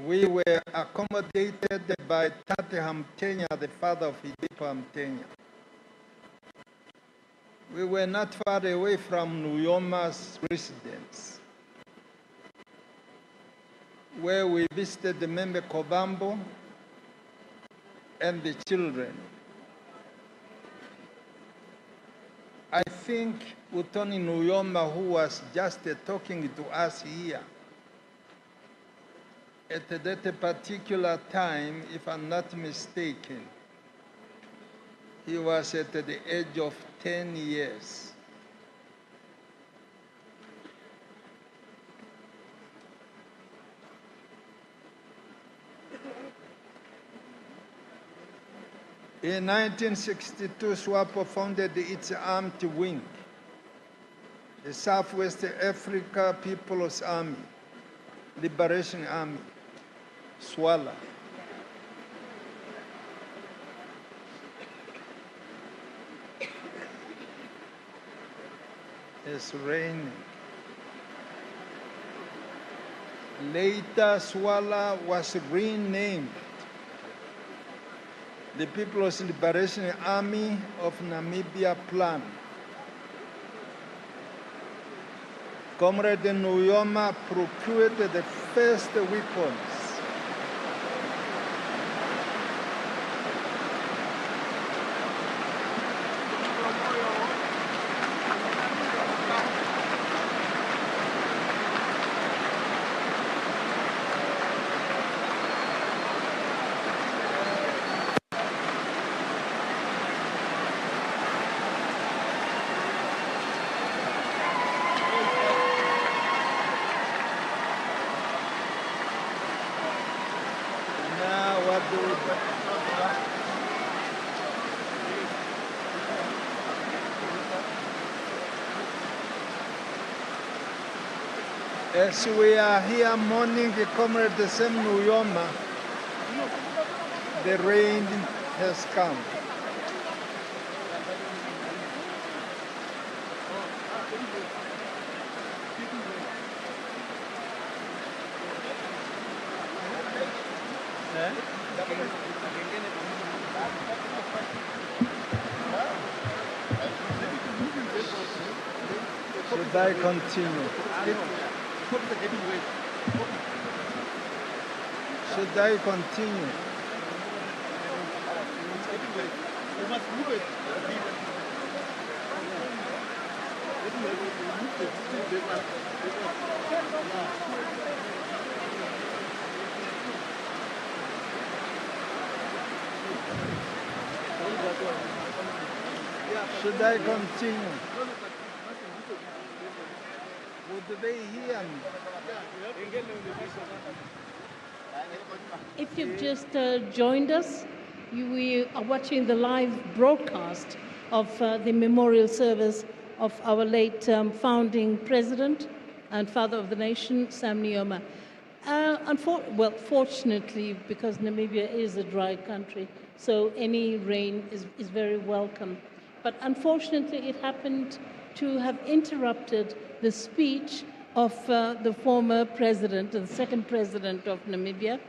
We were accommodated by Tate Hamtenya, the father of Hifikepunye. We were not far away from Nujoma's residence, where we visited the member Kovambo and the children. I think Utoni Nujoma, who was just talking to us here, at that particular time, if I'm not mistaken, he was at the age of 10 years. In 1962, SWAPO founded its armed wing, the Southwest Africa People's Army, Liberation Army, SWALA. It's raining. Later, SWALA was renamed the People's Liberation Army of Namibia Plan. Comrade Nujoma procured the first weapons. As we are here mourning Comrade Sam Nujoma, the rain has come. Should I continue? Should I continue? Should I continue? Would they hear me? If you've just joined us, we are watching the live broadcast of the memorial service of our late founding president and father of the nation, Sam Nujoma. Fortunately, because Namibia is a dry country, so any rain is very welcome. But unfortunately, it happened to have interrupted the speech of the former president, the second president of Namibia,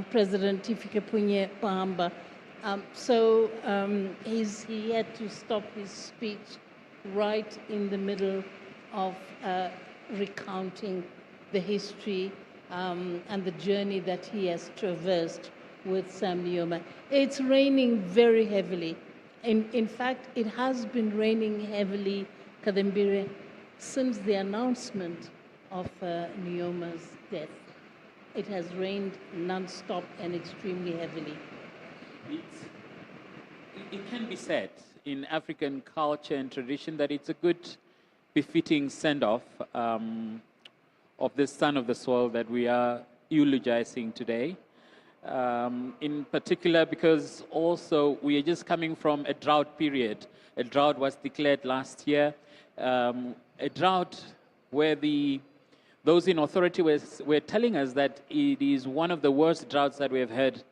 President Hifikepunye Pohamba. He had to stop his speech right in the middle of recounting the history and the journey that he has traversed with Sam Nujoma. It's raining very heavily. In fact, it has been raining heavily, Kadembire, since the announcement of Nujoma's death. It has rained non-stop and extremely heavily. It can be said in African culture and tradition that it's a good, befitting send-off of the son of the soil that we are eulogizing today. In particular because also we are just coming from a drought period. A drought was declared last year. A drought where those in authority were telling us that it is one of the worst droughts that we have had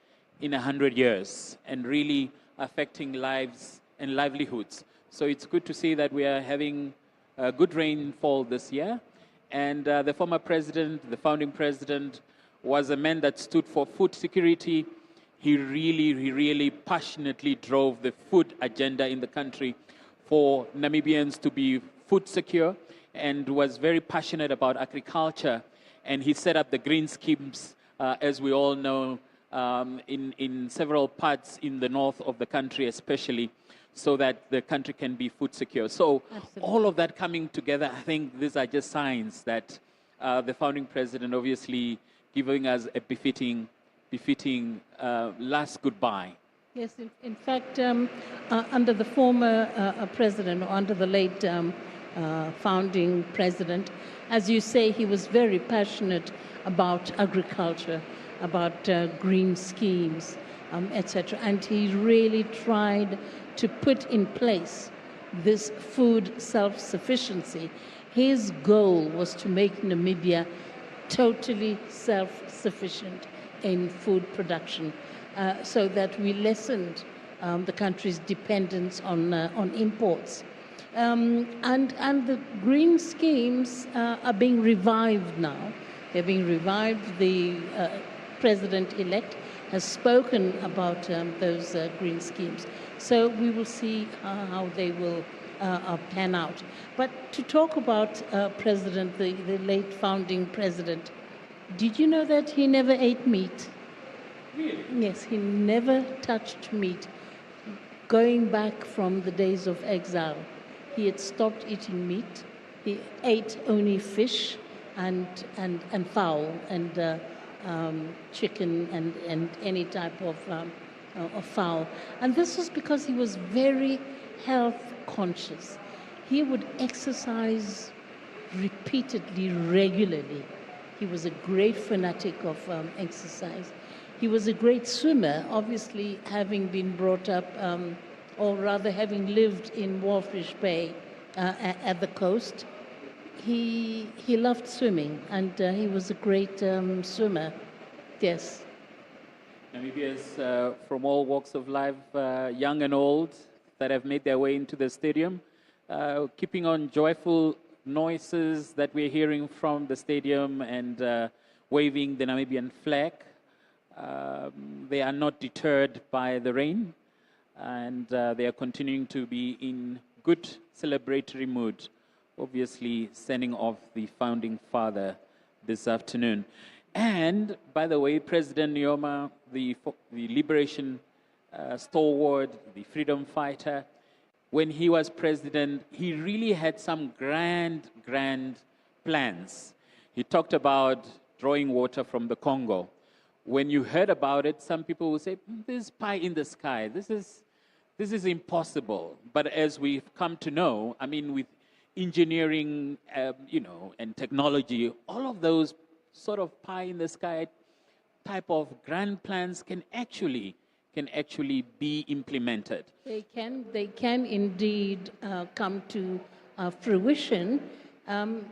in 100 years and really affecting lives and livelihoods. So it's good to see that we are having good rainfall this year. And the former president, the founding president, was a man that stood for food security. He really passionately drove the food agenda in the country for Namibians to be food secure, and was very passionate about agriculture. And he set up the green schemes, as we all know, in several parts in the north of the country especially, so that the country can be food secure. So all of that coming together, I think these are just signs that the founding president obviously giving us a befitting last goodbye. Yes, in fact, under the former president, or under the late founding president, as you say, he was very passionate about agriculture, about green schemes, etc. And he really tried to put in place this food self-sufficiency. His goal was to make Namibia totally self-sufficient in food production, so that we lessened the country's dependence on imports. And the green schemes are being revived now. They're being revived. The president-elect has spoken about those green schemes. So we will see how they will pan out. But to talk about the late founding president, did you know that he never ate meat? Really? Yes, he never touched meat. Going back from the days of exile, he had stopped eating meat. He ate only fish and fowl and chicken and any type of fowl. And this was because he was very health conscious. He would exercise repeatedly, regularly. He was a great fanatic of exercise. He was a great swimmer, obviously having been brought up, or rather having lived in Walfish Bay at the coast. He loved swimming, and he was a great swimmer. Yes. Namibians from all walks of life, young and old, that have made their way into the stadium, keeping on joyful noises that we're hearing from the stadium and waving the Namibian flag. They are not deterred by the rain, and they are continuing to be in good celebratory mood, obviously sending off the founding father this afternoon. And, by the way, President Nujoma, the liberation stalwart, the freedom fighter, when he was president, he really had some grand plans. He talked about drawing water from the Congo. When you heard about it, some people will say, this is pie in the sky. This is impossible. But as we've come to know, I mean, with engineering, and technology, all of those sort of pie in the sky type of grand plans can actually be implemented. They can indeed come to fruition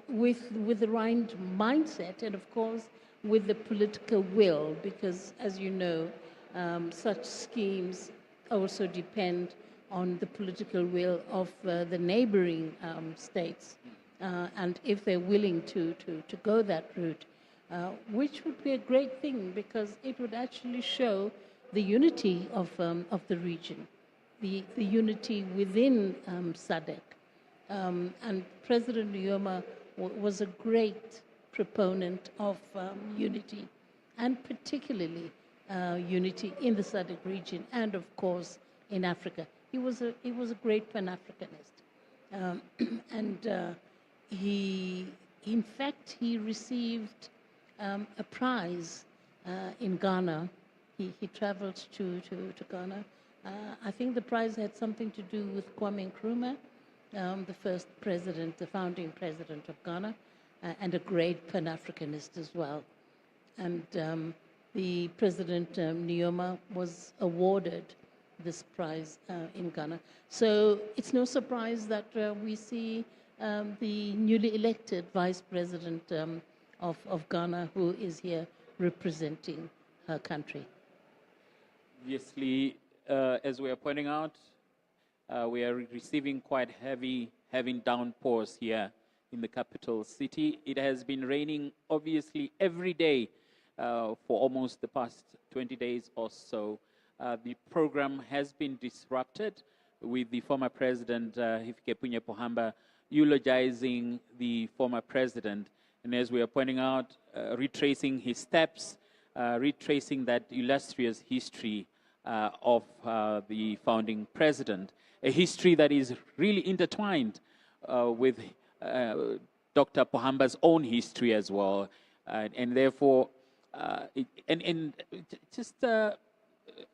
with the right mindset, and of course with the political will, because as you know, such schemes also depend on the political will of the neighboring states, and if they're willing to go that route, which would be a great thing, because it would actually show the unity of the region, the unity within SADC. And President Nujoma was a great proponent of unity, and particularly unity in the SADC region, and of course in Africa. He was a great Pan-Africanist, and in fact he received a prize in Ghana. He traveled to Ghana. I think the prize had something to do with Kwame Nkrumah, the first president, the founding president of Ghana, and a great Pan-Africanist as well. And the President Nujoma was awarded this prize in Ghana. So it's no surprise that we see the newly elected Vice President of Ghana, who is here representing her country. Obviously, as we are pointing out, we are receiving quite heavy downpours here in the capital city. It has been raining, obviously, every day for almost the past 20 days or so. The program has been disrupted with the former President Hifikepunye Pohamba eulogizing the former president. And as we are pointing out, retracing his steps, retracing that illustrious history of the founding president, a history that is really intertwined with Dr. Pohamba's own history as well. And therefore,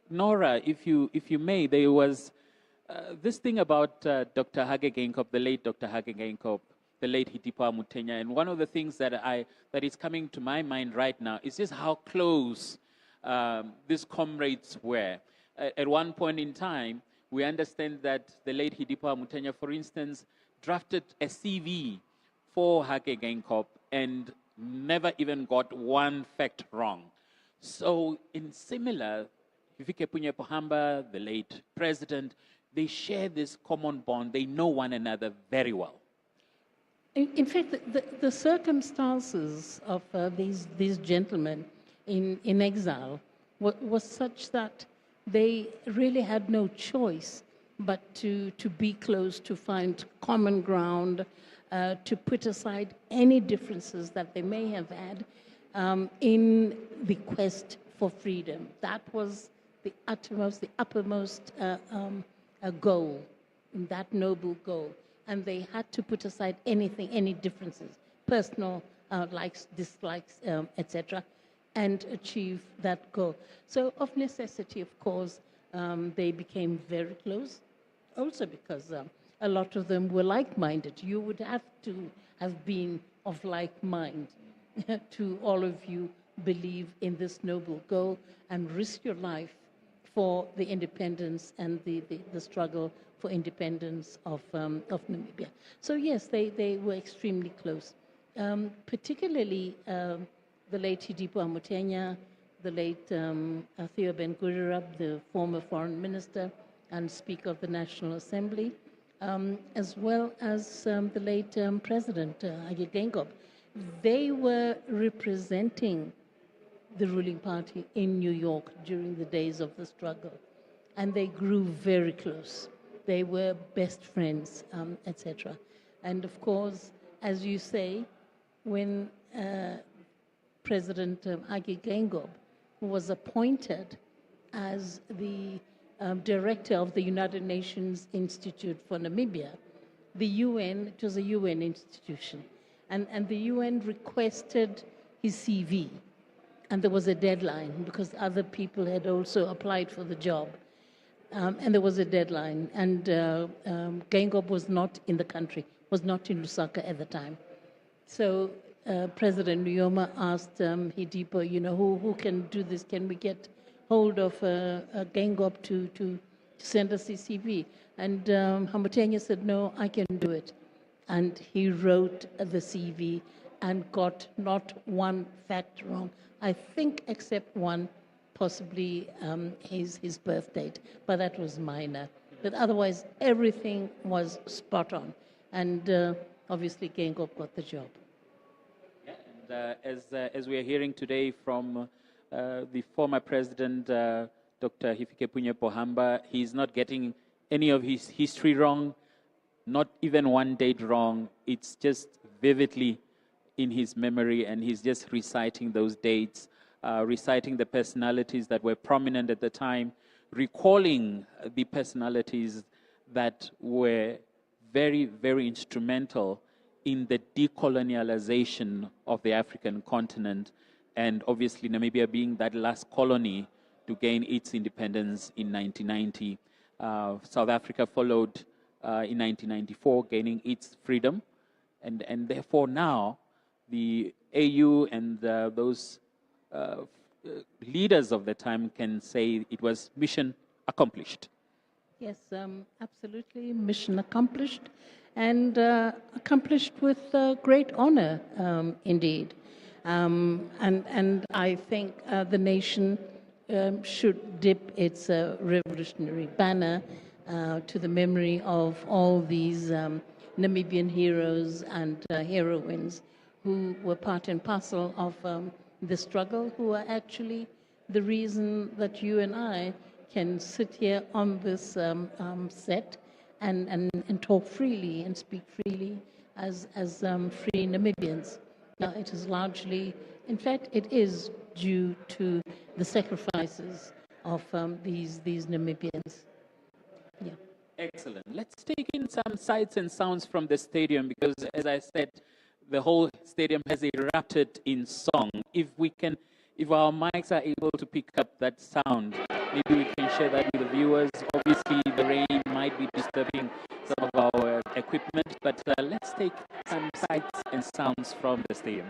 Nora, if you may, there was this thing about Dr. Hage Geingob, the late Dr. Hage Geingob, the late Hitipa Mutenya, and one of the things that is coming to my mind right now is just how close these comrades were. At one point in time, we understand that the late Hitipa Mutenya, for instance, drafted a CV for Hage Geingob and never even got one fact wrong. So in similar, Hifikepunye Pohamba, the late president, they share this common bond. They know one another very well. In fact, the circumstances of these gentlemen in exile was such that they really had no choice but to be close, to find common ground, to put aside any differences that they may have had in the quest for freedom. That was the uppermost goal, that noble goal. And they had to put aside anything, any differences, personal likes, dislikes, etc., and achieve that goal. So of necessity, of course, they became very close, also because a lot of them were like-minded. You would have to have been of like mind to all of you believe in this noble goal and risk your life for the independence and the struggle for independence of Namibia. So yes, they were extremely close. Particularly the late Hitipa Mutenya, the late Theo Ben Gururab, the former foreign minister and Speaker of the National Assembly, as well as the late President Hage Geingob. They were representing the ruling party in New York during the days of the struggle, and they grew very close. They were best friends, etc. And of course, as you say, when President Hage Geingob was appointed as the director of the United Nations Institute for Namibia, the UN, it was a UN institution, and the UN requested his CV. And there was a deadline because other people had also applied for the job. And there was a deadline. And Geingob was not in the country, was not in Lusaka at the time. So President Nujoma asked Hitipa, who can do this? Can we get hold of Geingob to send us his CV? And Mutenya said, no, I can do it. And he wrote the CV and got not one fact wrong. I think except one, possibly his birth date, but that was minor. But otherwise, everything was spot on. And obviously, Geingob got the job. Yeah, and as we are hearing today from the former president, Dr. Hifikepunye Pohamba, he's not getting any of his history wrong, not even one date wrong. It's just vividly in his memory, and he's just reciting those dates, reciting the personalities that were prominent at the time, recalling the personalities that were very, very instrumental in the decolonialization of the African continent, and obviously Namibia being that last colony to gain its independence in 1990. South Africa followed in 1994, gaining its freedom, and therefore now the AU and those leaders of the time can say it was mission accomplished. Yes, absolutely, mission accomplished, and accomplished with great honor, indeed. And I think the nation should dip its revolutionary banner to the memory of all these Namibian heroes and heroines who were part and parcel of the struggle, who are actually the reason that you and I can sit here on this set and talk freely and speak freely as free Namibians. It is largely, in fact, it is due to the sacrifices of these Namibians. Yeah. Excellent. Let's take in some sights and sounds from the stadium because, as I said, the whole stadium has erupted in song. If our mics are able to pick up that sound, maybe we can share that with the viewers. Obviously, the rain might be disturbing some of our equipment, but let's take some sights and sounds from the stadium.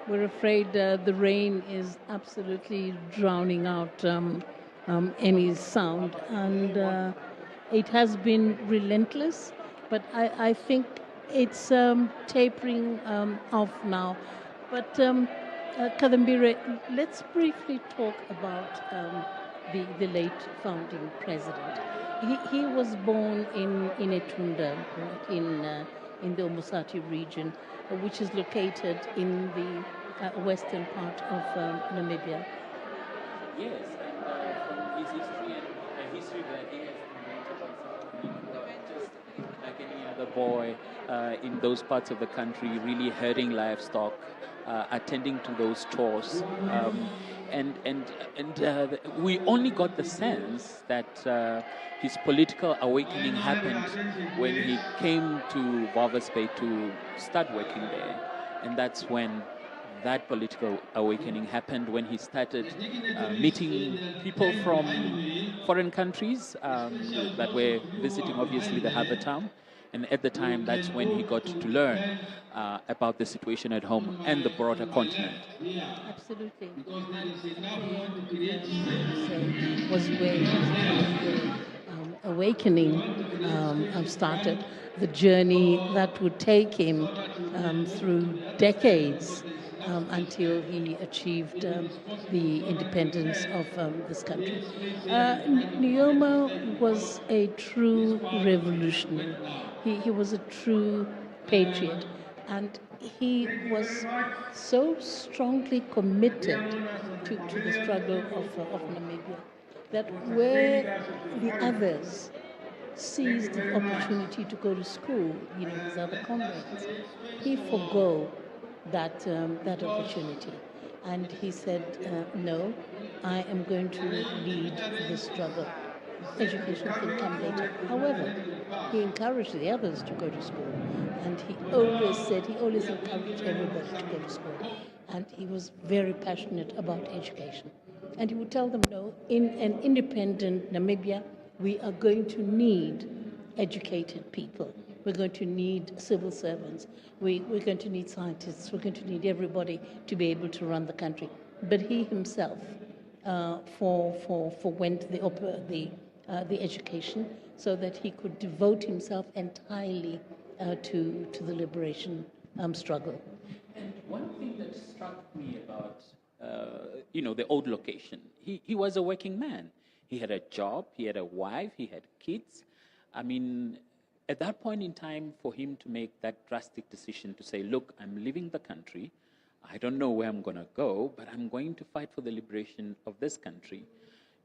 We're afraid the rain is absolutely drowning out any sound, and it has been relentless, but I think it's tapering off now. But Kadambire, let's briefly talk about the late founding president. He was born in Etunda, in the Omusati region, which is located in the western part of Namibia. Yes, and from his history and the history that he has created, just like any other boy in those parts of the country, really herding livestock, attending to those chores. And we only got the sense that his political awakening happened when he came to Walvis Bay to start working there. And that's when that political awakening happened, when he started meeting people from foreign countries that were visiting, obviously, the harbour town. And at the time, that's when he got to learn about the situation at home and the broader continent. Absolutely. Was where his awakening started, the journey that would take him through decades until he achieved the independence of this country. Nujoma was a true revolutionary. He was a true patriot, and he was so strongly committed to the struggle of Namibia that where the others seized the opportunity to go to school, his other comrades, he forgo that opportunity. And he said, no, I am going to lead this struggle. Education can come later. However, he encouraged the others to go to school. And he always encouraged everybody to go to school. And he was very passionate about education. And he would tell them, no, in an independent Namibia, we are going to need educated people. We're going to need civil servants. We're going to need scientists. We're going to need everybody to be able to run the country. But he himself went the education, so that he could devote himself entirely to the liberation struggle. And one thing that struck me about, the old location, he was a working man. He had a job, he had a wife, he had kids. I mean, at that point in time, for him to make that drastic decision to say, look, I'm leaving the country, I don't know where I'm going to go, but I'm going to fight for the liberation of this country.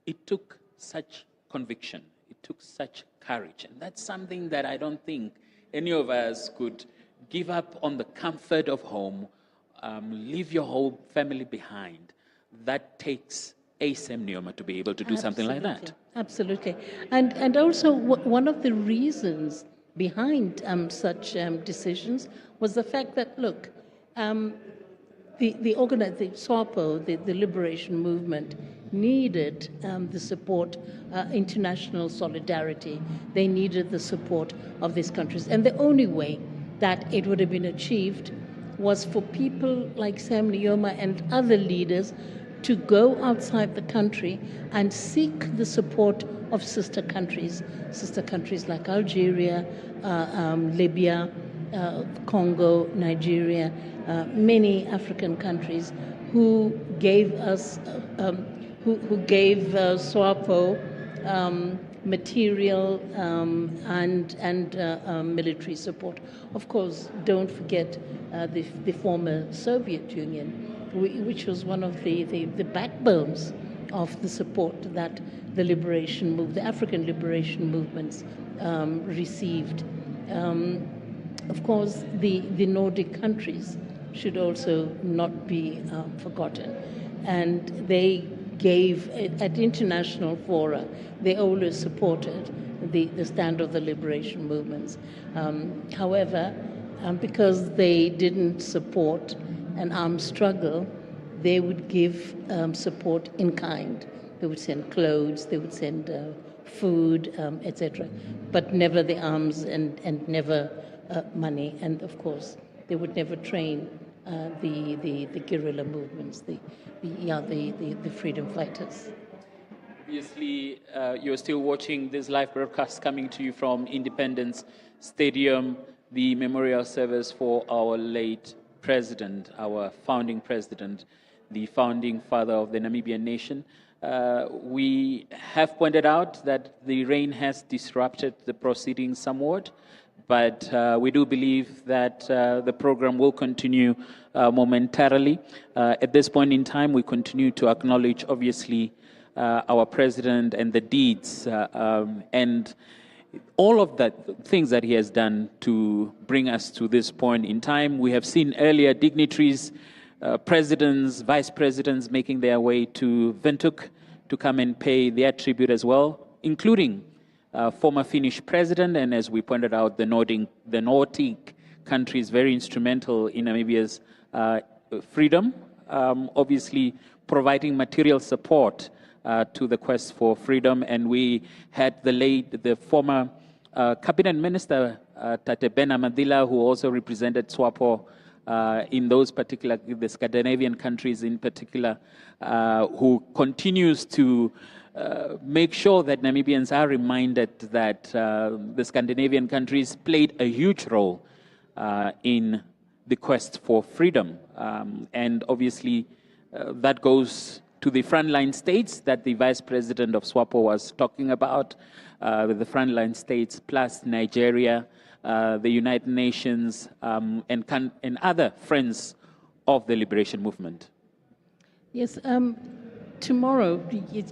It took such conviction, it took such courage, and that's something that I don't think any of us could give up on the comfort of home, leave your whole family behind. That takes a Sam Nujoma to be able to do something like that. Absolutely. And also one of the reasons behind such decisions was the fact that, look, the SWAPO, the liberation movement, needed the support, international solidarity. They needed the support of these countries. And the only way that it would have been achieved was for people like Sam Nujoma and other leaders to go outside the country and seek the support of sister countries like Algeria, Libya, Congo, Nigeria, many African countries who gave us, who gave SWAPO material and military support. Of course, don't forget the former Soviet Union, which was one of the backbones of the support that the African liberation movements received. Of course, the Nordic countries should also not be forgotten. And they gave, at international fora, they always supported the stand of the liberation movements. However, because they didn't support an armed struggle, they would give support in kind. They would send clothes, they would send food, etc., but never the arms and never money. And of course, they would never train the guerrilla movements, the freedom fighters. Obviously, you're still watching this live broadcast coming to you from Independence Stadium, the memorial service for our late president, our founding president, the founding father of the Namibian nation. We have pointed out that the rain has disrupted the proceedings somewhat, but we do believe that the program will continue momentarily. At this point in time, we continue to acknowledge, obviously, our president and the deeds and all of the things that he has done to bring us to this point in time. We have seen earlier dignitaries, presidents, vice presidents making their way to Windhoek to come and pay their tribute as well, including former Finnish president, and as we pointed out, the Nordic countries very instrumental in Namibia's freedom, obviously providing material support to the quest for freedom. And we had the former cabinet minister, Tate Bena Madila, who also represented SWAPO in those particular, the Scandinavian countries in particular, who continues to make sure that Namibians are reminded that the Scandinavian countries played a huge role in the quest for freedom. And obviously, that goes to the frontline states that the vice president of SWAPO was talking about, the frontline states plus Nigeria, the United Nations, and other friends of the liberation movement. Yes, tomorrow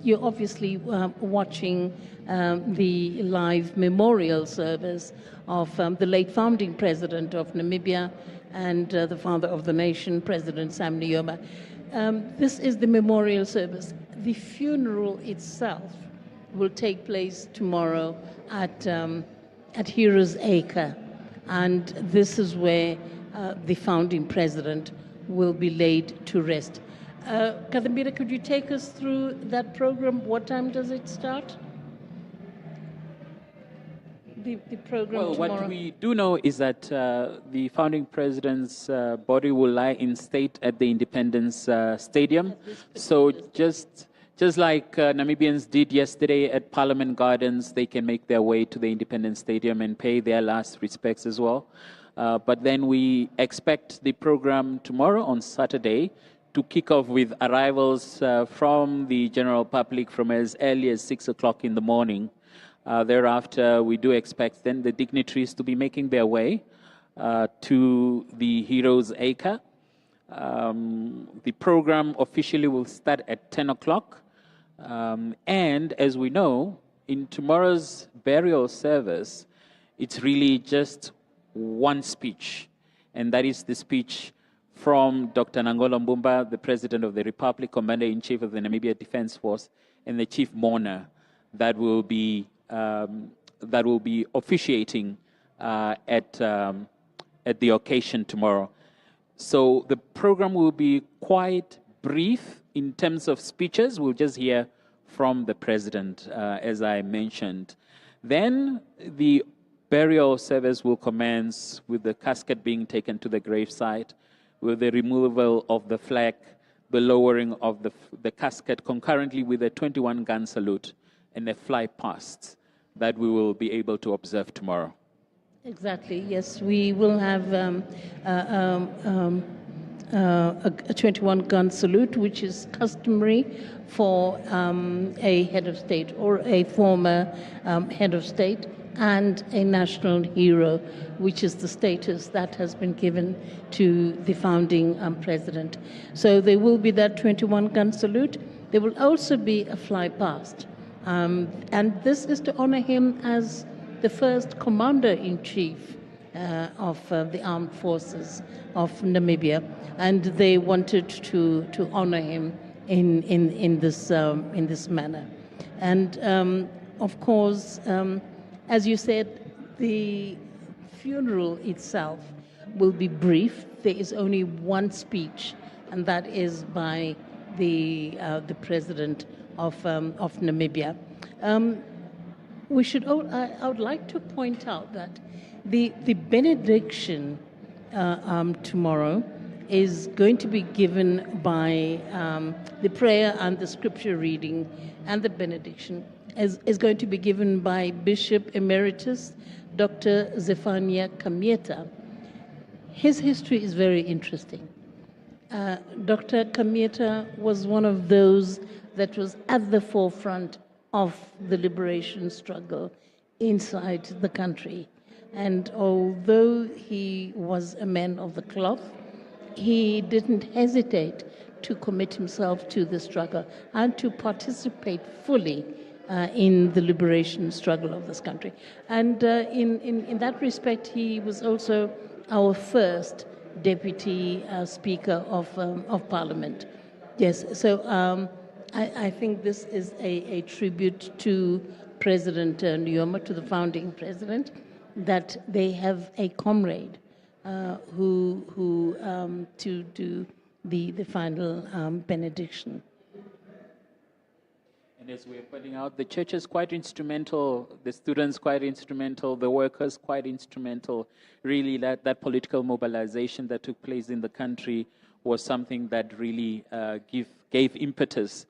you're obviously watching the live memorial service of the late founding president of Namibia and the father of the nation, President Sam Nujoma. This is the memorial service. The funeral itself will take place tomorrow at Heroes Acre, and this is where the founding president will be laid to rest. Kadambira, could you take us through that program? What time does it start? The program tomorrow. What we do know is that the founding president's body will lie in state at the Independence Stadium. So just Just like Namibians did yesterday at Parliament Gardens, they can make their way to the Independence Stadium and pay their last respects as well. But then we expect the program tomorrow on Saturday to kick off with arrivals from the general public from as early as 6 o'clock in the morning. Thereafter, we do expect then the dignitaries to be making their way to the Heroes Acre. The program officially will start at 10 o'clock. And as we know, in tomorrow's burial service, it's really just one speech, and that is the speech from Dr. Nangolo Mbumba, the President of the Republic, Commander-in-Chief of the Namibia Defense Force, and the Chief Mourner that will be officiating at the occasion tomorrow. So the program will be quite brief in terms of speeches. We'll just hear from the President, as I mentioned. Then the burial service will commence with the casket being taken to the gravesite, with the removal of the flag, the lowering of the casket, concurrently with a 21-gun salute and a fly past that we will be able to observe tomorrow. Exactly, yes. We will have a 21-gun salute, which is customary for a head of state or a former head of state, and a national hero, which is the status that has been given to the founding president. So there will be that 21-gun salute. There will also be a fly past. And this is to honor him as the first commander-in-chief of the armed forces of Namibia. And they wanted to honor him in this manner. And of course, as you said, the funeral itself will be brief. There is only one speech, and that is by the president of Namibia. I would like to point out that the benediction tomorrow is going to be given by the prayer and the scripture reading, and the benediction is going to be given by Bishop Emeritus Dr. Zephaniah Kamieta. His history is very interesting. Dr. Kamieta was one of those that was at the forefront of the liberation struggle inside the country. And although he was a man of the cloth, he didn't hesitate to commit himself to the struggle and to participate fully in the liberation struggle of this country. And in that respect, he was also our first deputy speaker of parliament. Yes, so I think this is a tribute to President Nujoma, to the founding president, that they have a comrade who to do the final benediction. And as we're pointing out, the church is quite instrumental, the students quite instrumental, the workers quite instrumental. Really, that political mobilization that took place in the country was something that really gave impetus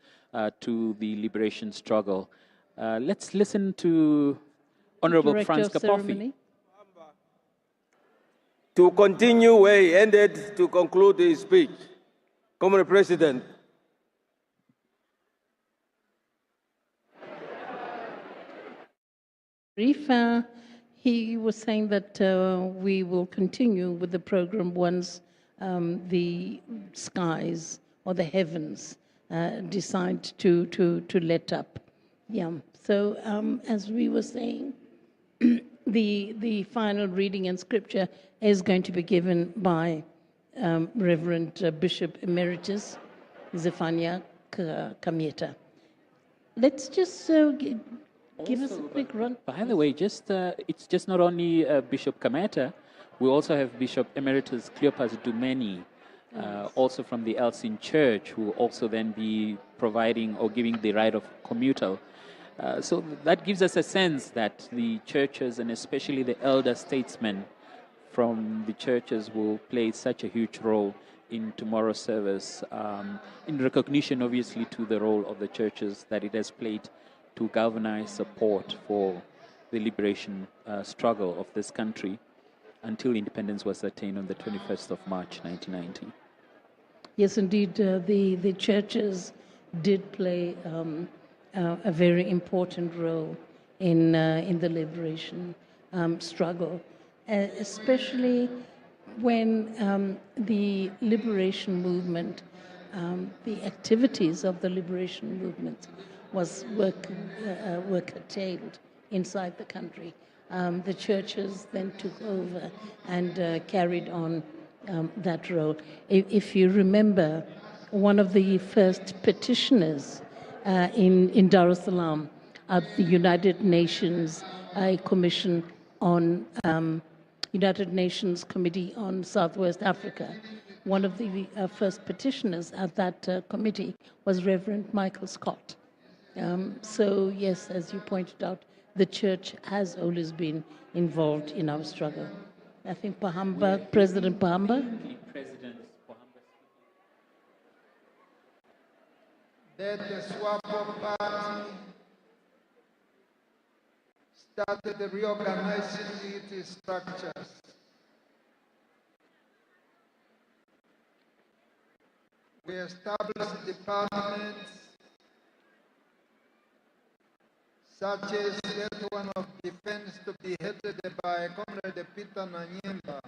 to the liberation struggle. Let's listen to Honorable Franz Kapofi. To continue where he ended, to conclude his speech. Comrade President. Brief, he was saying that we will continue with the program once the skies or the heavens decide to let up. Yeah. So as we were saying, the final reading and scripture is going to be given by Reverend Bishop Emeritus Zephaniah Kamieta. Let's just give us a quick run. By the way, it's just not only Bishop Kamieta, we also have Bishop Emeritus Cleopas Dumeni, also from the Elsin Church, who will also then be providing or giving the right of commutal. So that gives us a sense that the churches, and especially the elder statesmen from the churches, will play such a huge role in tomorrow's service, in recognition, obviously, to the role of the churches that it has played to galvanize support for the liberation struggle of this country until independence was attained on the 21st of March, 1990. Yes, indeed, the churches did play a very important role in the liberation struggle, especially when the liberation movement, the activities of the liberation movement were curtailed inside the country. The churches then took over and carried on that role. If you remember, one of the first petitioners in Dar es Salaam at the United Nations Commission on United Nations Committee on Southwest Africa, one of the first petitioners at that committee was Reverend Michael Scott. So yes, as you pointed out, the church has always been involved in our struggle. I think Pohamba, President Pohamba. That the SWAPO party started reorganizing its structures. We established departments such as that one of defense to be headed by Comrade Peter Nanyemba,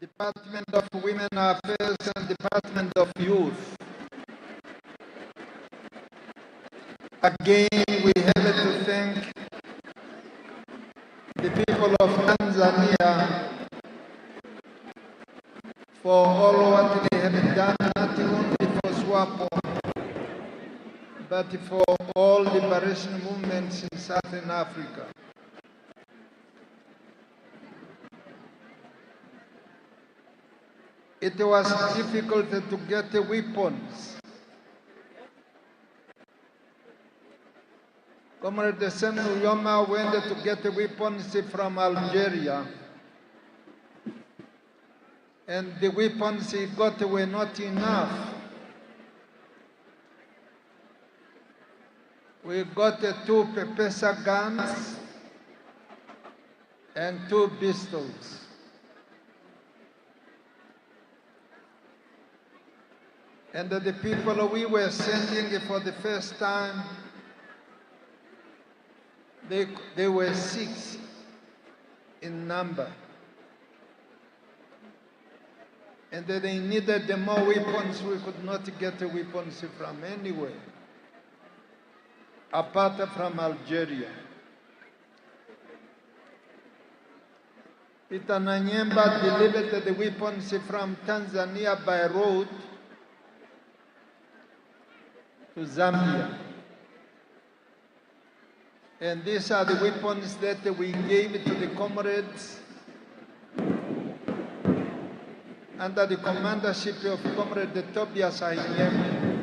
Department of Women Affairs and Department of Youth. Again, we have to thank the people of Tanzania for all what they have done, not only for SWAPO, but for all liberation movements in Southern Africa. It was difficult to get weapons. Comrade Sam Nujoma went to get weapons from Algeria, and the weapons he got were not enough. We got 2 Pepesa guns and 2 pistols. And the people we were sending for the first time, they were 6 in number. And they needed more weapons. We could not get weapons from anywhere, apart from Algeria. Peter Nanyemba delivered the weapons from Tanzania by road to Zambia. And these are the weapons that we gave to the comrades under the commandership of Comrade Tobias Ahimeme.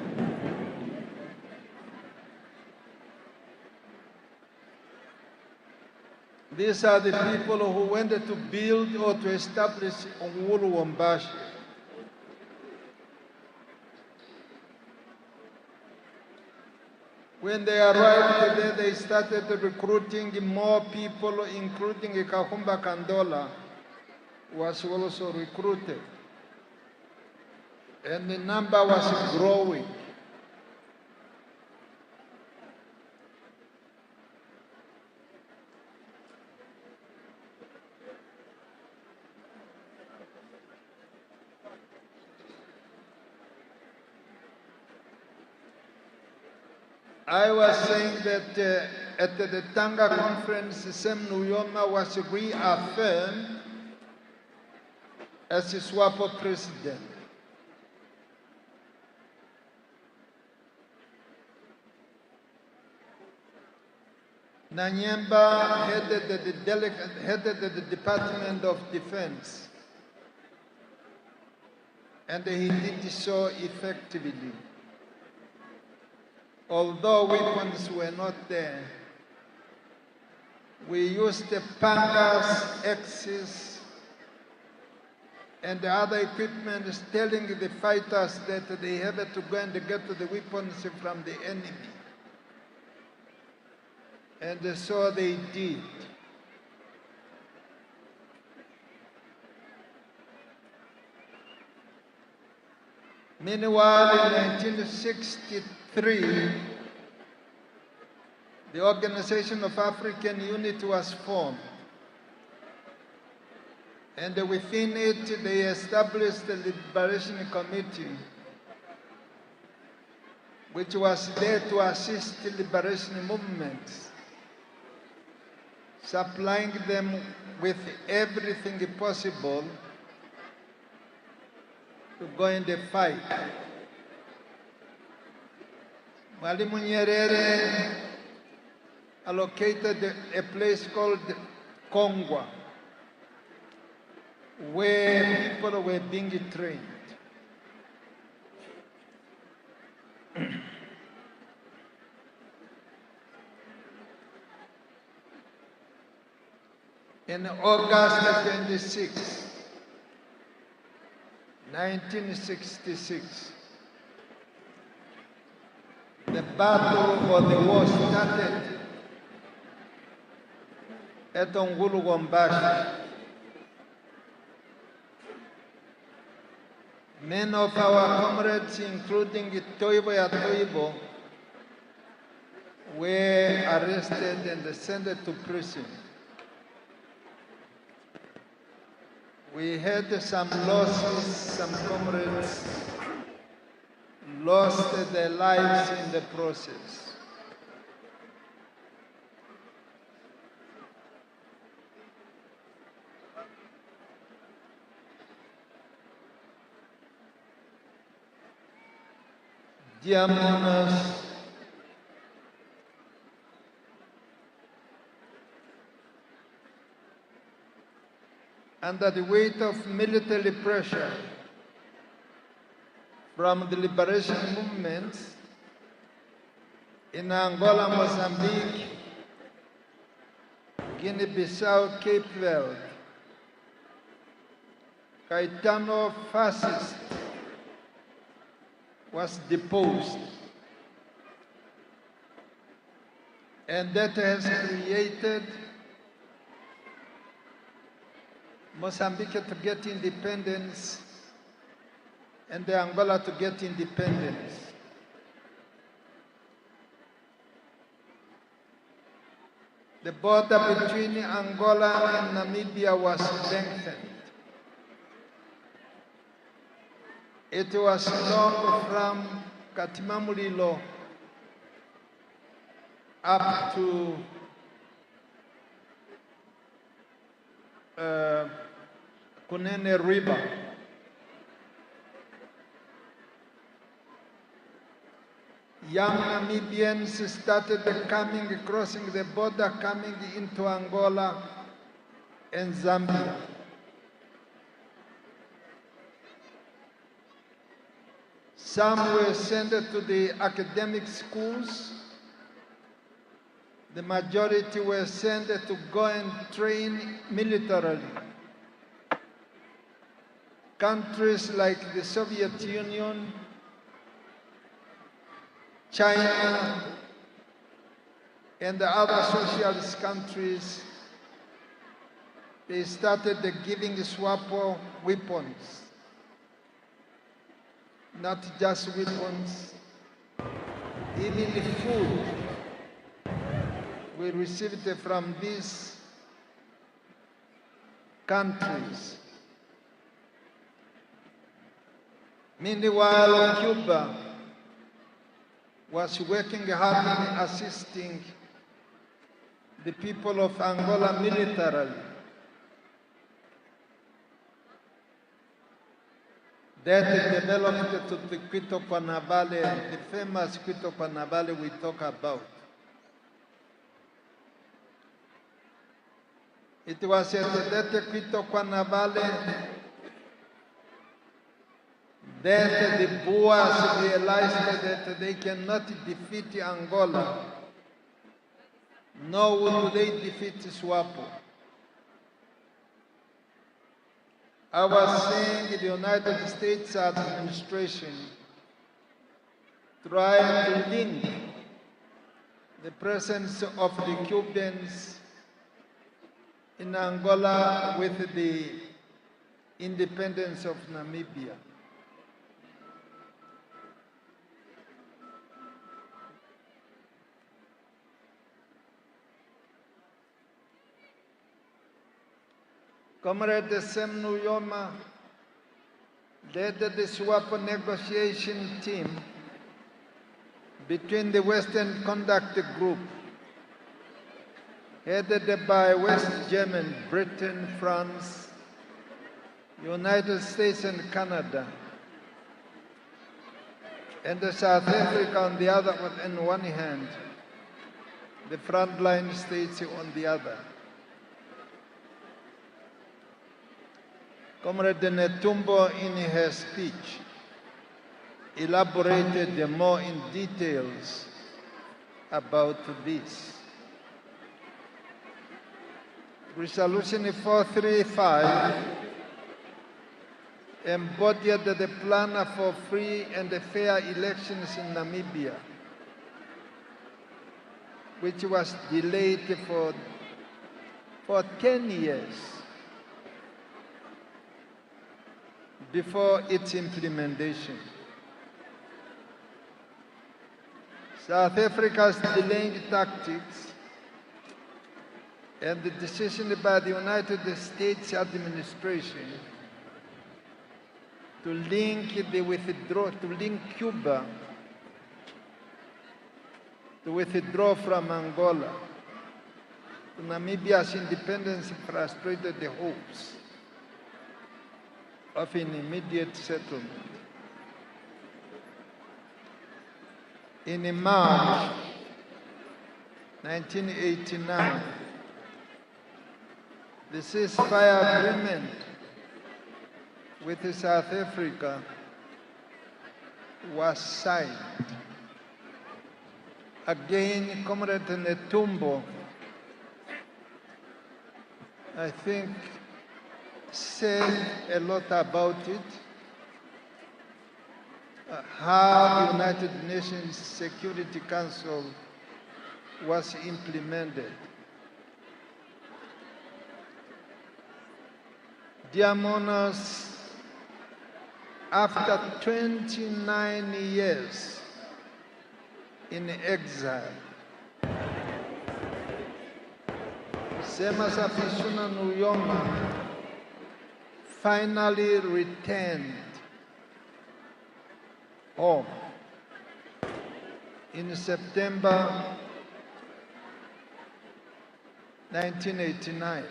These are the people who went to build or to establish Uhuru Wambashi. When they arrived there, they started recruiting more people, including Kahumba Kandola, who was also recruited. And the number was growing. I was saying that at the Tanga conference, Sam Nujoma was reaffirmed as the SWAPO president. Nanyemba headed the Department of Defense, and he did so effectively. Although weapons were not there, we used the pangas, axes, and the other equipment is telling the fighters that they have to go and get the weapons from the enemy. And so they did. Meanwhile, in 1963, the Organization of African Unity was formed. And within it, they established the Liberation Committee, which was there to assist the liberation movements, supplying them with everything possible to go in the fight. Mwalimu Nyerere allocated a place called Kongwa, where people were being trained. In August 26, 1966, the battle for the war started at Nangolo. Many of our comrades, including Toibo, were arrested and sent to prison. We had some losses, some comrades lost their lives in the process. Dear mourners, under the weight of military pressure from the liberation movements in Angola, Mozambique, Guinea-Bissau, Cape Verde, Caetano, fascist, was deposed. And that has created Mozambique to get independence and Angola to get independence. The border between Angola and Namibia was lengthened. It was long from Katimamulilo up to Kunene River. Young Namibians started crossing the border, coming into Angola and Zambia. Some were sent to the academic schools. The majority were sent to go and train militarily. Countries like the Soviet Union, China, and the other socialist countries, they started giving SWAPO weapons. Not just weapons, even the food we received from these countries. Meanwhile, Cuba was working hard in assisting the people of Angola militarily. That developed to the Quito-Pana Valley, the famous Quito-Pana Valley we talk about. It was at that Quito-Pana Valley that the Boers realized that they cannot defeat Angola, nor will they defeat SWAPO. I was saying the United States administration tried to link the presence of the Cubans in Angola with the independence of Namibia. Comrade Sam Nujoma led the swap negotiation team between the Western Conduct Group, headed by West Germany, Britain, France, United States and Canada, and South Africa on the other, on one hand, the frontline states on the other. Comrade Netumbo, in her speech, elaborated more in details about this. Resolution 435 embodied the plan for free and fair elections in Namibia, which was delayed for 10 years before its implementation. South Africa's delaying tactics and the decision by the United States administration to link Cuba to withdraw from Angola to Namibia's independence frustrated the hopes of an immediate settlement. In March 1989, the ceasefire agreement with South Africa was signed. Again, Comrade Netumbo, I think, said a lot about it, how the United Nations Security Council was implemented. Dear Mourners, after 29 years in exile, Semasafisuna Nujoma finally returned home in September 1989.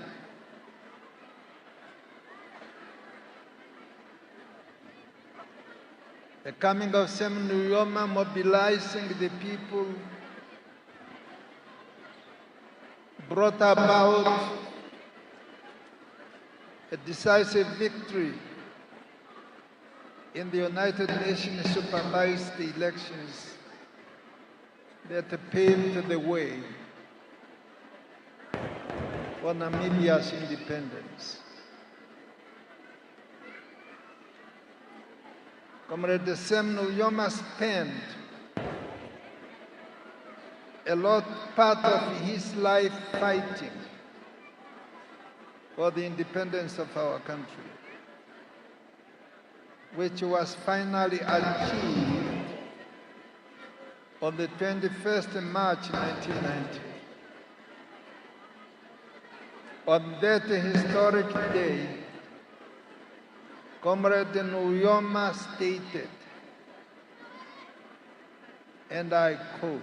The coming of Sam Nujoma mobilizing the people brought about a decisive victory in the United Nations supervised elections that paved the way for Namibia's independence. Comrade Sam Nujoma spent part of his life fighting for the independence of our country, which was finally achieved on the 21st March 1990. On that historic day, Comrade Nujoma stated, and I quote,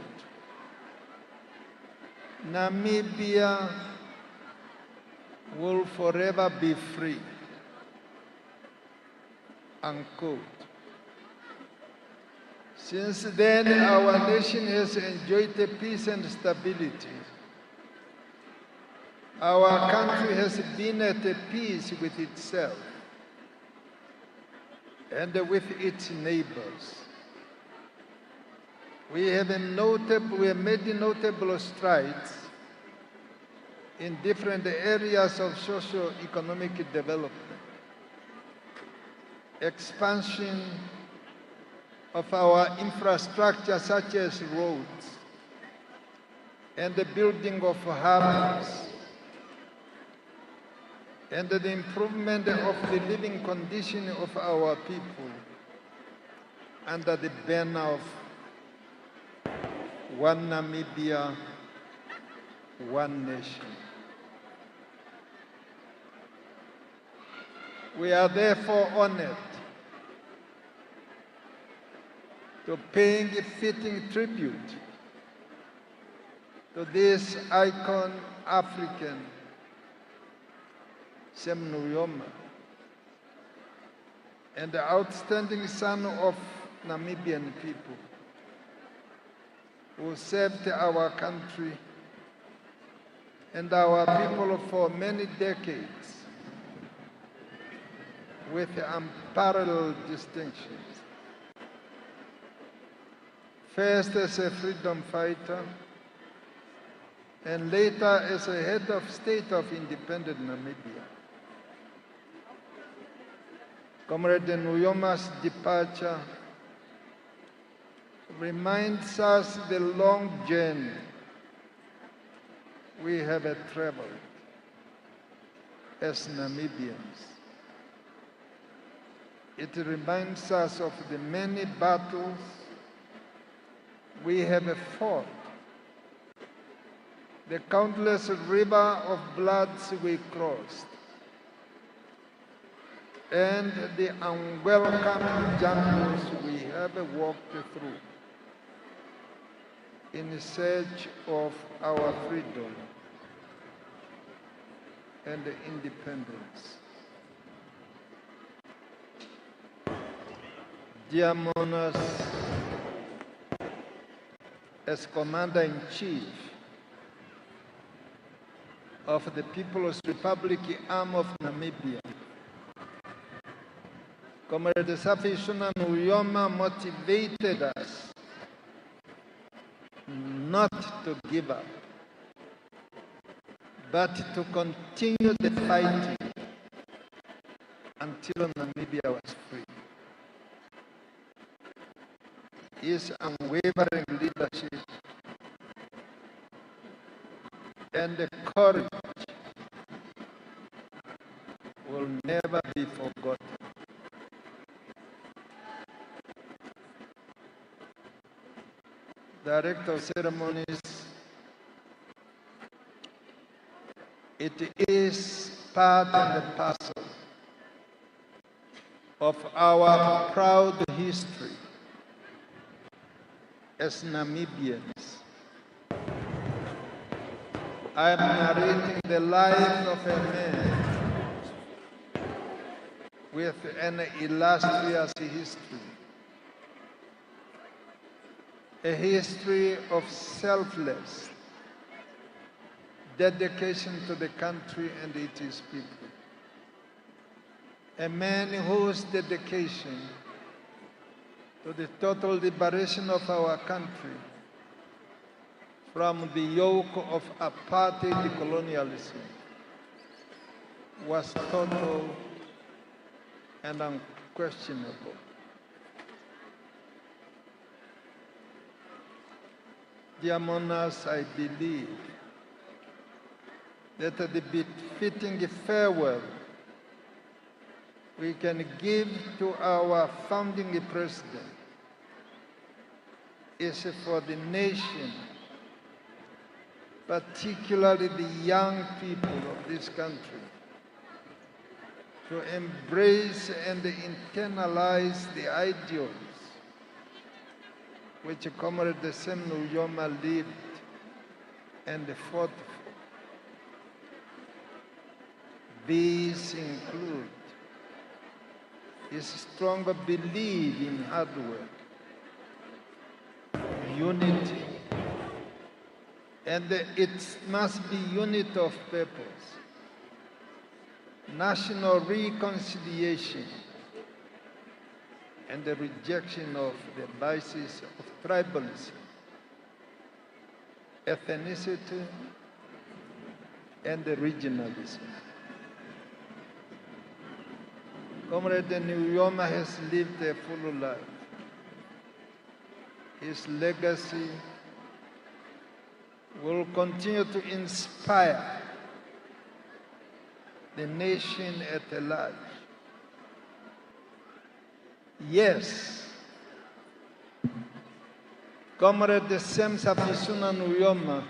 "Namibia will forever be free," unquote. Since then, our nation has enjoyed peace and stability. Our country has been at peace with itself and with its neighbors. We have made notable strides in different areas of socio-economic development. expansion of our infrastructure such as roads and the building of harbors and the improvement of the living condition of our people under the banner of one Namibia, one nation. We are therefore honored to paying a fitting tribute to this icon African, Nujoma, and the outstanding son of Namibian people who served our country and our people for many decades with unparalleled distinctions. First as a freedom fighter, and later as a head of state of independent Namibia. Comrade Nujoma's departure reminds us the long journey we have traveled as Namibians. It reminds us of the many battles we have fought, the countless river of bloods we crossed, and the unwelcome jungles we have walked through in search of our freedom and independence. Dear Mourners, as Commander-in-Chief of the People's Republic Arm of Namibia, Comrade Utoni Nujoma motivated us not to give up, but to continue the fighting until Namibia was free. His unwavering leadership and the courage will never be forgotten. Director of Ceremonies, it is part and parcel of our proud history as Namibians. I am narrating the life of a man with an illustrious history, a history of selfless dedication to the country and its people, a man whose dedication to the total liberation of our country from the yoke of apartheid colonialism was total and unquestionable. Dear Mourners, I believe that the befitting farewell we can give to our founding president is for the nation, particularly the young people of this country, to embrace and internalize the ideals which Comrade Nujoma lived and fought for. These include his strong belief in hard work, unity, and it must be unity of purpose, national reconciliation, and the rejection of the vices of tribalism, ethnicity, and regionalism. Comrade Nujoma has lived a full life. His legacy will continue to inspire the nation at large. Yes, Comrade Kovambo Nujoma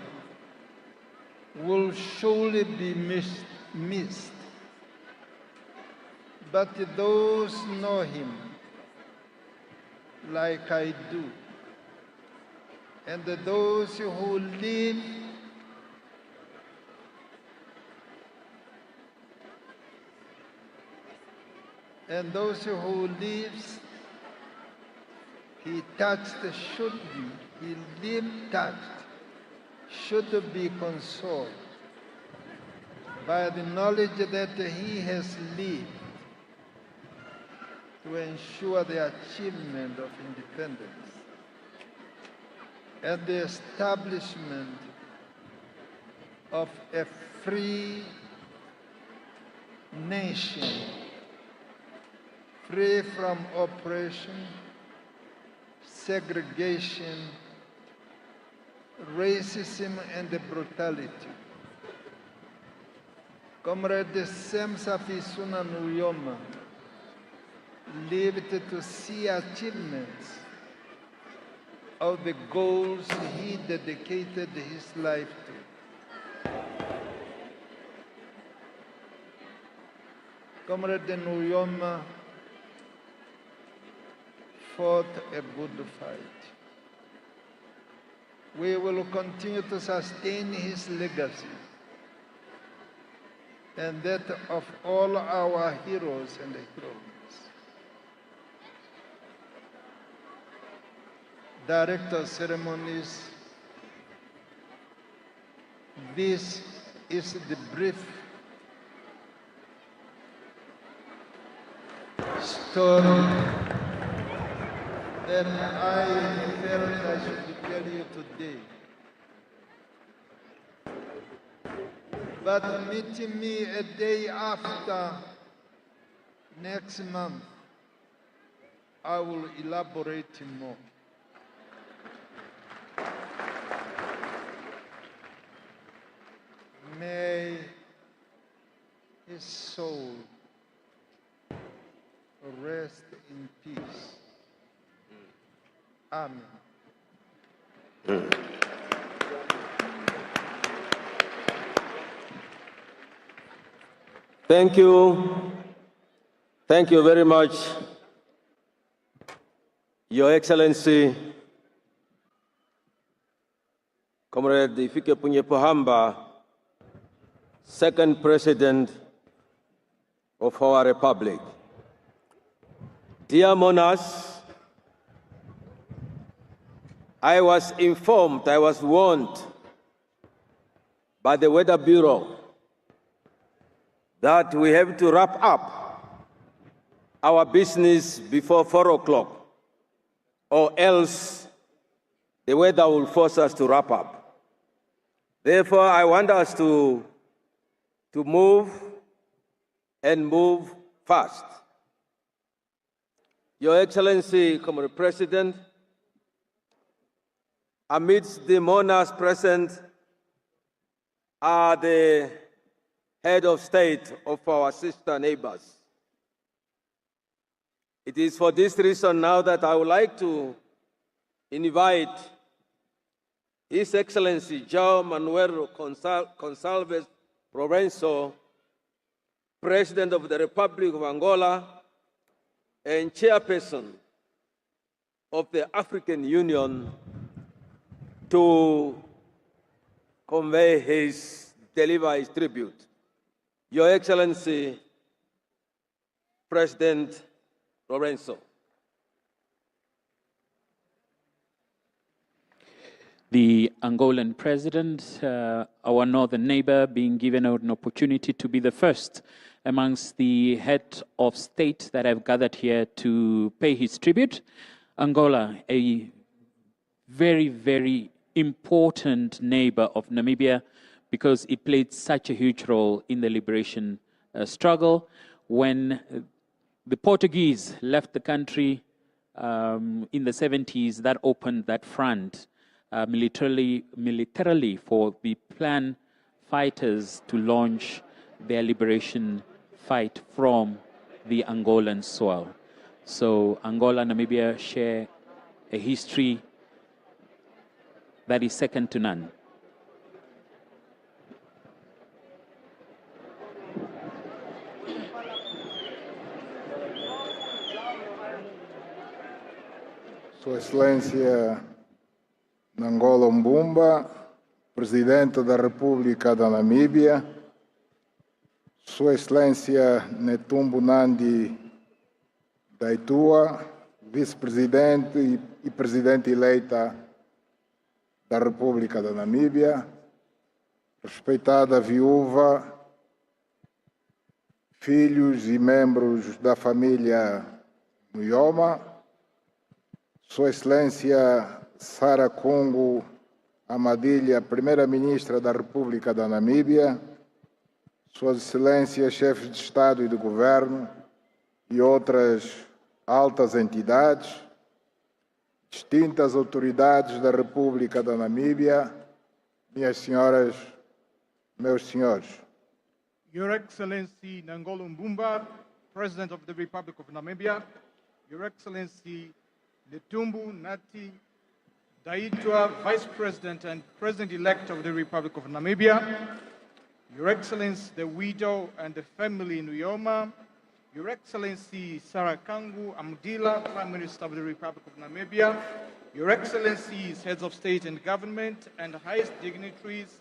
will surely be missed. But those know him like I do, and those who live he touched should be, he lived touched, should be consoled by the knowledge that he has lived to ensure the achievement of independence and the establishment of a free nation, free from oppression, segregation, racism, and brutality. Comrade Kovambo Nujoma lived to see achievements of the goals he dedicated his life to. Comrade Nujoma fought a good fight. We will continue to sustain his legacy and that of all our heroes and heroines. Director of Ceremonies, this is the brief story that I felt I should tell you today. But meeting me a day after, next month, I will elaborate more. May his soul rest in peace. Amen. Thank you. Thank you very much, Your Excellency, Comrade Hifikepunye Pohamba, second President of our Republic. Dear Monarchs, I was informed, I was warned by the Weather Bureau that we have to wrap up our business before 4 o'clock, or else the weather will force us to wrap up. Therefore, I want us to move and move fast. Your Excellency, Comrade President, amidst the monarchs present are the head of state of our sister neighbors. It is for this reason now that I would like to invite His Excellency João Manuel Gonçalves Lourenço, President of the Republic of Angola and Chairperson of the African Union, to deliver his tribute. Your Excellency, President Lourenço. The Angolan president, our northern neighbor, being given an opportunity to be the first amongst the head of state that have gathered here to pay his tribute. Angola, a very, very important neighbor of Namibia, because it played such a huge role in the liberation struggle when the Portuguese left the country in the 70s, that opened that front militarily for the Plan fighters to launch their liberation fight from the Angolan soil. So Angola and Namibia share a history that is second to none. Sua Excelência Nangolo Mbumba, Presidente da República da Namíbia, Sua Excelência Netumbo Nandi Daitua, Vice-Presidente e Presidente eleita da República da Namíbia, respeitada viúva, filhos e membros da família Nujoma, Sua Excelência Sara Kungu Amadilha, Primeira-Ministra da República da Namíbia, Suas Excelências Chefes de Estado e de Governo e outras altas entidades, distintas autoridades da República da Namíbia, minhas senhoras, meus senhores. Your Excellency Nangolo Mbumba, President of the Republic of Namibia, Your Excellency Netumbo Nati Daitua, Vice President and President-elect of the Republic of Namibia, Your Excellency the widow and the family Nujoma, Your Excellency Sarah Kangu Amdila, Prime Minister of the Republic of Namibia, Your Excellencies, Heads of State and Government, and highest dignitaries,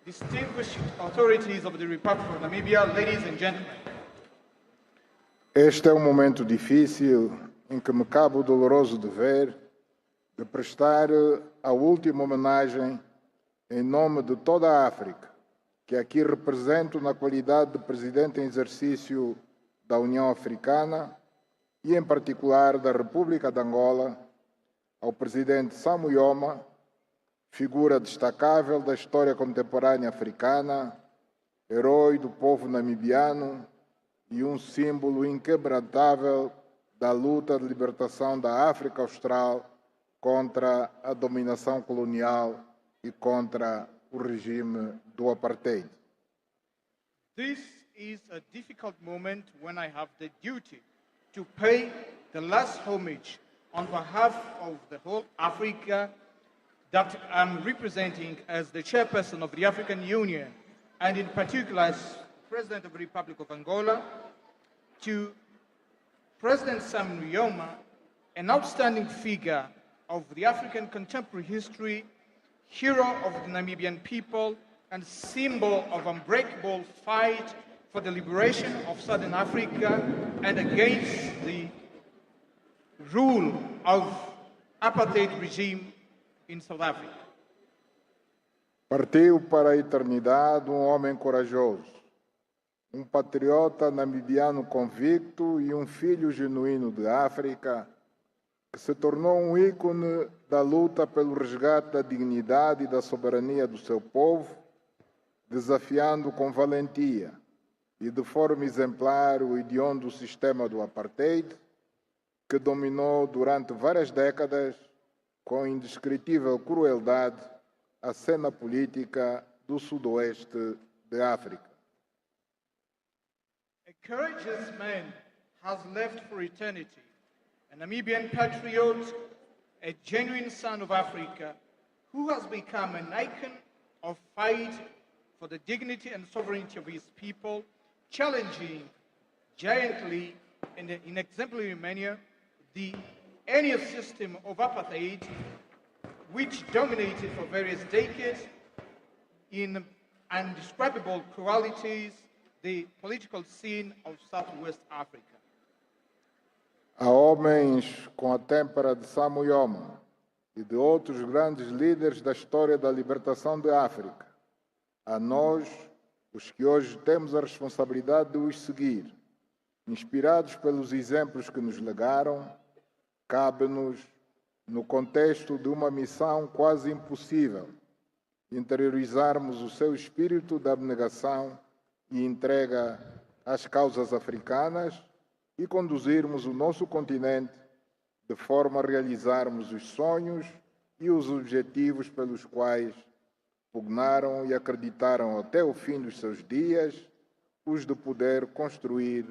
distinguished authorities of the Republic of Namibia, ladies and gentlemen. Este é um momento difícil em que me cabe o doloroso dever de prestar a última homenagem em nome de toda a África, que aqui represento na qualidade de Presidente em exercício da União Africana e, em particular, da República de Angola, ao Presidente Sam Nujoma, figura destacável da história contemporânea africana, herói do povo namibiano e um símbolo inquebrantável da luta de libertação da África Austral contra a dominação colonial e contra o regime do apartheid. This is a difficult moment when I have the duty to pay the last homage on behalf of the whole Africa that I'm representing as the chairperson of the African Union, and in particular as President of the Republic of Angola, to President Sam Nujoma, an outstanding figure of the African contemporary history, hero of the Namibian people, and symbol of unbreakable fight for the liberation of Southern Africa and against the rule of apartheid regime in South Africa. Partiu para a eternidade um homem corajoso, um patriota namibiano convicto e um filho genuíno de África, que se tornou um ícone da luta pelo resgate da dignidade e da soberania do seu povo, desafiando com valentia e de forma exemplar o hediondo sistema do apartheid, que dominou durante várias décadas, com indescritível crueldade, a cena política do sudoeste de África. A courageous man has left for eternity, a Namibian patriot, a genuine son of Africa, who has become an icon of fight for the dignity and sovereignty of his people, challenging giantly in an exemplary manner the any system of apartheid which dominated for various decades in indescribable cruelties the political scene of Southwest Africa. Há homens com a têmpera de Sam Nujoma e de outros grandes líderes da história da libertação de África. A nós, os que hoje temos a responsabilidade de os seguir, inspirados pelos exemplos que nos legaram, cabe-nos, no contexto de uma missão quase impossível, interiorizarmos o seu espírito de abnegação e entrega às causas africanas, e conduzirmos o nosso continente de forma a realizarmos os sonhos e os objetivos pelos quais pugnaram e acreditaram até o fim dos seus dias, os de poder construir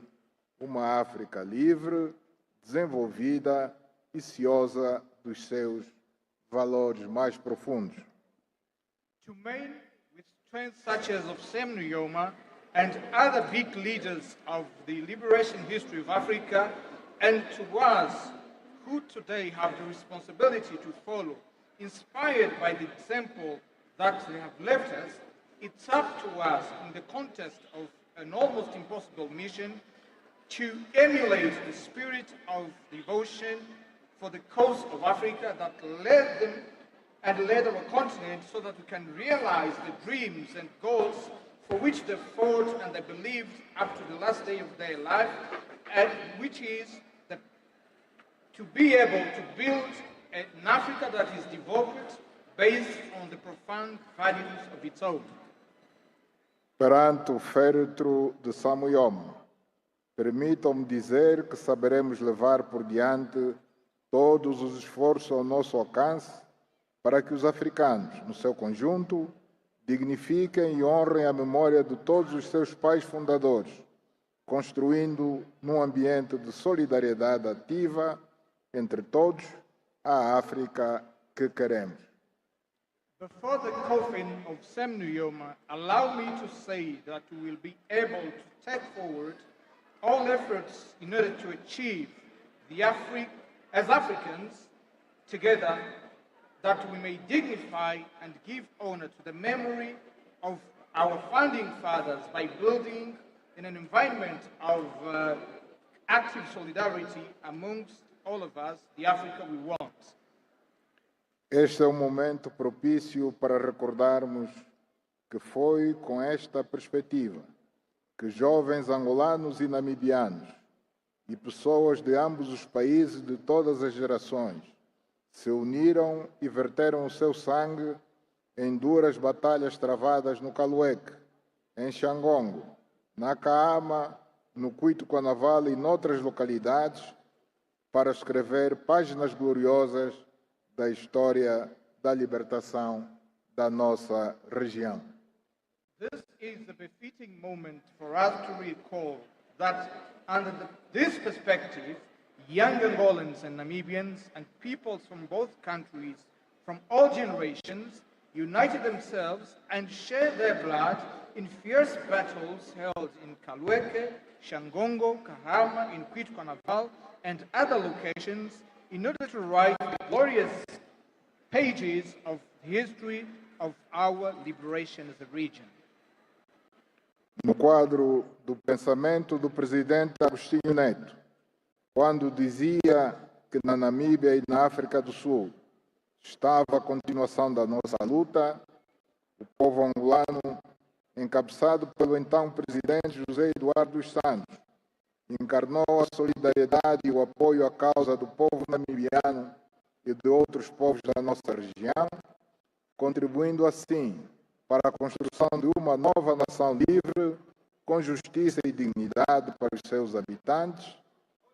uma África livre, desenvolvida e ciosa dos seus valores mais profundos. To men with strengths such as of Sam Nujoma and other big leaders of the liberation history of Africa, and to us who today have the responsibility to follow, inspired by the example that they have left us, it's up to us in the context of an almost impossible mission to emulate the spirit of devotion for the cause of Africa that led them and led our continent so that we can realize the dreams and goals for which they fought and they believed up to the last day of their life, and which is to be able to build an Africa that is developed based on the profound values of its own. Perante o féretro de Sam Nujoma, permitam-me dizer que saberemos levar por diante todos os esforços ao nosso alcance para que os africanos, no seu conjunto, dignifiquem e honrem a memória de todos os seus pais fundadores, construindo num ambiente de solidariedade ativa entre todos a África que queremos. Before the coffin of Sam Nujoma, allow me to say that we will be able to take forward all efforts in order to achieve as Africans together, that we may dignify and give honor to the memory of our founding fathers by building in an environment of active solidarity amongst all of us, the Africa we want. Este é um momento propício para recordarmos que foi com esta perspectiva que jovens angolanos e namibianos e pessoas de ambos os países de todas as gerações se uniram e verteram o seu sangue em duras batalhas travadas no Windhoek, em Xangongo, na Kaama, no Cuito-Quanaval e noutras localidades, para escrever páginas gloriosas da história da libertação da nossa região. This is a befitting moment for us to recall that under this perspective, young Angolans and Namibians and peoples from both countries, from all generations, united themselves and shared their blood in fierce battles held in Kalweke, Xangongo, Kahama, in Cuito-Quanaval, and other locations in order to write the glorious pages of history of our liberation as a region. No quadro do pensamento do presidente Agostinho Neto, quando dizia que na Namíbia e na África do Sul estava a continuação da nossa luta, o povo angolano, encabeçado pelo então presidente José Eduardo dos Santos, encarnou a solidariedade e o apoio à causa do povo namibiano e de outros povos da nossa região, contribuindo assim para a construção de uma nova nação livre, com justiça e dignidade para os seus habitantes,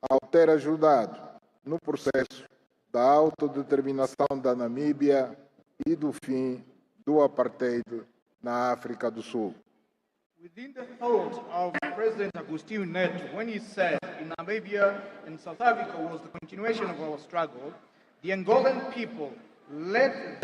ao ter ajudado no processo da autodeterminação da Namíbia e do fim do apartheid na África do Sul. Within the thought of President Agostinho Neto, when he said in Namibia and South Africa was the continuation of our struggle, the Angolan people, led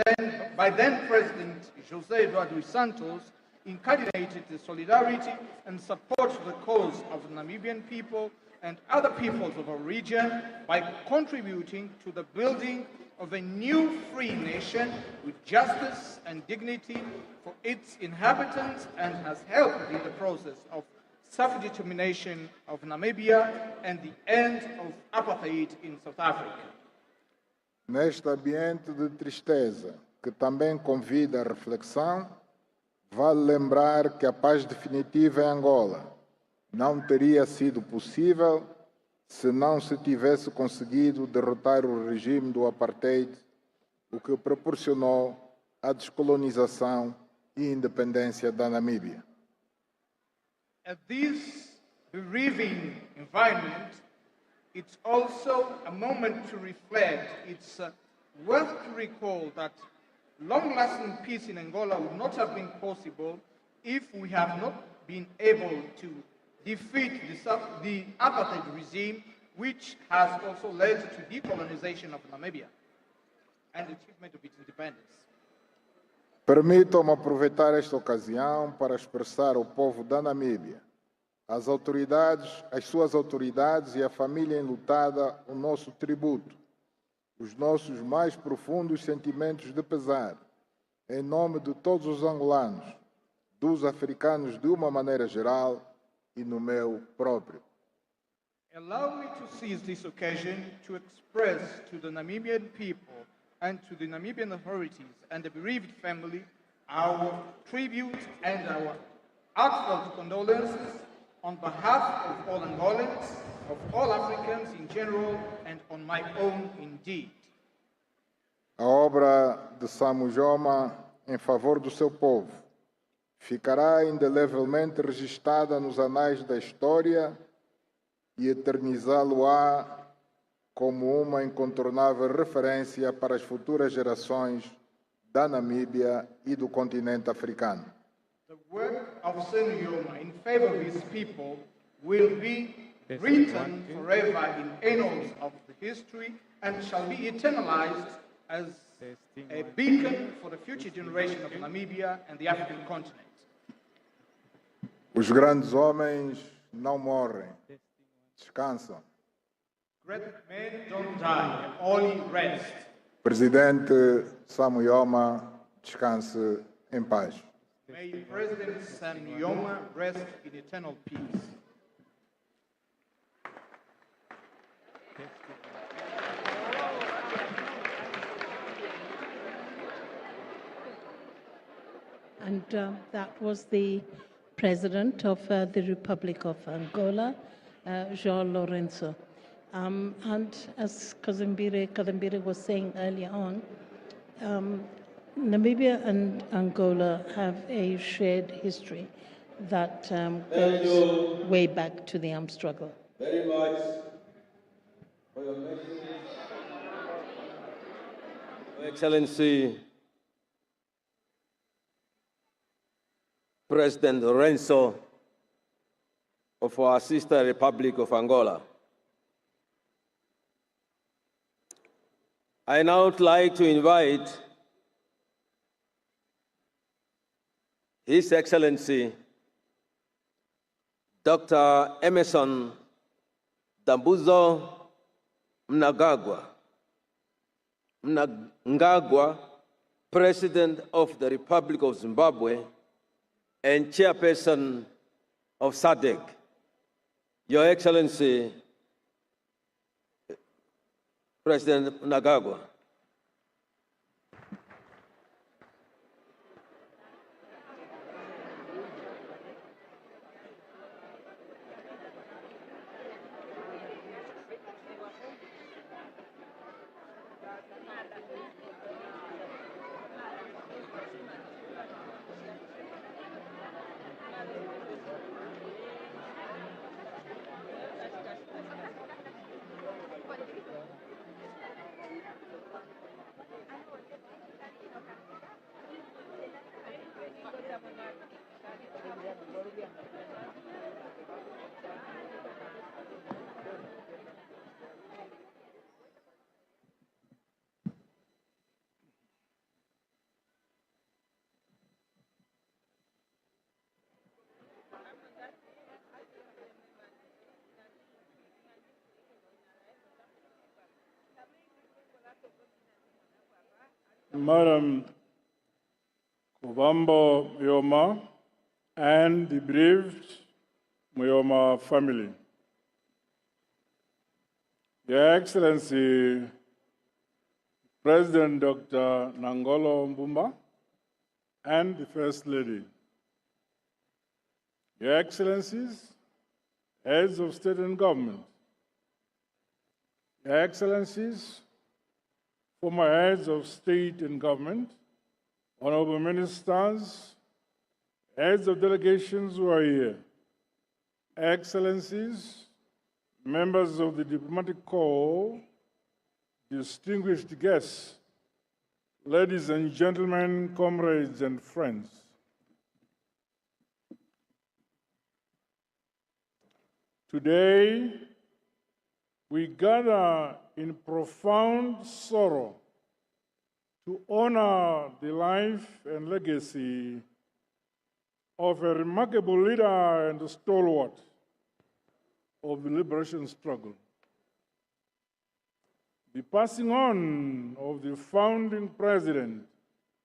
by then President José Eduardo dos Santos, incarnated the solidarity and support to the cause of the Namibian people and other peoples of our region by contributing to the building of a new free nation with justice and dignity for its inhabitants, and has helped in the process of self-determination of Namibia and the end of apartheid in South Africa. Neste ambiente de tristeza, que também convida à reflexão, vale lembrar que a paz definitiva em Angola não teria sido possível se não se tivesse conseguido derrotar o regime do apartheid, o que proporcionou a descolonização e independência da Namíbia. At this bereaving environment, it's also a moment to reflect. It's worth to recall that long-lasting peace in Angola would not have been possible if we have not been able to defeat the apartheid regime, which has also led to decolonization of Namibia and the achievement of its independence. Permitam-me aproveitar esta ocasião para expressar ao povo da Namíbia, às suas autoridades e à família enlutada o nosso tributo, os nossos mais profundos sentimentos de pesar, em nome de todos os angolanos, dos africanos de uma maneira geral e no meu próprio. Allow me to seize this occasion to express to the Namibian people and to the Namibian authorities and the bereaved family our tribute and our heartfelt condolences on behalf of all Angolans, of all Africans in general, and on my own indeed. A obra de Sam Nujoma em favor do seu povo ficará indelevelmente registada nos anais da história e eternizá-lo-á como uma incontornável referência para as futuras gerações da Namíbia e do continente africano. The work of Sam Nujoma in favor of his people will be written forever in annals of the history and shall be eternalized as a beacon for the future generation of Namibia and the African continent. Os grandes homens não morrem, descansam. Great men don't die, only rest. Presidente Sam Nujoma, descanse em paz. May President Sam Nujoma rest in eternal peace. And that was the President of the Republic of Angola, João Lourenço. And as Kadambire was saying earlier on, Namibia and Angola have a shared history that goes way back to the armed struggle. Very much for your message. Your Excellency, President Lourenço of our sister Republic of Angola. I now would like to invite His Excellency Dr. Emerson Dambuzo Mnangagwa, President of the Republic of Zimbabwe and Chairperson of SADC. Your Excellency, President Mnangagwa. Madam Kovambo Nujoma and the bereaved Nujoma family. Your Excellency, President Dr. Nangolo Mbumba and the First Lady. Your Excellencies, Heads of State and Government. Your Excellencies, former heads of state and government, honorable ministers, heads of delegations who are here, excellencies, members of the diplomatic corps, distinguished guests, ladies and gentlemen, comrades and friends. Today, we gather in profound sorrow to honor the life and legacy of a remarkable leader and stalwart of the liberation struggle. The passing on of the founding president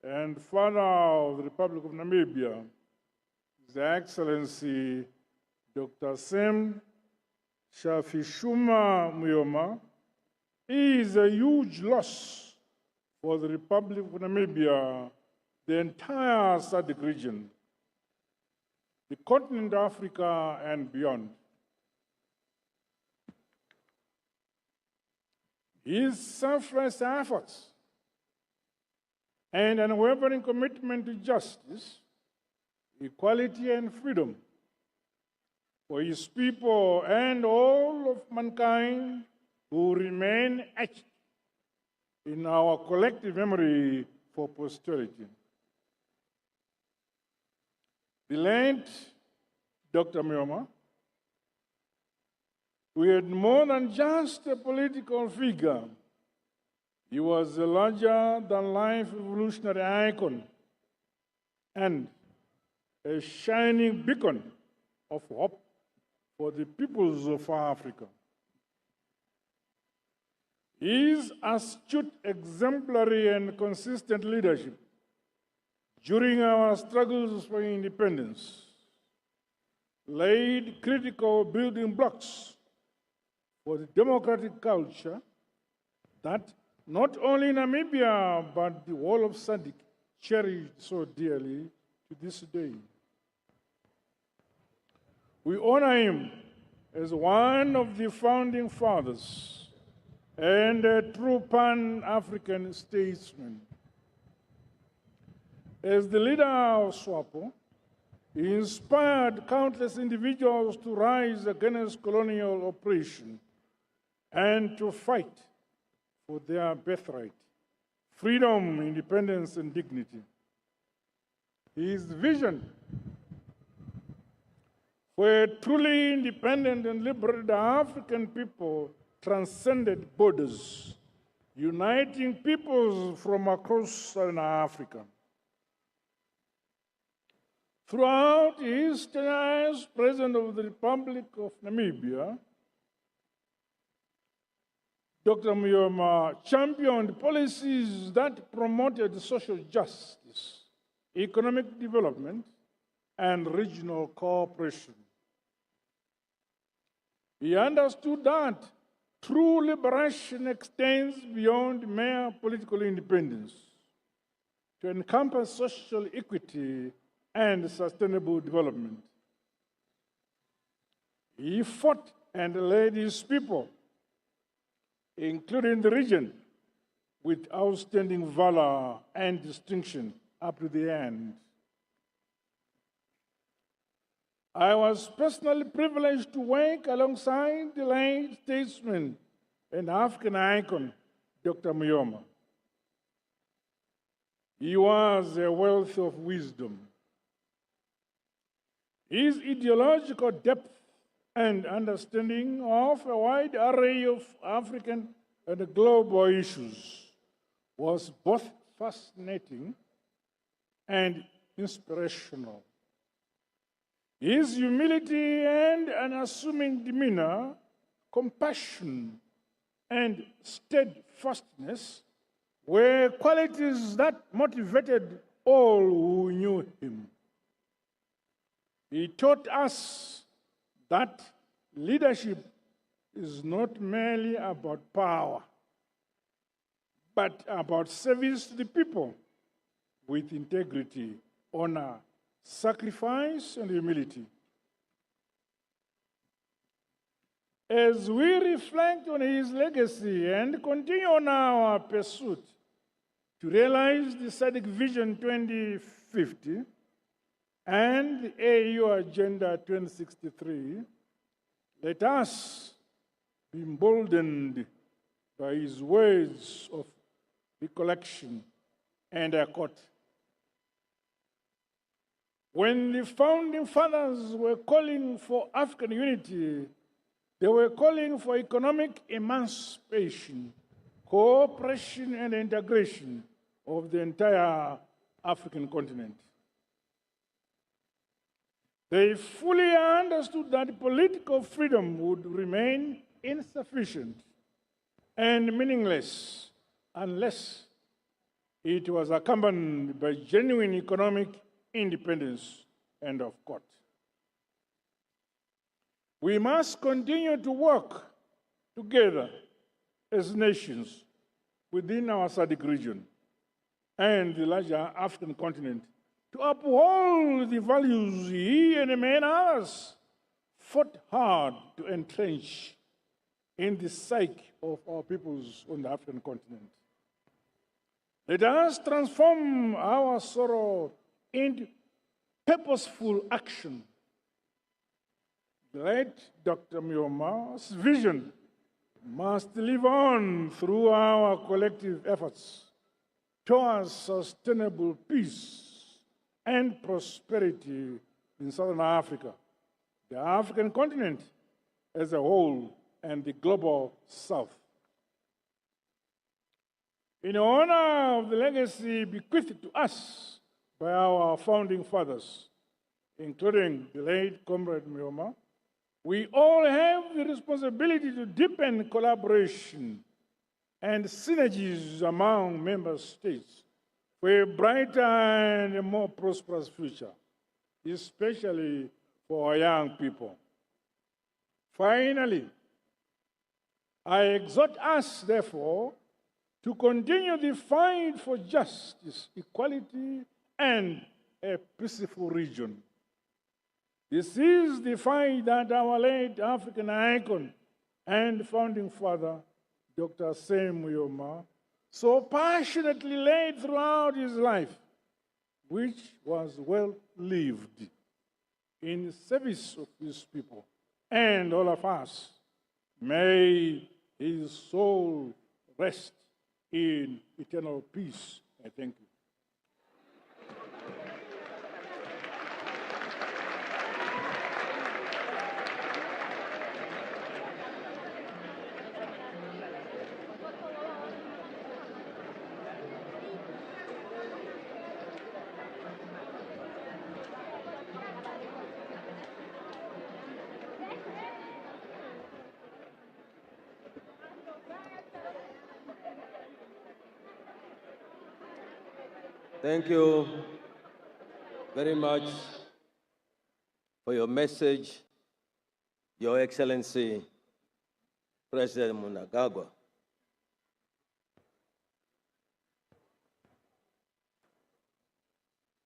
and father of the Republic of Namibia, His Excellency Dr. Sam Shafishuma Nujoma, is a huge loss for the Republic of Namibia, the entire SADC region, the continent of Africa and beyond. His selfless efforts and unwavering commitment to justice, equality, and freedom for his people and all of mankind who remain etched in our collective memory for posterity. The late Dr. Nujoma, who had more than just a political figure, he was a larger-than-life revolutionary icon and a shining beacon of hope for the peoples of Africa. His astute, exemplary, and consistent leadership during our struggles for independence laid critical building blocks for the democratic culture that not only Namibia, but the whole of SADC cherished so dearly to this day. We honor him as one of the founding fathers and a true Pan-African statesman. As the leader of SWAPO, he inspired countless individuals to rise against colonial oppression and to fight for their birthright, freedom, independence, and dignity. His vision for a truly independent and liberated African people transcended borders, uniting peoples from across Southern Africa. Throughout his tenure as President of the Republic of Namibia, Dr. Nujoma championed policies that promoted social justice, economic development, and regional cooperation. He understood that true liberation extends beyond mere political independence to encompass social equity and sustainable development. He fought and led his people, including the region, with outstanding valor and distinction up to the end. I was personally privileged to work alongside the late statesman and African icon, Dr. Nujoma. He was a wealth of wisdom. His ideological depth and understanding of a wide array of African and global issues was both fascinating and inspirational. His humility and unassuming demeanor, compassion, and steadfastness were qualities that motivated all who knew him. He taught us that leadership is not merely about power, but about service to the people with integrity, honor, sacrifice, and humility. As we reflect on his legacy and continue on our pursuit to realize the SADC Vision 2050 and the AU Agenda 2063, let us emboldened by his words of recollection, and I quote, "When the founding fathers were calling for African unity, they were calling for economic emancipation, cooperation, and integration of the entire African continent. They fully understood that political freedom would remain insufficient and meaningless unless it was accompanied by genuine economic independence." End of quote. We must continue to work together as nations within our SADC region and the larger African continent to uphold the values he and many others fought hard to entrench in the psyche of our peoples on the African continent. Let us transform our sorrow into purposeful action. The late Dr. Njujoma's vision must live on through our collective efforts towards sustainable peace and prosperity in Southern Africa, the African continent as a whole, and the global South. In honor of the legacy bequeathed to us by our founding fathers, including the late Comrade Njujoma, we all have the responsibility to deepen collaboration and synergies among member states for a brighter and a more prosperous future, especially for our young people. Finally, I exhort us, therefore, to continue the fight for justice, equality, and a peaceful region. This is the fight that our late African icon and founding father, Dr. Sam Njujoma, so passionately led throughout his life, which was well lived in service of his people and all of us. May his soul rest in eternal peace. I thank you. Thank you very much for your message, Your Excellency, President Mnangagwa.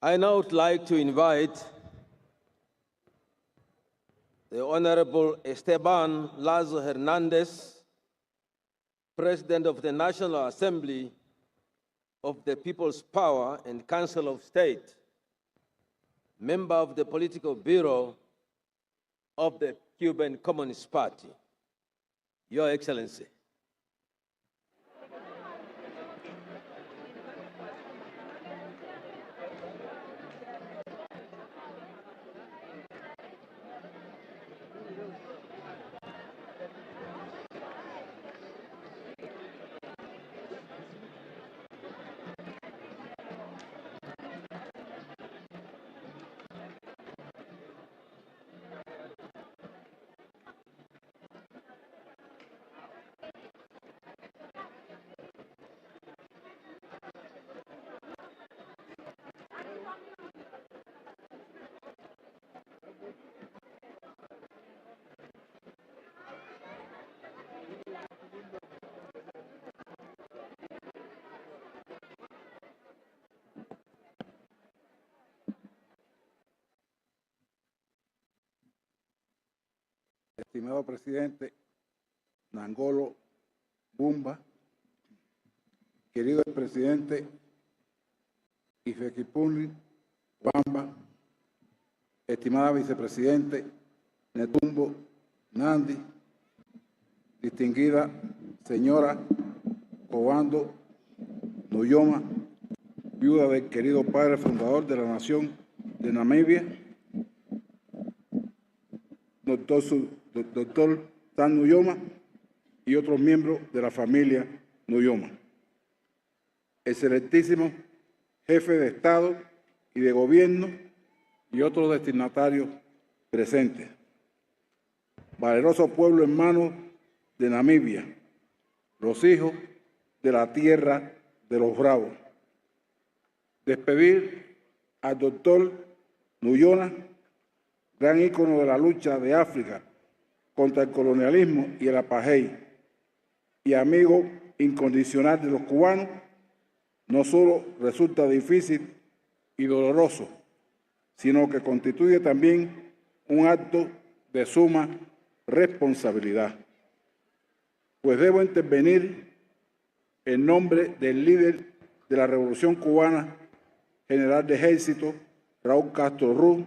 I now would like to invite the Honorable Esteban Lazo Hernandez, President of the National Assembly of the People's Power and Council of State, member of the Political Bureau of the Cuban Communist Party. Your Excellency. Estimado presidente Nangolo, Mbumba, querido presidente Hifikepunye Pohamba, estimada vicepresidente Netumbo Nandi, distinguida señora Kovambo Nujoma, viuda del querido padre fundador de la nación de Namibia, doctor Nujoma, y otros miembros de la familia Nujoma. Excelentísimo jefe de Estado y de Gobierno y otros destinatarios presentes. Valeroso pueblo hermano de Namibia, los hijos de la tierra de los bravos. Despedir al doctor Nujoma, gran ícono de la lucha de África contra el colonialismo y el apartheid, y amigo incondicional de los cubanos, no solo resulta difícil y doloroso, sino que constituye también un acto de suma responsabilidad. Pues debo intervenir en nombre del líder de la Revolución Cubana, general de ejército Raúl Castro Ruz,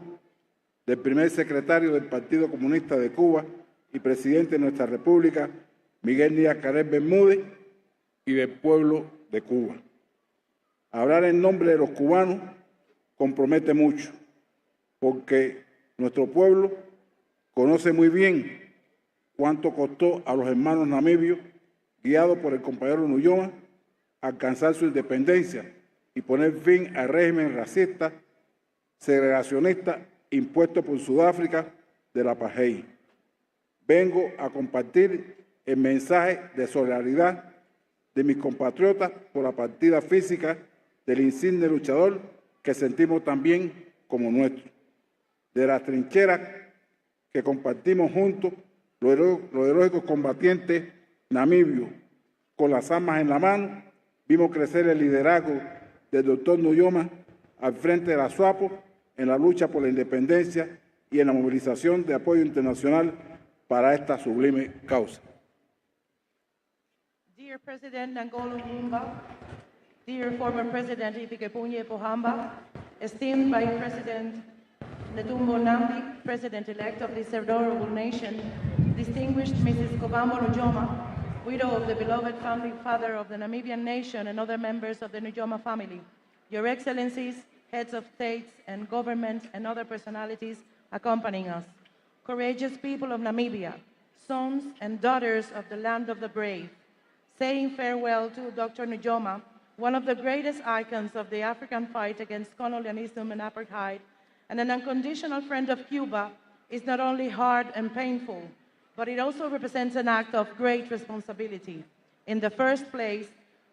del primer secretario del Partido Comunista de Cuba y presidente de nuestra República, Miguel Díaz-Canel Bermúdez, y del pueblo de Cuba. Hablar en nombre de los cubanos compromete mucho, porque nuestro pueblo conoce muy bien cuánto costó a los hermanos namibios, guiados por el compañero Nujoma, alcanzar su independencia y poner fin al régimen racista, segregacionista impuesto por Sudáfrica del apartheid. Vengo a compartir el mensaje de solidaridad de mis compatriotas por la partida física del insigne luchador que sentimos también como nuestro. De las trincheras que compartimos juntos, los heroicos combatientes namibios, con las armas en la mano, vimos crecer el liderazgo del doctor Nujoma al frente de la SWAPO en la lucha por la independencia y en la movilización de apoyo internacional para esta sublime causa. Dear President Nangolo Mbumba, dear former President Hifikepunye Pohamba, esteemed Vice President Netumbo Nandi, President-elect of this adorable nation, distinguished Mrs. Kovambo Nujoma, widow of the beloved founding father of the Namibian nation and other members of the Nujoma family, Your Excellencies, heads of states and governments and other personalities accompanying us, courageous people of Namibia, sons and daughters of the land of the brave, saying farewell to Dr. Nujoma, one of the greatest icons of the African fight against colonialism and apartheid, and an unconditional friend of Cuba, is not only hard and painful, but it also represents an act of great responsibility. In the first place,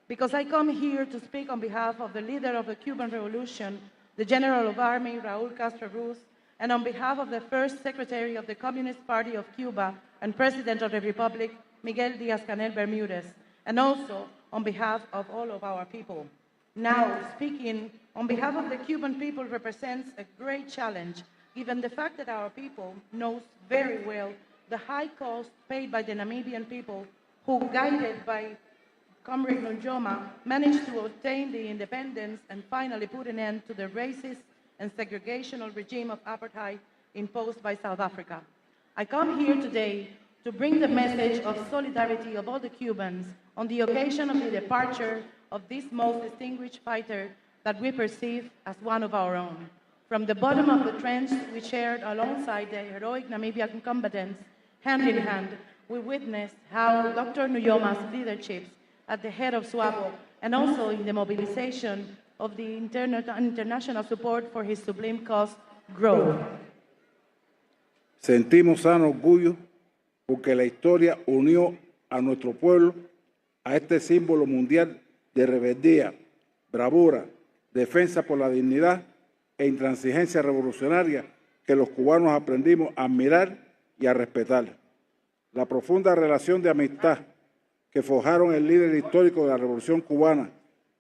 because I come here to speak on behalf of the leader of the Cuban Revolution, the General of Army, Raúl Castro Ruz, and on behalf of the first Secretary of the Communist Party of Cuba and President of the Republic, Miguel Díaz-Canel Bermúdez, and also on behalf of all of our people. Now, speaking on behalf of the Cuban people represents a great challenge, given the fact that our people knows very well the high cost paid by the Namibian people who, guided by Comrade Nujoma, managed to obtain the independence and finally put an end to the racist and segregational regime of apartheid imposed by South Africa. I come here today to bring the message of solidarity of all the Cubans on the occasion of the departure of this most distinguished fighter that we perceive as one of our own. From the bottom of the trench we shared alongside the heroic Namibian combatants, hand in hand, we witnessed how Dr. Nujoma's leadership at the head of SWAPO and also in the mobilization of the international support for his sublime cause grow. Sentimos sano orgullo porque la historia unió a nuestro pueblo a este símbolo mundial de rebeldía, bravura, defensa por la dignidad e intransigencia revolucionaria que los cubanos aprendimos a admirar y a respetar. La profunda relación de amistad que forjaron el líder histórico de la Revolución Cubana,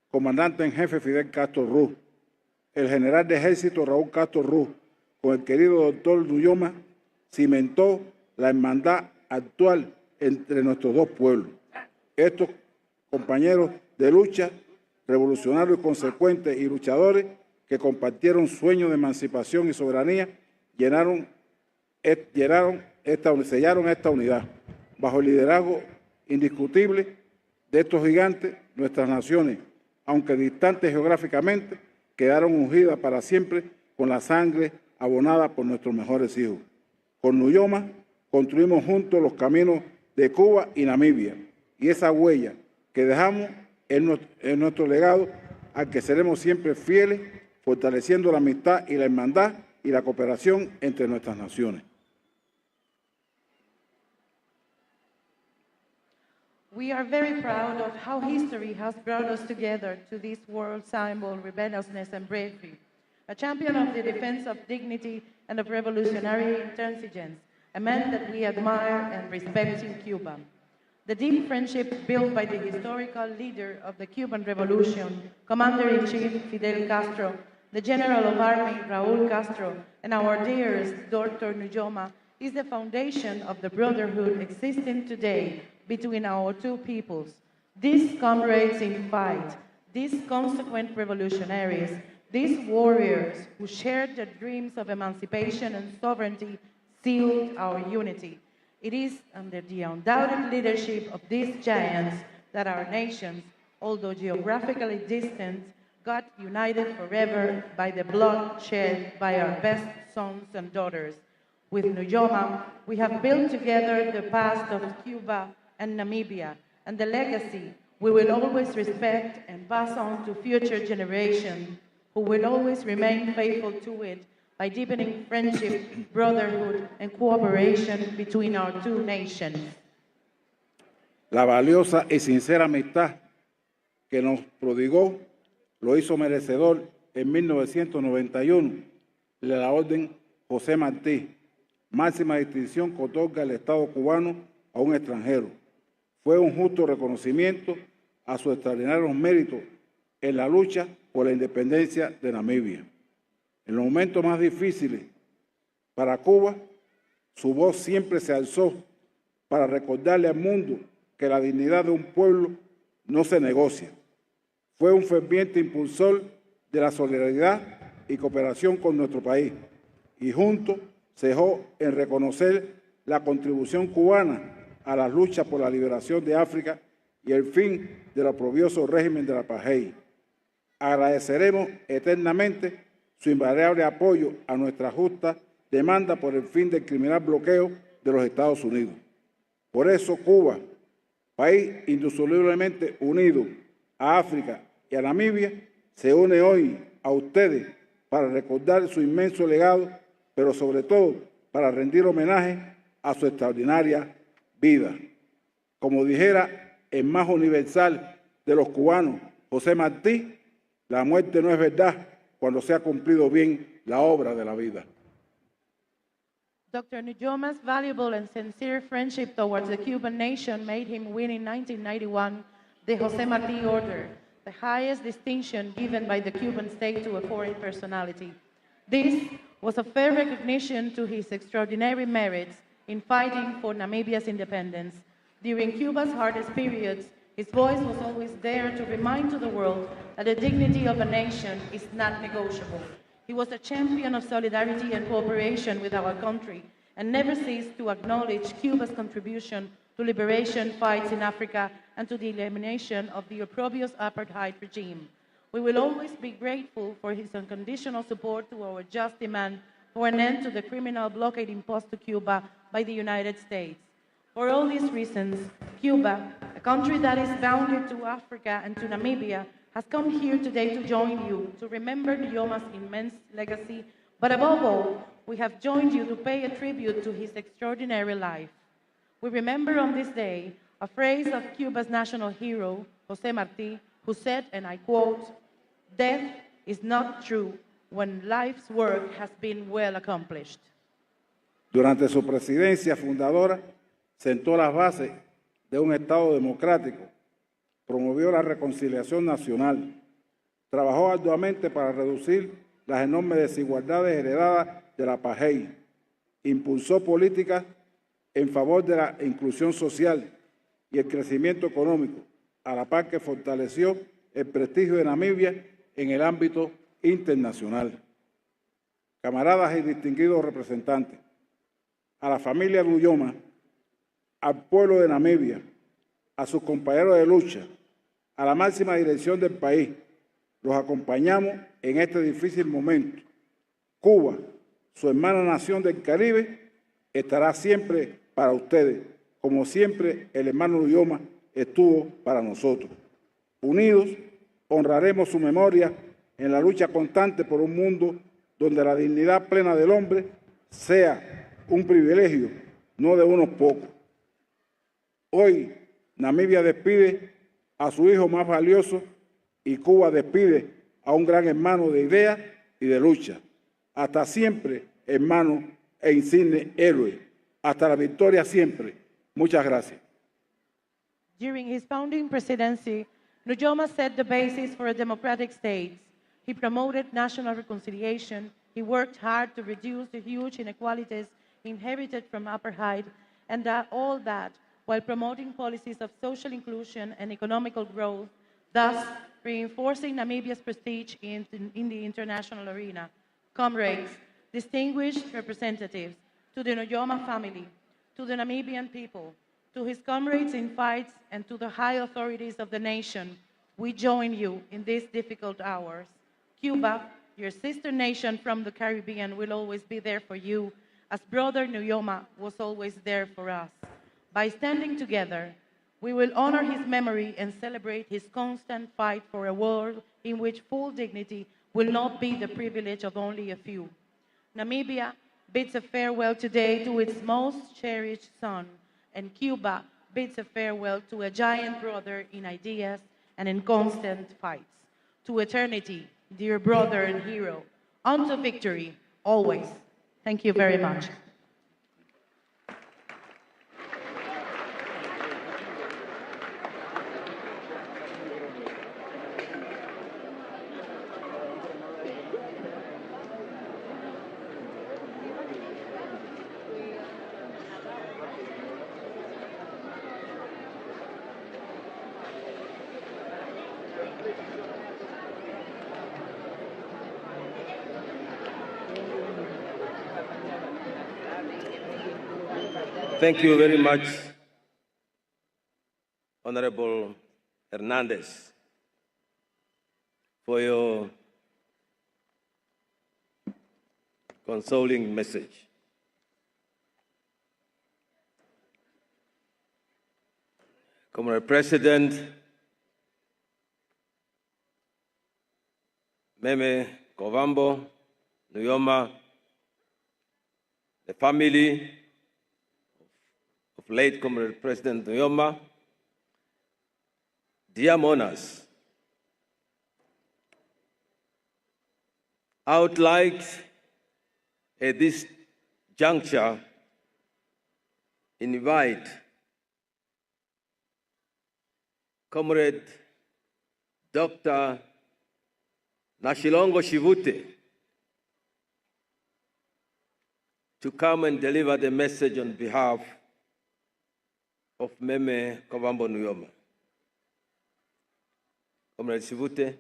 comandante en jefe Fidel Castro Ruz, el general de ejército Raúl Castro Ruz, con el querido doctor Nujoma, cimentó la hermandad actual entre nuestros dos pueblos. Estos compañeros de lucha, revolucionarios consecuentes y luchadores que compartieron sueños de emancipación y soberanía, sellaron esta unidad bajo el liderazgo indiscutible de estos gigantes, nuestras naciones, aunque distantes geográficamente, quedaron ungidas para siempre con la sangre abonada por nuestros mejores hijos. Con Nujoma construimos juntos los caminos de Cuba y Namibia, y esa huella que dejamos es nuestro legado al que seremos siempre fieles, fortaleciendo la amistad y la hermandad y la cooperación entre nuestras naciones. We are very proud of how history has brought us together to this world symbol, rebelliousness and bravery, a champion of the defense of dignity and of revolutionary intransigence, a man that we admire and respect in Cuba. The deep friendship built by the historical leader of the Cuban Revolution, Commander-in-Chief Fidel Castro, the General of Army Raúl Castro, and our dearest Dr. Nujoma, is the foundation of the brotherhood existing today between our two peoples. These comrades in fight, these consequent revolutionaries, these warriors who shared the dreams of emancipation and sovereignty sealed our unity. It is under the undoubted leadership of these giants that our nations, although geographically distant, got united forever by the blood shed by our best sons and daughters. With Nujoma, we have built together the past of Cuba and Namibia, and the legacy we will always respect and pass on to future generations who will always remain faithful to it by deepening friendship, brotherhood, and cooperation between our two nations. La valiosa y sincera amistad que nos prodigó lo hizo merecedor en 1991 de la Orden José Martí, máxima distinción que otorga el Estado cubano a un extranjero. Fue un justo reconocimiento a sus extraordinarios méritos en la lucha por la independencia de Namibia. En los momentos más difíciles para Cuba, su voz siempre se alzó para recordarle al mundo que la dignidad de un pueblo no se negocia. Fue un ferviente impulsor de la solidaridad y cooperación con nuestro país y juntos se dejó en reconocer la contribución cubana a las luchas por la liberación de África y el fin del oprobioso régimen de la apartheid. Agradeceremos eternamente su invariable apoyo a nuestra justa demanda por el fin del criminal bloqueo de los Estados Unidos. Por eso Cuba, país indisolublemente unido a África y a Namibia, se une hoy a ustedes para recordar su inmenso legado, pero sobre todo para rendir homenaje a su extraordinaria vida. Como dijera el más universal de los cubanos, José Martí, la muerte no es verdad cuando se ha cumplido bien la obra de la vida. Dr. Nujoma's valuable and sincere friendship towards the Cuban nation made him win in 1991 the José Martí Order, the highest distinction given by the Cuban state to a foreign personality. This was a fair recognition to his extraordinary merits in fighting for Namibia's independence. During Cuba's hardest periods, his voice was always there to remind to the world that the dignity of a nation is not negotiable. He was a champion of solidarity and cooperation with our country and never ceased to acknowledge Cuba's contribution to liberation fights in Africa and to the elimination of the opprobrious apartheid regime. We will always be grateful for his unconditional support to our just demand for an end to the criminal blockade imposed to Cuba by the United States. For all these reasons, Cuba, a country that is bounded to Africa and to Namibia, has come here today to join you to remember Nujoma's immense legacy, but above all, we have joined you to pay a tribute to his extraordinary life. We remember on this day a phrase of Cuba's national hero, José Martí, who said, and I quote, "Death is not true when life's work has been well accomplished." Durante su presidencia fundadora, sentó las bases de un Estado democrático, promovió la reconciliación nacional, trabajó arduamente para reducir las enormes desigualdades heredadas de la apartheid, impulsó políticas en favor de la inclusión social y el crecimiento económico, a la par que fortaleció el prestigio de Namibia en el ámbito internacional. Camaradas y distinguidos representantes, a la familia Nujoma, al pueblo de Namibia a sus compañeros de lucha, a la máxima dirección del país. Los acompañamos en este difícil momento. Cuba, su hermana nación del Caribe, estará siempre para ustedes, como siempre el hermano Nujoma estuvo para nosotros. Unidos, honraremos su memoria en la lucha constante por un mundo donde la dignidad plena del hombre sea un privilegio, no de unos pocos. Hoy, Namibia despide a su hijo más valioso y Cuba despide a un gran hermano de ideas y de lucha. Hasta siempre, hermano e insigne héroe. Hasta la victoria siempre. Muchas gracias. During his founding presidency, Nujoma set the basis for a democratic state. He promoted national reconciliation. He worked hard to reduce the huge inequalities inherited from apartheid, and all that while promoting policies of social inclusion and economical growth, thus reinforcing Namibia's prestige in the international arena. Comrades, distinguished representatives, to the Nujoma family, to the Namibian people, to his comrades in fights, and to the high authorities of the nation, we join you in these difficult hours. Cuba, your sister nation from the Caribbean, will always be there for you, as Brother Nujoma was always there for us. By standing together, we will honor his memory and celebrate his constant fight for a world in which full dignity will not be the privilege of only a few. Namibia bids a farewell today to its most cherished son, and Cuba bids a farewell to a giant brother in ideas and in constant fights. To eternity, dear brother and hero, unto victory, always. Thank you very much. Thank you very much, Honorable Hernandez, for your consoling message. Comrade President, Meme Kovambo Nujoma, the family of late Comrade President Nujoma, dear mourners, I would like at this juncture invite Comrade Dr. Nashilongo Shivute to come and deliver the message on behalf of Meme Kovambo Nujoma. Comrade Shivute.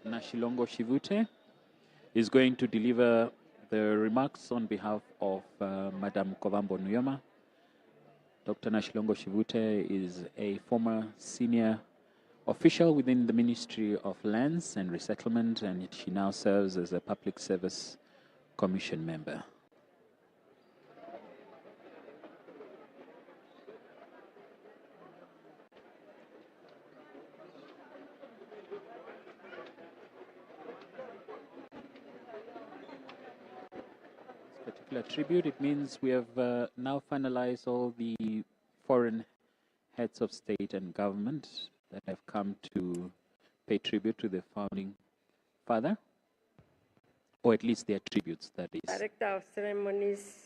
Nashilongo Shivute is going to deliver the remarks on behalf of Madam Kovambo Nujoma. Dr. Nashilongo Shivute is a former senior official within the Ministry of Lands and Resettlement, and she now serves as a Public Service Commission member. Tribute, it means we have now finalized all the foreign heads of state and government that have come to pay tribute to the founding father, or at least their tributes, that is. Director of Ceremonies,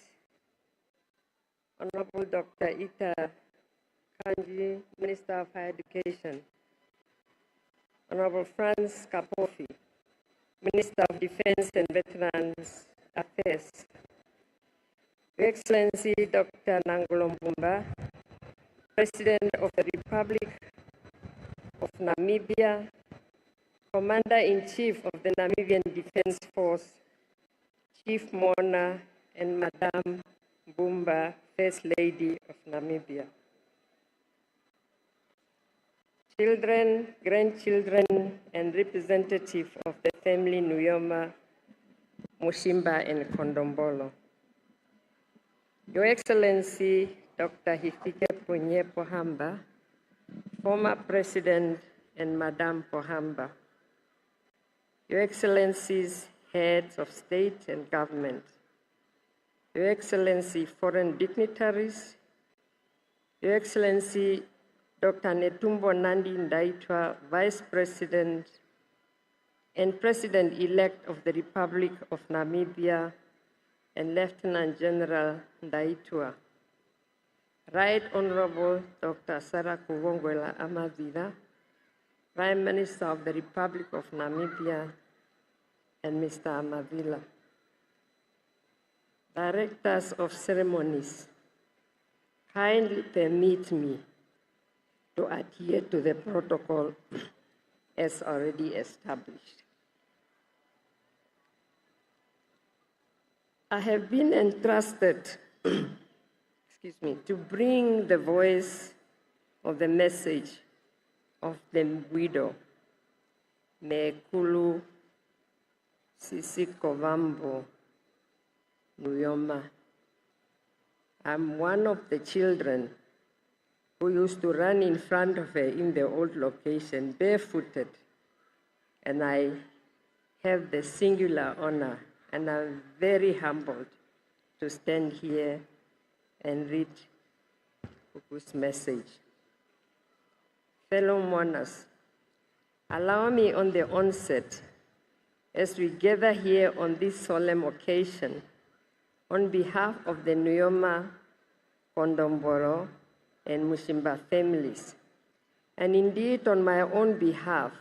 Honorable Dr. Ita Kanji, Minister of Higher Education, Honorable Franz Kapofi, Minister of Defense and Veterans Affairs, Your Excellency Dr. Nangolo Mbumba, President of the Republic of Namibia, Commander-in-Chief of the Namibian Defense Force, Chief Mourner, and Madame Mbumba, First Lady of Namibia. Children, grandchildren, and representatives of the family Nujoma, Mushimba, and Kondombolo. Your Excellency, Dr. Hifikepunye Pohamba, former President and Madame Pohamba. Your Excellencies, heads of state and government. Your Excellency, foreign dignitaries. Your Excellency, Dr. Netumbo Nandi Ndaitwah, Vice President and President-elect of the Republic of Namibia, and Lieutenant General Ndaitwah. Right Honorable Dr. Sarah Kuvongwela Amavila, Prime Minister of the Republic of Namibia, and Mr. Amavila. Directors of ceremonies, kindly permit me to adhere to the protocol as already established. I have been entrusted to bring the voice of the message of the widow, Mekulu Sisi Kovambo Nujoma. I'm one of the children who used to run in front of her in the old location, barefooted. And I have the singular honor, and I'm very humbled to stand here and read Kuku's message. Fellow mourners, allow me on the onset, as we gather here on this solemn occasion, on behalf of the Nujoma, Kondombolo, and Mushimba families, and indeed on my own behalf,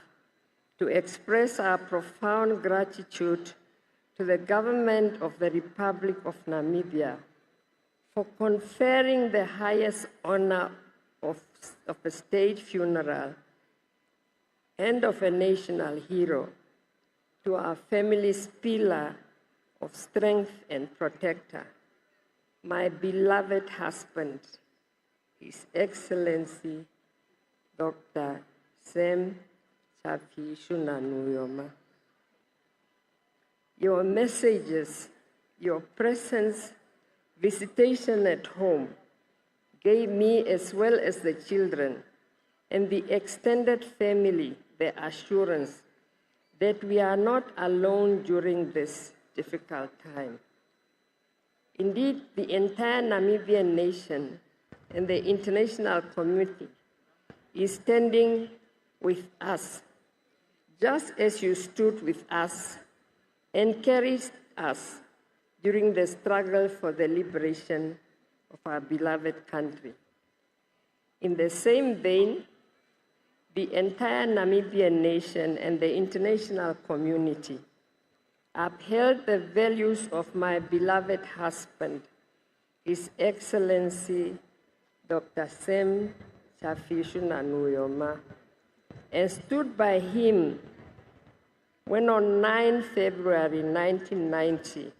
to express our profound gratitude to the government of the Republic of Namibia for conferring the highest honor of a state funeral and of a national hero to our family's pillar of strength and protector, my beloved husband, His Excellency Dr. Sam Chapishuna Nujoma. Your messages, your presence, visitation at home gave me, as well as the children and the extended family, the assurance that we are not alone during this difficult time. Indeed, the entire Namibian nation and the international community is standing with us, just as you stood with us and carried us during the struggle for the liberation of our beloved country. In the same vein, the entire Namibian nation and the international community upheld the values of my beloved husband, His Excellency Dr. Sam Chapishuna Nujoma, and stood by him when on 9 February 1990,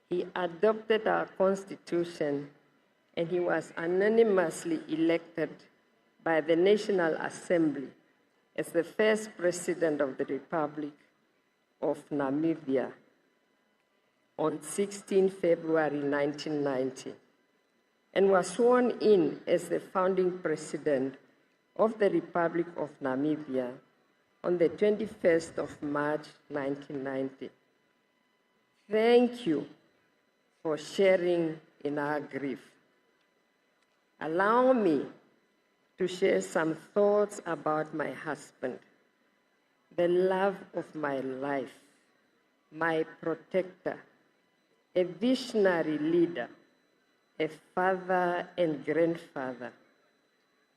he adopted our Constitution and he was unanimously elected by the National Assembly as the first President of the Republic of Namibia on 16 February 1990, and was sworn in as the founding President of the Republic of Namibia on the 21st of March 1990. Thank you for sharing in our grief. Allow me to share some thoughts about my husband, the love of my life, my protector, a visionary leader, a father and grandfather,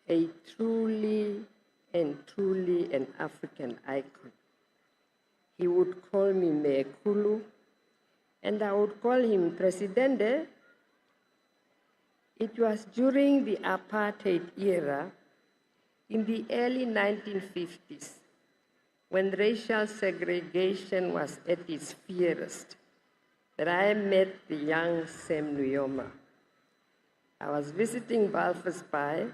a truly an African icon. He would call me Mekulu, and I would call him Presidente. It was during the apartheid era in the early 1950s, when racial segregation was at its fiercest, that I met the young Sam Nujoma. I was visiting Walvis Bay,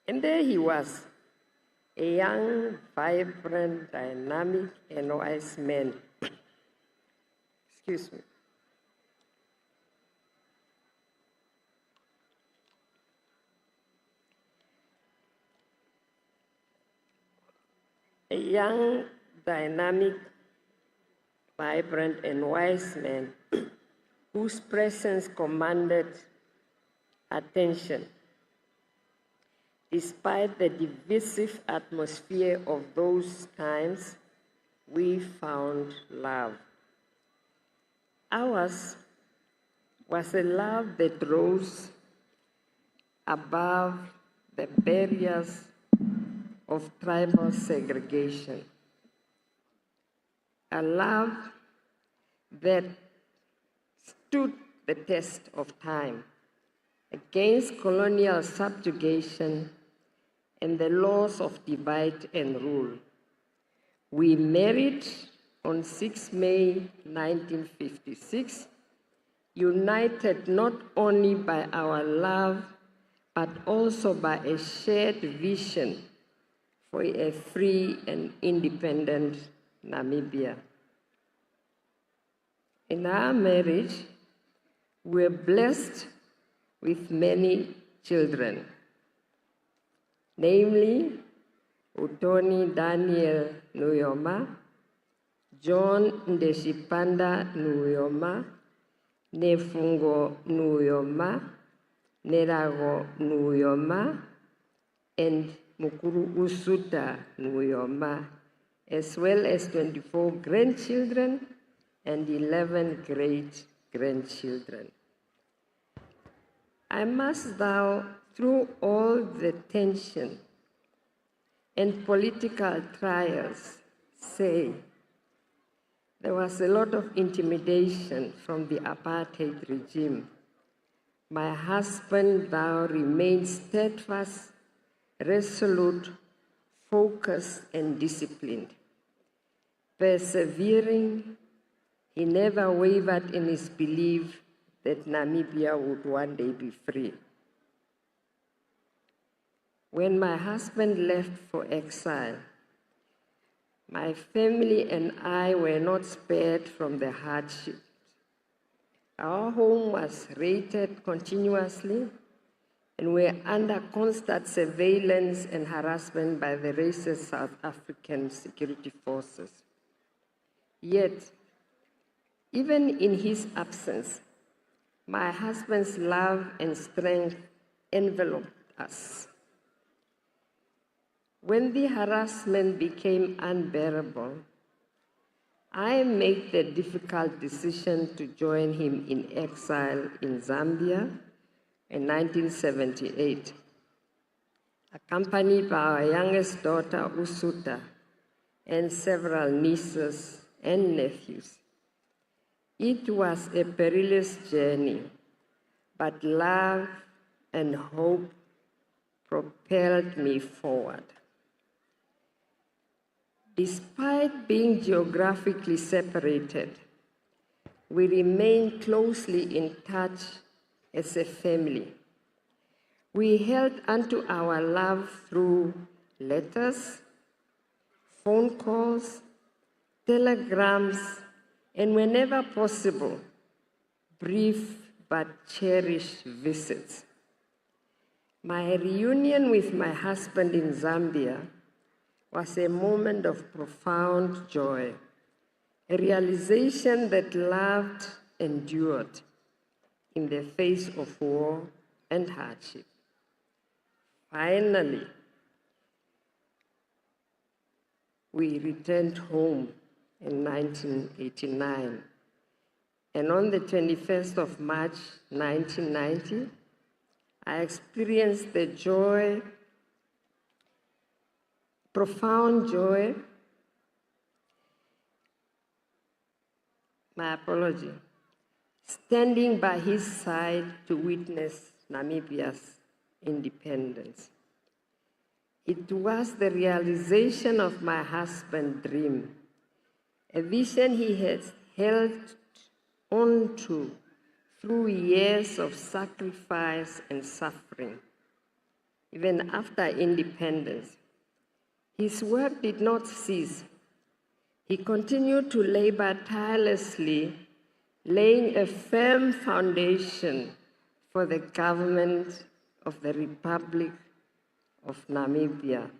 and there he was, a young, vibrant, dynamic, and wise man. Excuse me. A young, dynamic, vibrant, and wise man whose presence commanded attention. Despite the divisive atmosphere of those times, we found love. Ours was a love that rose above the barriers of tribal segregation. A love that stood the test of time against colonial subjugation and the laws of divide and rule. We married on 6 May 1956, united not only by our love, but also by a shared vision for a free and independent Namibia. In our marriage, we were blessed with many children, namely Utoni Daniel Nujoma, John Ndeshipanda Nujoma, Nefungo Nujoma, Nerago Nujoma, and Mukuru Usuta Nujoma, as well as 24 grandchildren and 11 great-grandchildren. I must thou, through all the tension and political trials, say there was a lot of intimidation from the apartheid regime. My husband thou remained steadfast, resolute, focused, and disciplined. Persevering, he never wavered in his belief that Namibia would one day be free. When my husband left for exile, my family and I were not spared from the hardship. Our home was raided continuously, and we were under constant surveillance and harassment by the racist South African security forces. Yet, even in his absence, my husband's love and strength enveloped us. When the harassment became unbearable, I made the difficult decision to join him in exile in Zambia in 1978, accompanied by our youngest daughter, Usuta, and several nieces and nephews. It was a perilous journey, but love and hope propelled me forward. Despite being geographically separated, we remained closely in touch as a family. We held onto our love through letters, phone calls, telegrams, and whenever possible, brief but cherished visits. My reunion with my husband in Zambia was a moment of profound joy, a realization that love endured in the face of war and hardship. Finally, we returned home in 1989, and on the 21st of March 1990, I experienced the joy profound joy, standing by his side to witness Namibia's independence. It was the realization of my husband's dream, a vision he has held on to through years of sacrifice and suffering. Even after independence, his work did not cease. He continued to labor tirelessly, laying a firm foundation for the government of the Republic of Namibia,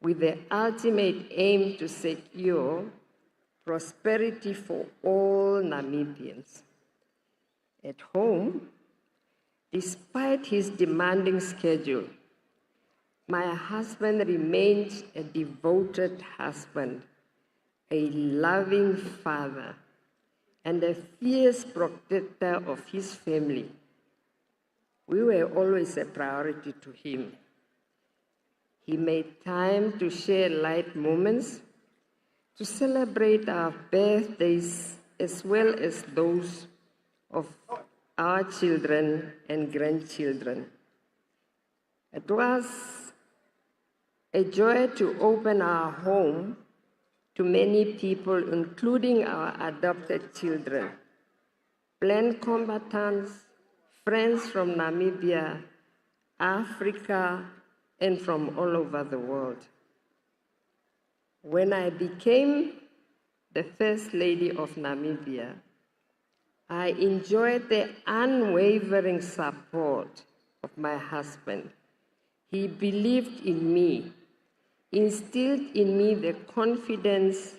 with the ultimate aim to secure prosperity for all Namibians. At home, despite his demanding schedule, my husband remained a devoted husband, a loving father, and a fierce protector of his family. We were always a priority to him. He made time to share light moments, to celebrate our birthdays as well as those of our children and grandchildren. It was a joy to open our home to many people, including our adopted children, planned combatants, friends from Namibia, Africa, and from all over the world. When I became the First Lady of Namibia, I enjoyed the unwavering support of my husband. He believed in me, instilled in me the confidence,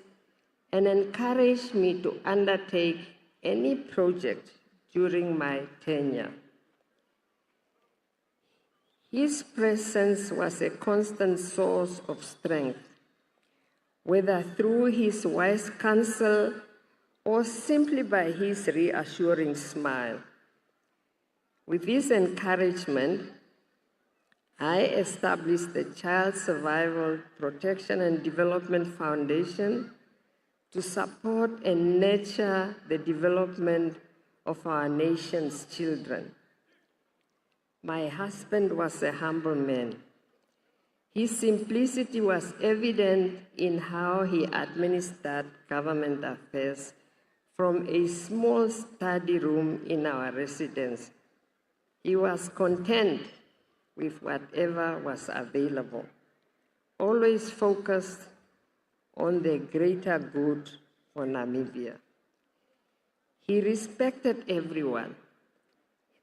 and encouraged me to undertake any project during my tenure. His presence was a constant source of strength, whether through his wise counsel or simply by his reassuring smile. With this encouragement, I established the Child Survival Protection and Development Foundation to support and nurture the development of our nation's children. My husband was a humble man. His simplicity was evident in how he administered government affairs from a small study room in our residence. He was content with whatever was available, always focused on the greater good for Namibia. He respected everyone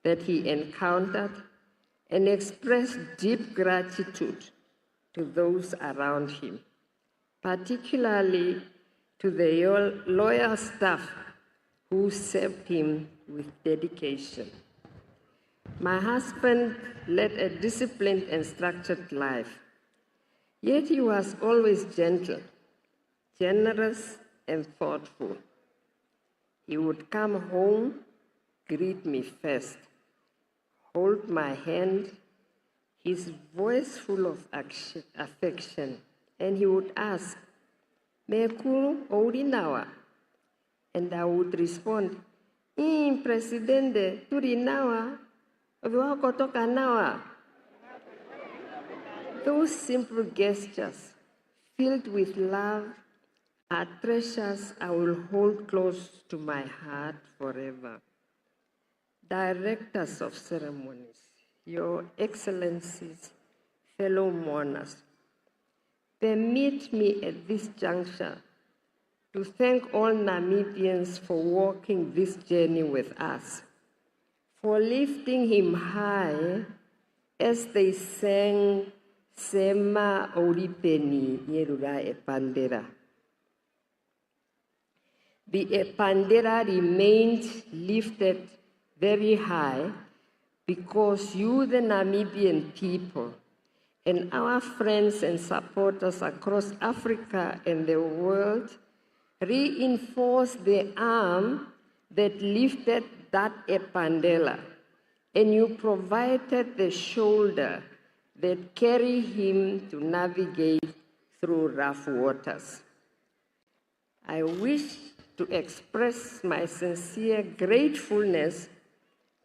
that he encountered and expressed deep gratitude to those around him, particularly to the loyal staff who served him with dedication. My husband led a disciplined and structured life, yet he was always gentle, generous, and thoughtful. He would come home, greet me first, hold my hand, his voice full of affection, and he would ask, "Mekulu Ourinawa?" And I would respond, "Presidente, Turinawa, Viwakotoka Nawa." Those simple gestures, filled with love, are treasures I will hold close to my heart forever. Directors of ceremonies, Your Excellencies, fellow mourners, permit me at this juncture to thank all Namibians for walking this journey with us, for lifting him high as they sang Sema Oripeni Yerura Epandera. The Epandera remained lifted very high because you, the Namibian people, and our friends and supporters across Africa and the world reinforced the arm that lifted that epandela, and you provided the shoulder that carried him to navigate through rough waters. I wish to express my sincere gratefulness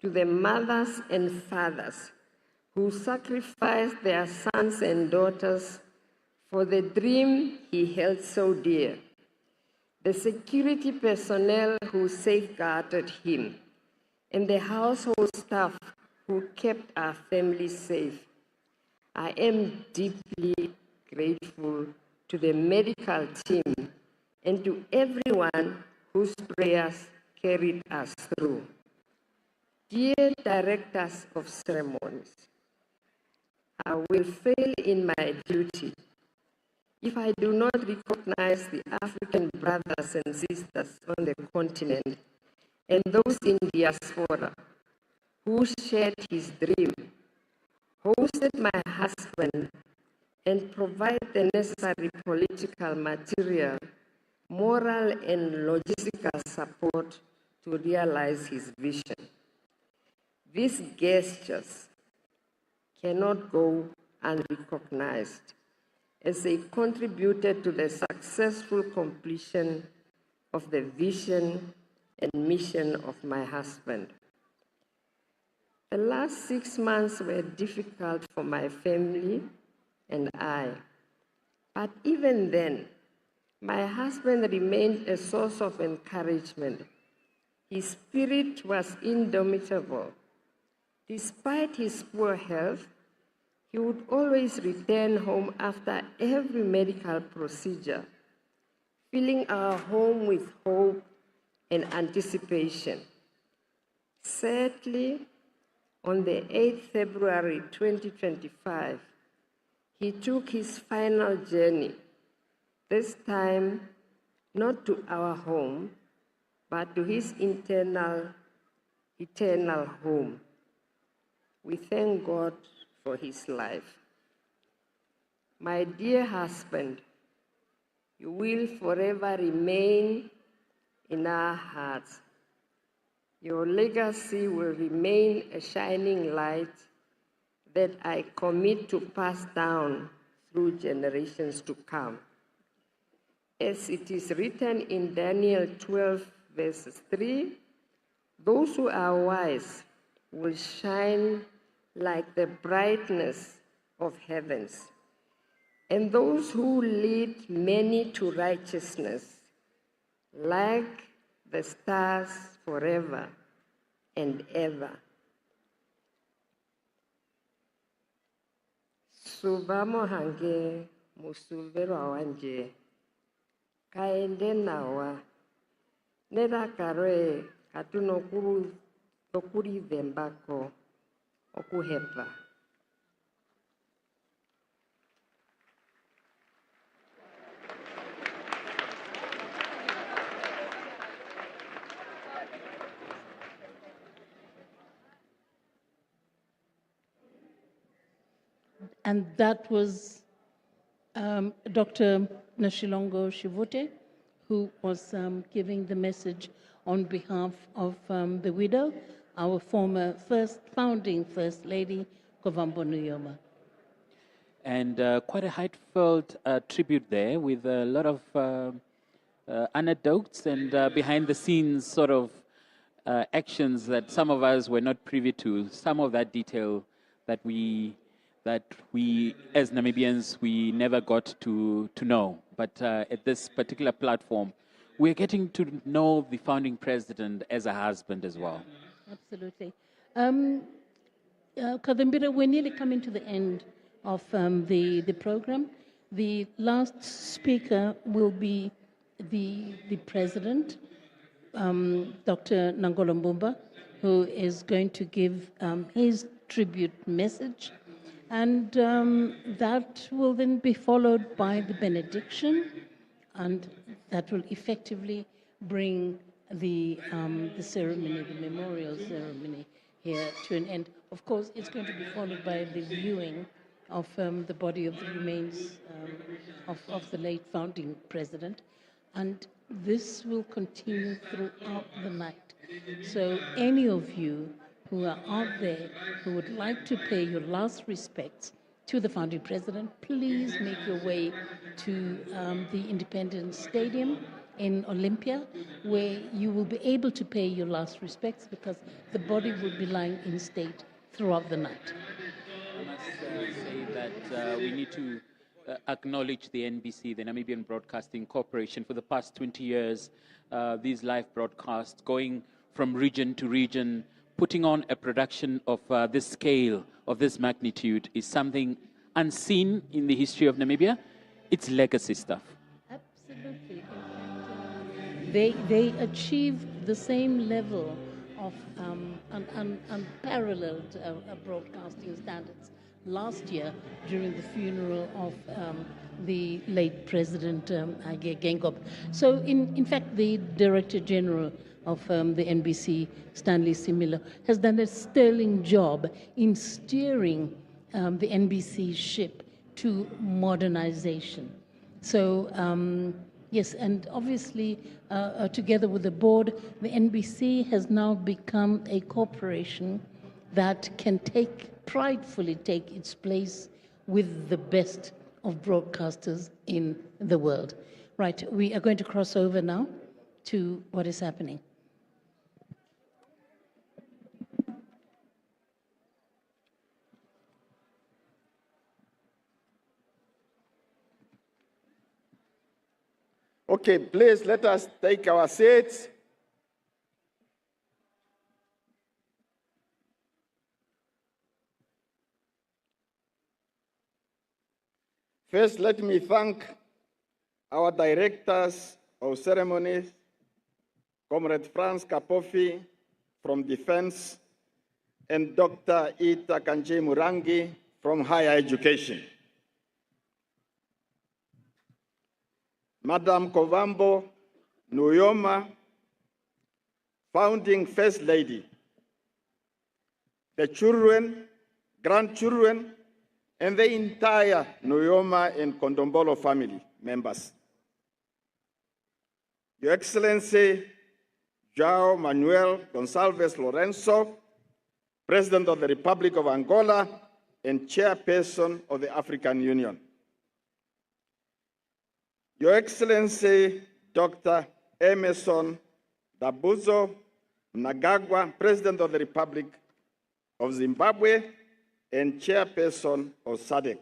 to the mothers and fathers who sacrificed their sons and daughters for the dream he held so dear, the security personnel who safeguarded him, and the household staff who kept our family safe. I am deeply grateful to the medical team and to everyone whose prayers carried us through. Dear directors of ceremonies, I will fail in my duty if I do not recognize the African brothers and sisters on the continent and those in diaspora who shared his dream, hosted my husband, and provided the necessary political material, moral, and logistical support to realize his vision. These gestures cannot go unrecognized, as they contributed to the successful completion of the vision and mission of my husband. The last 6 months were difficult for my family and I, but even then, my husband remained a source of encouragement. His spirit was indomitable. Despite his poor health, he would always return home after every medical procedure, filling our home with hope and anticipation. Sadly, on the 8th February 2025, he took his final journey, this time not to our home, but to his eternal home. We thank God for his life. My dear husband, you will forever remain in our hearts. Your legacy will remain a shining light that I commit to pass down through generations to come. As it is written in Daniel 12, verses 3, those who are wise will shine like the brightness of heavens, and those who lead many to righteousness like the stars forever and ever. Subamo hange musuvero wanje kaende nawa nera karoe katuno kuri dembako okuhepa. And that was Dr. Nashilongo Shivote, who was giving the message on behalf of the widow, our former founding First Lady, Kovambo Nujoma. And quite a heartfelt tribute there with a lot of anecdotes and behind-the-scenes sort of actions that some of us were not privy to, some of that detail that we as Namibians, we never got to know. But at this particular platform, we're getting to know the founding president as a husband as well. Absolutely. Kadambira, we're nearly coming to the end of the program. The last speaker will be the president, Dr. Nangolo Mbumba, who is going to give his tribute message. And that will then be followed by the benediction, and that will effectively bring the ceremony, the memorial ceremony here to an end. Of course, it's going to be followed by the viewing of the body of the remains of the late founding president. And this will continue throughout the night. So any of you who are out there who would like to pay your last respects to the founding president, please make your way to the Independence Stadium in Olympia, where you will be able to pay your last respects, because the body will be lying in state throughout the night. I must say that we need to acknowledge the NBC, the Namibian Broadcasting Corporation. For the past 20 years, these live broadcasts, going from region to region, putting on a production of this scale, of this magnitude, is something unseen in the history of Namibia. It's legacy stuff. Absolutely. In fact, they achieve the same level of unparalleled broadcasting standards last year during the funeral of the late President Gengob. So in fact, the Director General of the NBC, Stanley Similo, has done a sterling job in steering the NBC ship to modernization. So yes, and obviously together with the board, the NBC has now become a corporation that can pridefully take its place with the best of broadcasters in the world. Right, we are going to cross over now to what is happening. Okay, please let us take our seats. First, let me thank our directors of ceremonies, Comrade Franz Kapofi from Defense, and Dr. Ita Kanje Murangi from Higher Education. Madam Kovambo Nujoma, founding First Lady, the children, grandchildren, and the entire Nujoma and Kondombolo family members. Your Excellency, João Manuel Gonçalves Lorenzo, President of the Republic of Angola and Chairperson of the African Union. Your Excellency, Dr. Emerson Dabuzo Mnangagwa, President of the Republic of Zimbabwe and Chairperson of SADC.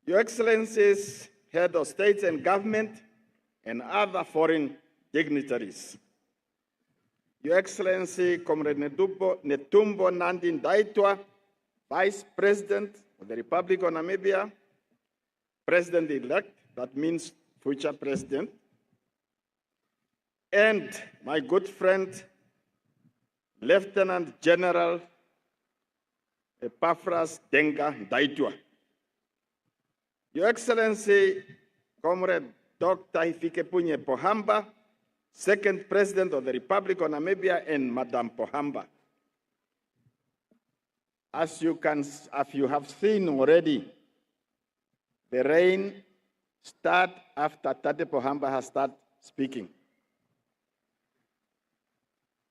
Your Excellencies, Head of States and Government, and other foreign dignitaries. Your Excellency, Comrade Netumbo Nandi Ndaitwa, Vice President of the Republic of Namibia, President-elect, that means future President, and my good friend, Lieutenant General Epaphras Denga Ndaitwa. Your Excellency, Comrade Dr. Hifikepunye Pohamba, Second President of the Republic of Namibia, and Madam Pohamba. As you have seen already, the rain started after Tate Pohamba has started speaking.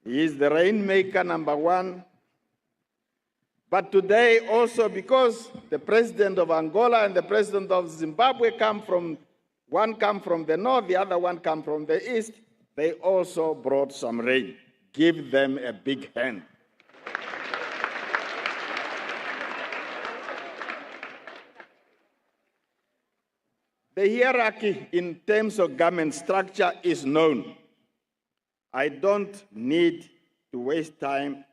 He is the rainmaker #1. But today also, because the president of Angola and the president of Zimbabwe one come from the north, the other one come from the east, they also brought some rain. Give them a big hand. The hierarchy in terms of government structure is known. I don't need to waste time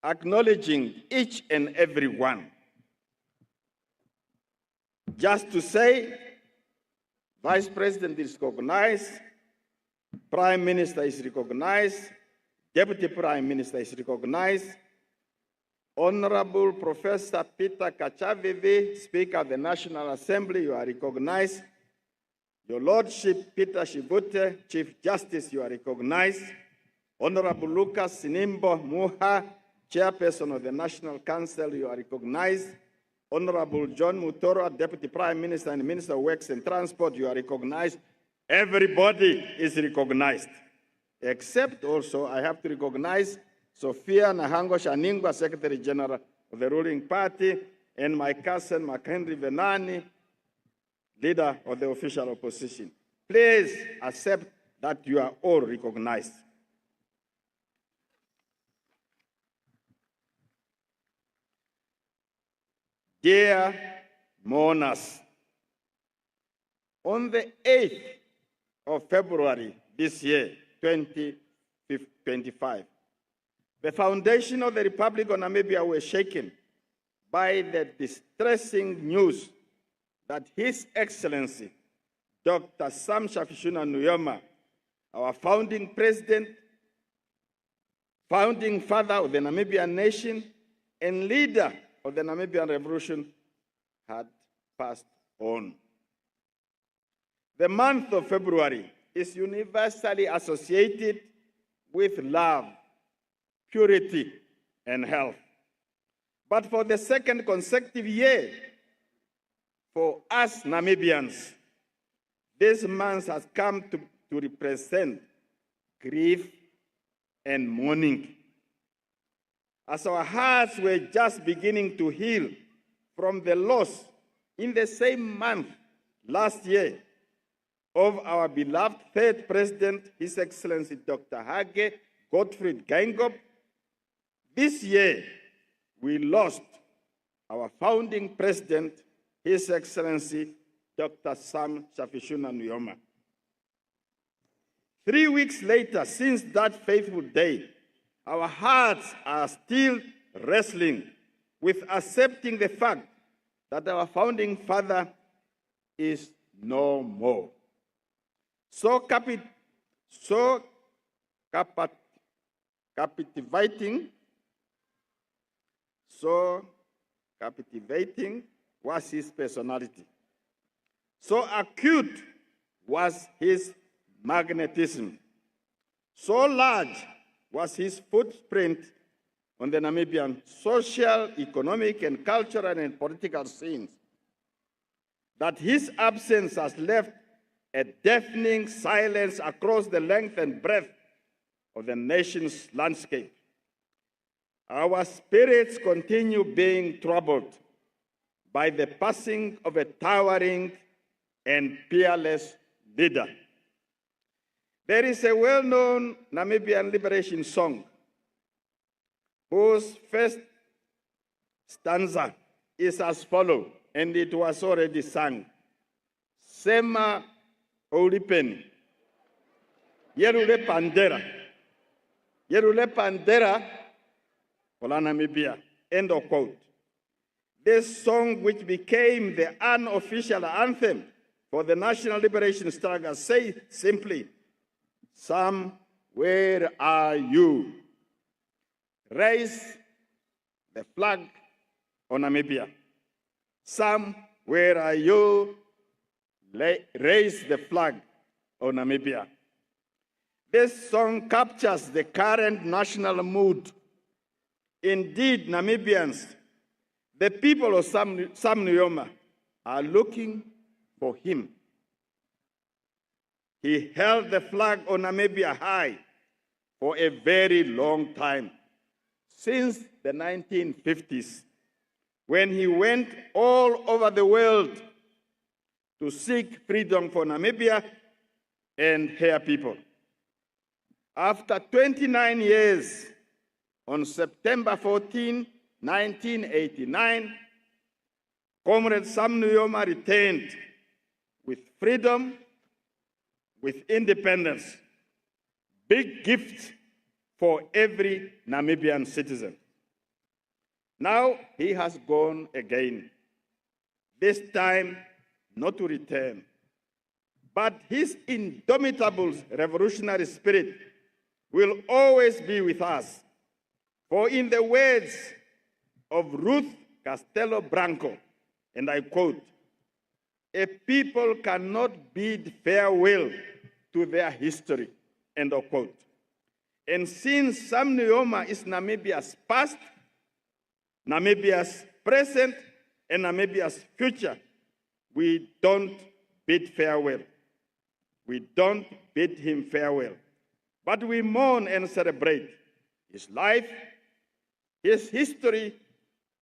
acknowledging each and every one. Just to say, Vice President is recognized, Prime Minister is recognized, Deputy Prime Minister is recognized, Honorable Professor Peter Kachavivi, Speaker of the National Assembly, you are recognized. Your Lordship Peter Shivute, Chief Justice, you are recognized. Honorable Lucas Sinimbo Muha, Chairperson of the National Council, you are recognized. Honorable John Mutoro, Deputy Prime Minister and Minister of Works and Transport, you are recognized. Everybody is recognized. Except also, I have to recognize Sophia Nahango Shaningwa, Secretary General of the ruling party, and my cousin McHenry Venaani, leader of the official opposition. Please accept that you are all recognized. Dear mourners, on the 8th of February this year, 2025, the foundation of the Republic of Namibia was shaken by the distressing news that His Excellency, Dr. Sam Shafishuna Nujoma, our founding president, founding father of the Namibian nation, and leader of the Namibian Revolution, had passed on. The month of February is universally associated with love, purity, and health. But for the second consecutive year, for us Namibians, this month has come to represent grief and mourning. As our hearts were just beginning to heal from the loss in the same month last year of our beloved third president, His Excellency Dr. Hage Gottfried Geingob, this year we lost our founding president, His Excellency Dr. Sam Shafishuna Nujoma. 3 weeks later, since that fateful day, our hearts are still wrestling with accepting the fact that our founding father is no more. So captivating was his personality. So acute was his magnetism. So large was his footprint on the Namibian social, economic, and cultural and political scenes that his absence has left a deafening silence across the length and breadth of the nation's landscape. Our spirits continue being troubled by the passing of a towering and peerless leader. There is a well-known Namibian liberation song whose first stanza is as follows, and it was already sung. Sema Olipeni, Yerule Pandera, Ola Namibia, end of quote. This song, which became the unofficial anthem for the national liberation struggle, says simply, Sam, where are you? Raise the flag on Namibia. Sam, where are you? Raise the flag on Namibia. This song captures the current national mood. Indeed, Namibians, the people of Sam Nujoma, are looking for him. He held the flag on Namibia high for a very long time, since the 1950s, when he went all over the world to seek freedom for Namibia and her people. After 29 years, on September 14, 1989, Comrade Sam Nujoma returned with freedom, with independence, big gifts for every Namibian citizen. Now he has gone again, this time not to return, but his indomitable revolutionary spirit will always be with us. For in the words of Ruth Castello Branco, and I quote, a people cannot bid farewell to their history, end of quote. And since Sam Nujoma is Namibia's past, Namibia's present, and Namibia's future, we don't bid farewell. We don't bid him farewell, but we mourn and celebrate his life, his history,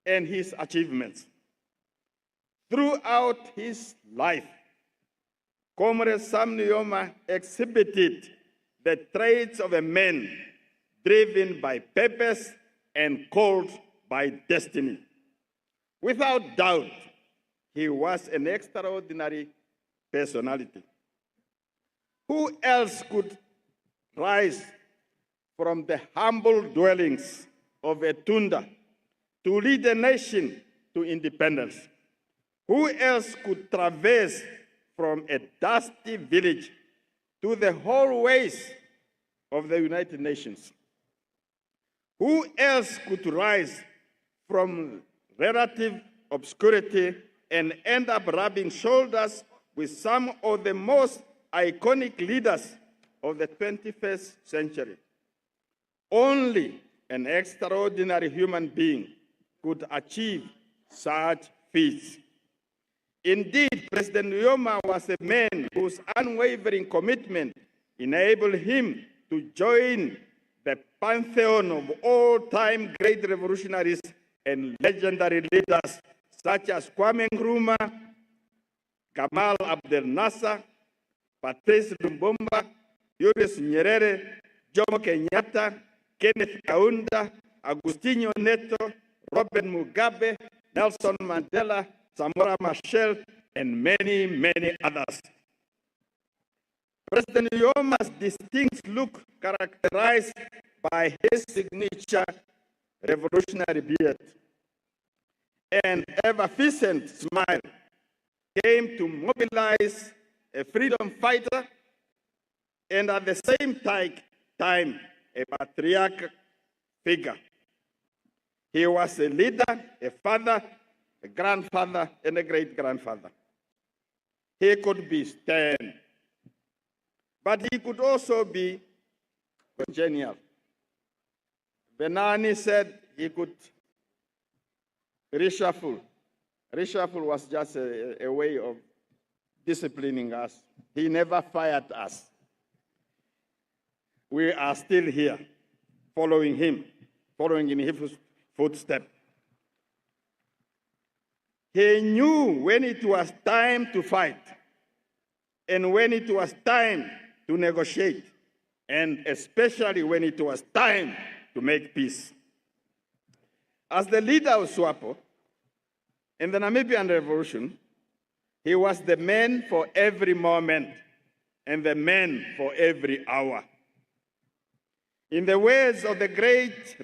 and his achievements. Throughout his life, Comrade Sam Nujoma exhibited the traits of a man driven by purpose and called by destiny. Without doubt, he was an extraordinary personality. Who else could rise from the humble dwellings of a Tunda to lead a nation to independence? Who else could traverse from a dusty village to the hallways of the United Nations? Who else could rise from relative obscurity and end up rubbing shoulders with some of the most iconic leaders of the 21st century? Only an extraordinary human being could achieve such feats. Indeed, President Nujoma was a man whose unwavering commitment enabled him to join the pantheon of all-time great revolutionaries and legendary leaders such as Kwame Nkrumah, Gamal Abdel Nasser, Patrice Lumumba, Julius Nyerere, Jomo Kenyatta, Kenneth Kaunda, Agostinho Neto, Robert Mugabe, Nelson Mandela, Samora Machel, and many, many others. President Nujoma's distinct look, characterized by his signature revolutionary beard and effervescent smile, came to mobilize a freedom fighter and at the same time a patriarch figure. He was a leader, a father, a grandfather, and a great-grandfather. He could be stern, but he could also be congenial. Venaani said he could reshuffle. Reshuffle was just a way of disciplining us. He never fired us. We are still here, following him, following in his footsteps. He knew when it was time to fight and when it was time to negotiate, and especially when it was time to make peace. As the leader of SWAPO in the Namibian Revolution, he was the man for every moment and the man for every hour. In the words of the great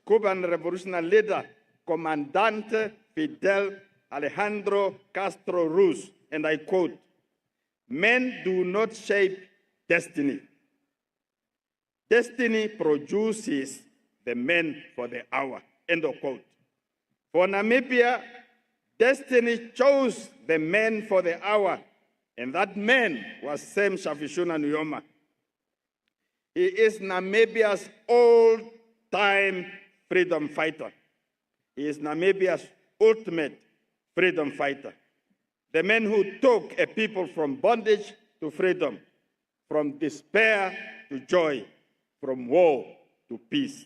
Cuban revolutionary leader, Comandante Fidel Alejandro Castro Ruz, and I quote, "Men do not shape destiny. Destiny produces the men for the hour," end of quote. For Namibia, destiny chose the man for the hour, and that man was Sam Shafishuna Nujoma. He is Namibia's all-time freedom fighter. He is Namibia's ultimate freedom fighter. The man who took a people from bondage to freedom, from despair to joy, from war to peace.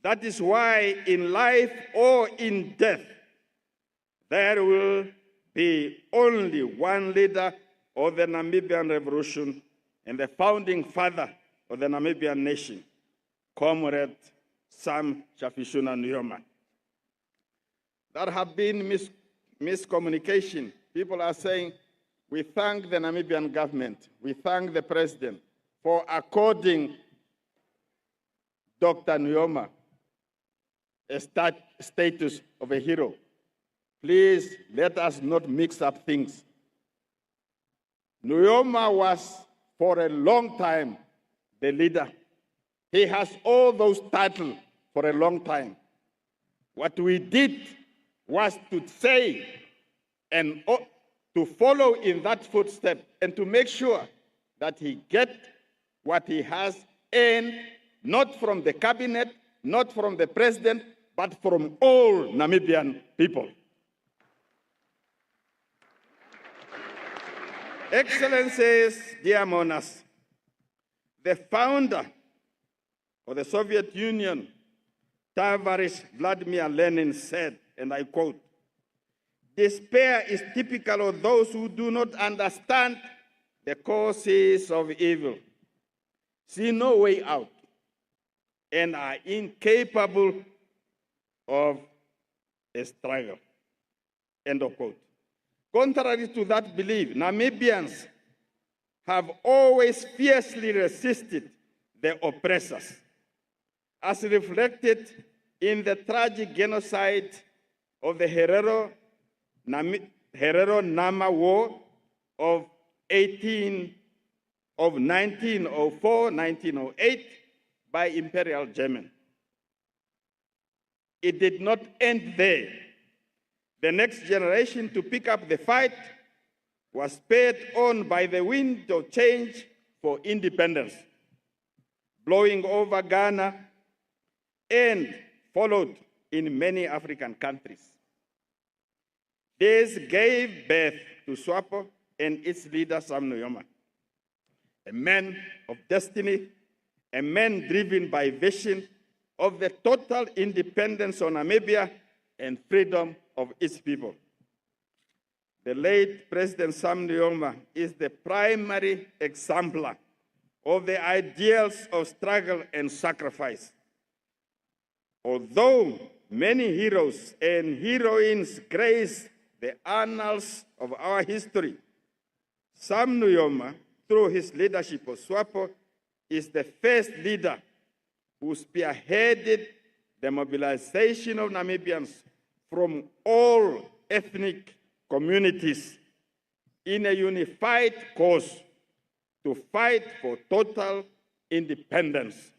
That is why in life or in death, there will be only one leader of the Namibian Revolution and the founding father of the Namibian nation, Comrade Sam Shafishuna Nujoma. There have been miscommunication. People are saying, we thank the Namibian government, we thank the president for according Dr. Nujoma a status of a hero. Please let us not mix up things. Nujoma was for a long time the leader. He has all those titles for a long time. What we did was to say and to follow in that footstep and to make sure that he gets what he has earned, not from the cabinet, not from the president, but from all Namibian people. Excellencies, dear monarchs, the founder of the Soviet Union, Tavares Vladimir Lenin said, and I quote, "Despair is typical of those who do not understand the causes of evil, see no way out, and are incapable of a struggle." End of quote. Contrary to that belief, Namibians have always fiercely resisted the oppressors, as reflected in the tragic genocide of the Herero-Nama War of 1904-1908 by Imperial Germany. It did not end there. The next generation to pick up the fight was spurred on by the wind of change for independence, blowing over Ghana and followed in many African countries. This gave birth to SWAPO and its leader, Sam Nujoma, a man of destiny, a man driven by vision of the total independence of Namibia and freedom of its people. The late President Sam Nujoma is the primary exemplar of the ideals of struggle and sacrifice. Although many heroes and heroines grace the annals of our history, Sam Nujoma, through his leadership of SWAPO, is the first leader who spearheaded the mobilization of Namibians from all ethnic communities in a unified cause to fight for total independence.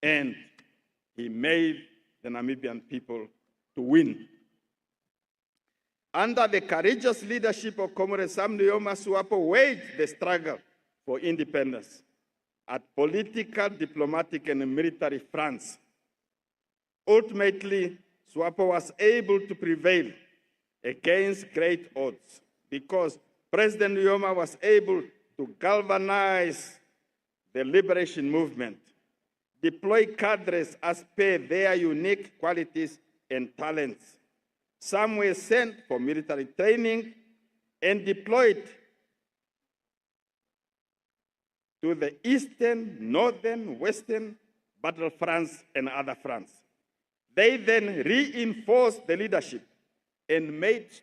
And he made the Namibian people to win. Under the courageous leadership of Comrade Sam Nujoma, SWAPO waged the struggle for independence at political, diplomatic, and military fronts. Ultimately, SWAPO was able to prevail against great odds because President Nujoma was able to galvanize the liberation movement, deploy cadres as per their unique qualities and talents. Some were sent for military training and deployed to the eastern, northern, western battlefronts and other fronts. They then reinforced the leadership and made it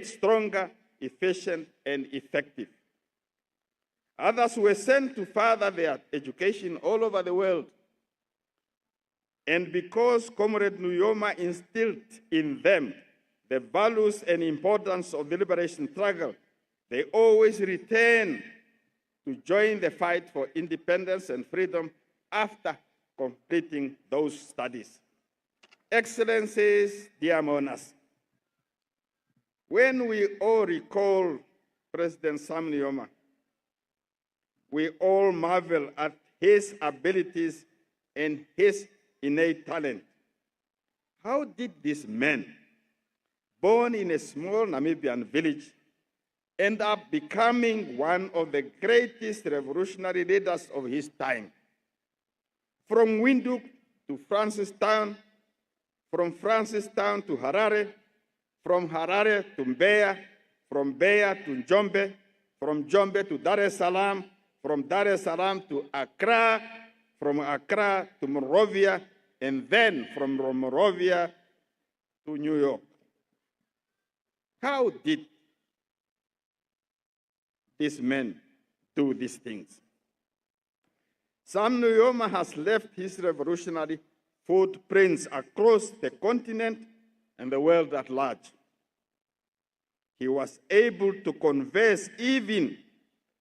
stronger, efficient, and effective. Others were sent to further their education all over the world. And because Comrade Nujoma instilled in them the values and importance of the liberation struggle, they always returned to join the fight for independence and freedom after completing those studies. Excellencies, dear mourners, when we all recall President Sam Nujoma, we all marvel at his abilities and his innate talent. How did this man, born in a small Namibian village, end up becoming one of the greatest revolutionary leaders of his time? From Windhoek to Francistown, from Francistown to Harare, from Harare to Mbeya, from Mbeya to Njombe, from Njombe to Dar es Salaam, from Dar es Salaam to Accra, from Accra to Monrovia, and then from Monrovia to New York. How did this man do these things? Sam Nujoma has left his revolutionary footprints across the continent and the world at large. He was able to converse even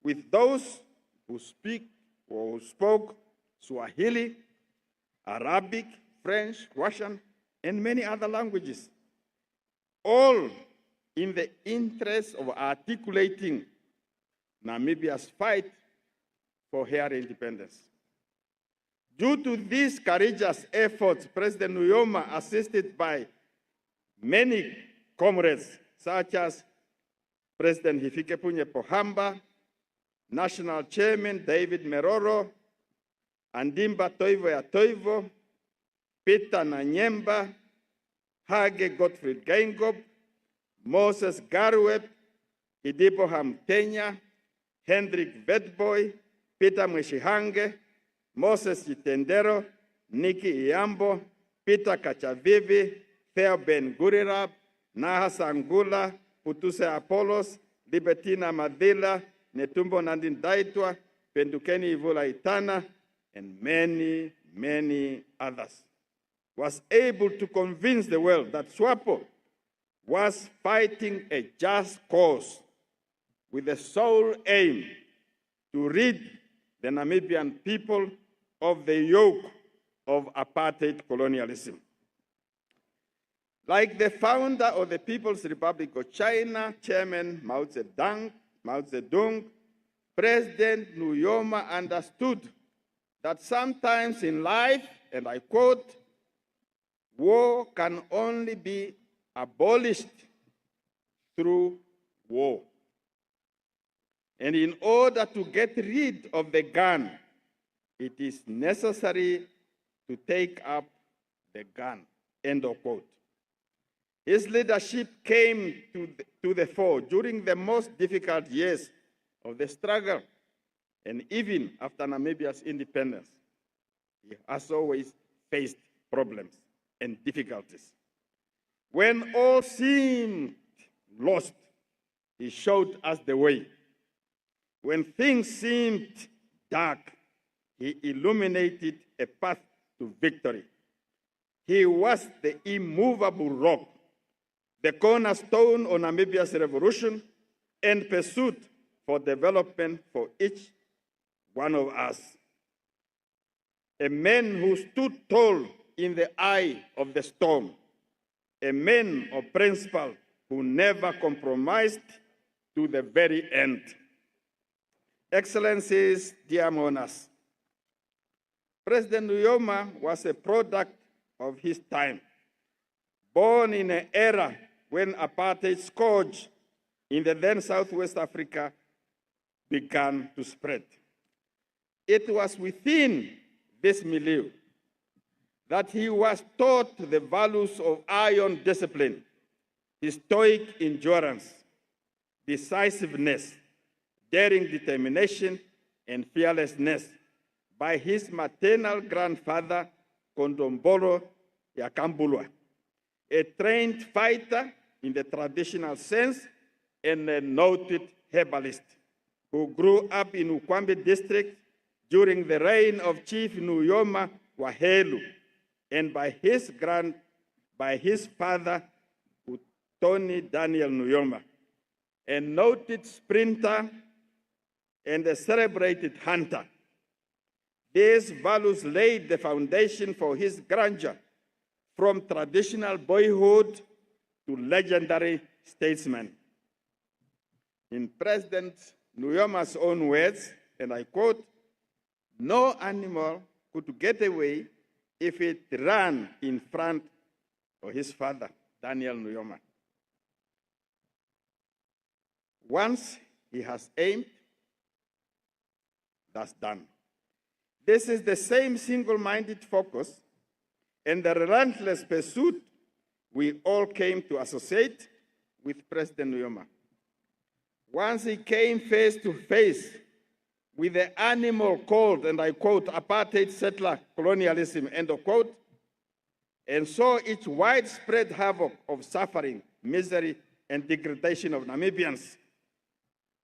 with those who speak or who spoke Swahili, Arabic, French, Russian, and many other languages, all in the interest of articulating Namibia's fight for her independence. Due to these courageous efforts, President Nujoma, assisted by many comrades such as President Hifikepunye Pohamba, National Chairman David Meroro, Andimba Toivo ya Toivo, Peter Nanyemba, Hage Gottfried Geingob, Moses Garweb, Idipo Hamtenya, Hendrik Vetboy, Peter Mwishihange, Moses Jitendero, Nikki Iambo, Peter Kachavivi, Theo Ben Gurirab, Naha Sangula, Putuse Apollos, Libertina Madila, Netumbo Nandin Daitwa, Pendukeni Ivula Itana, and many, many others, was able to convince the world that SWAPO was fighting a just cause with the sole aim to rid the Namibian people of the yoke of apartheid colonialism. Like the founder of the People's Republic of China, Chairman Mao Zedong, President Nujoma understood that sometimes in life, and I quote, war can only be abolished through war. And in order to get rid of the gun, it is necessary to take up the gun, end of quote. His leadership came to the fore during the most difficult years of the struggle, and even after Namibia's independence. He has always faced problems and difficulties. When all seemed lost, he showed us the way. When things seemed dark, he illuminated a path to victory. He was the immovable rock, the cornerstone of Namibia's revolution and pursuit for development for each one of us. A man who stood tall in the eye of the storm, a man of principle who never compromised to the very end. Excellencies, dear mourners, President Nujoma was a product of his time, born in an era when apartheid scourge in the then Southwest Africa began to spread. It was within this milieu that he was taught the values of iron discipline, stoic endurance, decisiveness, daring determination, and fearlessness by his maternal grandfather, Kondombolo Yakambulwa, a trained fighter in the traditional sense and a noted herbalist who grew up in Ukwambi district during the reign of Chief Nujoma Wahelu, and by his father, Utoni Daniel Nujoma, a noted sprinter and a celebrated hunter. These values laid the foundation for his grandeur, from traditional boyhood to legendary statesman. In President Nuyoma's own words, and I quote, "No animal could get away if it ran in front of his father, Daniel Nujoma. Once he has aimed, that's done." This is the same single-minded focus and the relentless pursuit we all came to associate with President Nujoma. Once he came face to face with the animal called, and I quote, apartheid settler colonialism, end of quote, and saw its widespread havoc of suffering, misery, and degradation of Namibians,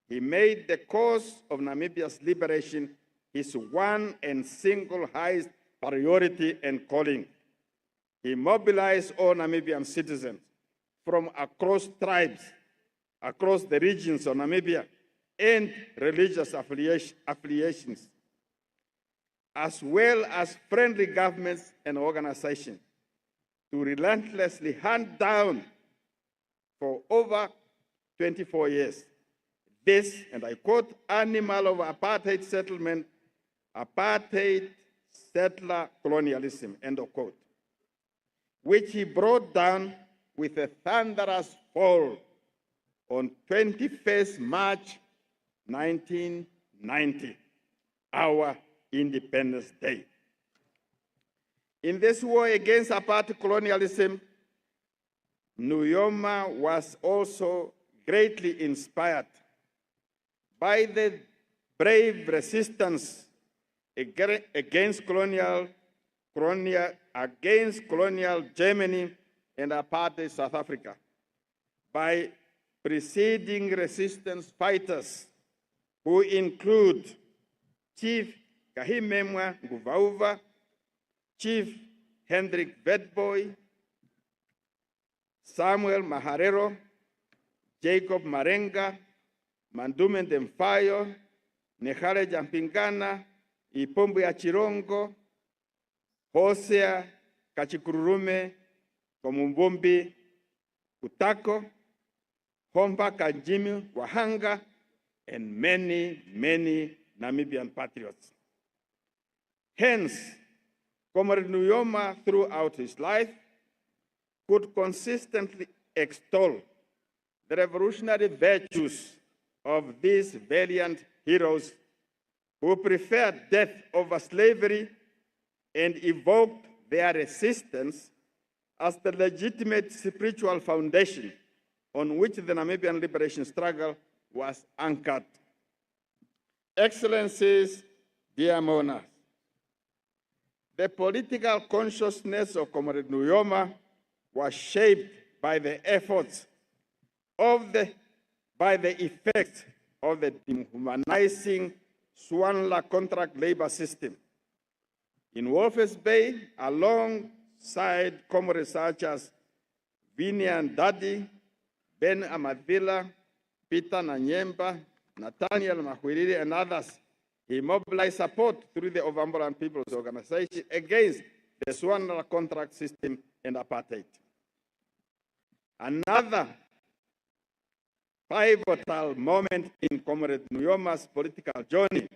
he made the cause of Namibia's liberation his one and single highest priority and calling. He mobilized all Namibian citizens from across tribes, across the regions of Namibia, and religious affiliations, as well as friendly governments and organizations, to relentlessly hunt down for over 24 years this, and I quote, animal of apartheid settlement, apartheid settler colonialism, end of quote, which he brought down with a thunderous fall on 21st March 19 1990, our Independence Day. In this war against apartheid colonialism, Nujoma was also greatly inspired by the brave resistance against colonial Germany and apartheid South Africa, by preceding resistance fighters who include Chief Kahimemwa Nguvauva, Chief Hendrik Witbooi, Samuel Maharero, Jacob Marenga, Mandume Ndemfayo, Nehale Jampingana, Ipombu ya Chirongo, Hosea Kachikururume, Komumbombi Kutako, Homba Kanjimi Wahanga, and many, many Namibian patriots. Hence, Comrade Nujoma, throughout his life, could consistently extol the revolutionary virtues of these valiant heroes who preferred death over slavery and evoked their resistance as the legitimate spiritual foundation on which the Namibian liberation struggle was anchored. Excellencies, dear mourners, the political consciousness of Comrade Nujoma was shaped by the efforts by the effects of the dehumanizing Swanla contract labor system. In Walvis Bay, alongside comrades such as Vinian Dadi, Ben Amadvila, Peter Nanyemba, Nathaniel Mahwiriri, and others, he mobilized support through the Ovambolan People's Organization against the Swanla contract system and apartheid. Another pivotal moment in Comrade Nujoma's political journey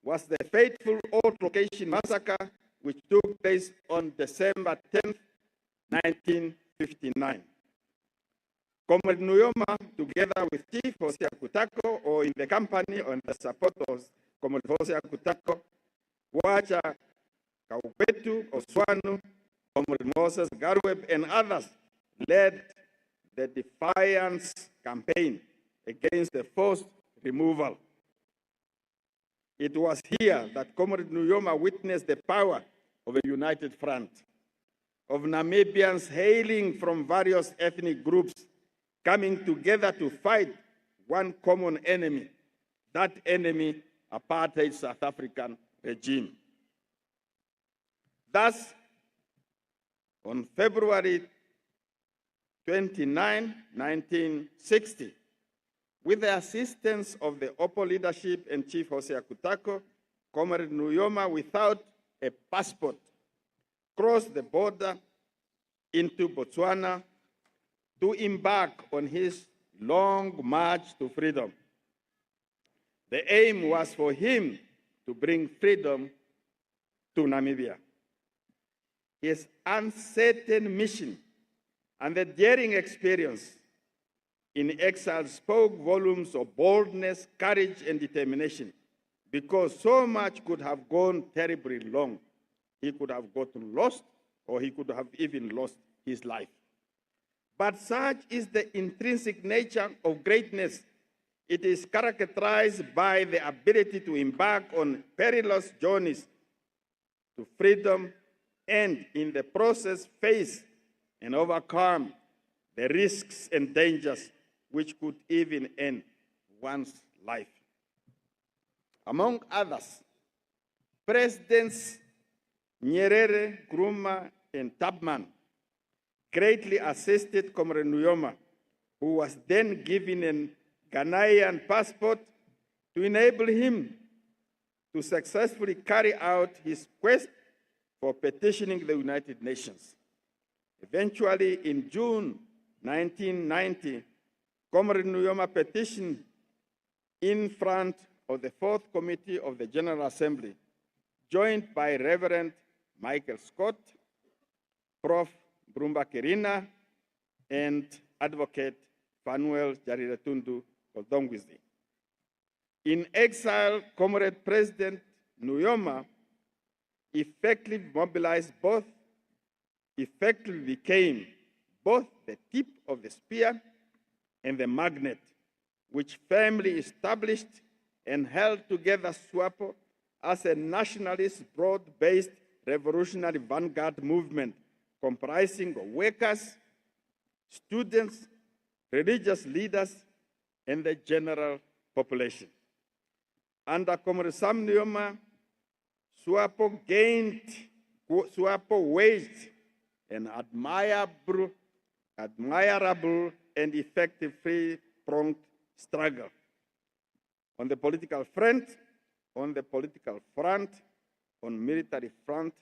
was the fateful Old Location massacre, which took place on December 10, 1959. Comrade Nujoma, together with Chief Hosea Kutako, or in the company on the support of Comrade Hosea Kutako, Wacha Kaupetu, Oswanu, Comrade Moses Garweb, and others, led the defiance campaign against the forced removal. It was here that Comrade Nujoma witnessed the power of a united front of Namibians hailing from various ethnic groups, coming together to fight one common enemy, that enemy, apartheid South African regime. Thus, on February 29, 1960, with the assistance of the OPPO leadership and Chief Hosea Kutako, Comrade Nujoma, without a passport, crossed the border into Botswana to embark on his long march to freedom. The aim was for him to bring freedom to Namibia. His uncertain mission and the daring experience in exile spoke volumes of boldness, courage, and determination, because so much could have gone terribly wrong. He could have gotten lost, or he could have even lost his life. But such is the intrinsic nature of greatness. It is characterized by the ability to embark on perilous journeys to freedom and in the process face and overcome the risks and dangers which could even end one's life. Among others, Presidents Nyerere, Nkrumah, and Tubman greatly assisted Comrade Nujoma, who was then given a Ghanaian passport to enable him to successfully carry out his quest for petitioning the United Nations. Eventually, in June 1990, Comrade Nujoma petitioned in front of the Fourth Committee of the General Assembly, joined by Reverend Michael Scott, Prof. Mbumba Kirina, and Advocate Fanuel Jariretundu Odongwizi. In exile, Comrade President Nujoma effectively became both the tip of the spear and the magnet which firmly established and held together SWAPO as a nationalist, broad-based revolutionary vanguard movement comprising of workers, students, religious leaders, and the general population. Under Comrade Sam Nujoma, SWAPO waged an admirable and effective three-pronged struggle on the political front, on military front,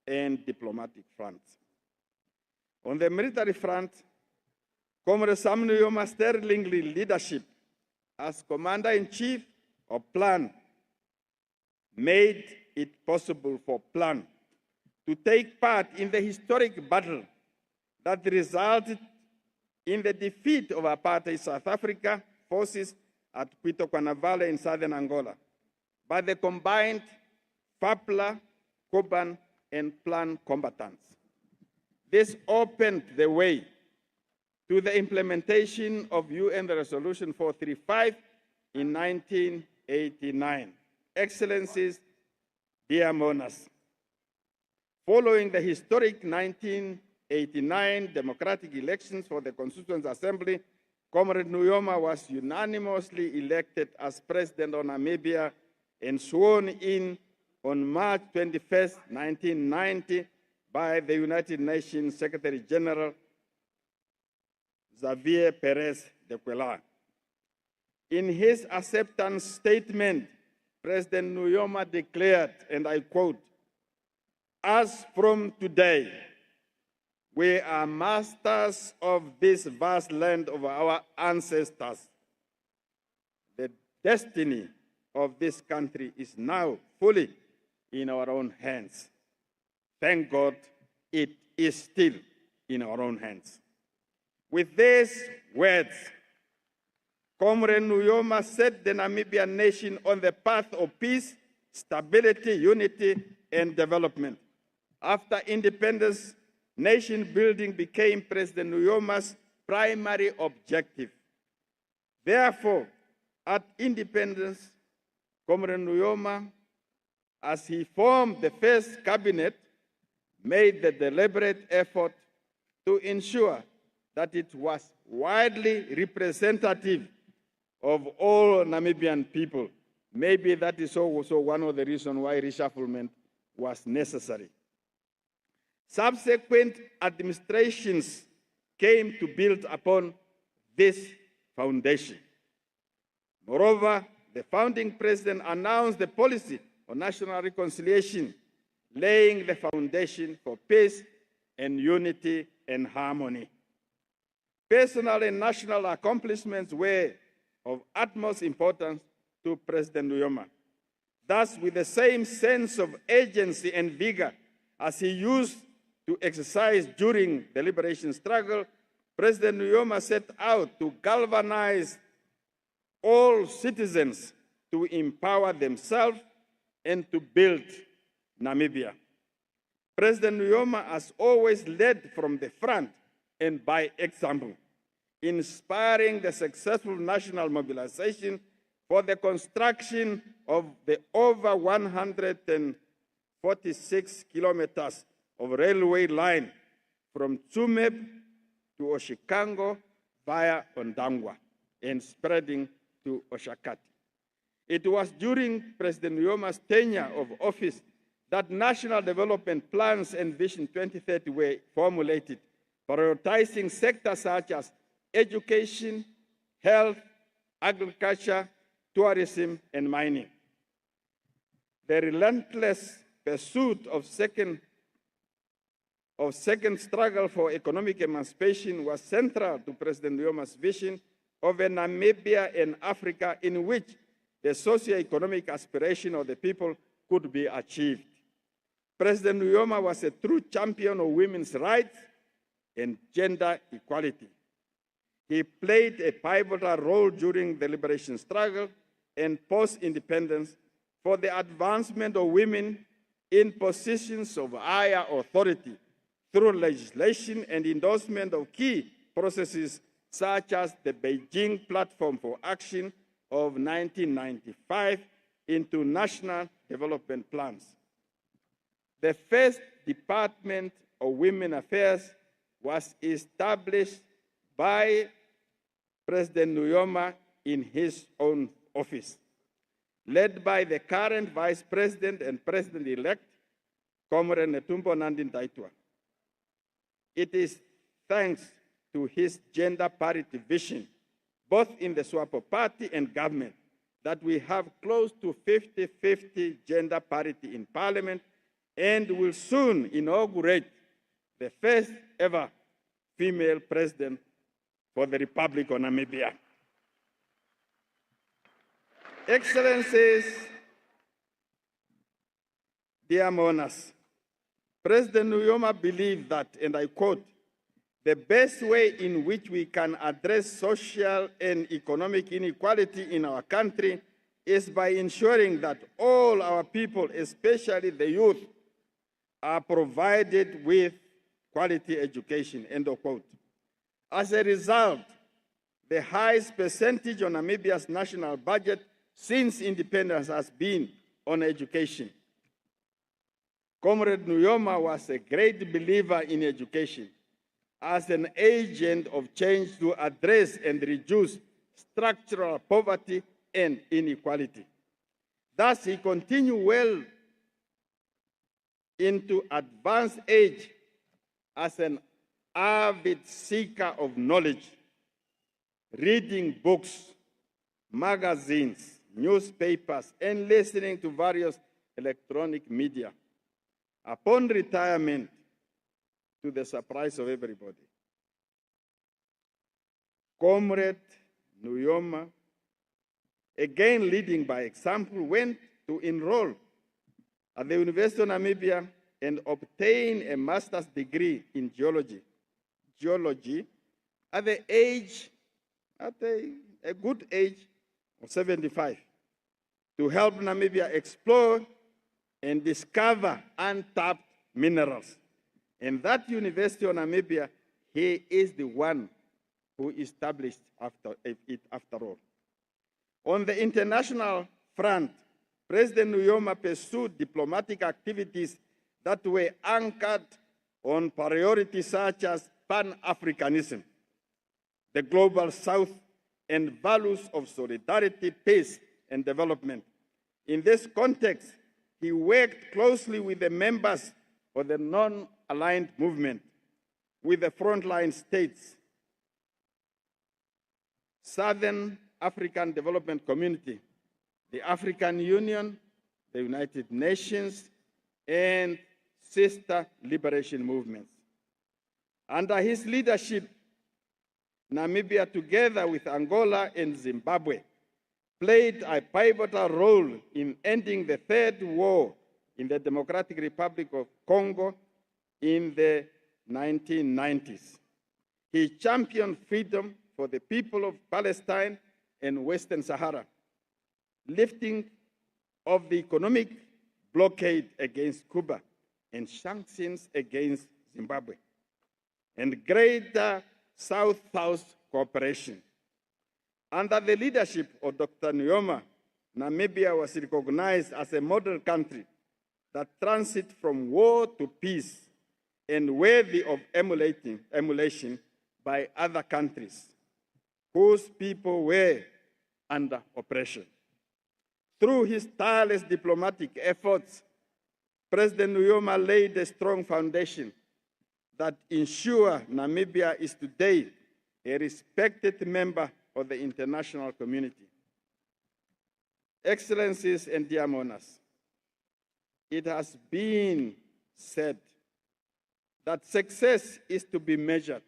and diplomatic front. On the military front, Comrade Sam Nujoma's sterling leadership as Commander-in-Chief of PLAN made it possible for PLAN to take part in the historic battle that resulted in the defeat of apartheid South Africa forces at Quito Valley in southern Angola by the combined FAPLA, COBAN, and PLAN combatants. This opened the way to the implementation of UN Resolution 435 in 1989. Excellencies, dear mourners, following the historic 1989 democratic elections for the Constituent Assembly, Comrade Nujoma was unanimously elected as President of Namibia and sworn in on March 21, 1990, by the United Nations Secretary General Xavier Perez de Cuellar. In his acceptance statement, President Nujoma declared, and I quote, "As from today, we are masters of this vast land of our ancestors. The destiny of this country is now fully in our own hands. Thank God it is still in our own hands." With these words, Comrade Nujoma set the Namibian nation on the path of peace, stability, unity, and development. After independence, nation building became President Nujoma's primary objective. Therefore, at independence, Comrade Nujoma, as he formed the first cabinet, made the deliberate effort to ensure that it was widely representative of all Namibian people. Maybe that is also one of the reasons why reshufflement was necessary. Subsequent administrations came to build upon this foundation. Moreover, the founding president announced the policy of national reconciliation, laying the foundation for peace and unity and harmony. Personal and national accomplishments were of utmost importance to President Nujoma. Thus, with the same sense of agency and vigor as he used to exercise during the liberation struggle, President Nujoma set out to galvanize all citizens to empower themselves and to build Namibia. President Nujoma has always led from the front and by example, inspiring the successful national mobilization for the construction of the over 146 kilometers of railway line from Tsumeb to Oshikango via Ondangwa and spreading to Oshakati. It was during President Nujoma's tenure of office that national development plans and Vision 2030 were formulated, prioritizing sectors such as education, health, agriculture, tourism, and mining. The relentless pursuit of second struggle for economic emancipation was central to President Nujoma's vision of a Namibia and Africa in which the socio-economic aspiration of the people could be achieved. President Nujoma was a true champion of women's rights and gender equality. He played a pivotal role during the liberation struggle, and post-independence for the advancement of women in positions of higher authority through legislation and endorsement of key processes such as the Beijing Platform for Action of 1995 into national development plans. The first Department of Women Affairs was established by President Nujoma in his own office, led by the current Vice President and President-elect, Comrade Netumbo Nandi-Ndaitwah. It is thanks to his gender parity vision, both in the SWAPO party and government, that we have close to 50-50 gender parity in Parliament and will soon inaugurate the first ever female president for the Republic of Namibia. Excellencies, dear mourners, President Nujoma believed that, and I quote, the best way in which we can address social and economic inequality in our country is by ensuring that all our people, especially the youth, are provided with quality education, end of quote. As a result, the highest percentage of Namibia's national budget since independence has been on education. Comrade Nujoma was a great believer in education as an agent of change to address and reduce structural poverty and inequality. Thus, he continued well into advanced age as an avid seeker of knowledge, reading books, magazines, newspapers, and listening to various electronic media. Upon retirement, to the surprise of everybody, Comrade Nujoma, again leading by example, went to enroll at the University of Namibia and obtain a master's degree in geology at a good age of 75, to help Namibia explore and discover untapped minerals. And that University of Namibia, he is the one who established it after all. On the international front, President Nujoma pursued diplomatic activities that were anchored on priorities such as Pan-Africanism, the Global South, and values of solidarity, peace, and development. In this context, he worked closely with the members of the non-aligned movement, with the frontline states, Southern African Development Community, the African Union, the United Nations, and sister liberation movements. Under his leadership, Namibia, together with Angola and Zimbabwe, played a pivotal role in ending the Third War in the Democratic Republic of Congo in the 1990s. He championed freedom for the people of Palestine and Western Sahara, lifting of the economic blockade against Cuba and sanctions against Zimbabwe, and greater South-South cooperation. Under the leadership of Dr. Nujoma, Namibia was recognized as a model country that transit from war to peace and worthy of emulation by other countries whose people were under oppression. Through his tireless diplomatic efforts, President Nujoma laid a strong foundation that ensure Namibia is today a respected member of the international community. Excellencies and dear mourners, it has been said that success is to be measured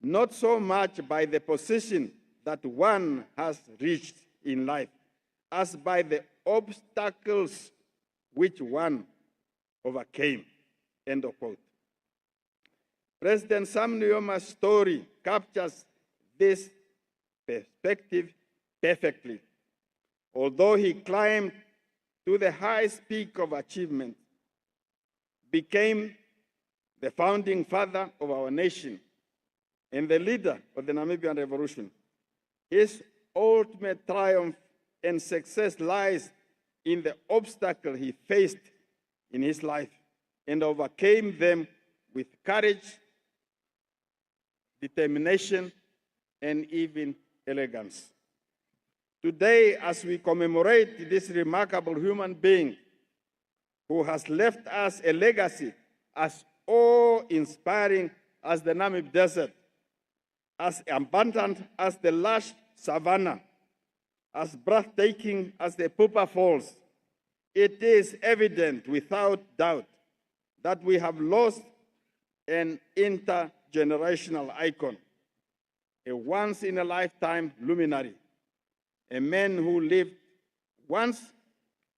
not so much by the position that one has reached in life, as by the obstacles which one overcame, end of quote. President Sam Nuyoma's story captures this perspective perfectly. although he climbed to the highest peak of achievement, became the founding father of our nation and the leader of the Namibian Revolution. His ultimate triumph and success lies in the obstacle he faced in his life and overcame them with courage, determination, and even elegance. Today, as we commemorate this remarkable human being who has left us a legacy as awe-inspiring as the Namib Desert, as abundant as the lush savanna, as breathtaking as the Pupa Falls, it is evident without doubt that we have lost an intergenerational icon, a once-in-a-lifetime luminary, a man who lived once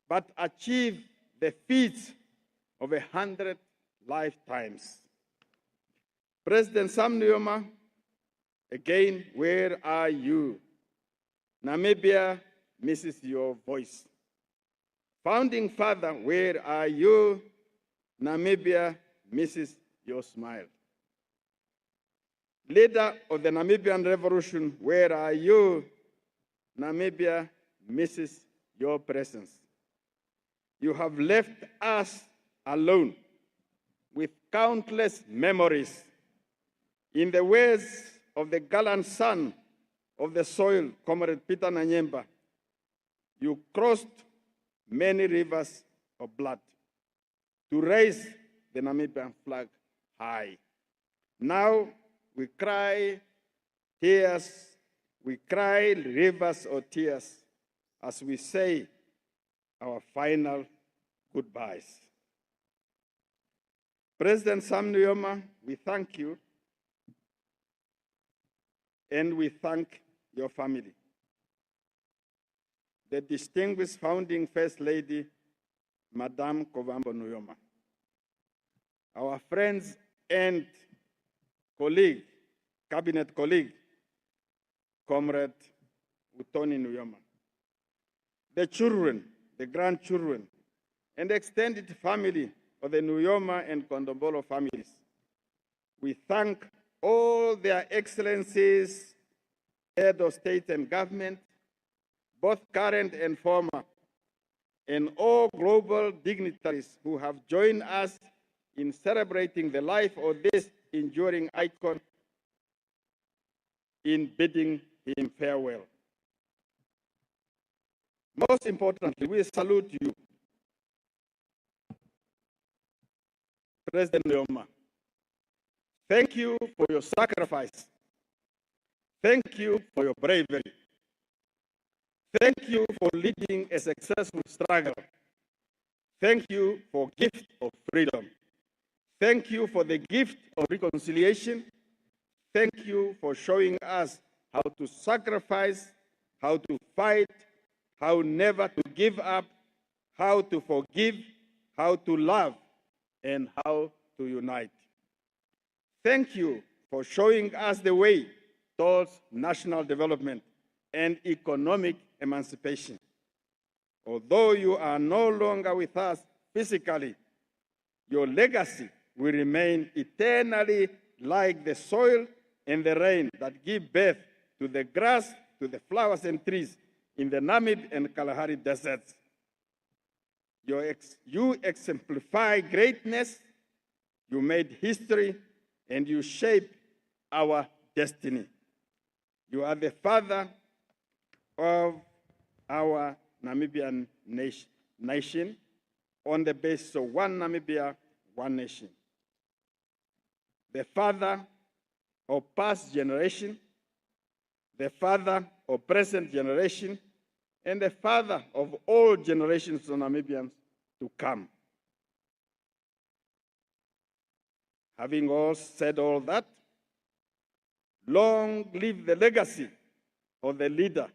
but achieved the feats of 100 lifetimes. President Sam Nujoma, again, where are you? Namibia misses your voice. Founding father, where are you? Namibia misses your smile. Leader of the Namibian Revolution, where are you? Namibia misses your presence. You have left us alone with countless memories. In the words of the gallant son of the soil, Comrade Peter Nanyemba, you crossed many rivers of blood to raise the Namibian flag high. Now we cry tears, we cry rivers of tears as we say our final goodbyes. President Sam Nujoma, we thank you and we thank your family. The distinguished founding First Lady, Madame Kovambo Nujoma, our friends and colleague, cabinet colleague, Comrade Utoni Nujoma, the children, the grandchildren, and the extended family of the Nujoma and Kondombolo families. We thank all their excellencies, head of state and government, both current and former, and all global dignitaries who have joined us in celebrating the life of this enduring icon, in bidding him farewell. Most importantly, we salute you, President Nujoma. Thank you for your sacrifice. Thank you for your bravery. Thank you for leading a successful struggle. Thank you for the gift of freedom. Thank you for the gift of reconciliation. Thank you for showing us how to sacrifice, how to fight, how never to give up, how to forgive, how to love, and how to unite. Thank you for showing us the way towards national development and economic emancipation. Although you are no longer with us physically, your legacy will remain eternally like the soil and the rain that give birth to the grass, to the flowers and trees in the Namib and Kalahari deserts. You exemplify greatness, you made history, and you shape our destiny. You are the father of our Namibian nation on the basis of one Namibia, one nation. The father of past generation, the father of present generation, and the father of all generations of Namibians to come. Having all said all that, long live the legacy of the leader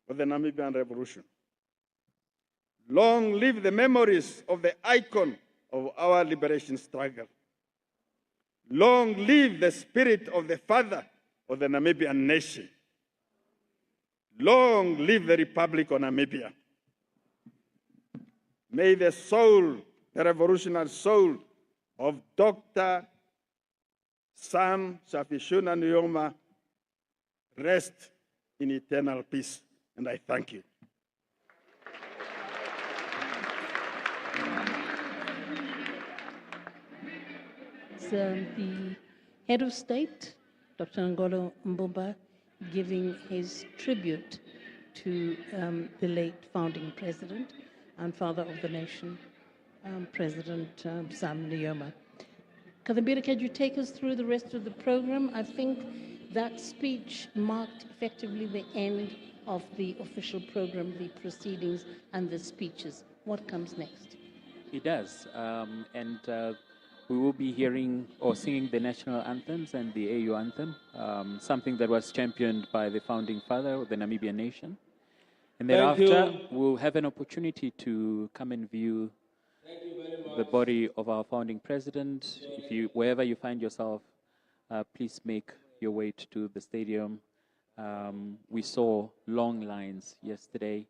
of the Namibian Revolution. Long live the memories of the icon of our liberation struggle. Long live the spirit of the father of the Namibian nation. Long live the Republic of Namibia. May the soul, the revolutionary soul of Dr. Sam Shafishuna Nujoma rest in eternal peace. And I thank you. The head of state, Dr. Nangolo Mbumba, giving his tribute to the late founding president and father of the nation, President Sam Nujoma. Kadambira, could you take us through the rest of the program? I think that speech marked effectively the end of the official program, the proceedings and the speeches. What comes next? It does. We will be hearing or singing the national anthems and the AU anthem, something that was championed by the founding father of the Namibian nation. And thereafter, we'll have an opportunity to come and view the body of our founding president. Wherever you find yourself, please make your way to the stadium. We saw long lines yesterday,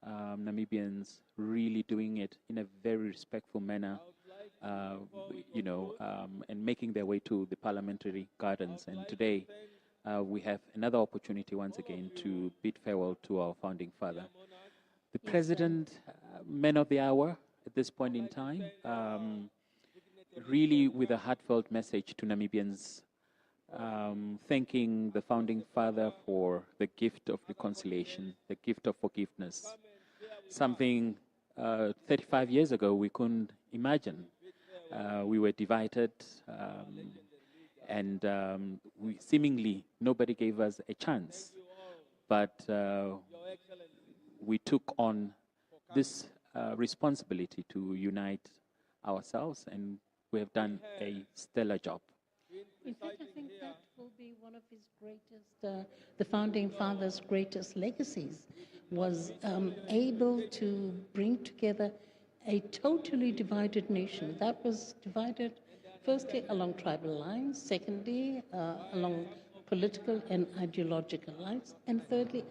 Namibians really doing it in a very respectful manner. And making their way to the parliamentary gardens. And today, we have another opportunity once again to bid farewell to our founding father. The president, man of the hour at this point in time, really with a heartfelt message to Namibians, thanking the founding father for the gift of reconciliation, the gift of forgiveness, something 35 years ago we couldn't imagine. We were divided, and seemingly nobody gave us a chance. But we took on this responsibility to unite ourselves, and we have done a stellar job. In fact, I think that will be one of his greatest, the founding father's greatest legacies, was able to bring together a totally divided nation that was divided, firstly, along tribal lines, secondly, along political and ideological lines, and thirdly,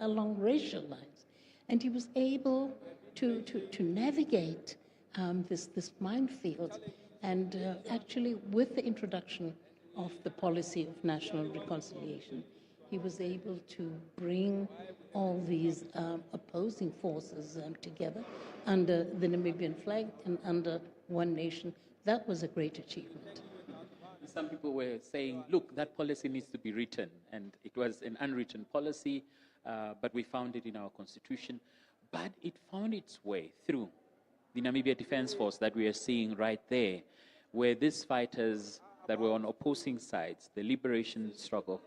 along racial lines. And he was able to navigate this minefield. And actually, with the introduction of the policy of national reconciliation, he was able to bring all these opposing forces together under the Namibian flag and under one nation. That was a great achievement. Some people were saying, look, that policy needs to be written. And it was an unwritten policy, but we found it in our constitution. But it found its way through the Namibia Defense Force that we are seeing right there, where these fighters that were on opposing sides, the liberation struggle,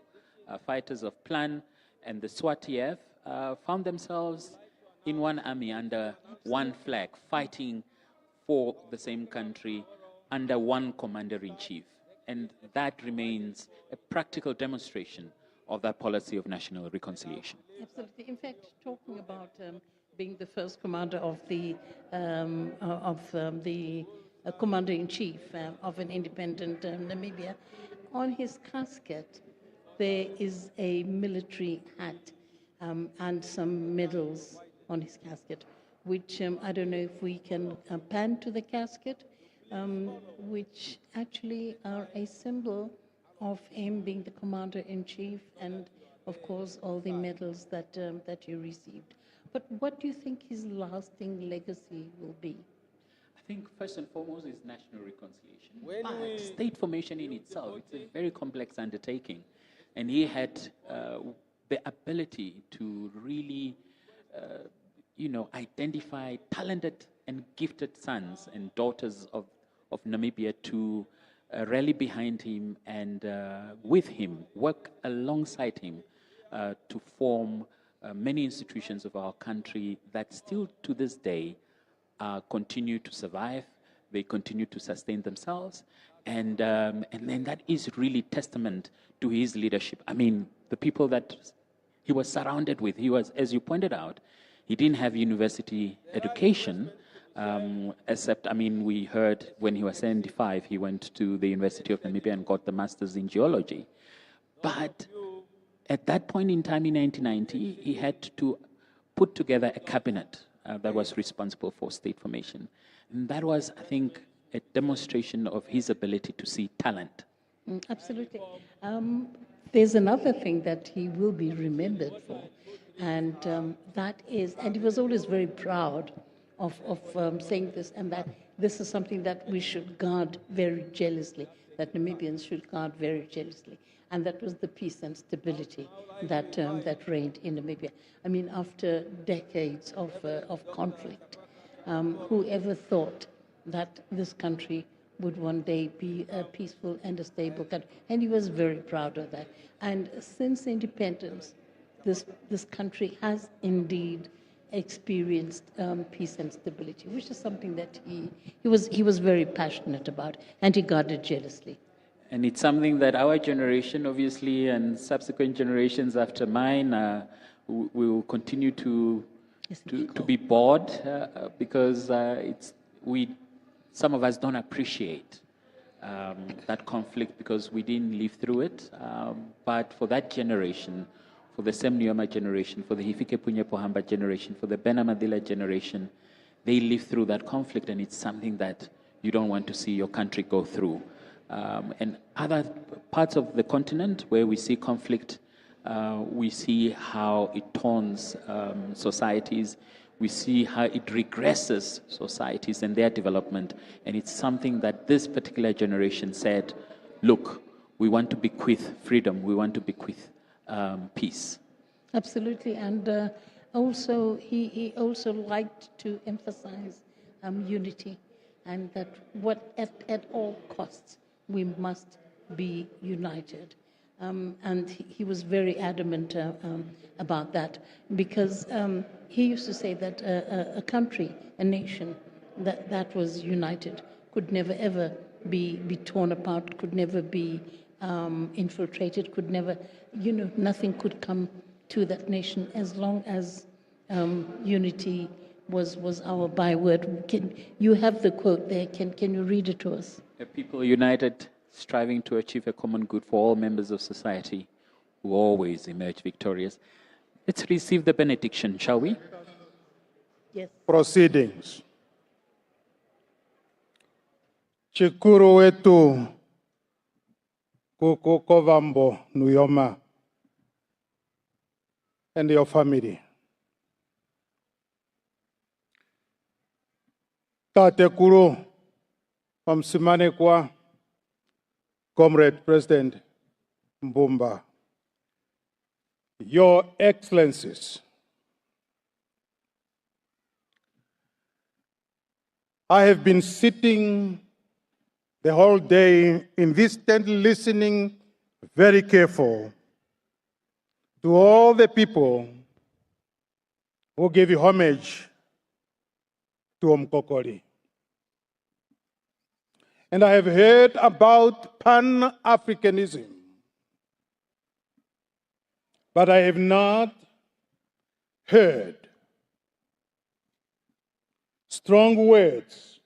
fighters of Plan and the SWAT-TF, found themselves in one army under one flag, fighting for the same country under one commander-in-chief. And that remains a practical demonstration of that policy of national reconciliation. Absolutely. In fact, talking about being the first commander of the commander-in-chief of an independent Namibia, on his casket there is a military hat and some medals on his casket, which I don't know if we can pan to the casket, which actually are a symbol of him being the commander-in-chief and, of course, all the medals that you received. But what do you think his lasting legacy will be? I think first and foremost is national reconciliation. But state formation in itself, it's a very complex undertaking. And he had the ability to really, identify talented and gifted sons and daughters of Namibia to rally behind him and with him, work alongside him to form many institutions of our country that still to this day continue to survive, they continue to sustain themselves, and then that is really testament to his leadership. I mean, the people that he was surrounded with, he was, as you pointed out, he didn't have university education, except, we heard when he was 75, he went to the University of Namibia and got the master's in geology. But at that point in time in 1990, he had to put together a cabinet that was responsible for state formation. And that was, I think, a demonstration of his ability to see talent. Absolutely. There's another thing that he will be remembered for, and that is, and he was always very proud of saying this, and that this is something that we should guard very jealously, that Namibians should guard very jealously, and that was the peace and stability that that reigned in Namibia. I mean, after decades of conflict, whoever thought that this country would one day be a peaceful and a stable country? And he was very proud of that. And since independence, this country has indeed experienced peace and stability, which is something that he was very passionate about, and he guarded jealously. And it's something that our generation, obviously, and subsequent generations after mine, we will continue to be bored because some of us don't appreciate that conflict because we didn't live through it. But for that generation, for the Sam Nujoma generation, for the Hifikepunye Pohamba generation, for the Bena Madila generation, they lived through that conflict, and it's something that you don't want to see your country go through. And other parts of the continent where we see conflict, we see how it taunts societies. We see how it regresses societies and their development. And it's something that this particular generation said, look, we want to bequeath freedom. We want to bequeath peace. Absolutely. And also, he also liked to emphasize unity, and that at all costs, we must be united. And he was very adamant about that, because he used to say that a country, a nation that was united could never ever be torn apart, could never be infiltrated, could never, nothing could come to that nation as long as unity was our byword. You have the quote there. Can you read it to us? A people united, striving to achieve a common good for all members of society, who always emerge victorious. Let's receive the benediction, shall we? Yes. Proceedings. Chikuru wetu kuku Kovambo Nujoma and your family. Tate kuru mamsimane kwa Comrade President Mbumba, Your Excellencies, I have been sitting the whole day in this tent listening very careful to all the people who gave you homage to Mkokori. And I have heard about Pan-Africanism, but I have not heard strong words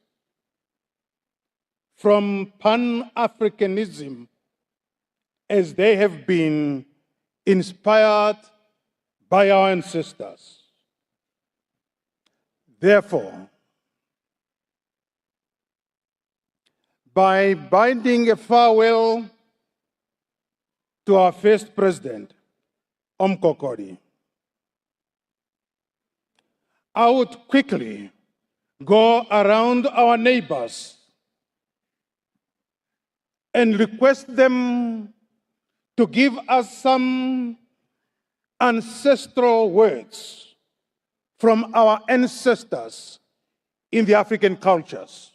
from Pan-Africanism as they have been inspired by our ancestors. Therefore, by binding a farewell to our first president, Mkokori, I would quickly go around our neighbors and request them to give us some ancestral words from our ancestors in the African cultures.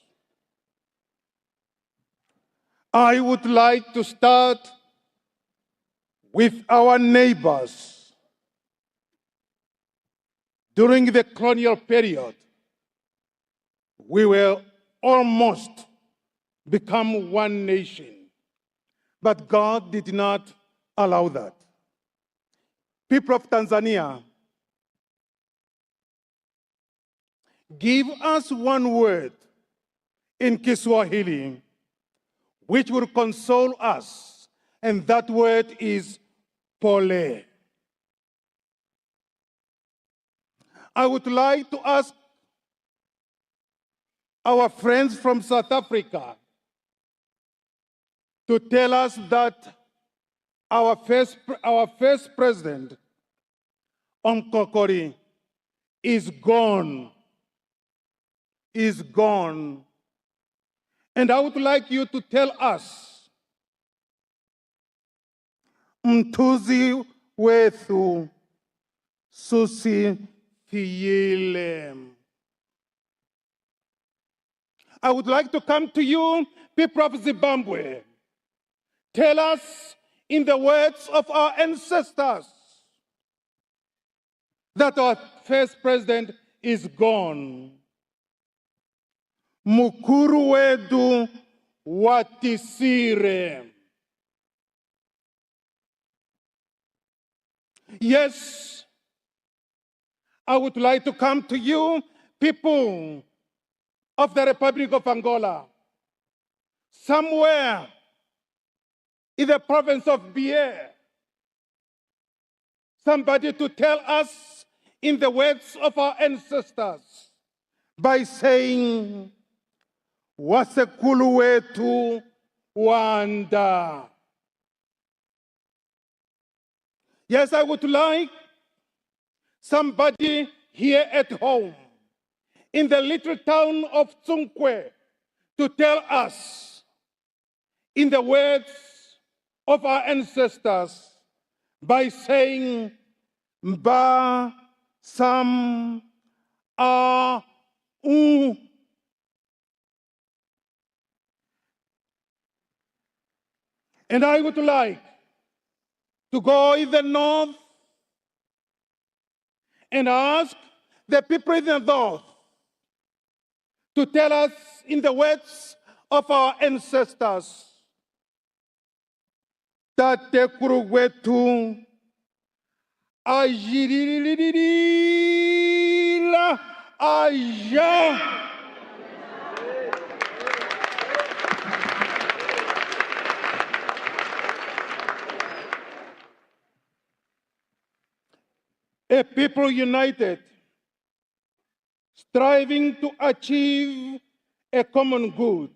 I would like to start with our neighbors. During the colonial period, we were almost become one nation, but God did not allow that. People of Tanzania, give us one word in Kiswahili which will console us, and that word is pole. I would like to ask our friends from South Africa to tell us that our first president, Nkokori, is gone. Is gone. And I would like you to tell us, Mtuzi wethu susi fiyile. I would like to come to you, people of Zimbabwe. Tell us, in the words of our ancestors, that our first president is gone. Mukuru wedu watisire. Yes, I would like to come to you, people of the Republic of Angola, somewhere in the province of Bié, somebody to tell us in the words of our ancestors by saying, Wasekulu wetu wanda. Yes, I would like somebody here at home in the little town of Tsunkwe to tell us in the words of our ancestors by saying, Mba Sam A U. And I would like to go in the north and ask the people in the north to tell us in the words of our ancestors that the Kurugwetu Ajiririla Aja. A people united, striving to achieve a common good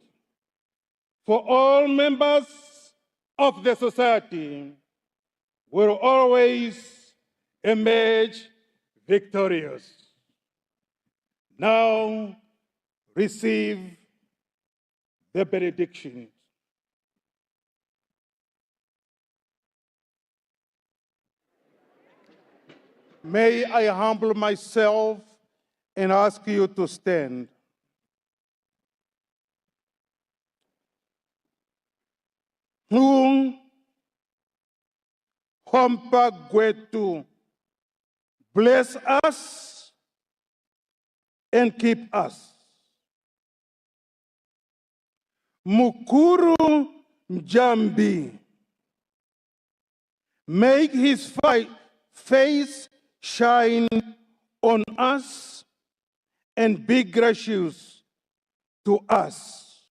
for all members of the society, will always emerge victorious. Now receive the benediction. May I humble myself and ask you to stand. Hompa Gwetu, bless us and keep us. Mukuru Njambi, make his face shine on us and be gracious to us.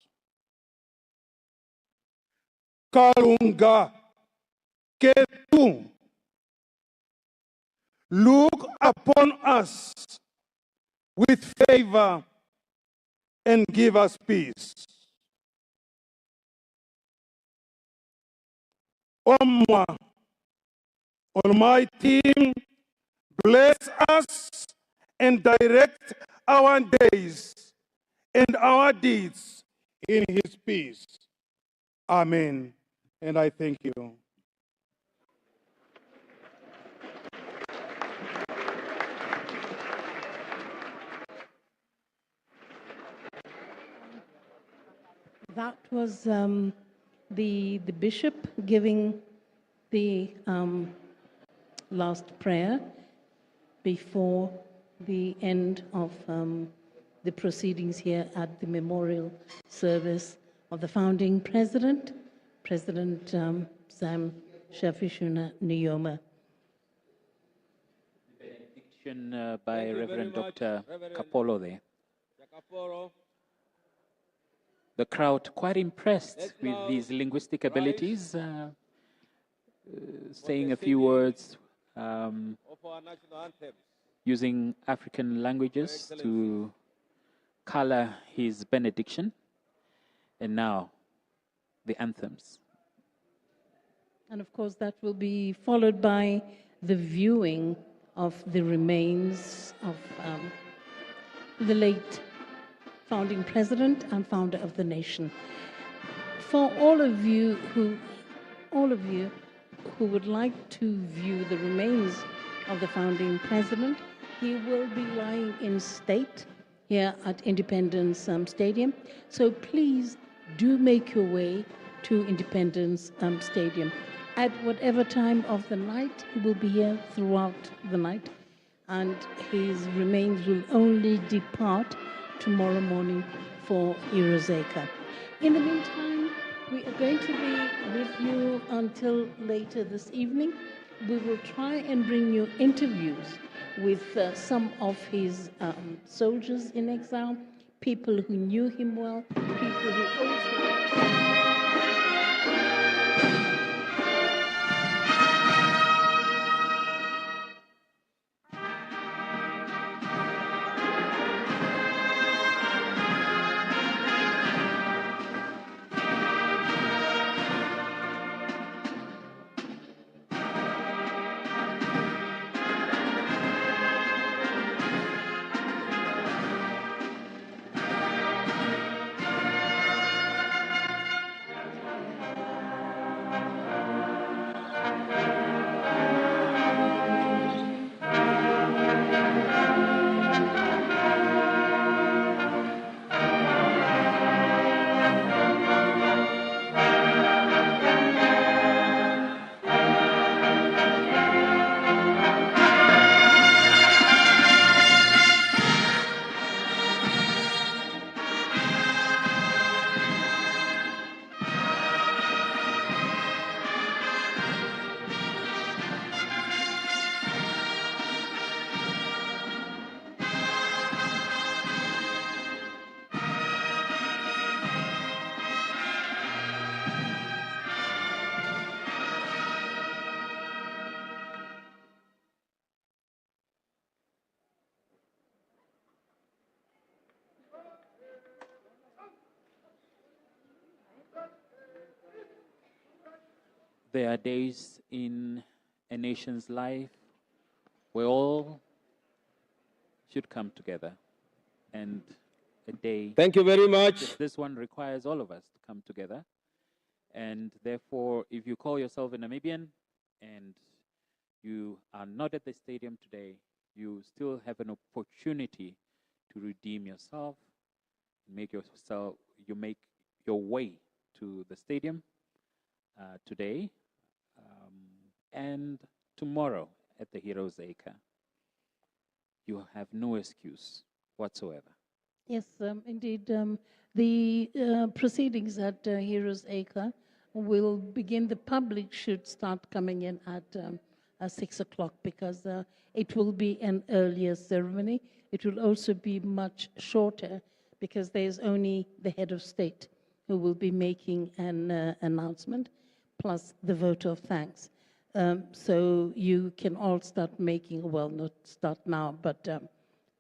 Kalunga Ketu, look upon us with favor and give us peace. Omwa, Almighty, bless us and direct our days and our deeds in his peace. Amen. And I thank you. That was the bishop giving the last prayer before the end of the proceedings here at the memorial service of the founding president, President Sam Shafishuna Nujoma. Benediction by Reverend Dr. Kapolo there. The crowd quite impressed with these linguistic abilities, saying a few words. Of our national anthem. using African languages to color his benediction. And now, the anthems. And of course, that will be followed by the viewing of the remains of the late founding president and founder of the nation. For all of you who would like to view the remains of the founding president, he will be lying in state here at Independence Stadium. So please do make your way to Independence Stadium. At whatever time of the night, he will be here throughout the night, and his remains will only depart tomorrow morning for Heroes Acre. In the meantime, we are going to be with you until later this evening. We will try and bring you interviews with some of his soldiers in exile, people who knew him well, people who also... There are days in a nation's life where all should come together. And a day... Thank you very much. This one requires all of us to come together. And therefore, if you call yourself a Namibian and you are not at the stadium today, you still have an opportunity to redeem yourself, make your way to the stadium today and tomorrow at the Heroes Acre. You have no excuse whatsoever. Yes, indeed. The proceedings at Heroes Acre will begin. The public should start coming in at 6 o'clock because it will be an earlier ceremony. It will also be much shorter because there's only the head of state who will be making an announcement, plus the vote of thanks. So you can all start making, well, not start now, but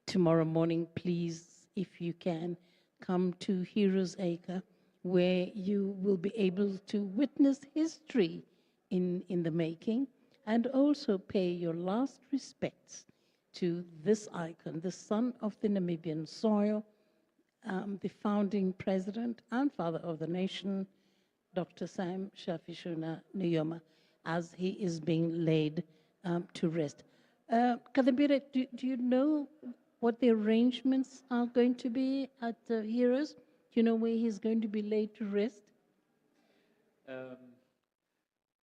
tomorrow morning, please, if you can, come to Heroes Acre, where you will be able to witness history in the making and also pay your last respects to this icon, the son of the Namibian soil, the founding president and father of the nation, Dr. Sam Shafishuna Nujoma, as he is being laid to rest. Kadambire, do you know what the arrangements are going to be at Heroes? Do you know where he's going to be laid to rest?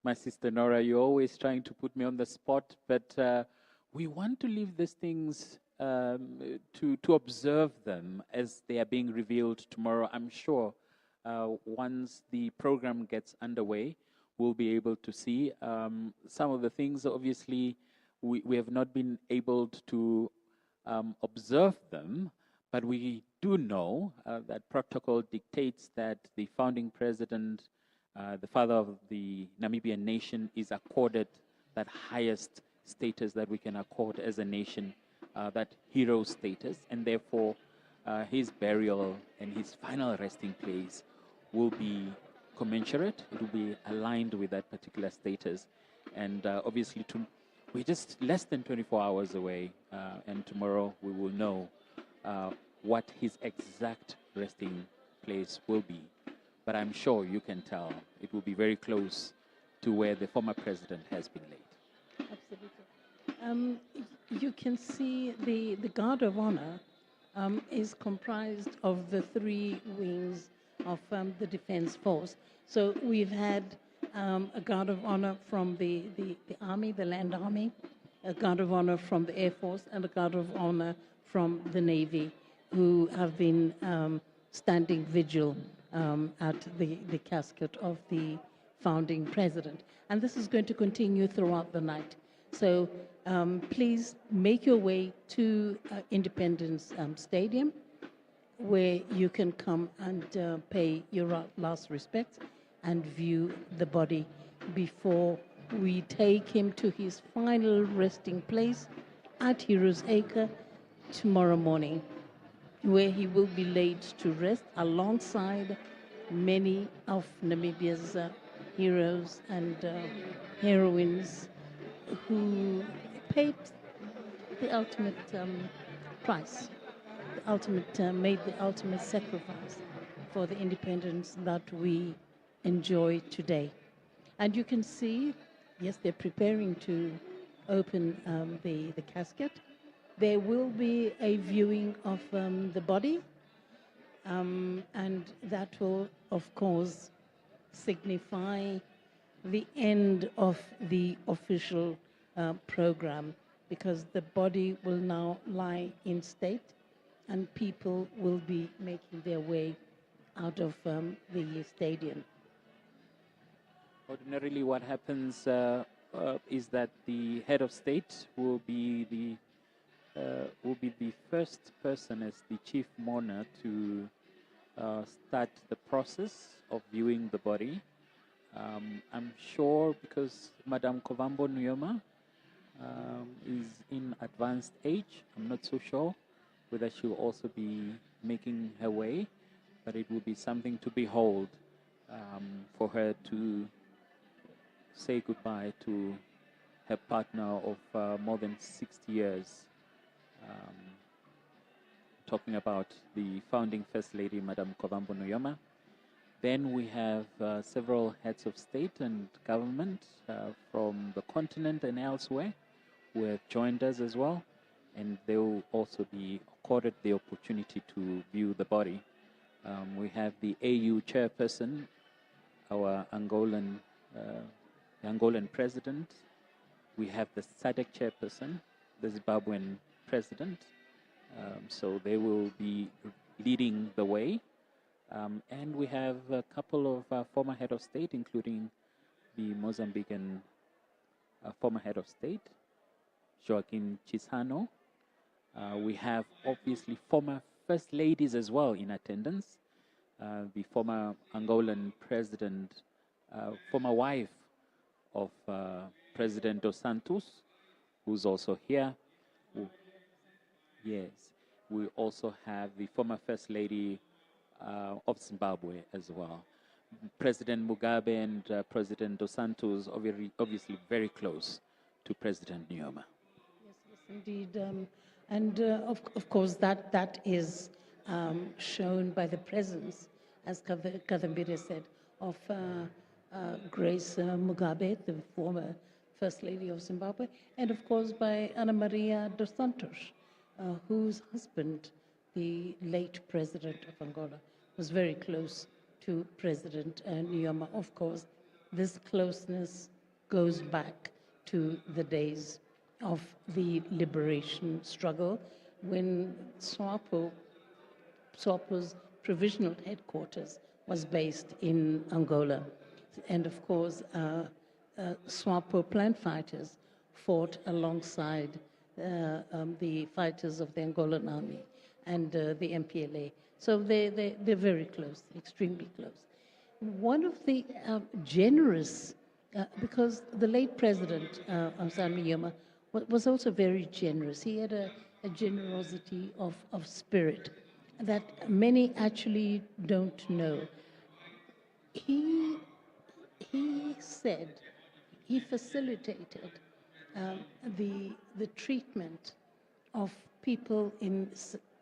My sister Nora, you're always trying to put me on the spot, but we want to leave these things to observe them as they are being revealed tomorrow. I'm sure once the program gets underway, we'll be able to see some of the things. Obviously, we have not been able to observe them, but we do know that protocol dictates that the founding president, the father of the Namibian nation, is accorded that highest status that we can accord as a nation that hero status, and therefore his burial and his final resting place will be commensurate. It will be aligned with that particular status. And obviously, we're just less than 24 hours away, and tomorrow we will know what his exact resting place will be. But I'm sure you can tell it will be very close to where the former president has been laid. Absolutely. You can see the Guard of Honor is comprised of the three wings of the Defense Force. So we've had a Guard of Honor from the Army, the Land Army, a Guard of Honor from the Air Force, and a Guard of Honor from the Navy, who have been standing vigil at the casket of the founding president. And this is going to continue throughout the night. So please make your way to Independence Stadium, where you can come and pay your last respects and view the body before we take him to his final resting place at Heroes Acre tomorrow morning, where he will be laid to rest alongside many of Namibia's heroes and heroines who paid the ultimate price, made the ultimate sacrifice for the independence that we enjoy today. And you can see, yes, they're preparing to open the casket. There will be a viewing of the body, and that will, of course, signify the end of the official program, because the body will now lie in state and people will be making their way out of the stadium. Ordinarily, what happens is that the head of state will be the first person as the chief mourner to start the process of viewing the body. I'm sure because Madame Kovambo Nujoma is in advanced age. I'm not so sure whether she will also be making her way, but it will be something to behold for her to say goodbye to her partner of more than 60 years. Talking about the founding First Lady, Madame Kovambo Nujoma. Then we have several heads of state and government from the continent and elsewhere who have joined us as well, and they will also be accorded the opportunity to view the body. We have the AU chairperson, our Angolan president. We have the SADC chairperson, the Zimbabwean president. So they will be leading the way. And we have a couple of former head of state, including the Mozambican former head of state, Joaquim Chissano. We have obviously former first ladies as well in attendance. The former Angolan president, former wife of President dos Santos, who's also here. Yes, we also have the former first lady of Zimbabwe as well. President Mugabe and President dos Santos obviously very close to President Nujoma. Yes, indeed. And of course, that is shown by the presence, as Kadambire said, of Grace Mugabe, the former First Lady of Zimbabwe, and of course by Ana Maria dos Santos, whose husband, the late President of Angola, was very close to President Nujoma. Of course, this closeness goes back to the days of the liberation struggle, when SWAPO's provisional headquarters was based in Angola. And of course, SWAPO plant fighters fought alongside the fighters of the Angolan army and the MPLA. So they're very close, extremely close. One of the generous, because the late President Nujoma was also very generous. He had a a generosity of spirit that many actually don't know. He said, he facilitated the treatment of people in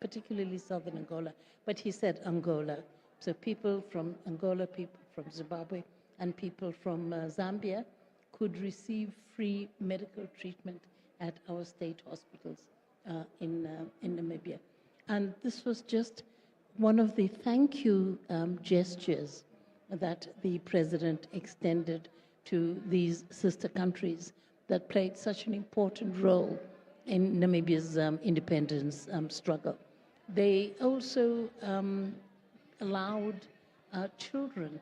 particularly southern Angola, but he said Angola. So people from Angola, people from Zimbabwe, and people from Zambia could receive free medical treatment at our state hospitals in Namibia. And this was just one of the thank you gestures that the president extended to these sister countries that played such an important role in Namibia's independence struggle. They also allowed children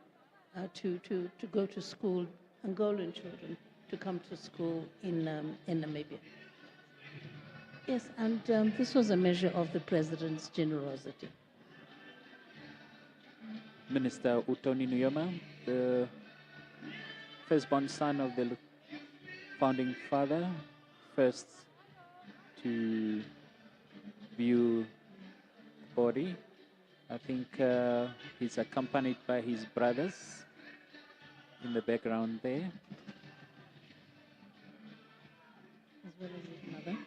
to go to school, Angolan children, to come to school in Namibia. Yes, and this was a measure of the president's generosity. Minister Utoni Nujoma, the firstborn son of the founding father, first to view the body. I think he's accompanied by his brothers in the background there. As well as his mother.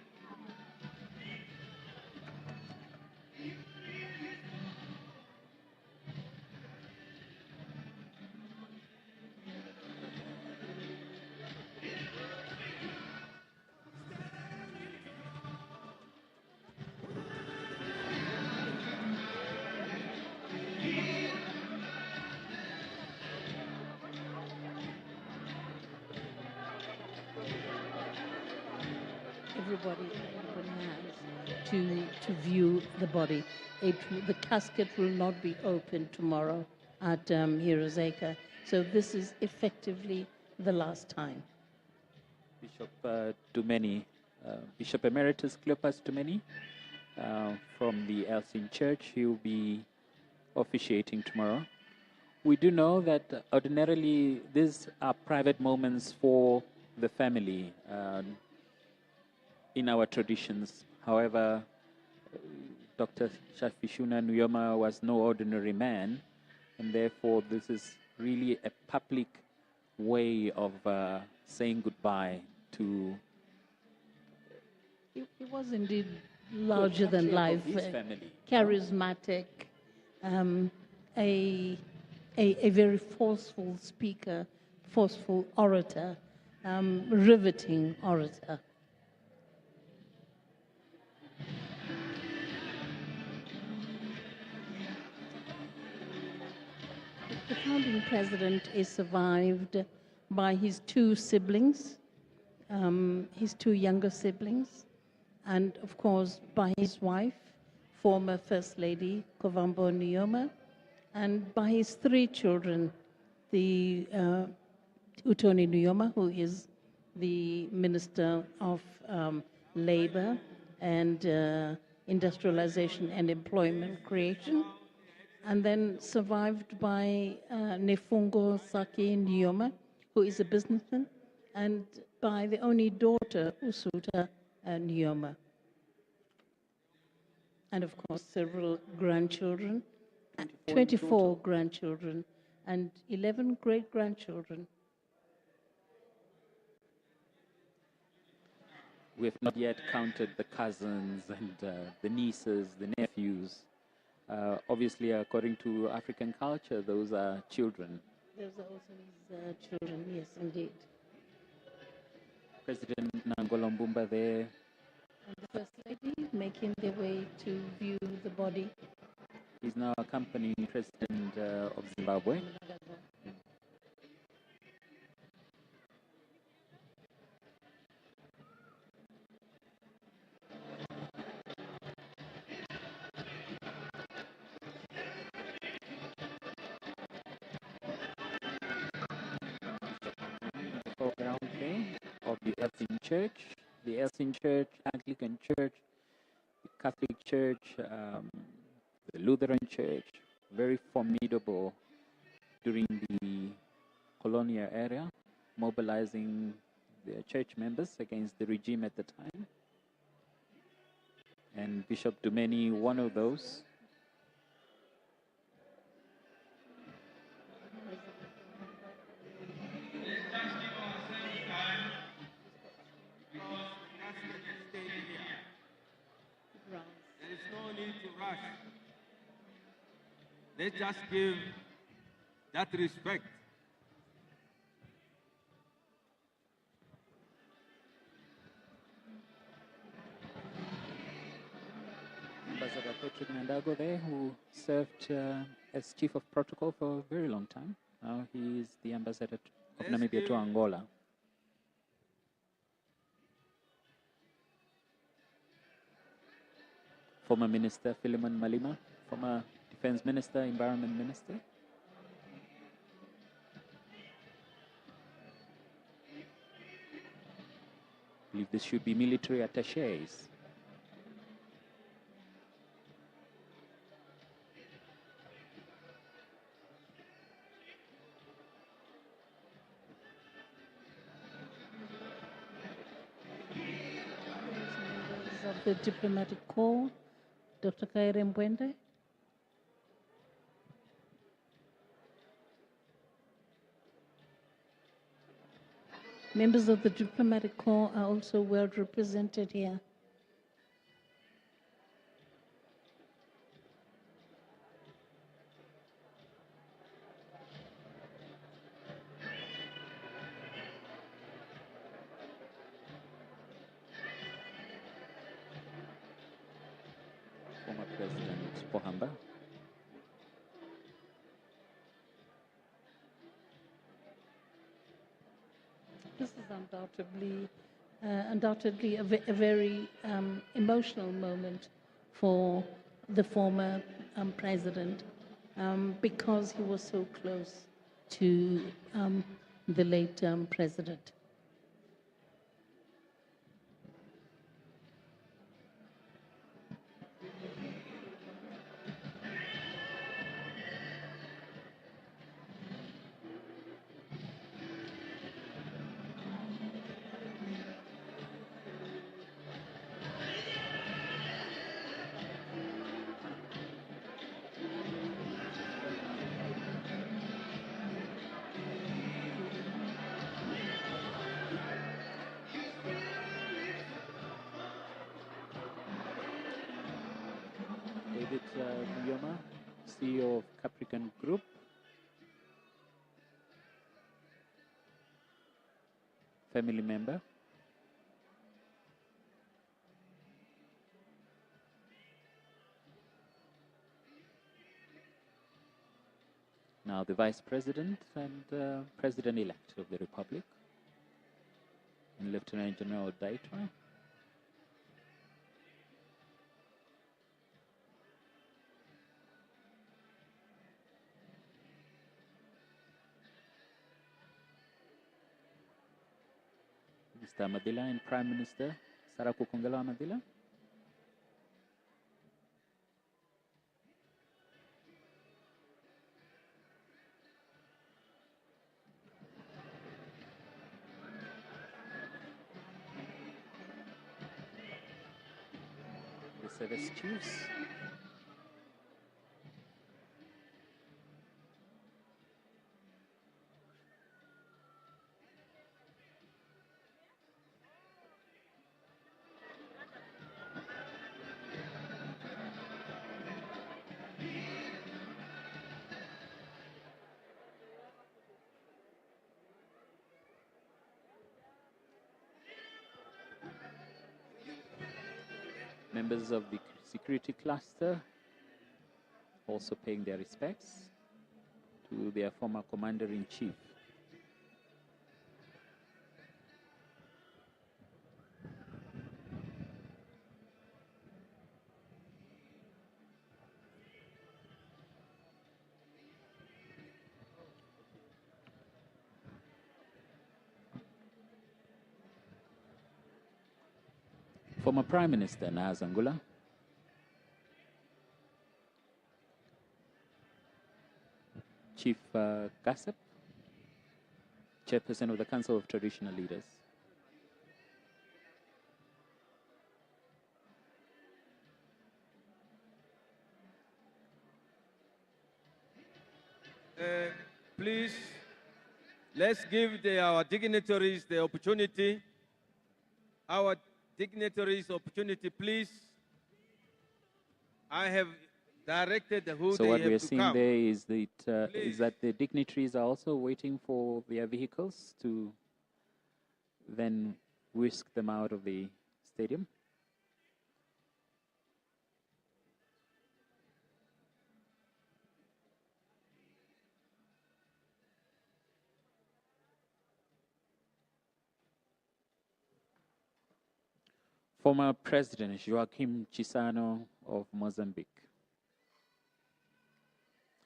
Everybody has to view the body. The casket will not be opened tomorrow at Hirozeka. So this is effectively the last time. Bishop Dumeni, Bishop Emeritus Cleopas Dumeni from the Elsing Church, he will be officiating tomorrow. We do know that ordinarily these are private moments for the family. In our traditions. However, Dr. Shafishuna Nujoma was no ordinary man, and therefore this is really a public way of saying goodbye to... He was indeed larger than life, charismatic, a very forceful speaker, forceful orator, riveting orator. The founding president is survived by his two siblings, his two younger siblings, and of course by his wife, former First Lady Kovambo Nujoma, and by his three children, the Utoni Nujoma, who is the Minister of Labor and Industrialization and Employment Creation, and then survived by Nefungo Saki Nujoma, who is a businessman, and by the only daughter, Usuta Nujoma. And of course, several grandchildren, 24 grandchildren, and 11 great-grandchildren. We have not yet counted the cousins and the nieces, the nephews. Obviously, according to African culture, those are children. Those are also his children, yes, indeed. President Nangolo Mbumba there. And the First Lady making their way to view the body. He's now accompanying President of Zimbabwe. Foreground there of the Elsing Church, the Elsing Church, Anglican Church, the Catholic Church, the Lutheran Church, very formidable during the colonial era, mobilizing their church members against the regime at the time. And Bishop Dumeni, one of those. There is no need to rush. Let's just give that respect. Ambassador Patrick Nandago there, who served as Chief of Protocol for a very long time. Now he is the Ambassador of Namibia to Angola. Former Minister Philemon Malima, former Defense Minister, Environment Minister. I believe this should be military attaches. Of the Diplomatic Corps, Dr. Kaire Mbwende. Members of the Diplomatic Corps are also well represented here. Former President Pohamba. This is undoubtedly a very emotional moment for the former president because he was so close to the late president. Nujoma, CEO of Capricorn Group. Family member. Now the Vice President and President-elect of the Republic, and Lieutenant General Daitwa. Mr. Madila and Prime Minister Saraku Kungela Madila. The service chiefs. Members of the security cluster also paying their respects to their former commander-in-chief. Former Prime Minister Nangolo, Chief Gassep, Chairperson of the Council of Traditional Leaders. Please, let's give our dignitaries the opportunity. Our dignitaries opportunity, please. I have directed who So they what have we are to seeing come. there is that the dignitaries are also waiting for their vehicles to then whisk them out of the stadium. Former President Joaquim Chissano of Mozambique.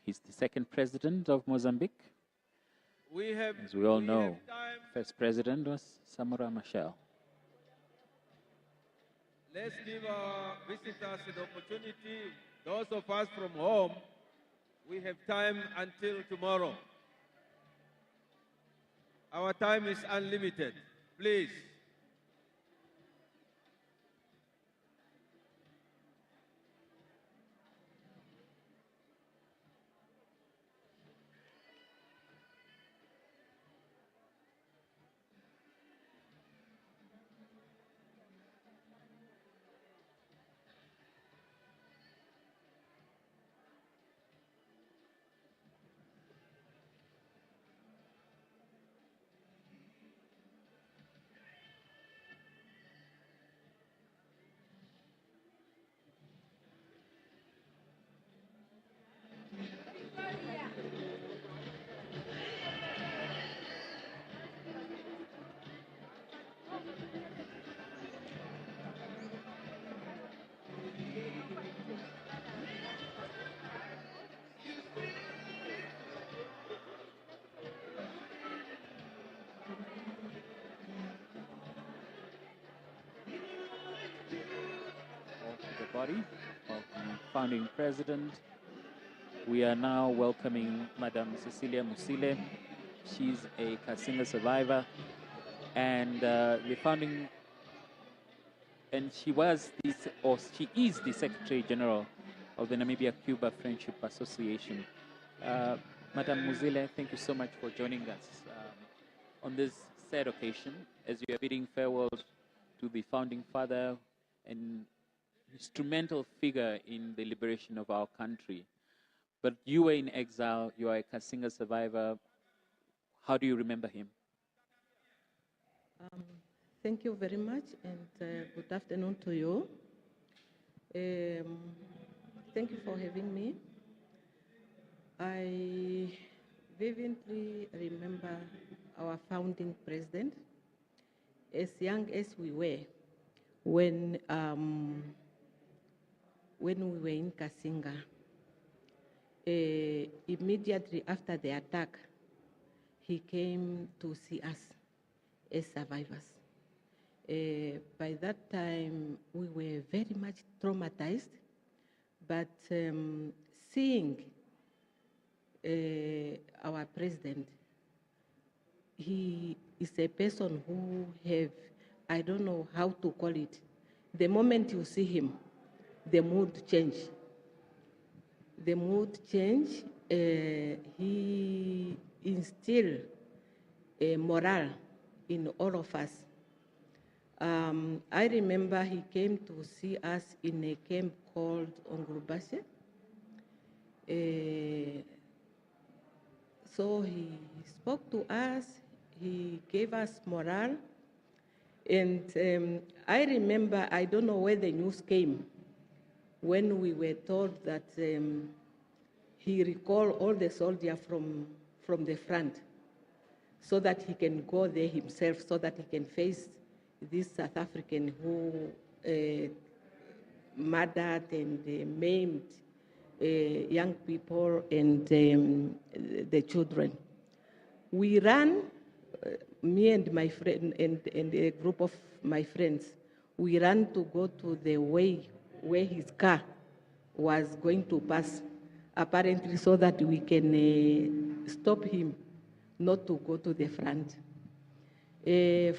He's the second president of Mozambique. As we all know, first president was Samora Machel. Let's give our visitors the opportunity. Those of us from home, we have time until tomorrow. Our time is unlimited. Please. The body of the founding president. We are now welcoming Madam Cecilia Musile. She's a Kasinga survivor, and she is the Secretary General of the Namibia-Cuba Friendship Association. Madam Musile, thank you so much for joining us on this sad occasion as you are bidding farewell to the founding father and instrumental figure in the liberation of our country. But you were in exile, you are a Kasinga survivor. How do you remember him? Thank you very much, and good afternoon to you. Thank you for having me. I vividly remember our founding president, as young as we were, when we were in Kasinga. Immediately after the attack, he came to see us as survivors. By that time, we were very much traumatized, but seeing our president, he is a person who have, I don't know how to call it, the moment you see him, the mood change. The mood change, he instilled a morale in all of us. I remember he came to see us in a camp called Ongurubase. So he spoke to us, he gave us morale, and I remember, I don't know where the news came, when we were told that he recalled all the soldiers from the front so that he can go there himself, so that he can face this South African who murdered and maimed young people and the children. We ran, me and my friend and a group of my friends, we ran to go to the way where his car was going to pass, apparently so that we can stop him not to go to the front.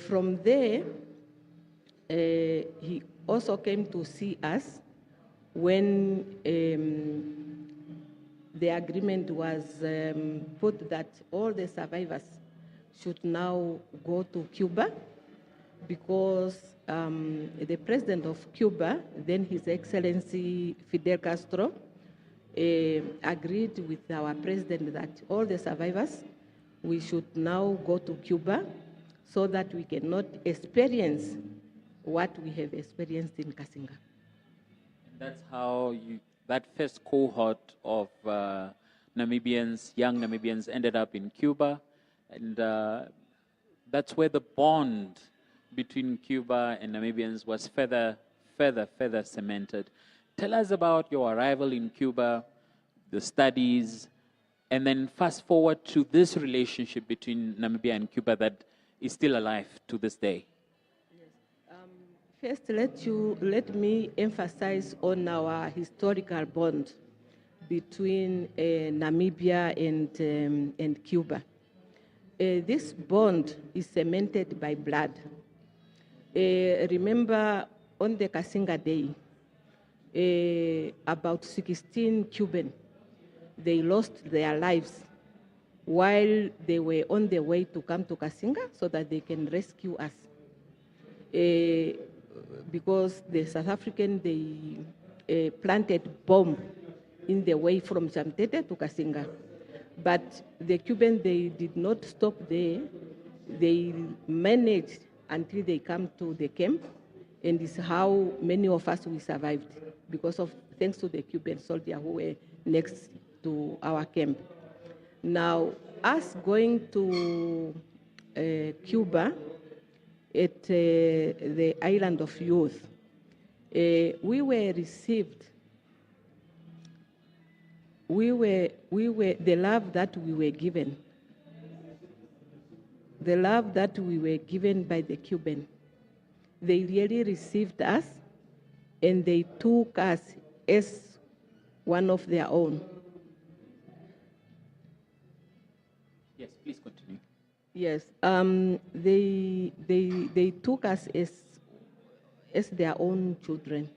From there, he also came to see us when the agreement was put that all the survivors should now go to Cuba because the president of Cuba, then His Excellency Fidel Castro, agreed with our president that all the survivors, we should now go to Cuba so that we cannot experience what we have experienced in Kasinga. That's how that first cohort of Namibians, young Namibians, ended up in Cuba, and that's where the bond between Cuba and Namibians was further cemented. Tell us about your arrival in Cuba, the studies, and then fast forward to this relationship between Namibia and Cuba that is still alive to this day. First, let me emphasize on our historical bond between Namibia and Cuba. This bond is cemented by blood. Remember, on the Kasinga Day, about 16 Cubans, they lost their lives while they were on their way to come to Kasinga so that they can rescue us. Because the South African, they planted bomb in the way from Jamtete to Kasinga. But the Cubans, they did not stop there. They managed until they come to the camp, and it's how many of us we survived thanks to the Cuban soldiers who were next to our camp. Now, us going to Cuba at the island of youth, we were received. The love that we were given. The love that we were given by the Cuban. They really received us, and they took us as one of their own. Yes, please continue. Yes, they took us as their own children.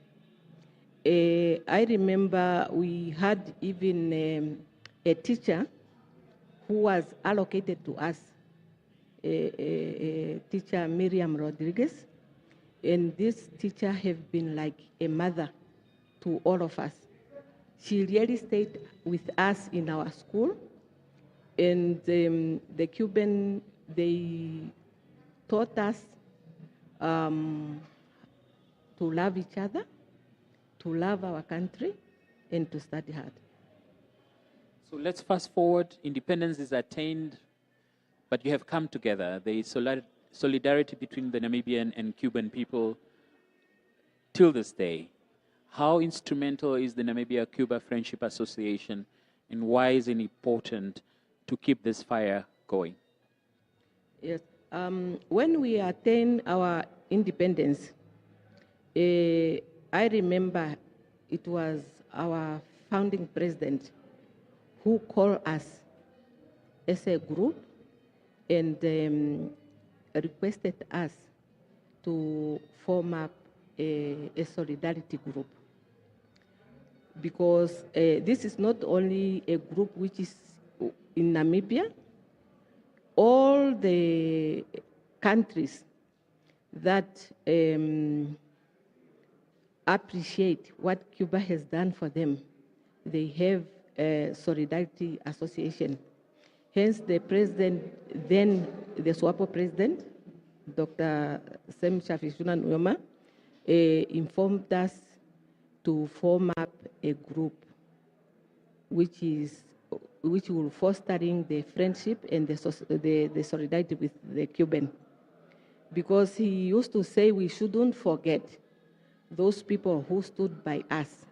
I remember we had even a teacher who was allocated to us, teacher Miriam Rodriguez, and this teacher has been like a mother to all of us. She really stayed with us in our school, and the Cuban, they taught us to love each other, to love our country, and to study hard. So let's fast forward. Independence is attained, but you have come together. There is solidarity between the Namibian and Cuban people till this day. How instrumental is the Namibia-Cuba Friendship Association, and why is it important to keep this fire going? Yes. When we attained our independence, I remember it was our founding president who called us as a group and requested us to form up a solidarity group. Because this is not only a group which is in Namibia, all the countries that appreciate what Cuba has done for them, they have a solidarity association. Hence, the president, then the SWAPO president, Dr. Utoni Nujoma, informed us to form up a group which will fostering the friendship and the solidarity with the Cuban. Because he used to say we shouldn't forget those people who stood by us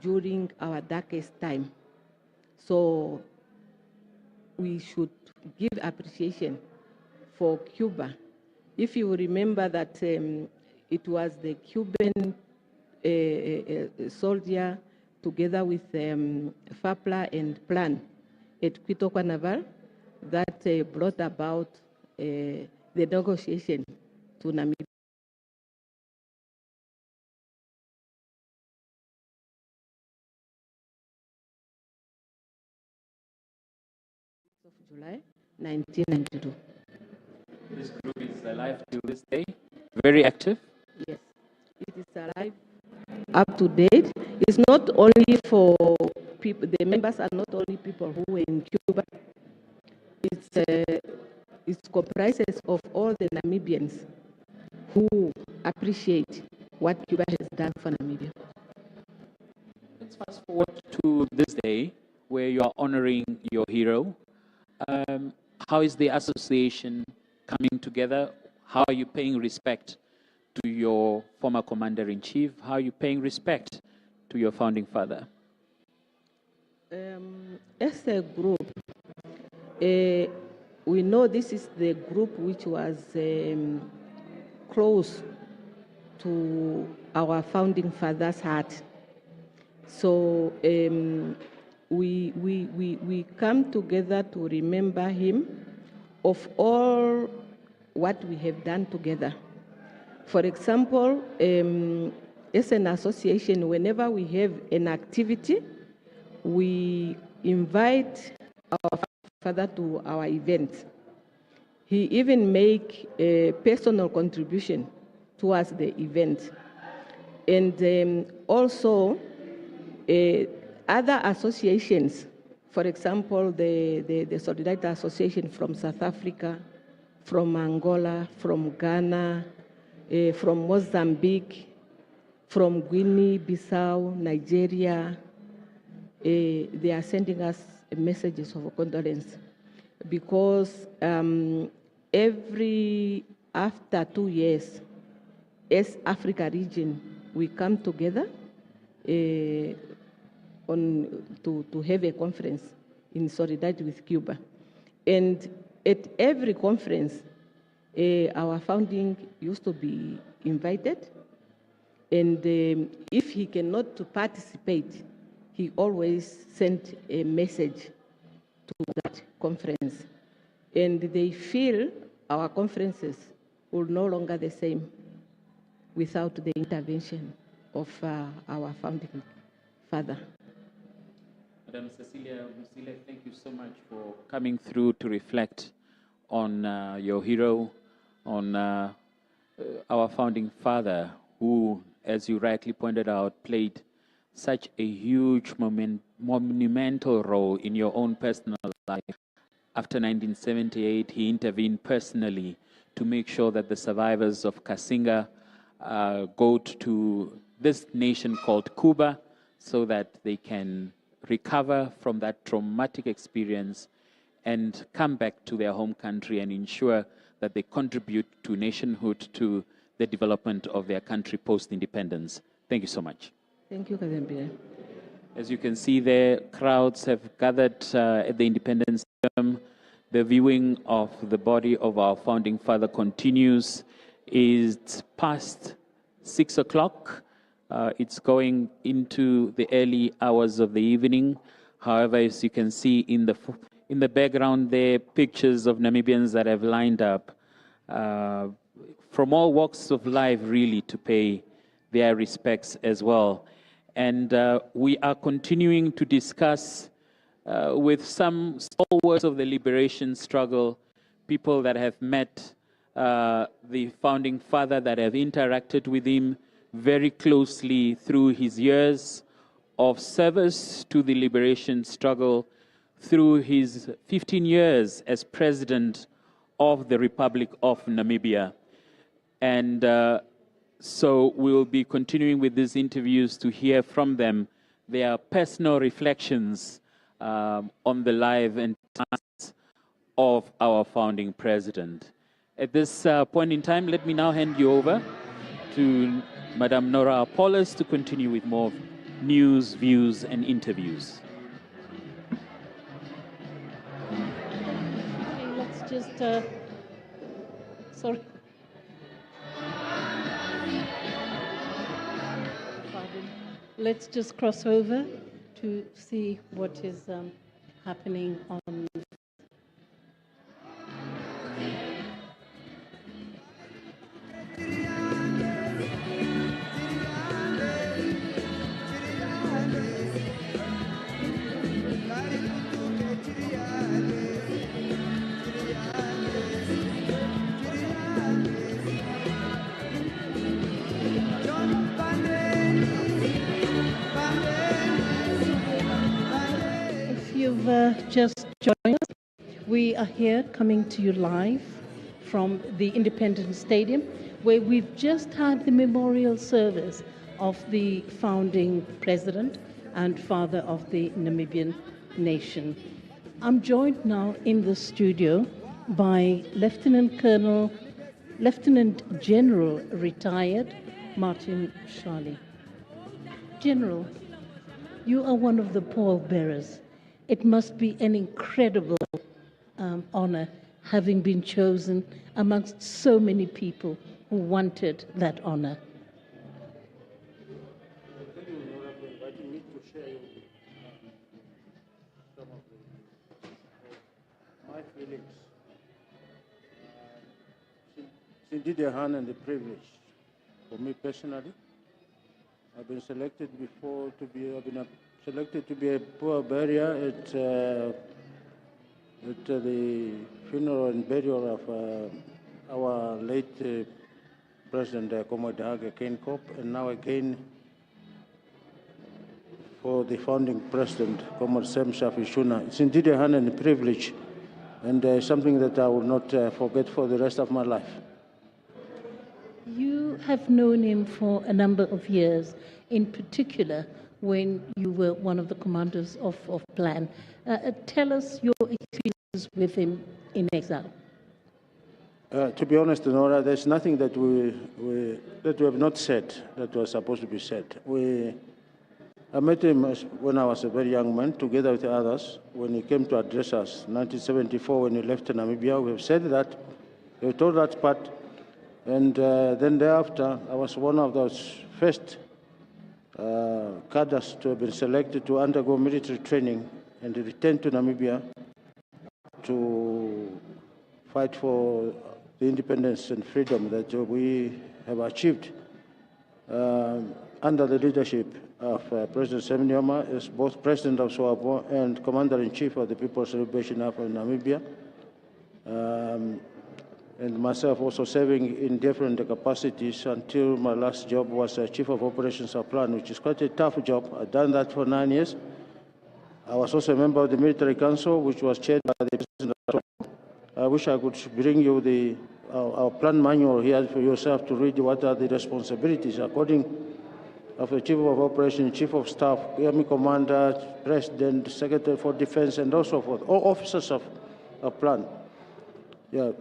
during our darkest time. So we should give appreciation for Cuba. If you remember that it was the Cuban soldier together with FAPLA and PLAN at Quito Carnival that brought about the negotiation to Namibia. of July, 1992. This group is alive till this day, very active. Yes, it is alive, up to date. It's not only for people, the members are not only people who were in Cuba. It comprises of all the Namibians who appreciate what Cuba has done for Namibia. Let's fast forward to this day where you are honoring your hero. How is the association coming together? How are you paying respect to your former commander-in-chief? How are you paying respect to your founding father? As a group, we know this is the group which was close to our founding father's heart. So we come together to remember him of all what we have done together. For example, as an association, whenever we have an activity, we invite our father to our events. He even make a personal contribution towards the event. And also, other associations, for example, the Solidarity Association from South Africa, from Angola, from Ghana, from Mozambique, from Guinea-Bissau, Nigeria, they are sending us messages of condolence because after 2 years, as Africa region, we come together to have a conference in solidarity with Cuba. And at every conference, our founding used to be invited. And if he cannot participate, he always sent a message to that conference. And they feel our conferences will no longer the same without the intervention of our founding father. Madam Cecilia, thank you so much for coming through to reflect on your hero, on our founding father, who, as you rightly pointed out, played such a huge monumental role in your own personal life. After 1978, he intervened personally to make sure that the survivors of Kasinga go to this nation called Cuba so that they can recover from that traumatic experience and come back to their home country and ensure that they contribute to nationhood, to the development of their country post-independence. Thank you so much. Thank you, Kazembile. As you can see there, crowds have gathered at the Independence Stadium. The viewing of the body of our founding father continues. It's past 6 o'clock. It's going into the early hours of the evening. However, as you can see in the background there, pictures of Namibians that have lined up from all walks of life, really, to pay their respects as well. And we are continuing to discuss with some stalwarts of the liberation struggle, people that have met the founding father, that have interacted with him very closely through his years of service to the liberation struggle, through his 15 years as president of the Republic of Namibia. And so we'll be continuing with these interviews to hear from them their personal reflections on the life and times of our founding president. At this point in time, let me now hand you over to Madam Nora Apollos to continue with more news, views, and interviews. Okay, let's just, sorry. Pardon. Let's just cross over to see what is happening on. have just joined us, we are here coming to you live from the Independence Stadium, where we've just had the memorial service of the founding president and father of the Namibian nation. I'm joined now in the studio by Lieutenant General retired Martin Shali. General, you are one of the pallbearers. It must be an incredible honor having been chosen amongst so many people who wanted that honor. Thank you, Nora, for inviting me to share some of my feelings. It's indeed a honor and a privilege for me personally. I've been selected before to be. I've been selected to be a pallbearer at the funeral and burial of our late President Comrade Kane Kop, and now again for the founding president, Comrade Sam Shafishuna. It's indeed a honor and a privilege, and something that I will not forget for the rest of my life. You have known him for a number of years, in particular when you were one of the commanders of Plan. Tell us your experience with him in exile. To be honest, Nora, there's nothing that we have not said that was supposed to be said. I met him when I was a very young man, together with others, when he came to address us, 1974, when he left Namibia. We have said that, we have told that part, and then thereafter, I was one of those first cadres to have been selected to undergo military training and return to Namibia to fight for the independence and freedom that we have achieved under the leadership of President Sam Nujoma as both President of SWAPO and Commander-in-Chief of the People's Liberation Army of Namibia, and myself also serving in different capacities until my last job was Chief of Operations of Plan, which is quite a tough job. I've done that for 9 years. I was also a member of the Military Council, which was chaired by the President of SWAPO. I wish I could bring you our plan manual here for yourself to read what are the responsibilities according of the Chief of Operations, Chief of Staff, Army Commander, President, Secretary for Defense, and also for all officers of Plan. Yeah,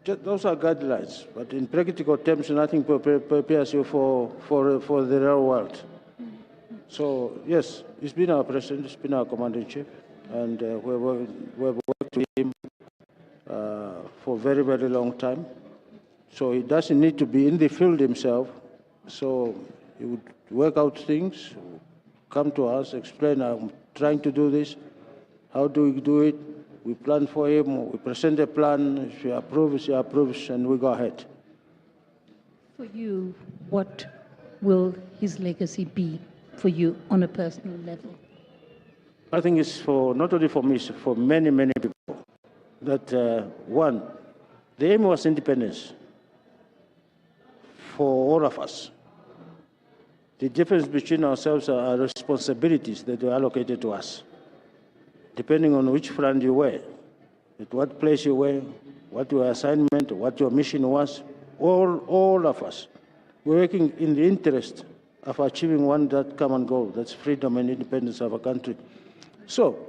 those are guidelines, but in practical terms, nothing prepares you for the real world. So yes, he's been our president, he's been our commander-in-chief, and we've worked with him for a very, very long time. So he doesn't need to be in the field himself. So he would work out things, come to us, explain, I'm trying to do this, how do we do it? We plan for him, we present a plan, if he approves, and we go ahead. For you, what will his legacy be for you on a personal level? I think it's for, not only for me, it's for many, many people. That one, the aim was independence for all of us. The difference between ourselves are responsibilities that were allocated to us, depending on which front you were, at what place you were, what your assignment, what your mission was. All of us were working in the interest of achieving that common goal, that's freedom and independence of our country. So,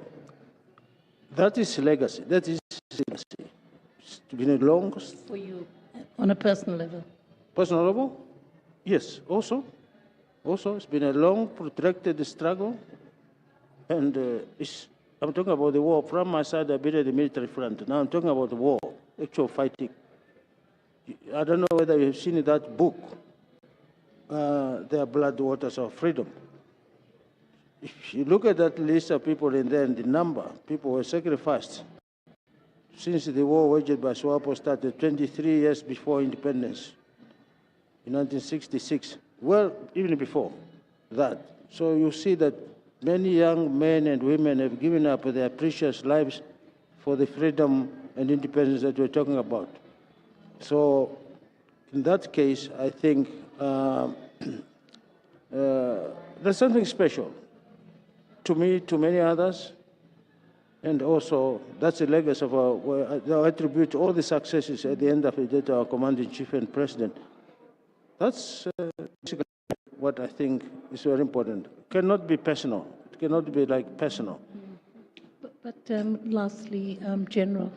that is legacy. That is legacy. It's been a long... For you, on a personal level? Personal level? Yes, also. It's been a long, protracted struggle, and I'm talking about the war. From my side, I've been at the military front. Now I'm talking about the war, actual fighting. I don't know whether you've seen that book, Their Blood Waters of Freedom. If you look at that list of people in there and the number, people were sacrificed since the war waged by SWAPO started 23 years before independence in 1966. Well, even before that. So you see that many young men and women have given up their precious lives for the freedom and independence that we're talking about. So in that case, I think there's something special to me, to many others, And also, that's the legacy of I attribute all the successes at the end of the day to our Commander-in-Chief and President. That's basically what I think is very important. It cannot be personal. It cannot be like personal. But lastly, General,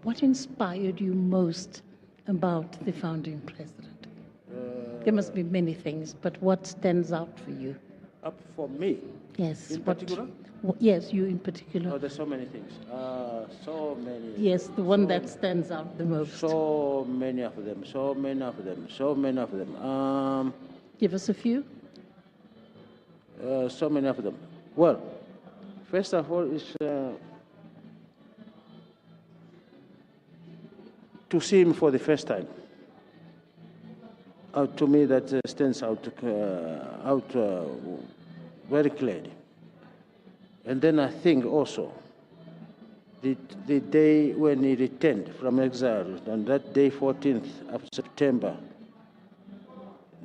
what inspired you most about the founding president? There must be many things, but what stands out for you? Up for me? Yes. In particular? Yes, you in particular. Oh, there's so many things. So many. Yes, the one that stands out the most. So many of them. So many of them. So many of them. Give us a few. So many of them. Well, first of all, is to see him for the first time. To me, that stands out very clearly. And then I think also the day when he returned from exile, on that day, 14th of September,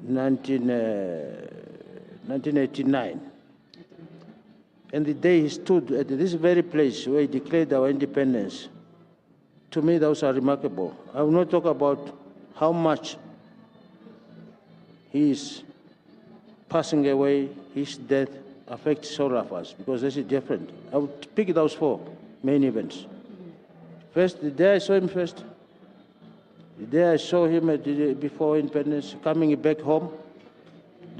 1989, and the day he stood at this very place where he declared our independence, to me, those are remarkable. I will not talk about how much his passing away, his death, affects all of us, because this is different. I would pick those four main events. First, the day I saw him first, the day I saw him before independence, coming back home,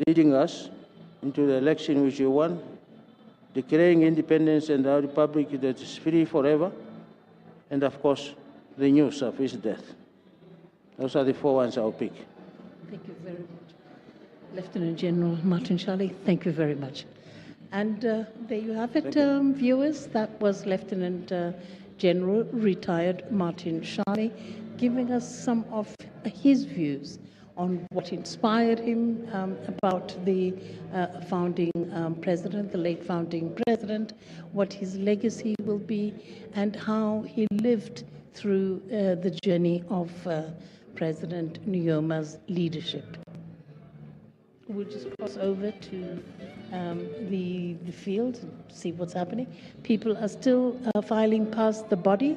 leading us into the election which he won, declaring independence and our republic that is free forever, and of course, the news of his death. Those are the four ones I'll pick. Thank you very much. Lieutenant General Martin Shali, thank you very much. And there you have it, viewers. That was Lieutenant General retired Martin Shali giving us some of his views on what inspired him about the founding president, the late founding president, what his legacy will be, and how he lived through the journey of President Nujoma's leadership. We'll just cross over to the field and see what's happening. People are still filing past the body,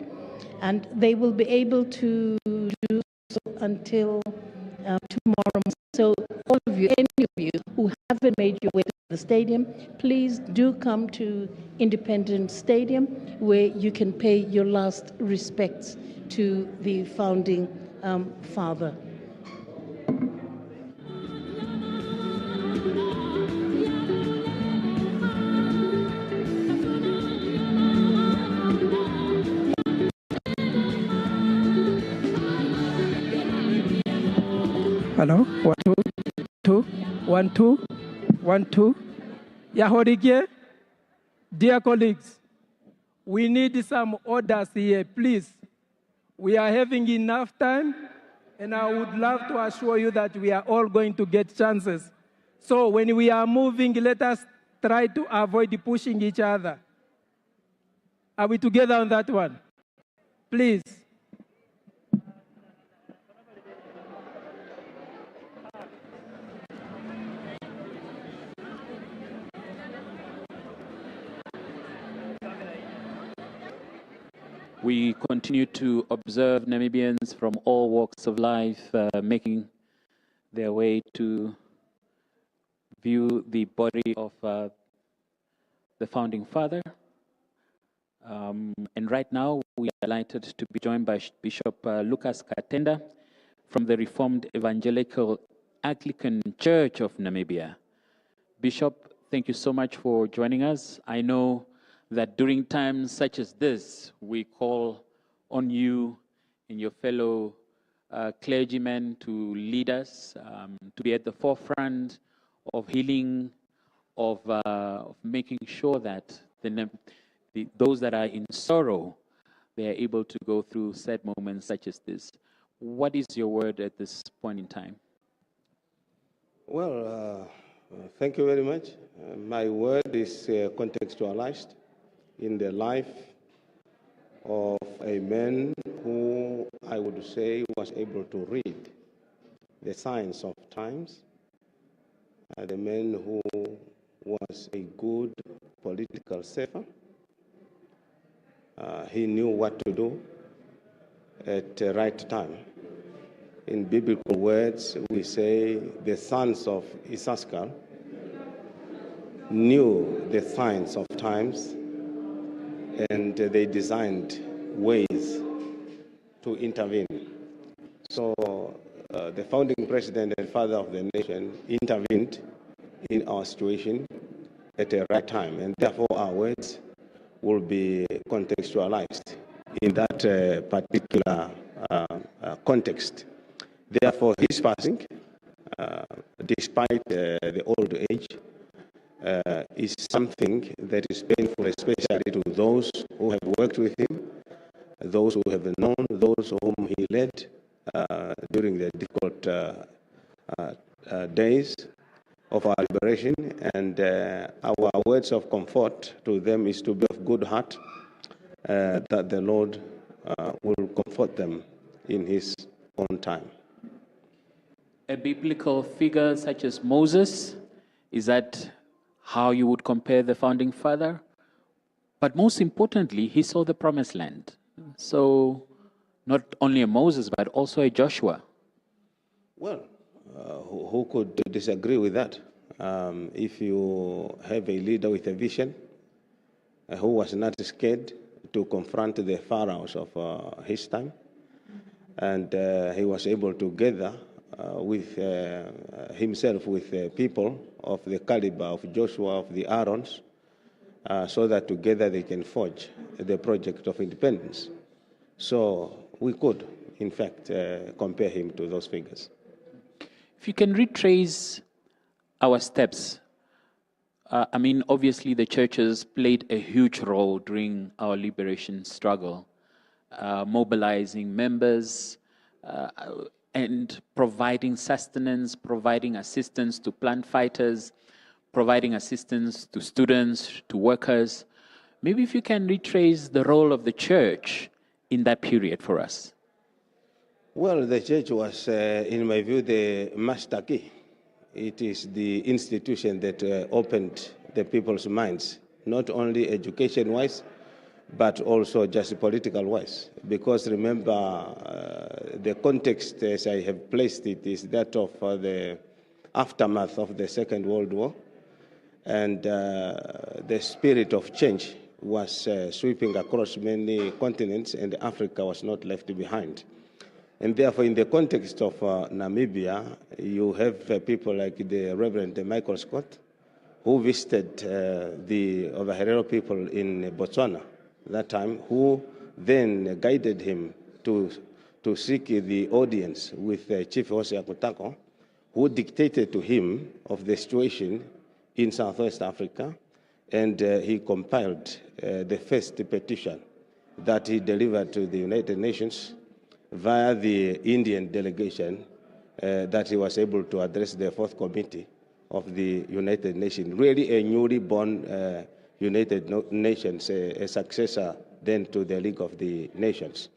and they will be able to do so until tomorrow. So all of you, any of you who haven't made your way to the stadium, please do come to Independence Stadium, where you can pay your last respects to the founding father. Hello, 1 2 1 2 1 2. Yahorige, dear colleagues, we need some orders here, please. We are having enough time, and I would love to assure you that we are all going to get chances. So when we are moving, let us try to avoid pushing each other. Are we together on that one? Please. We continue to observe Namibians from all walks of life making their way to view the body of the founding father. And right now, we are delighted to be joined by Bishop Lucas Katenda from the Reformed Evangelical Anglican Church of Namibia. Bishop, thank you so much for joining us. I know that during times such as this, we call on you and your fellow clergymen to lead us, to be at the forefront of healing, of making sure that those that are in sorrow, they are able to go through sad moments such as this. What is your word at this point in time? Well, thank you very much. My word is contextualized in the life of a man who I would say was able to read the signs of times, the man who was a good political saver, he knew what to do at the right time. In biblical words, we say the sons of Issachar knew the signs of times, and they designed ways to intervene. So the founding president and father of the nation intervened in our situation at the right time, and therefore our words will be contextualized in that particular context. Therefore, his passing, despite the old age, is something that is painful, especially to those who have worked with him, those who have known, those whom he led during the difficult days of our liberation. And our words of comfort to them is to be of good heart, that the Lord will comfort them in his own time. A biblical figure such as Moses, is that how you would compare the founding father? But most importantly, he saw the promised land. So not only a Moses, but also a Joshua. Well, who could disagree with that? If you have a leader with a vision who was not scared to confront the pharaohs of his time, and he was able to gather with himself with people of the caliber of Joshua, of the Aarons, so that together they can forge the project of independence. So we could, in fact, compare him to those figures. If you can retrace our steps, I mean, obviously the churches played a huge role during our liberation struggle, mobilizing members, and providing sustenance, providing assistance to plant fighters, providing assistance to students, to workers. Maybe if you can retrace the role of the church in that period for us. Well, the church was, in my view, the master key. It is the institution that opened the people's minds, not only education-wise, but also just political-wise. Because remember, the context, as I have placed it, is that of the aftermath of the Second World War, and the spirit of change was sweeping across many continents, and Africa was not left behind. And therefore, in the context of Namibia, you have people like the Reverend Michael Scott, who visited the Ovaherero people in Botswana that time, who then guided him to seek the audience with Chief Hosea Kutako, who dictated to him of the situation in Southwest Africa, and he compiled the first petition that he delivered to the United Nations via the Indian delegation that he was able to address the fourth committee of the United Nations. Really a newly born United Nations, a successor then to the League of the Nations.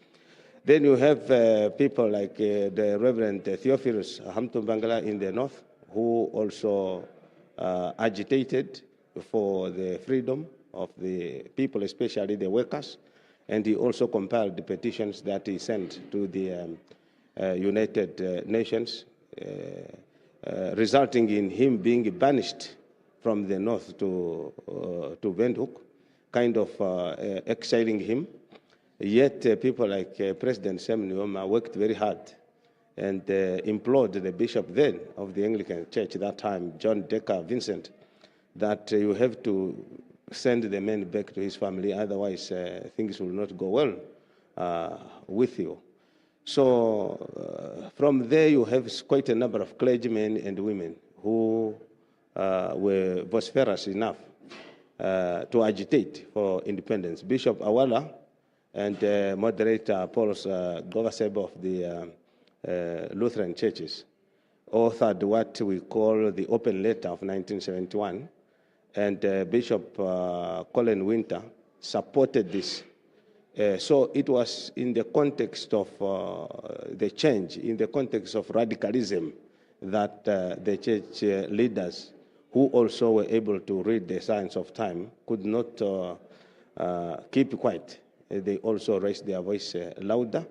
Then you have people like the Reverend Theophilus Hamtumbangala in the north, who also agitated for the freedom of the people, especially the workers. And he also compiled the petitions that he sent to the United Nations, resulting in him being banished from the north to Windhoek, kind of exiling him. Yet people like President Nujoma worked very hard and implored the bishop then of the Anglican Church, that time, John Decker Vincent, that you have to send the man back to his family, otherwise things will not go well with you. So from there you have quite a number of clergymen and women who were vociferous enough to agitate for independence. Bishop Awala and moderator Paul Govaseb of the Lutheran churches authored what we call the Open Letter of 1971, and Bishop Colin Winter supported this. So it was in the context of the change, in the context of radicalism, that the church leaders, who also were able to read the signs of time, could not keep quiet. they also raised their voice louder.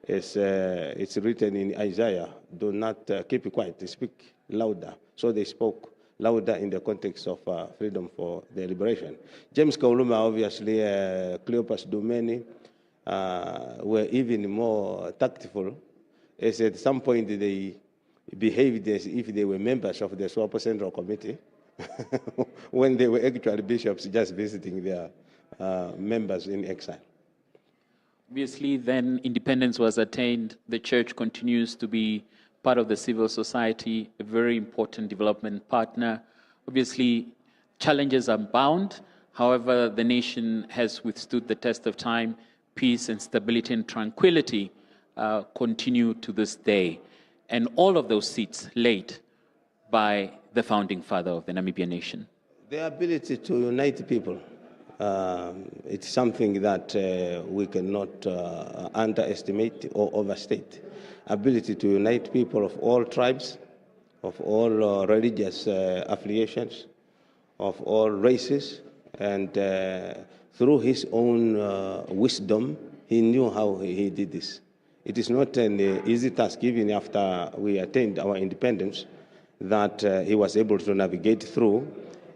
It's written in Isaiah, do not keep quiet, speak louder. So they spoke louder in the context of freedom for the liberation. James Kauluma, obviously, Cleopas Dumeni were even more tactful, as at some point they behaved as if they were members of the SWAPO Central Committee when they were actually bishops just visiting their members in exile. Obviously, then independence was attained. The church continues to be part of the civil society, a very important development partner. Obviously, challenges are bound. However, the nation has withstood the test of time. Peace and stability and tranquility continue to this day. And all of those seats laid by the founding father of the Namibian nation. The ability to unite people. It's something that we cannot underestimate or overstate. Ability to unite people of all tribes, of all religious affiliations, of all races, and through his own wisdom, he knew how he did this. It is not an easy task, even after we attained our independence, that he was able to navigate through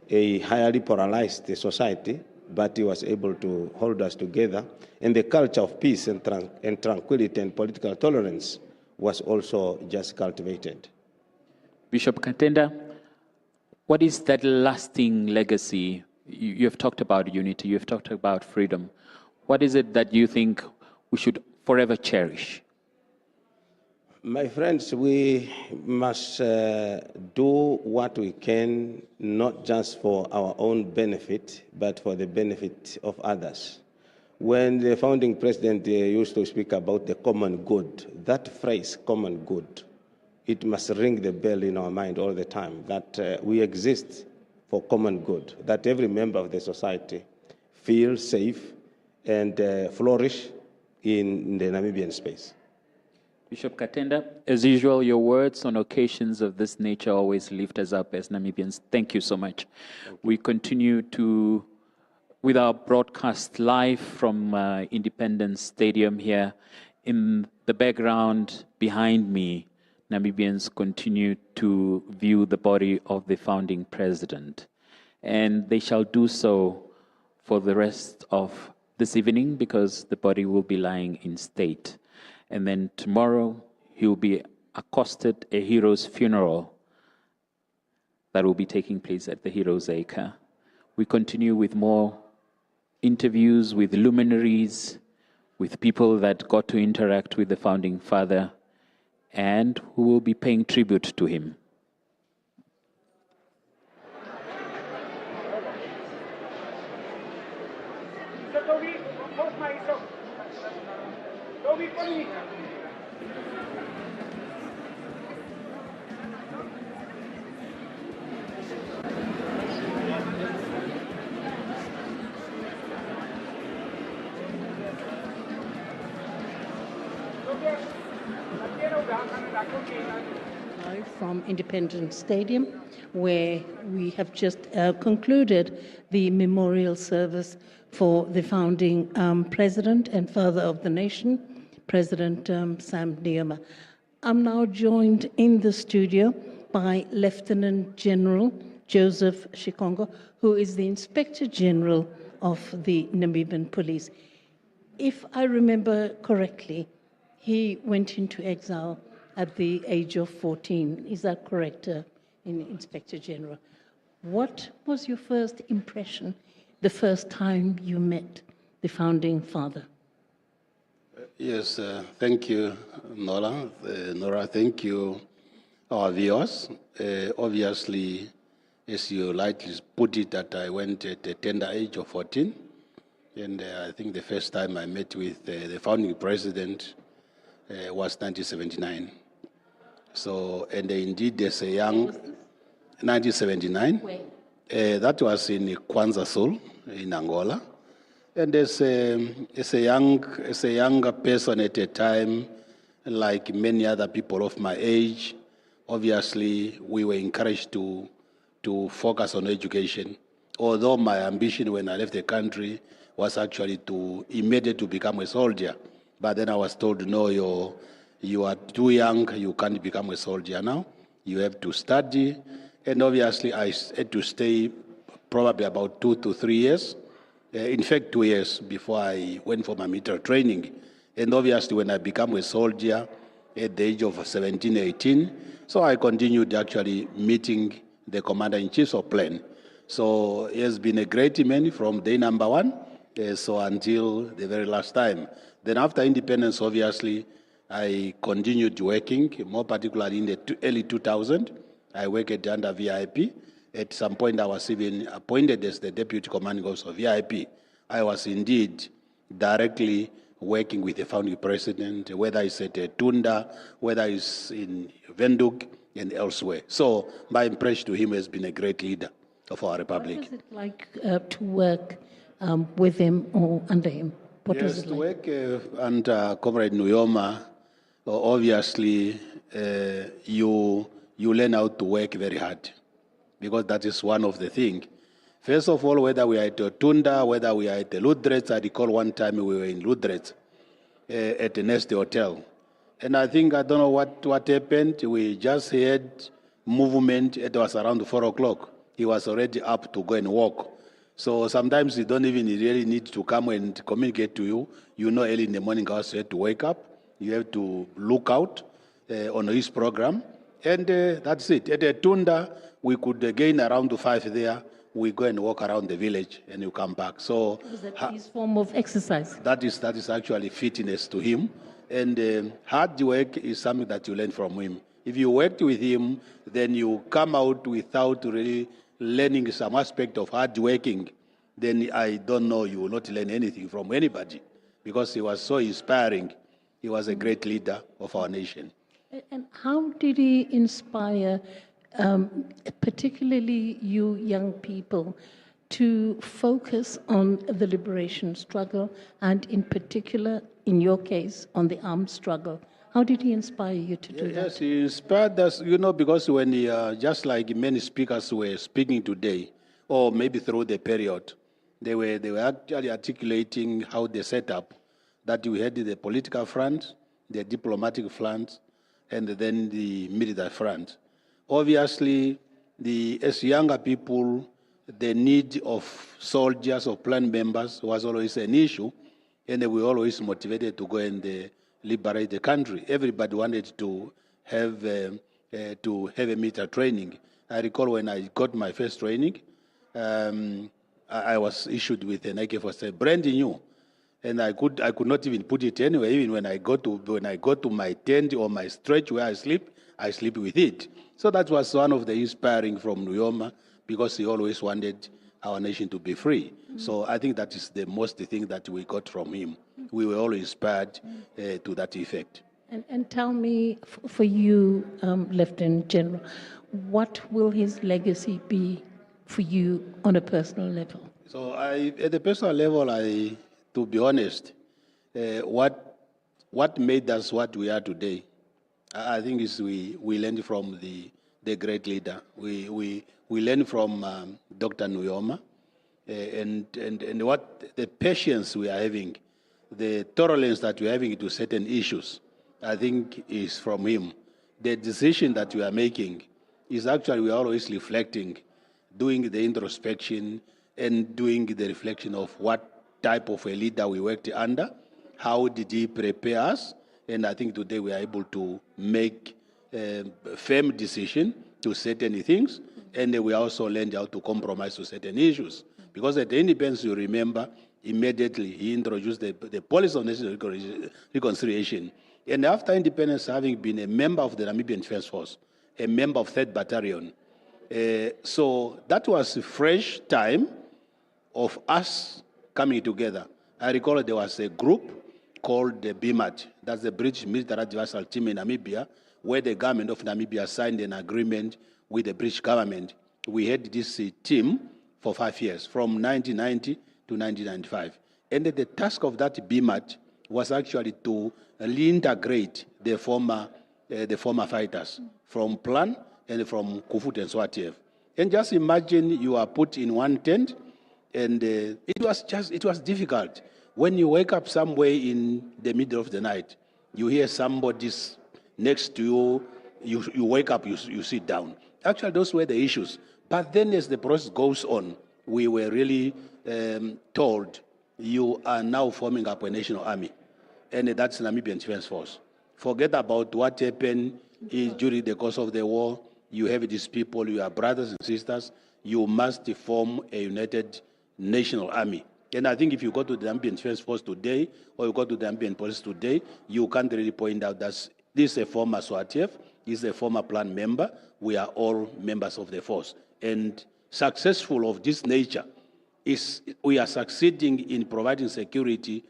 a highly polarized society, but he was able to hold us together. And the culture of peace and tranquility and political tolerance was also just cultivated. Bishop Katenda, what is that lasting legacy? You have talked about unity, you have talked about freedom. What is it that you think we should forever cherish? My friends, we must do what we can, not just for our own benefit, but for the benefit of others. When the founding president used to speak about the common good, that phrase, common good, it must ring the bell in our mind all the time, that we exist for common good, that every member of the society feels safe and flourish in the Namibian space. Bishop Katenda, as usual, your words on occasions of this nature always lift us up as Namibians. Thank you so much. We continue with our broadcast live from Independence Stadium here. In the background behind me, Namibians continue to view the body of the founding president. And they shall do so for the rest of this evening because the body will be lying in state. And then tomorrow, he will be accosted a hero's funeral that will be taking place at the Heroes Acre. We continue with more interviews with luminaries, with people that got to interact with the founding father, and who will be paying tribute to him. Live from Independence Stadium, where we have just concluded the memorial service for the founding president and father of the nation, President Sam Nujoma. I'm now joined in the studio by Lieutenant General Joseph Shikongo, who is the Inspector General of the Namibian Police. If I remember correctly, he went into exile at the age of 14. Is that correct, Inspector General? What was your first impression the first time you met the founding father? Yes, thank you, Nora. Nora, thank you, our viewers. Obviously, as you lightly put it, that I went at the tender age of 14. And I think the first time I met with the founding president was 1979. So, and indeed, as a young, 1979. That was in Kwanza Sul, in Angola. And as a younger person at a time, like many other people of my age, obviously we were encouraged to focus on education. Although my ambition when I left the country was actually to immediately become a soldier. But then I was told, no, you are too young, you can't become a soldier now. You have to study. And obviously, I had to stay probably about 2 to 3 years. In fact, 2 years before I went for my military training. And obviously, when I became a soldier at the age of 17, 18, so I continued actually meeting the commander-in-chief of plan. So he has been a great man from day number one, so until the very last time. Then after independence, obviously, I continued working, more particularly in the early 2000s. I worked under VIP. At some point, I was even appointed as the deputy commanding officer of VIP. I was indeed directly working with the founding president, whether it's at Tunda, whether it's in Windhoek and elsewhere. So my impression to him has been a great leader of our republic. What was it like to work with him or under him? What was it like? To work under Comrade Nujoma, obviously you learn how to work very hard, because that is one of the things. First of all, whether we are at Tunda, whether we are at the Ludrets, I recall one time we were in Ludrets at the Nest Hotel. And I think, I don't know what happened, we just heard movement, it was around 4 o'clock. He was already up to go and walk. So sometimes you don't even really need to come and communicate to you. You know early in the morning, you have to wake up, you have to look out on his program, and that's it. At Tunda, we could gain around 5 there. We go and walk around the village and you come back. So was that his form of exercise? That is actually fitness to him. And hard work is something that you learn from him. If you worked with him, then you come out without really learning some aspect of hard working, then I don't know, you will not learn anything from anybody, because he was so inspiring. He was a great leader of our nation. And how did he inspire particularly you young people to focus on the liberation struggle, and in particular, in your case, on the armed struggle? How did he inspire you to do that? Yes, he inspired us, because when he, just like many speakers were speaking today, or maybe through the period, they were actually articulating how they set up, that we had the political front, the diplomatic front, and then the military front. Obviously, as younger people, the need of soldiers or plan members was always an issue, and we were always motivated to go and liberate the country. Everybody wanted to have a military training. I recall when I got my first training, I was issued with an AK-47, brand new, and I could not even put it anywhere. Even when I go to my tent or my stretch where I sleep with it. So that was one of the inspiring from Nujoma, because he always wanted our nation to be free. Mm-hmm. So I think that is the most thing that we got from him. We were all inspired to that effect. And tell me, for you, Lieutenant General, what will his legacy be for you on a personal level? So at the personal level, to be honest, what made us what we are today, I think is we learned from the great leader. We learned from Dr. Nujoma, and what the patience we are having, the tolerance that we are having to certain issues, I think is from him. The decision that we are making is actually we are always reflecting, doing the introspection and doing the reflection of what type of a leader we worked under, how did he prepare us, and I think today we are able to make a firm decision to certain things, and we also learned how to compromise to certain issues. Because at the independence, you remember, immediately he introduced the policy of national reconciliation. And after independence, having been a member of the Namibian Defense Force, a member of 3rd Battalion, so that was a fresh time of us coming together. I recall there was a group called the BMAT, that's the British Military Adversarial Team in Namibia, where the government of Namibia signed an agreement with the British government. We had this team for 5 years, from 1990 to 1995. And the task of that BMAT was actually to reintegrate the former fighters from Plan and from Kufut and Swatiev. And just imagine you are put in one tent, And it was difficult. When you wake up somewhere in the middle of the night, you hear somebody's next to you, you wake up, you sit down. Actually, those were the issues. But then as the process goes on, we were really told, you are now forming up a national army. And that's Namibian Defense Force. Forget about what happened during the course of the war. You have these people, you are brothers and sisters. You must form a united national army. And I think if you go to the Namibian Defense Force today, or you go to the Namibian Police today, you can't really point out that this is a former SWATF, this is a former plan member. We are all members of the force. And successful of this nature is we are succeeding in providing security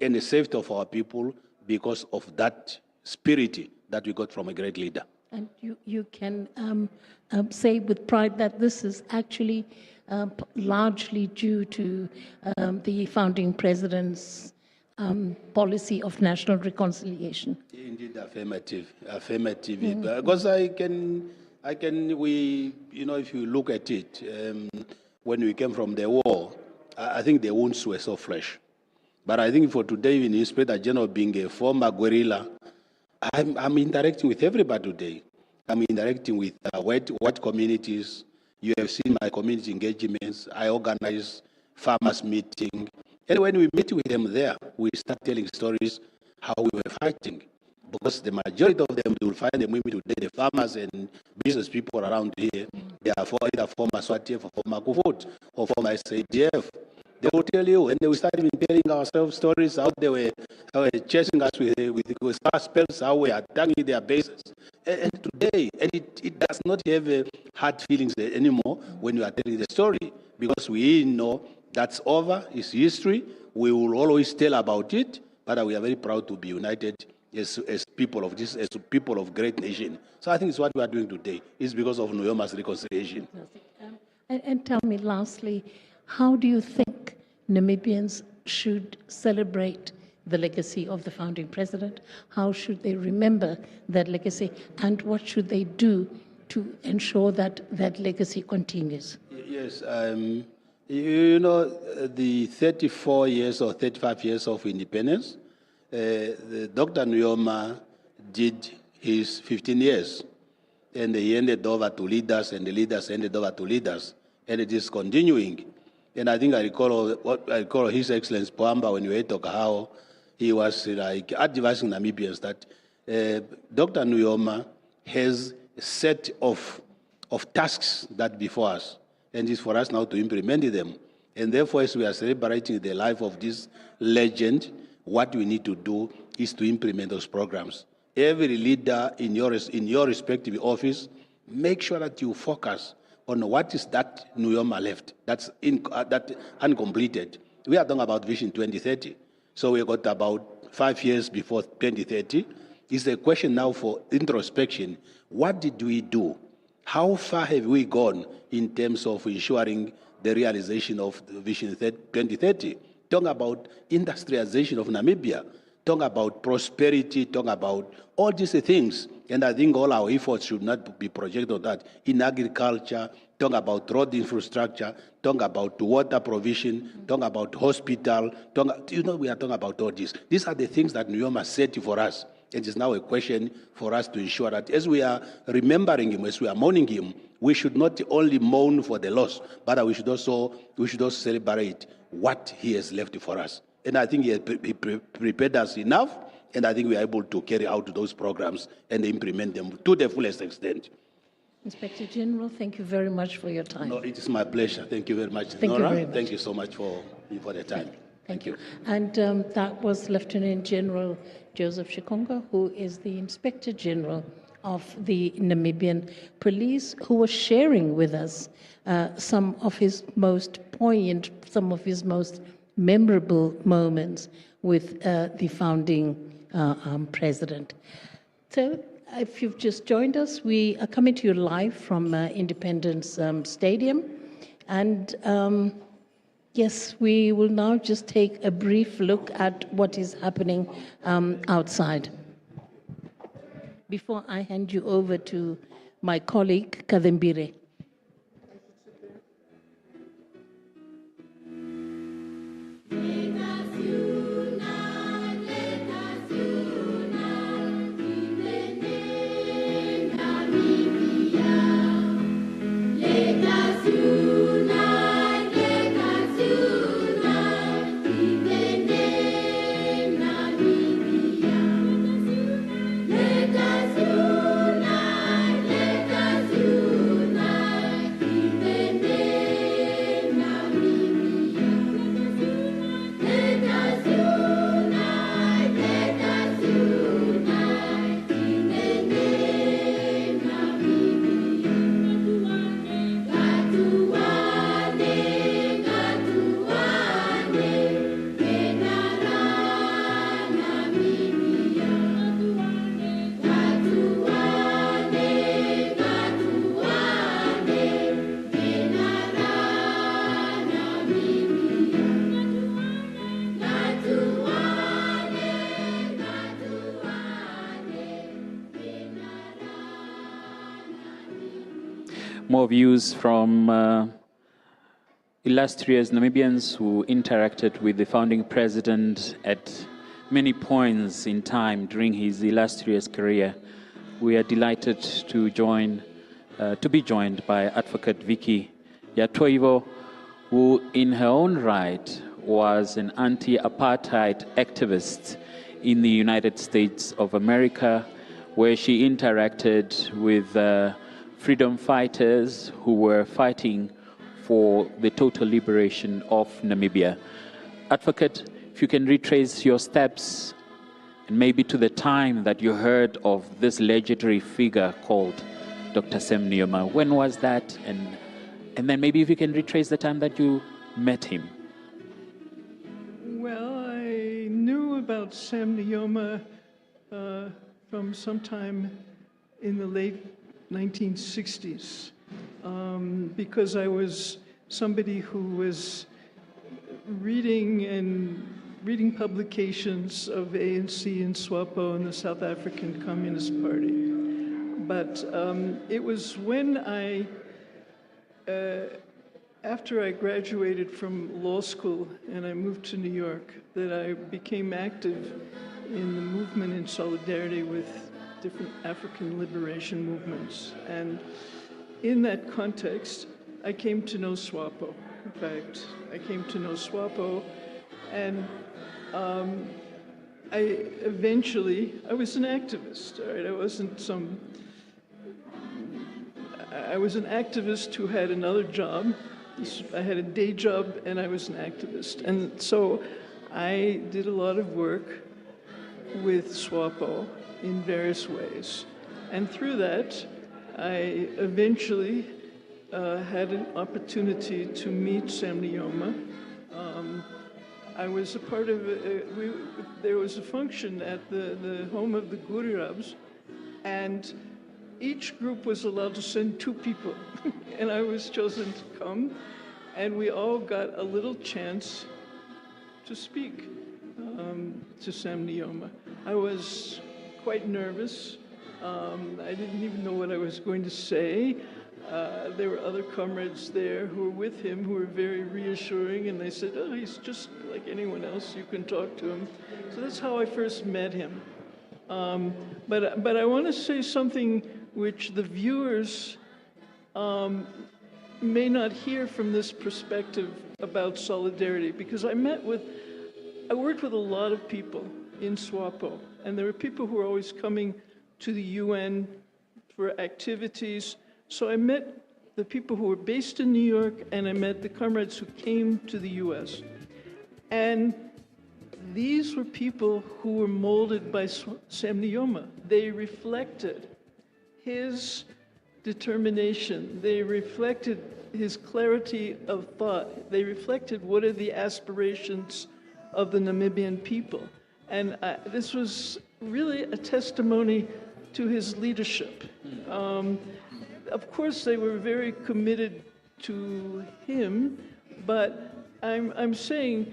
and the safety of our people because of that spirit that we got from a great leader. And you can say with pride that this is actually largely due to the founding president's policy of national reconciliation. Indeed, affirmative. Because if you look at it, when we came from the war, I think the wounds were so fresh. But I think for today, in Inspector General being a former guerrilla, I'm interacting with everybody today. I'm interacting with what communities. You have seen my community engagements. I organize farmers' meeting. And when we meet with them there, we start telling stories how we were fighting. Because the majority of them, you will find them women today, the farmers and business people around here, they are either former SWATF or former Kufut or former SADF. They will tell you, and they will start even telling ourselves stories how they were chasing us with spells, how we are attacking their bases. And today, it does not have hard feelings anymore when you are telling the story, because we know that's over, it's history. We will always tell about it, but we are very proud to be united as people of this, as people of great nation. So I think it's what we are doing today. It's because of Nuyoma's reconciliation. And tell me lastly, how do you think Namibians should celebrate the legacy of the founding president? How should they remember that legacy? And what should they do to ensure that that legacy continues? Yes, the 34 years or 35 years of independence, Dr. Nujoma did his 15 years. And he handed over to leaders, and the leaders handed over to leaders. And it is continuing. And I think I recall His Excellency Pohamba when we were talking how he was like advising Namibians that Dr. Nujoma has a set of tasks that before us, and it's for us now to implement them. And therefore, as we are celebrating the life of this legend, what we need to do is to implement those programs. Every leader in your respective office, make sure that you focus on what is that Nujoma left, that's uncompleted. We are talking about Vision 2030. So we got about 5 years before 2030. It's a question now for introspection. What did we do? How far have we gone in terms of ensuring the realization of the Vision 2030? Talk about industrialization of Namibia. Talk about prosperity. Talk about all these things. And I think all our efforts should not be projected on that. In agriculture, talk about road infrastructure, talk about water provision, talk about hospital. We are talking about all this. These are the things that Nujoma set for us. It is now a question for us to ensure that as we are remembering him, as we are mourning him, we should not only mourn for the loss, but we should also celebrate what he has left for us. And I think he prepared us enough, and I think we are able to carry out those programs and implement them to the fullest extent. Inspector General, thank you very much for your time. No, it is my pleasure. Thank you very much, Thank Nora. you very much. Thank you so much for the time. Thank you. And that was Lieutenant General Joseph Shikonga, who is the Inspector General of the Namibian Police, who was sharing with us some of his most poignant, some of his most memorable moments with the founding president. So, if you've just joined us, we are coming to you live from Independence Stadium. And yes, we will now just take a brief look at what is happening outside. Before I hand you over to my colleague, Kadembire. more views from illustrious Namibians who interacted with the founding president at many points in time during his illustrious career. We are delighted to be joined by Advocate Vicky Yatoivo, who in her own right was an anti-apartheid activist in the United States of America, where she interacted with freedom fighters who were fighting for the total liberation of Namibia. Advocate, if you can retrace your steps and maybe to the time that you heard of this legendary figure called Dr. Sam Nujoma. When was that? And then maybe if you can retrace the time that you met him. Well, I knew about Sam Nujoma from sometime in the late 1960s because I was somebody who was reading publications of ANC and SWAPO and the South African Communist Party. But it was when after I graduated from law school and I moved to New York, that I became active in the movement in solidarity with different African liberation movements. And in that context, I came to know SWAPO. In fact, I came to know SWAPO, and I was an activist, all right? I was an activist who had another job. I had a day job and I was an activist. And so I did a lot of work with SWAPO in various ways. And through that, I eventually had an opportunity to meet Sam Nujoma. I was a part of, there was a function at the home of the Gurirabs, and each group was allowed to send 2 people, and I was chosen to come, and we all got a little chance to speak to Sam Nujoma. I was quite nervous. I didn't even know what I was going to say. There were other comrades there who were with him who were very reassuring, and they said, oh, he's just like anyone else, you can talk to him. So that's how I first met him. But I want to say something which the viewers may not hear from this perspective about solidarity, because I worked with a lot of people in SWAPO, and there were people who were always coming to the UN for activities. So I met the people who were based in New York, and I met the comrades who came to the US. And these were people who were molded by Sam Nujoma. They reflected his determination. They reflected his clarity of thought. They reflected what are the aspirations of the Namibian people. And this was really a testimony to his leadership. Of course, they were very committed to him, but I'm saying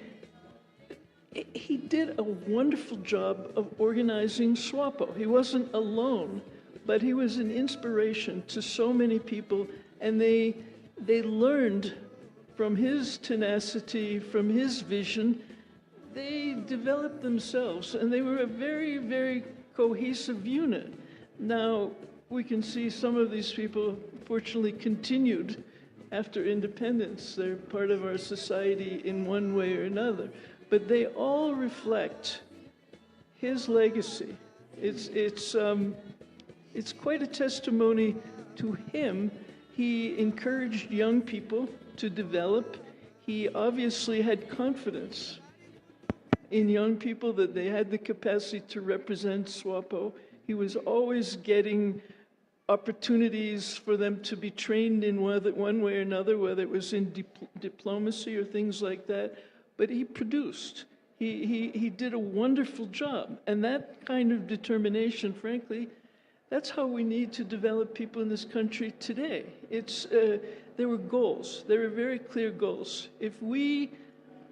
he did a wonderful job of organizing SWAPO. He wasn't alone, but he was an inspiration to so many people, and they learned from his tenacity, from his vision. They developed themselves, and they were a very, very cohesive unit. Now, we can see some of these people, fortunately, continued after independence. They're part of our society in one way or another. But they all reflect his legacy. It's quite a testimony to him. He encouraged young people to develop. He obviously had confidence in young people that they had the capacity to represent SWAPO. He was always getting opportunities for them to be trained in one way or another, whether it was in diplomacy or things like that. But he produced. He did a wonderful job. And that kind of determination, frankly, that's how we need to develop people in this country today. There were goals. There were very clear goals. If we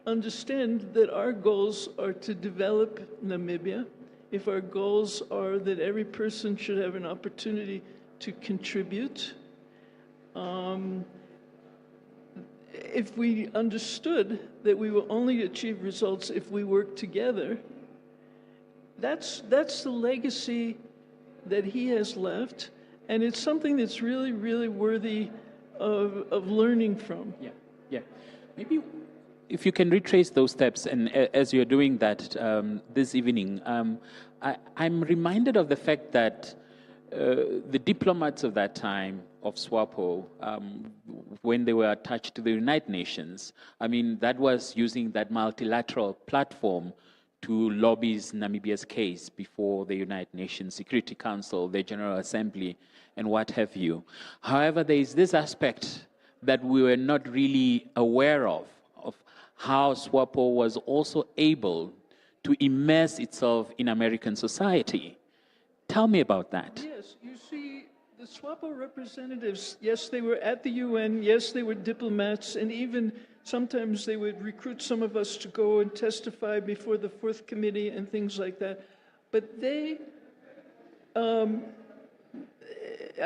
understand that our goals are to develop Namibia, if our goals are that every person should have an opportunity to contribute, If we understood that we will only achieve results if we work together, that's the legacy that he has left, and it's something that's really, really worthy of learning from. Yeah. Maybe if you can retrace those steps, and as you're doing that this evening, I'm reminded of the fact that the diplomats of that time of SWAPO, when they were attached to the United Nations, I mean, that was using that multilateral platform to lobby Namibia's case before the United Nations Security Council, the General Assembly, and what have you. However, there is this aspect that we were not really aware of how SWAPO was also able to immerse itself in American society. Tell me about that. Yes, you see, the SWAPO representatives, yes, they were at the UN, yes, they were diplomats, and even sometimes they would recruit some of us to go and testify before the Fourth Committee and things like that. But they, I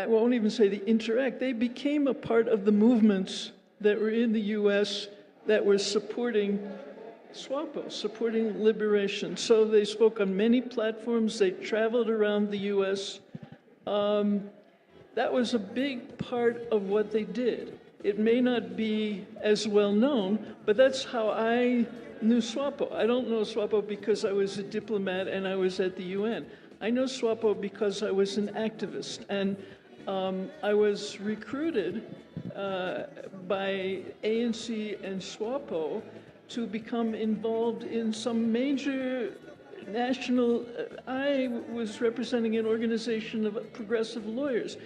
won't even say they interact, they became a part of the movements that were in the US that were supporting SWAPO, supporting liberation. So they spoke on many platforms, they traveled around the US. That was a big part of what they did. It may not be as well known, but that's how I knew SWAPO. I don't know SWAPO because I was a diplomat and I was at the UN. I know SWAPO because I was an activist, and I was recruited by ANC and SWAPO to become involved in some major national, I was representing an organization of progressive lawyers.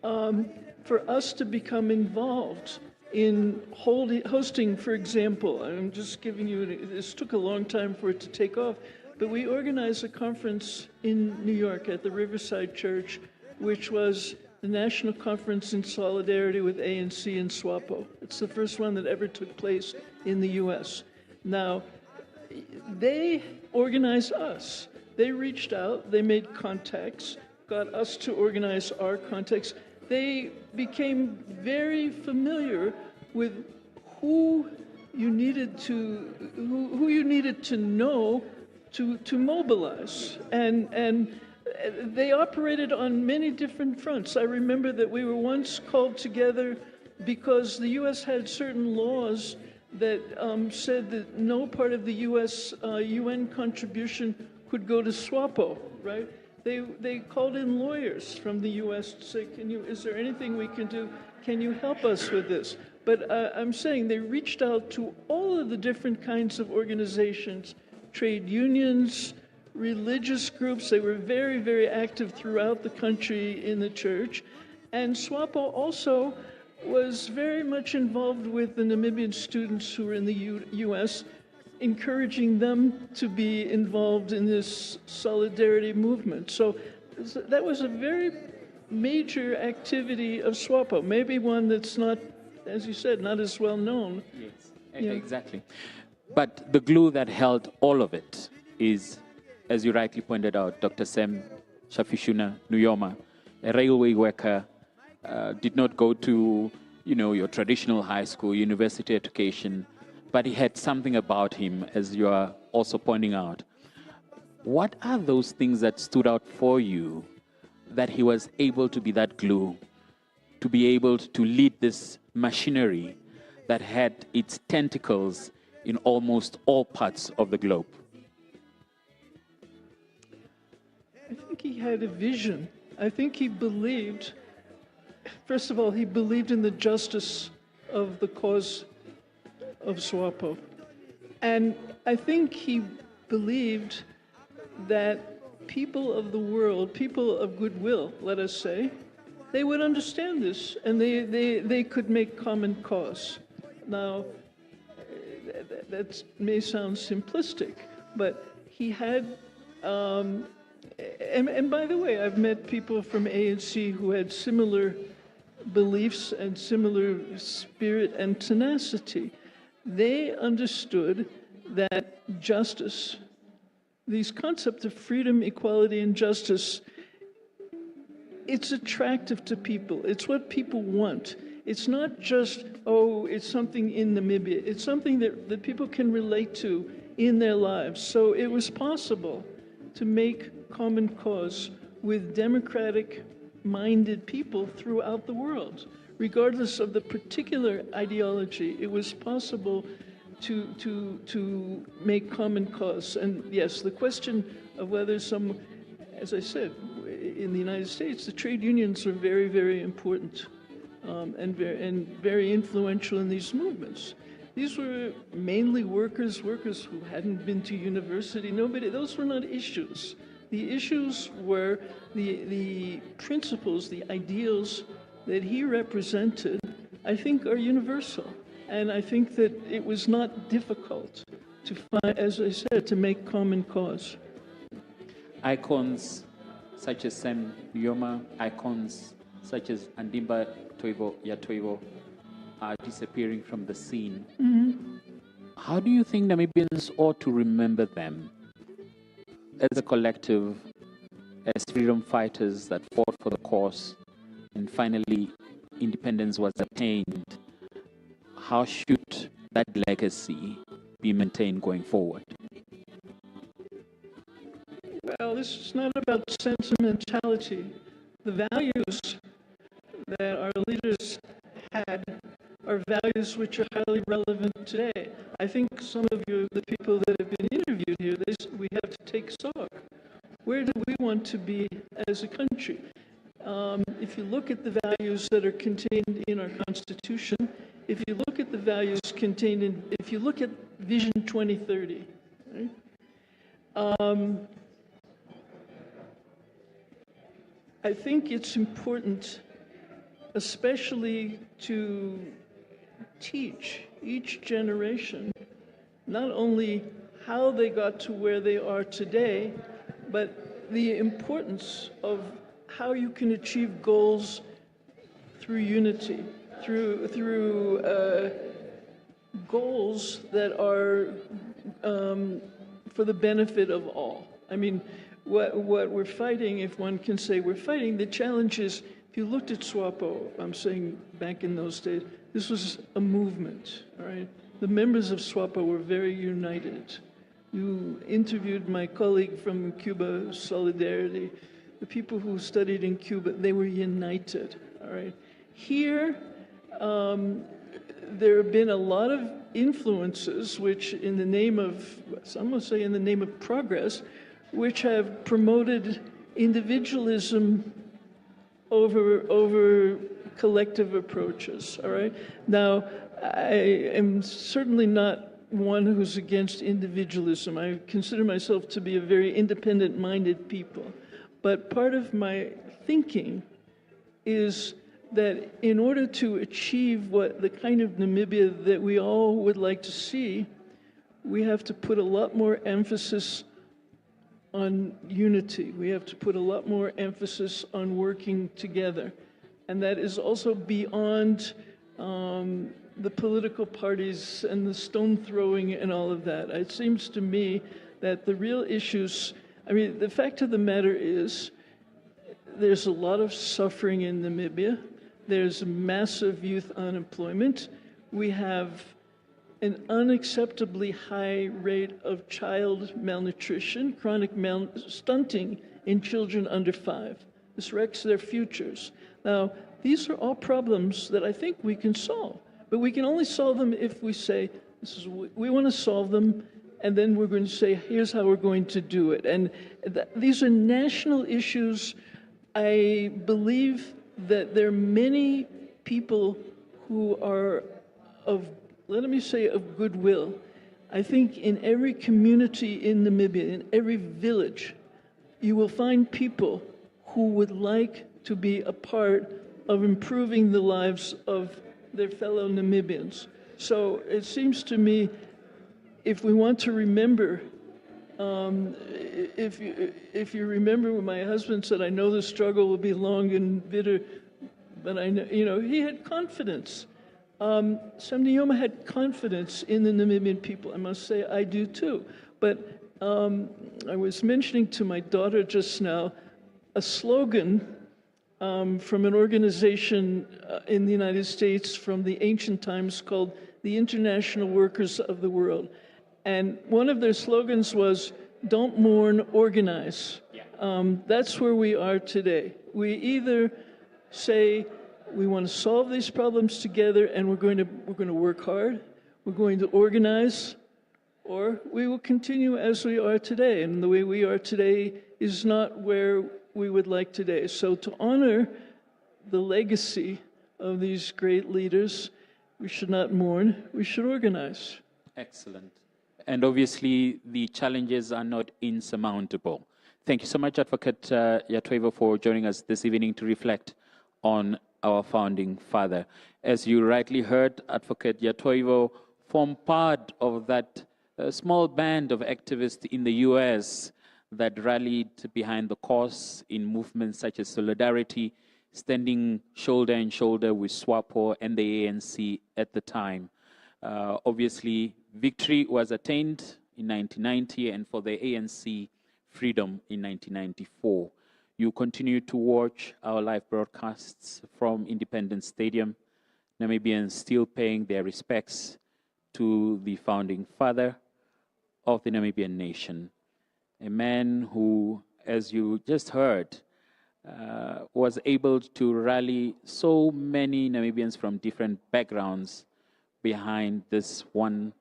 For us to become involved in hosting, for example, I'm just giving you, this took a long time for it to take off, but we organized a conference in New York at the Riverside Church, which was the National Conference in Solidarity with ANC and SWAPO. It's the first one that ever took place in the US. Now, they organized us. They reached out, they made contacts, got us to organize our contacts. They became very familiar with who you needed to know to mobilize, and they operated on many different fronts. I remember that we were once called together because the U.S. had certain laws that said that no part of the U.S. UN contribution could go to SWAPO, right? They called in lawyers from the U.S. to say, is there anything we can do? Can you help us with this? But I'm saying they reached out to all of the different kinds of organizations, trade unions, religious groups. They were very, very active throughout the country in the church. And SWAPO also was very much involved with the Namibian students who were in the U.S., encouraging them to be involved in this solidarity movement. So that was a very major activity of SWAPO, maybe one that's not, as you said, not as well known. Yes, exactly. But the glue that held all of it is, as you rightly pointed out, Dr. Sam Shafishuna Nujoma, a railway worker, did not go to, your traditional high school, university education, but he had something about him, as you are also pointing out. What are those things that stood out for you that he was able to be that glue, to be able to lead this machinery that had its tentacles in almost all parts of the globe? I think he had a vision. I think he believed, first of all, he believed in the justice of the cause of SWAPO. And I think he believed that people of the world, people of goodwill, let us say, they would understand this and they could make common cause. Now, that may sound simplistic, but he had, and by the way, I've met people from ANC who had similar beliefs and similar spirit and tenacity. They understood that justice, these concepts of freedom, equality, and justice, it's attractive to people. It's what people want. it's not just, oh, it's something in Namibia. It's something that people can relate to in their lives. So it was possible to make common cause with democratic-minded people throughout the world. Regardless of the particular ideology, it was possible to make common cause. And yes, the question of whether some, as I said, in the United States, the trade unions are very, very important and very influential in these movements. These were mainly workers who hadn't been to university. Those were not issues. The issues were the principles, the ideals that he represented, I think are universal. And I think that it was not difficult to find, as I said, to make common cause. Icons such as Sam Nujoma, icons such as Andimba Toivo Yatoivo are disappearing from the scene. Mm-hmm. How do you think Namibians ought to remember them as a collective, as freedom fighters that fought for the cause and finally independence was attained? How should that legacy be maintained going forward? Well, this is not about sentimentality. The values that our leaders had are values which are highly relevant today. I think some of you, the people that have been interviewed here, we have to take stock. Where do we want to be as a country? If you look at the values that are contained in our Constitution, if you look at the values contained in, if you look at Vision 2030, right? I think it's important, especially to teach each generation not only how they got to where they are today, but the importance of how you can achieve goals through unity, through goals that are for the benefit of all. I mean, what we're fighting, if one can say we're fighting, the challenge is, if you looked at SWAPO, I'm saying back in those days, this was a movement, all right? The members of SWAPO were very united. You interviewed my colleague from Cuba, Solidarity. The people who studied in Cuba, they were united, all right? Here, there have been a lot of influences which, in the name of, some will say in the name of progress, which have promoted individualism over collective approaches, all right? Now, I am certainly not one who's against individualism. I consider myself to be a very independent-minded people. But part of my thinking is that in order to achieve the kind of Namibia that we all would like to see, we have to put a lot more emphasis on unity. We have to put a lot more emphasis on working together. And that is also beyond the political parties and the stone throwing and all of that. It seems to me that the real issues, I mean, the fact of the matter is there's a lot of suffering in Namibia. There's massive youth unemployment. We have an unacceptably high rate of child malnutrition, chronic stunting in children under 5. This wrecks their futures. Now, these are all problems that I think we can solve, but we can only solve them if we say, we want to solve them, and then we're going to say, here's how we're going to do it. And these are national issues. I believe that there are many people who are of, let me say, of goodwill. I think in every community in Namibia, in every village, you will find people who would like to be a part of improving the lives of their fellow Namibians. So it seems to me, if we want to remember, if you remember when my husband said, I know the struggle will be long and bitter, but I know, you know, he had confidence. Sam Nujoma had confidence in the Namibian people. I must say I do too. But I was mentioning to my daughter just now a slogan from an organization in the United States from the ancient times called the International Workers of the World. And one of their slogans was, "Don't mourn, organize." That's where we are today. We either say we want to solve these problems together and we're going to work hard, we're going to organize, or we will continue as we are today. And the way we are today is not where we would like today. So to honor the legacy of these great leaders, we should not mourn, we should organize. Excellent. And obviously, the challenges are not insurmountable. Thank you so much, Advocate Yatoivo, for joining us this evening to reflect on our founding father. As you rightly heard, Advocate Yatoivo formed part of that small band of activists in the US that rallied behind the cause in movements such as Solidarity, standing shoulder and shoulder with SWAPO and the ANC at the time. Obviously, victory was attained in 1990, and for the ANC, freedom in 1994. You continue to watch our live broadcasts from Independence Stadium, Namibians still paying their respects to the founding father of the Namibian nation, a man who, as you just heard, was able to rally so many Namibians from different backgrounds behind this one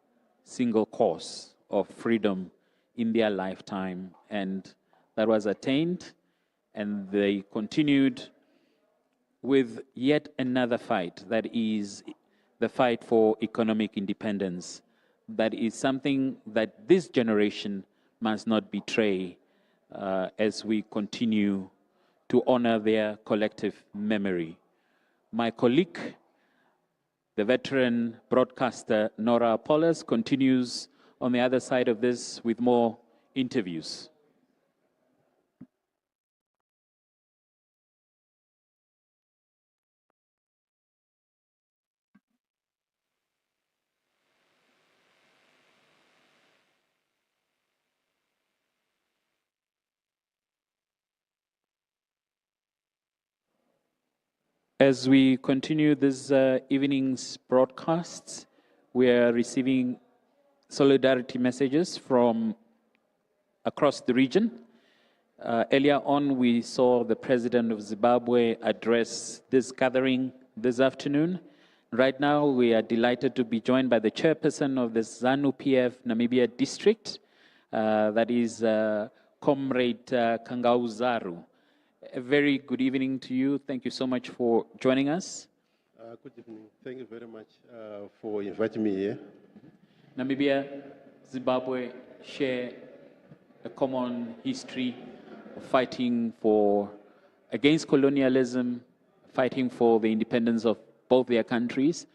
single cause of freedom in their lifetime. And that was attained, and they continued with yet another fight, that is the fight for economic independence. That is something that this generation must not betray as we continue to honor their collective memory. My colleague, the veteran broadcaster Nora Apollos, continues on the other side of this with more interviews. As we continue this evening's broadcasts, we are receiving solidarity messages from across the region. Earlier on, we saw the President of Zimbabwe address this gathering this afternoon. Right now, we are delighted to be joined by the chairperson of the ZANU-PF Namibia district, that is Comrade Kangauzaru. A very good evening to you. Thank you so much for joining us. Good evening. Thank you very much for inviting me here. Namibia, Zimbabwe share a common history of fighting against colonialism, fighting for the independence of both their countries.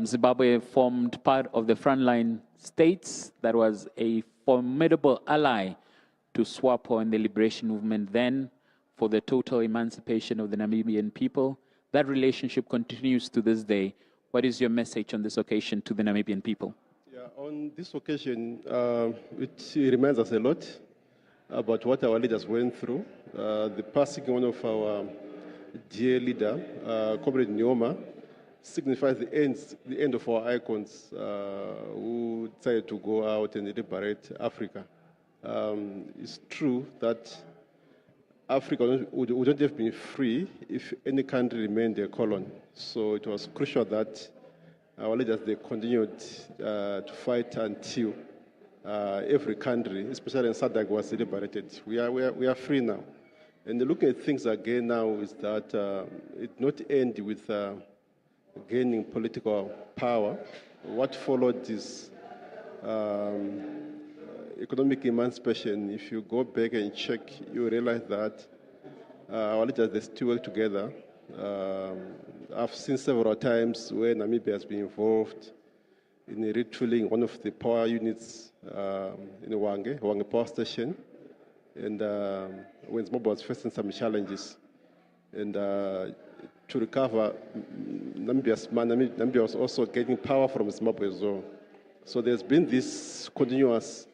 Zimbabwe formed part of the frontline states that was a formidable ally to SWAPO and the liberation movement then, for the total emancipation of the Namibian people. That relationship continues to this day. What is your message on this occasion to the Namibian people? Yeah, on this occasion, it reminds us a lot about what our leaders went through. The passing one of our dear leader, Comrade Nujoma, signifies the end of our icons who decided to go out and liberate Africa. It's true that Africa wouldn't have been free if any country remained a colony. So it was crucial that our leaders, they continued to fight until every country, especially in SADC, was liberated. We are free now. And looking at things again now is that it not end with gaining political power. What followed is economic emancipation. If you go back and check, you realize that our leaders, they still work together. I've seen several times where Namibia has been involved in retooling one of the power units in Hwange Power Station, and when Zimbabwe was facing some challenges. And to recover, Namibia was also getting power from Zimbabwe as well. So there's been this continuous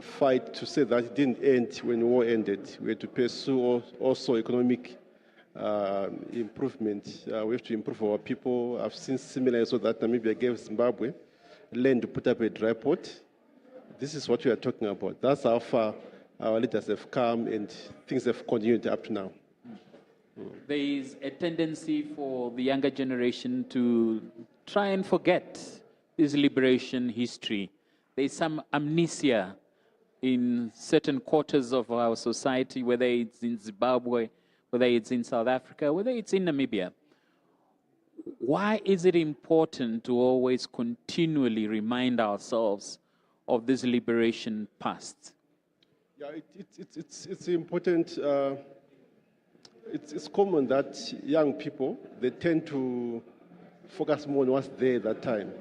fight to say that it didn't end when war ended. We had to pursue also economic improvement. We have to improve our people. I've seen similar so that Namibia gave Zimbabwe land to put up a dry port. This is what we are talking about. That's how far our leaders have come and things have continued up to now. There is a tendency for the younger generation to try and forget this liberation history. There is some amnesia in certain quarters of our society, whether it's in Zimbabwe, whether it's in South Africa, whether it's in Namibia. Why is it important to always continually remind ourselves of this liberation past? Yeah, it's important. It's common that young people, they tend to focus more on what's there at that time.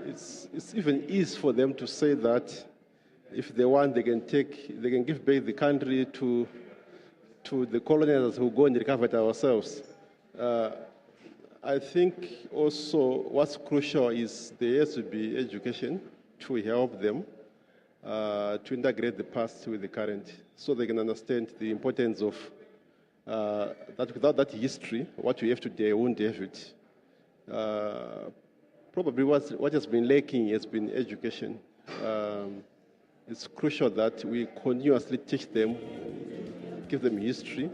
It's even easy for them to say that if they want, they can give back the country to the colonizers who go and recover it ourselves. I think also what's crucial is there has to be education to help them to integrate the past with the current, so they can understand the importance of that without that history, what we have today, we won't have it. Probably what has been lacking has been education. It's crucial that we continuously teach them, give them history,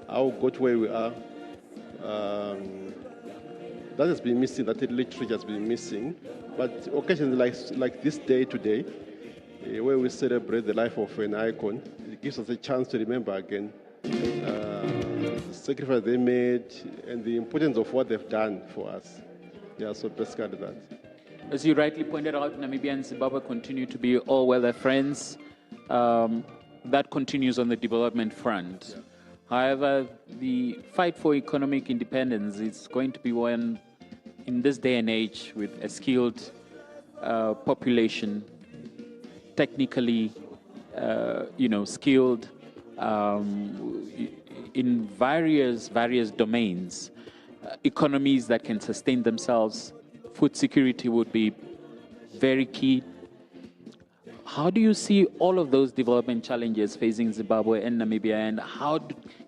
how we got where we are. That has been missing, that literature has been missing. But occasions like this day today, where we celebrate the life of an icon, it gives us a chance to remember again the sacrifice they made and the importance of what they've done for us. Yeah, so basically that. As you rightly pointed out, Namibia and Zimbabwe continue to be all-weather friends. That continues on the development front. Yeah. However, the fight for economic independence is going to be one in this day and age with a skilled population, technically, skilled in various domains, economies that can sustain themselves. Food security would be very key. How do you see all of those development challenges facing Zimbabwe and Namibia, and how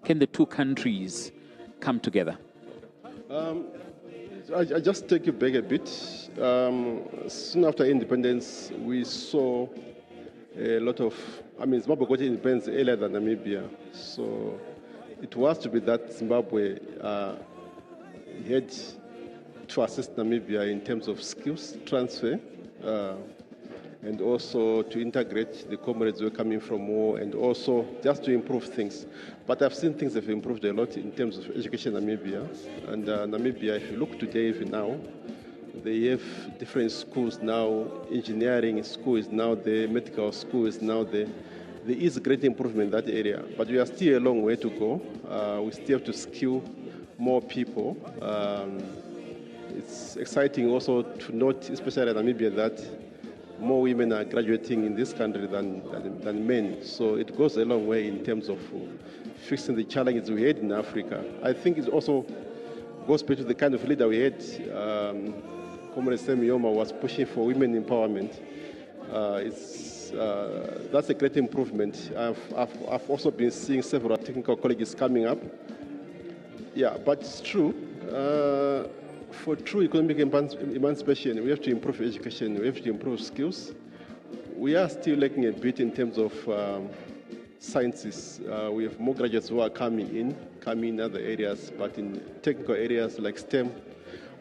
can the two countries come together? I just take you back a bit. Soon after independence, we saw a lot of, Zimbabwe got independence earlier than Namibia. So it was to be that Zimbabwe had to assist Namibia in terms of skills transfer, and also to integrate the comrades who are coming from war, and also just to improve things. But I've seen things have improved a lot in terms of education in Namibia. And Namibia, if you look today, even now, they have different schools now. Engineering school is now there, medical school is now there. There is great improvement in that area, but we are still a long way to go. We still have to skill more people. It's exciting also to note, especially in Namibia, that more women are graduating in this country than men. So it goes a long way in terms of fixing the challenges we had in Africa. I think it also goes back to the kind of leader we had. Comrade Nujoma was pushing for women empowerment. That's a great improvement. I've also been seeing several technical colleges coming up. Yeah, but it's true. For true economic emancipation, we have to improve education, we have to improve skills. We are still lacking a bit in terms of sciences. We have more graduates who are coming in other areas, but in technical areas like STEM,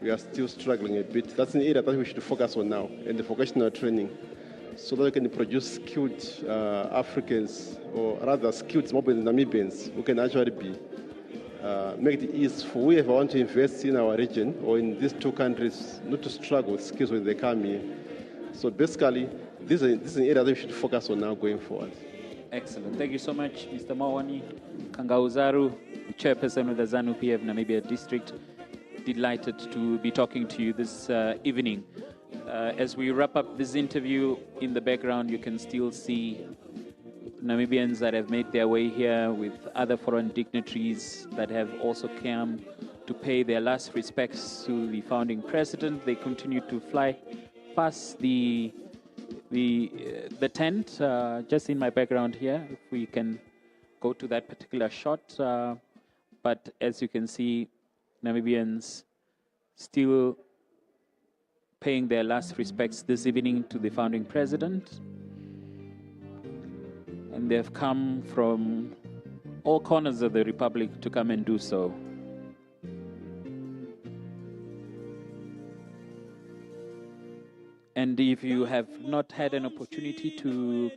we are still struggling a bit. That's an area that we should focus on now, and the vocational training, so that we can produce skilled Africans, or rather skilled mobile Namibians, who can actually be make it easy for whoever want to invest in our region or in these two countries not to struggle with skills when they come here. So basically, this is an area that we should focus on now going forward. Excellent. Thank you so much, Mr. Mawani Kangauzaru, Chairperson of the ZANU-PF Namibia District. Delighted to be talking to you this evening. As we wrap up this interview, in the background you can still see Namibians that have made their way here with other foreign dignitaries that have also come to pay their last respects to the founding president. They continue to fly past the The tent, just in my background here, if we can go to that particular shot. But as you can see, Namibians still paying their last respects this evening to the founding president. And they've come from all corners of the Republic to come and do so. And if you have not had an opportunity to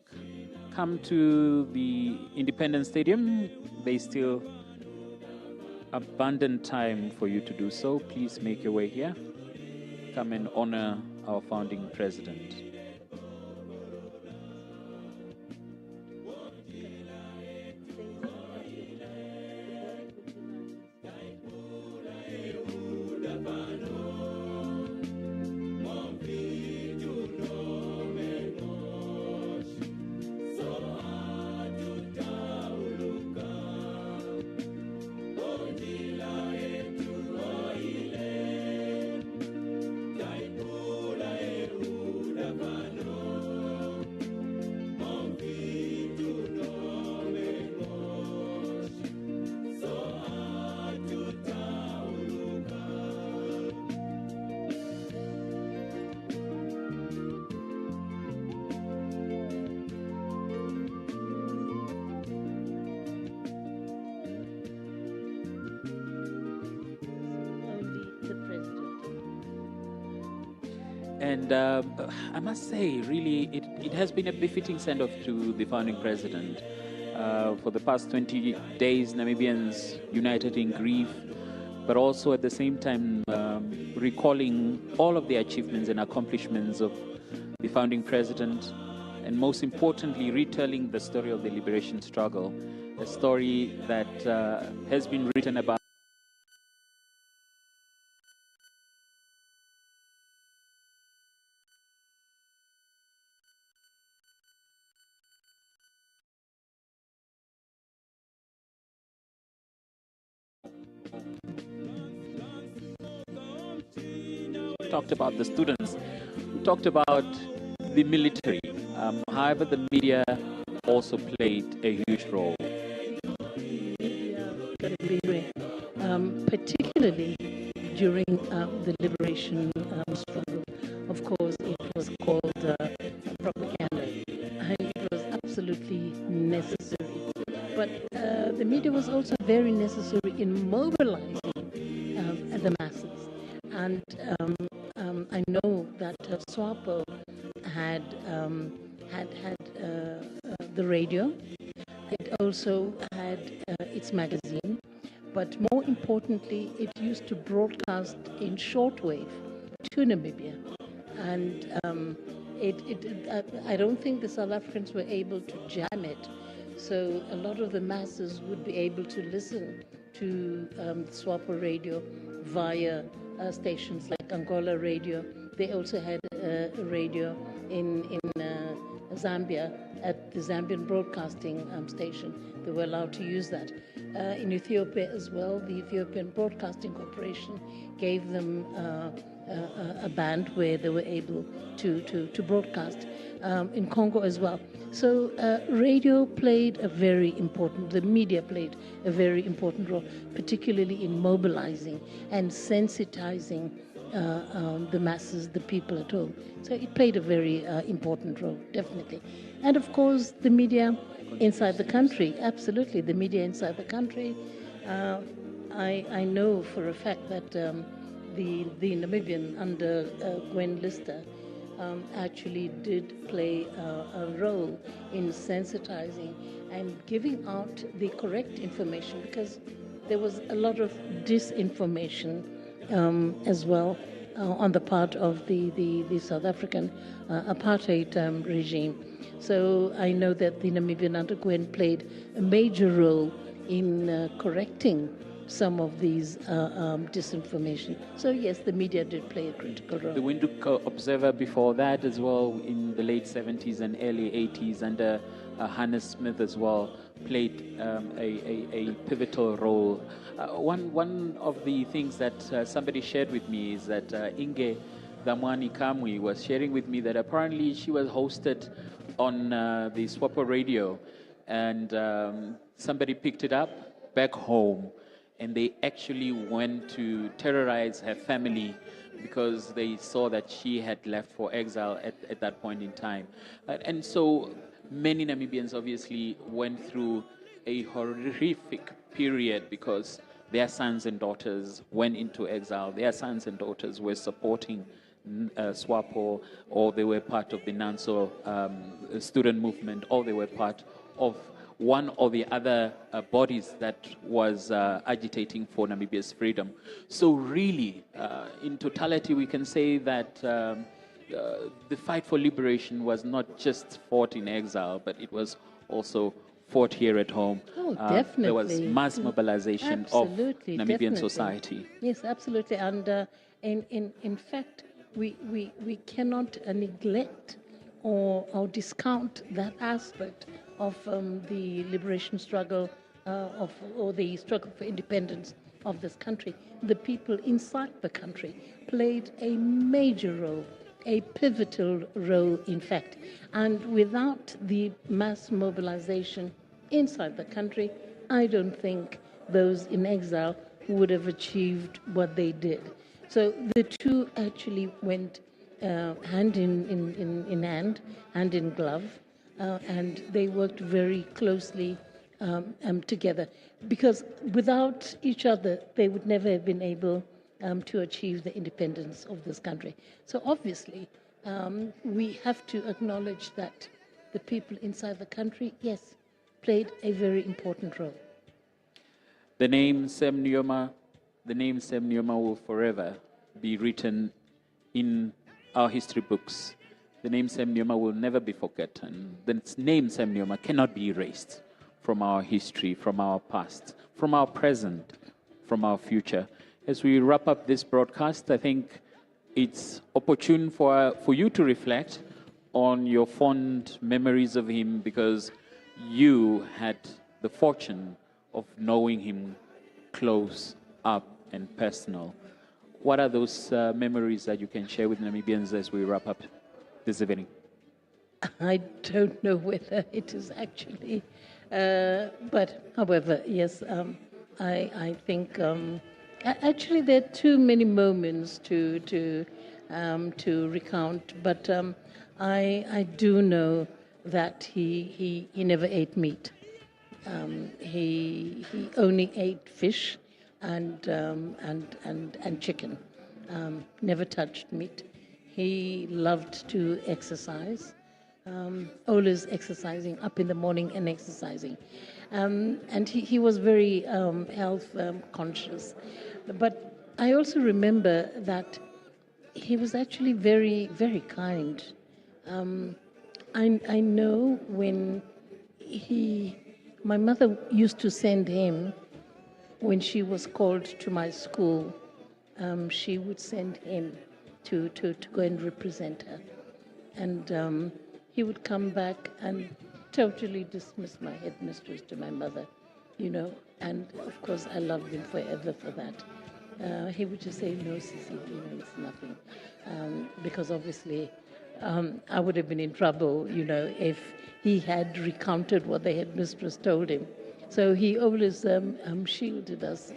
come to the Independence Stadium, there's still abundant time for you to do so. Please make your way here. Come and honor our founding president. And I must say, really, it has been a befitting send-off to the founding president. For the past 20 days, Namibians united in grief, but also at the same time recalling all of the achievements and accomplishments of the founding president, and most importantly, retelling the story of the liberation struggle, a story that has been written about. Talked about the students, we talked about the military. However, the media also played a huge role. Particularly during the liberation struggle. Of course, it was called propaganda, and it was absolutely necessary. But the media was also very necessary in mobilizing the masses. And I know that SWAPO had the radio. It also had its magazine, but more importantly, it used to broadcast in shortwave to Namibia. And I don't think the South Africans were able to jam it, so a lot of the masses would be able to listen to SWAPO radio via stations like Angola radio. They also had a radio in Zambia at the Zambian Broadcasting Station. They were allowed to use that. In Ethiopia as well, the Ethiopian Broadcasting Corporation gave them a band where they were able to broadcast. In Congo as well. So radio played a very important, the media played a very important role, particularly in mobilizing and sensitizing the masses, the people at home. So it played a very important role, definitely. And of course, the media inside the country, absolutely, the media inside the country. I know for a fact that the Namibian under Gwen Lister actually did play a role in sensitizing and giving out the correct information, because there was a lot of disinformation as well on the part of the South African apartheid regime. So I know that the Namibian under Gwen played a major role in correcting some of these disinformation. So yes, the media did play a critical role. The Windhoek Observer before that as well, in the late 70s and early 80s, under Hannes Smith as well, played a pivotal role. One of the things that somebody shared with me is that Inge Dhamwani Kamwi was sharing with me that apparently she was hosted on the SWAPO radio, and somebody picked it up back home, and they actually went to terrorize her family because they saw that she had left for exile at that point in time. And so many Namibians obviously went through a horrific period because their sons and daughters went into exile. Their sons and daughters were supporting SWAPO, or they were part of the NANSO student movement, or they were part of one or the other bodies that was agitating for Namibia's freedom. So really, in totality, we can say that the fight for liberation was not just fought in exile, but it was also fought here at home. Oh, definitely. There was mass mobilization of Namibian society. Yes, absolutely. And in fact, we cannot neglect or discount that aspect of the liberation struggle or the struggle for independence of this country. The people inside the country played a major role, a pivotal role, in fact. And without the mass mobilization inside the country, I don't think those in exile would have achieved what they did. So the two actually went hand in hand in glove, and they worked very closely together, because without each other, they would never have been able to achieve the independence of this country. So obviously, we have to acknowledge that the people inside the country, yes, played a very important role. The name Sam Nujoma will forever be written in our history books. The name Sam Nujoma will never be forgotten. The name Sam Nujoma cannot be erased from our history, from our past, from our present, from our future. As we wrap up this broadcast, I think it's opportune for you to reflect on your fond memories of him, because you had the fortune of knowing him close up and personal. What are those memories that you can share with Namibians as we wrap up this evening? I don't know whether it is actually, but however, yes, I think actually there are too many moments to recount, but I do know that he never ate meat. He only ate fish and chicken. Never touched meat. He loved to exercise, always exercising, up in the morning and exercising. And he was very health conscious. But I also remember that he was actually very, very kind. I know when my mother used to send him, when she was called to my school, she would send him to go and represent her. And he would come back and totally dismiss my headmistress to my mother, and of course I loved him forever for that. He would just say, no, Sissy, it's nothing. Because obviously I would have been in trouble, if he had recounted what the headmistress told him. So he always shielded us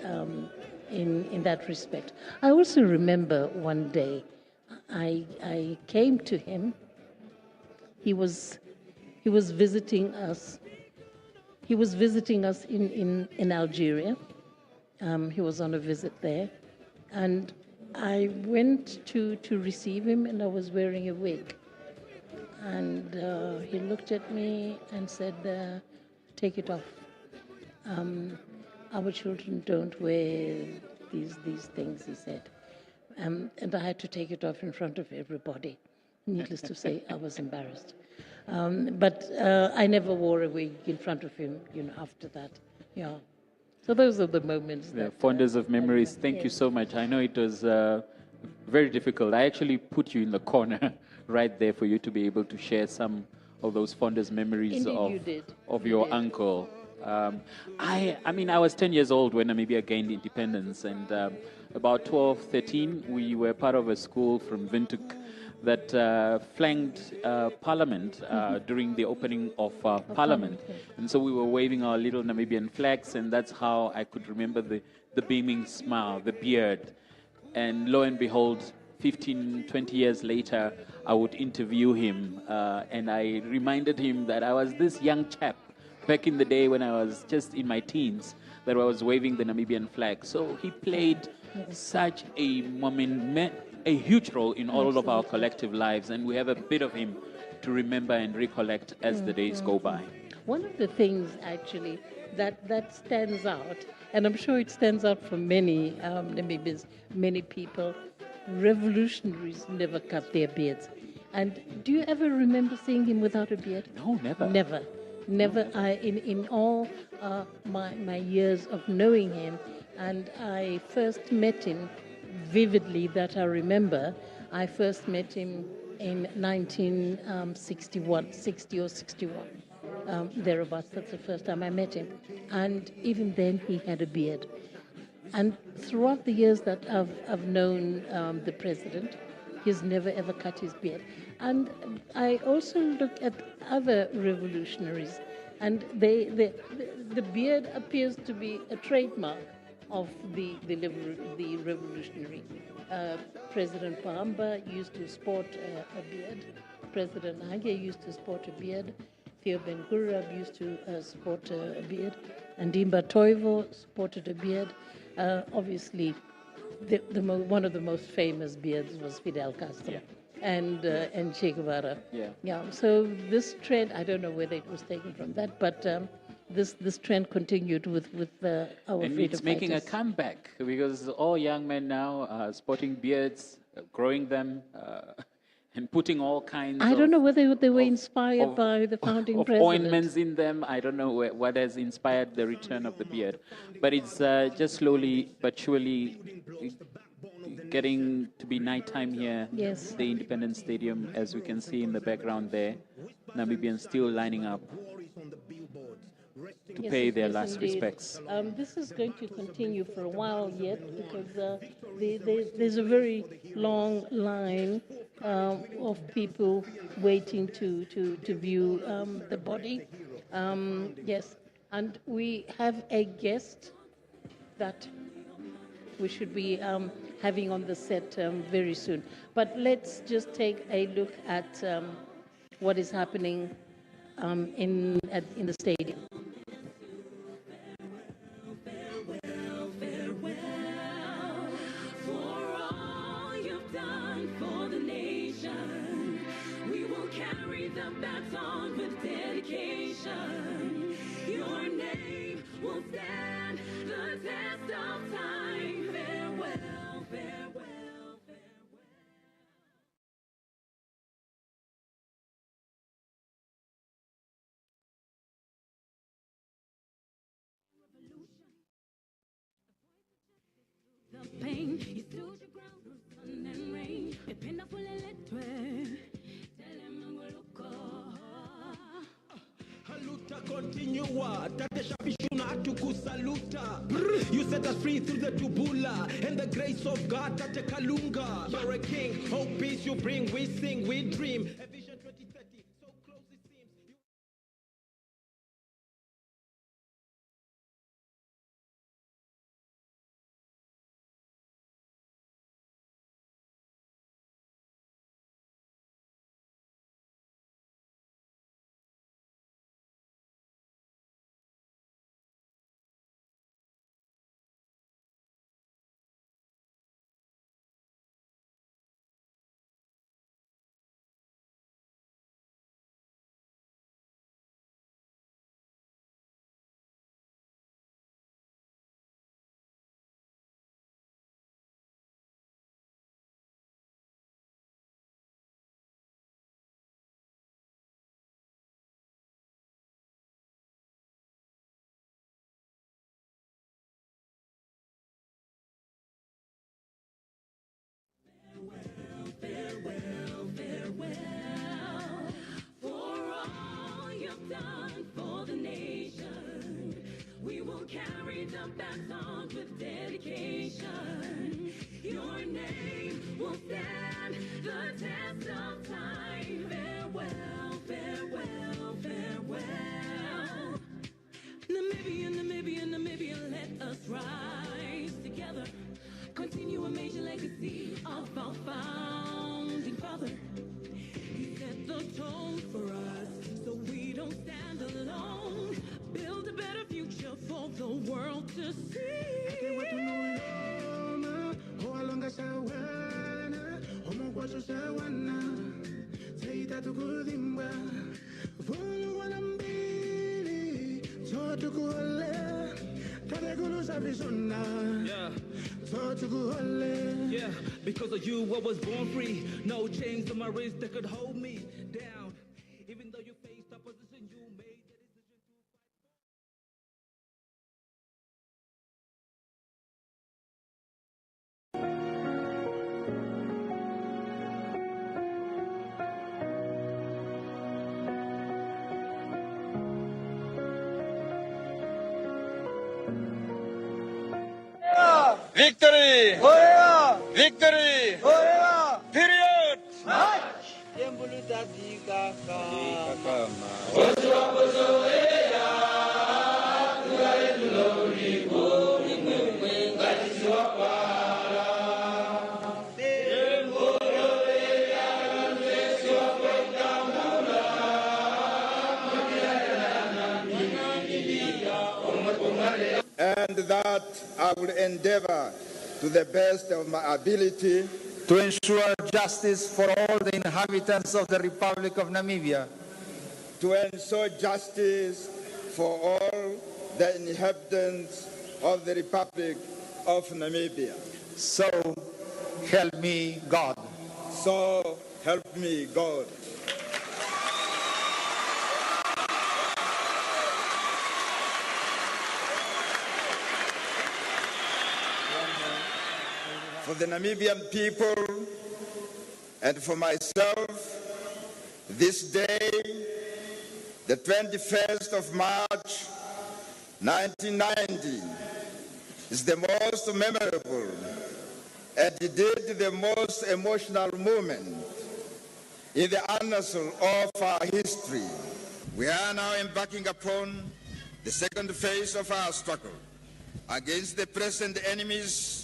in that respect. I also remember one day I came to him. He was visiting us. He was visiting us in Algeria. He was on a visit there, and I went to receive him, and I was wearing a wig. And he looked at me and said, "Take it off. Our children don't wear these things," he said. And I had to take it off in front of everybody. Needless to say, I was embarrassed. But I never wore a wig in front of him, after that. Yeah. So those are the moments. The fondest of memories. Thank you so much. I know it was very difficult. I actually put you in the corner right there for you to be able to share some of those fondest memories of your uncle. I mean, I was 10 years old when Namibia gained independence, and about 12, 13, we were part of a school from Windhoek that flanked Parliament during the opening of Parliament. And so we were waving our little Namibian flags, and that's how I could remember the beaming smile, the beard. And lo and behold, 15, 20 years later, I would interview him, and I reminded him that I was this young chap back in the day when I was just in my teens, that I was waving the Namibian flag. So he played such a huge role in all of our collective lives, and we have a bit of him to remember and recollect as the days go by. One of the things, actually, that stands out, and I'm sure it stands out for many Namibians, many people, revolutionaries never cut their beards. And do you ever remember seeing him without a beard? No, never. Never. In all my years of knowing him, and I first met him vividly, that I remember, I first met him in 1961, 60 or 61, thereabouts. That's the first time I met him. And even then he had a beard. And throughout the years that I've known the president, he's never ever cut his beard. And I also look at other revolutionaries, and the beard appears to be a trademark of the revolutionary. President Pohamba used to sport a beard. President Hage used to sport a beard. Theo Ben-Gurion used to sport a beard. And Ndimba Toivo sported a beard. Obviously, one of the most famous beards was Fidel Castro and Che Guevara. So this trend, I don't know whether it was taken from that, but this trend continued with our and freedom it's making fighters. a comeback, because all young men now are sporting beards, growing them, and putting all kinds I don't know whether they were inspired by the founding of president. ointments in them. I don't know what has inspired the return of the beard. But it's just slowly but surely getting to be nighttime here. Yes. The Independence Stadium, as we can see in the background there. Namibians still lining up to pay their last indeed. respects. This is going to continue for a while yet, because there's a very long line of people waiting to view the body. Yes, and we have a guest that we should be having on the set very soon. But let's just take a look at what is happening in the stadium. Carry the baton with dedication. Your name will stand the test of time. Farewell, farewell, farewell. The pain, you stood your ground through sun and rain. Dependa fuleletwe. Haluta continua, tatesha bishuna tukusaluta. You set us free through the tubula, and the grace of God tate kalunga. You're a king, hope peace you bring, we sing, we dream. A vision 2030, so close it seems. Farewell, farewell, for all you've done for the nation. We will carry the baton with dedication. name will stand the test of time. Farewell, farewell, farewell. Namibia, Namibia, Namibia, let us rise together. Continue a major legacy of our founding father. He set the tone for us so we don't stand alone. Build a better future for the world to see. Yeah, because of you I was born free. No chains on my wrist that could hold me down. Even though you faced opposition, you made the decision to Victory! Victory! Period! And that I will endeavor to the best of my ability to ensure justice for all the inhabitants of the Republic of Namibia, to ensure justice for all the inhabitants of the Republic of Namibia. So help me God. So help me God. For the Namibian people and for myself, this day, the 21st of March, 1990, is the most memorable and indeed the most emotional moment in the annals of our history. We are now embarking upon the second phase of our struggle against the present enemies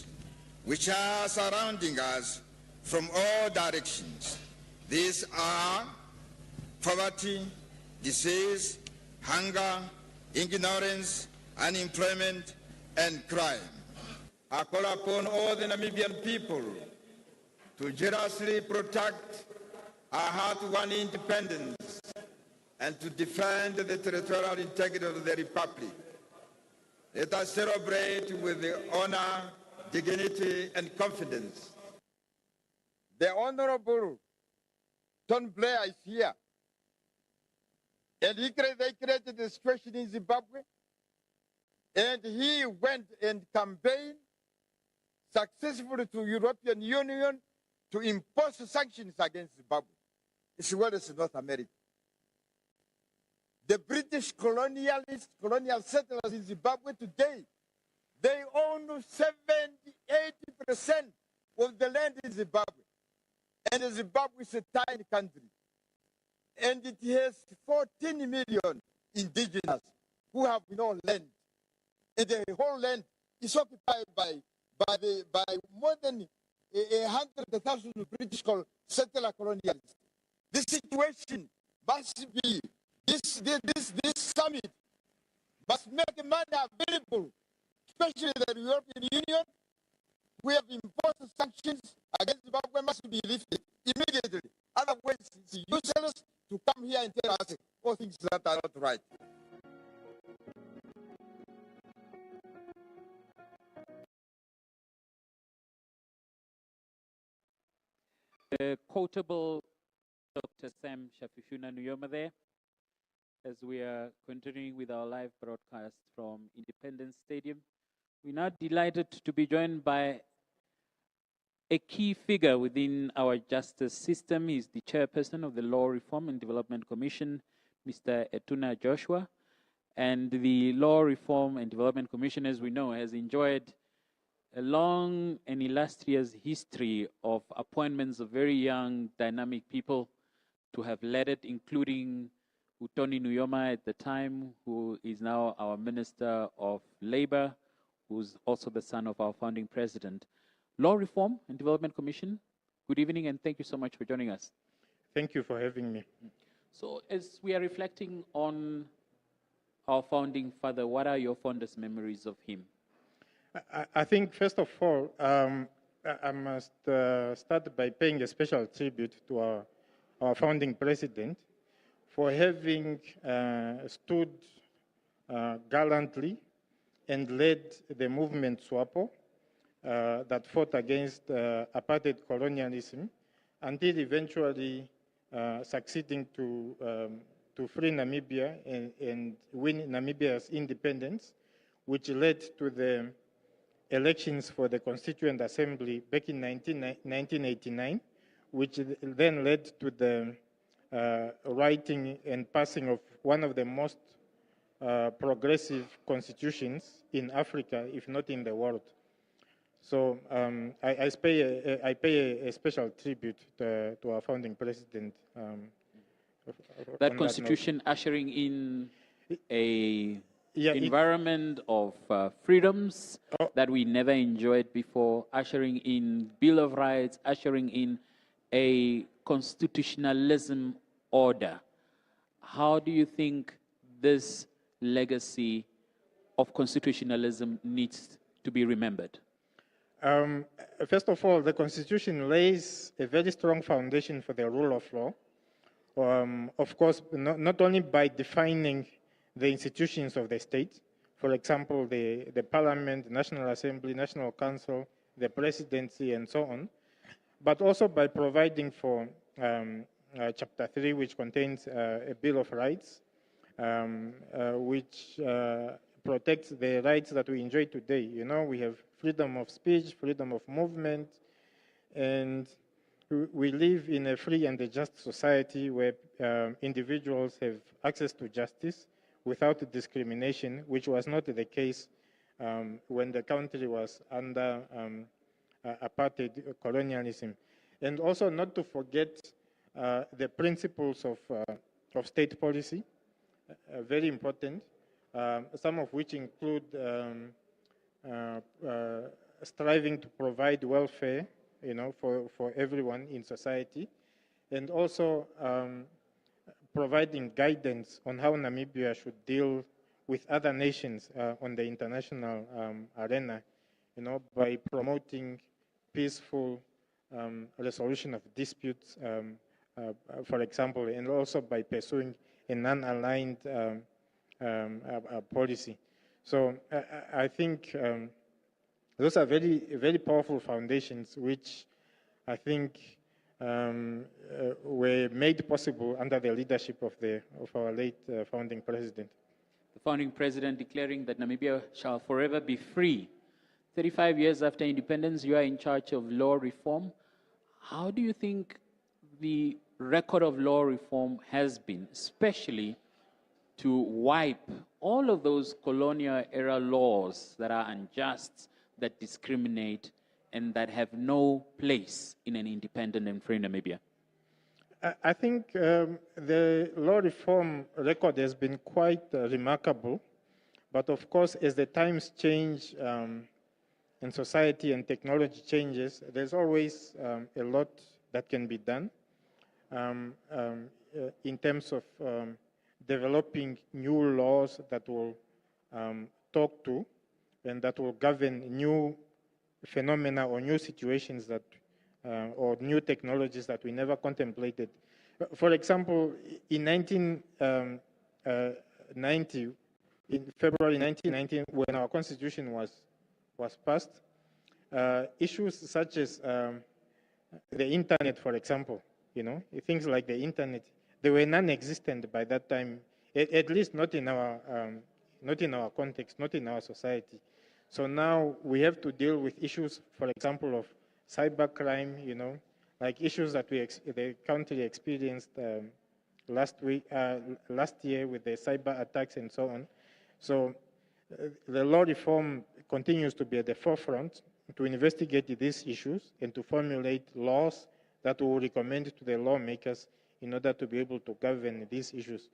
which are surrounding us from all directions. These are poverty, disease, hunger, ignorance, unemployment, and crime. I call upon all the Namibian people to jealously protect our hard-won independence and to defend the territorial integrity of the Republic. Let us celebrate with the honor, dignity, and confidence. The Honorable Tony Blair is here. And they created the situation in Zimbabwe. And he went and campaigned successfully to European Union to impose sanctions against Zimbabwe, as well as North America. The British colonial settlers in Zimbabwe today, they own 70–80% of the land in Zimbabwe. And Zimbabwe is a tiny country. And it has 14 million indigenous who have no land. And the whole land is occupied by more than 100,000 British settler colonialists. This situation must be, this summit must make money available, especially the European Union. We have imposed sanctions against Zimbabwe must be lifted immediately. Otherwise, it's useless to come here and tell us all things that are not right. Quotable Dr. Sam Shafishuna Nujoma there, as we are continuing with our live broadcast from Independence Stadium. We're now delighted to be joined by a key figure within our justice system. He's the chairperson of the Law Reform and Development Commission, Mr. Utoni Nujoma. And the Law Reform and Development Commission, as we know, has enjoyed a long and illustrious history of appointments of very young, dynamic people to have led it, including Utoni Nujoma at the time, who is now our Minister of Labor, who's also the son of our founding president. Law Reform and Development Commission, good evening and thank you so much for joining us. Thank you for having me. So as we are reflecting on our founding father, what are your fondest memories of him? I think, first of all, I must start by paying a special tribute to our founding president for having stood gallantly and led the movement SWAPO that fought against apartheid colonialism until eventually succeeding to free Namibia and win Namibia's independence, which led to the elections for the Constituent Assembly back in 1989, which then led to the writing and passing of one of the most progressive constitutions in Africa, if not in the world. So I pay a special tribute to our founding president. That constitution ushering in a environment of freedoms that we never enjoyed before, ushering in Bill of Rights, ushering in a constitutionalism order. How do you think this legacy of constitutionalism needs to be remembered? First of all, the Constitution lays a very strong foundation for the rule of law. Of course, not only by defining the institutions of the state, for example, the Parliament, the National Assembly, National Council, the Presidency, and so on, but also by providing for Chapter 3, which contains a Bill of Rights, which protects the rights that we enjoy today. You know, we have freedom of speech, freedom of movement, and we live in a free and a just society where individuals have access to justice without discrimination, which was not the case when the country was under apartheid colonialism. And also not to forget the principles of state policy, very important, some of which include striving to provide welfare, you know, for everyone in society, and also providing guidance on how Namibia should deal with other nations on the international arena, you know, by promoting peaceful resolution of disputes, for example, and also by pursuing a non-aligned policy. So I think those are very, very powerful foundations, which I think were made possible under the leadership of our late founding president. The founding president declaring that Namibia shall forever be free. 35 years after independence, you are in charge of law reform. How do you think the record of law reform has been, especially to wipe all of those colonial era laws that are unjust, that discriminate, and that have no place in an independent and free Namibia? I think the law reform record has been quite remarkable, but of course, as the times change and society and technology changes, there's always a lot that can be done in terms of developing new laws that will talk to and that will govern new phenomena or new situations that or new technologies that we never contemplated. For example, in 1990, in February 1990, when our constitution was passed, issues such as the internet, for example, you know, things like the internet, they were non-existent by that time, at least not in our context, not in our society. So now we have to deal with issues, for example, of cybercrime, you know, like issues that the country experienced last year with the cyber attacks and so on. So the law reform continues to be at the forefront, to investigate these issues and to formulate laws that will recommend to the lawmakers in order to be able to govern these issues.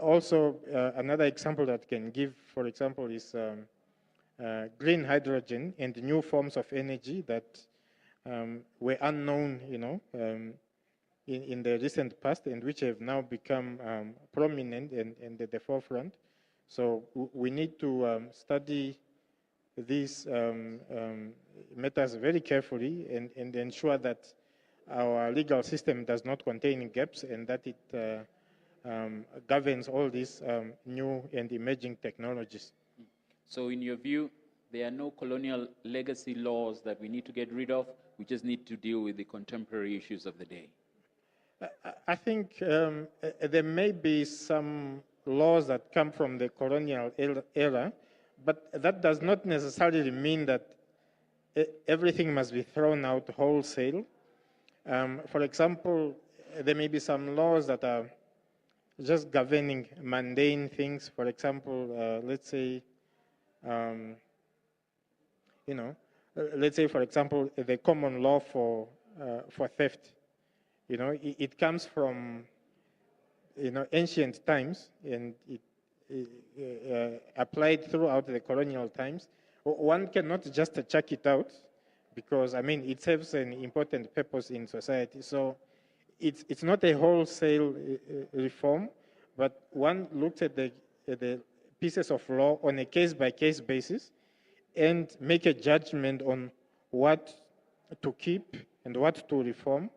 Also, another example that can give, for example, is green hydrogen and new forms of energy that were unknown, in the recent past and which have now become prominent and at the forefront. So we need to study these matters very carefully and ensure that our legal system does not contain gaps and that it governs all these new and emerging technologies. So in your view, there are no colonial legacy laws that we need to get rid of. We just need to deal with the contemporary issues of the day. I think there may be some laws that come from the colonial era, but that does not necessarily mean that everything must be thrown out wholesale. For example, there may be some laws that are just governing mundane things. For example, let's say, let's say, for example, the common law for theft. It comes from, ancient times, and it applied throughout the colonial times. One cannot just chuck it out because, it serves an important purpose in society. So it's not a wholesale reform, but one looks at the pieces of law on a case-by-case basis and make a judgment on what to keep and what to reform,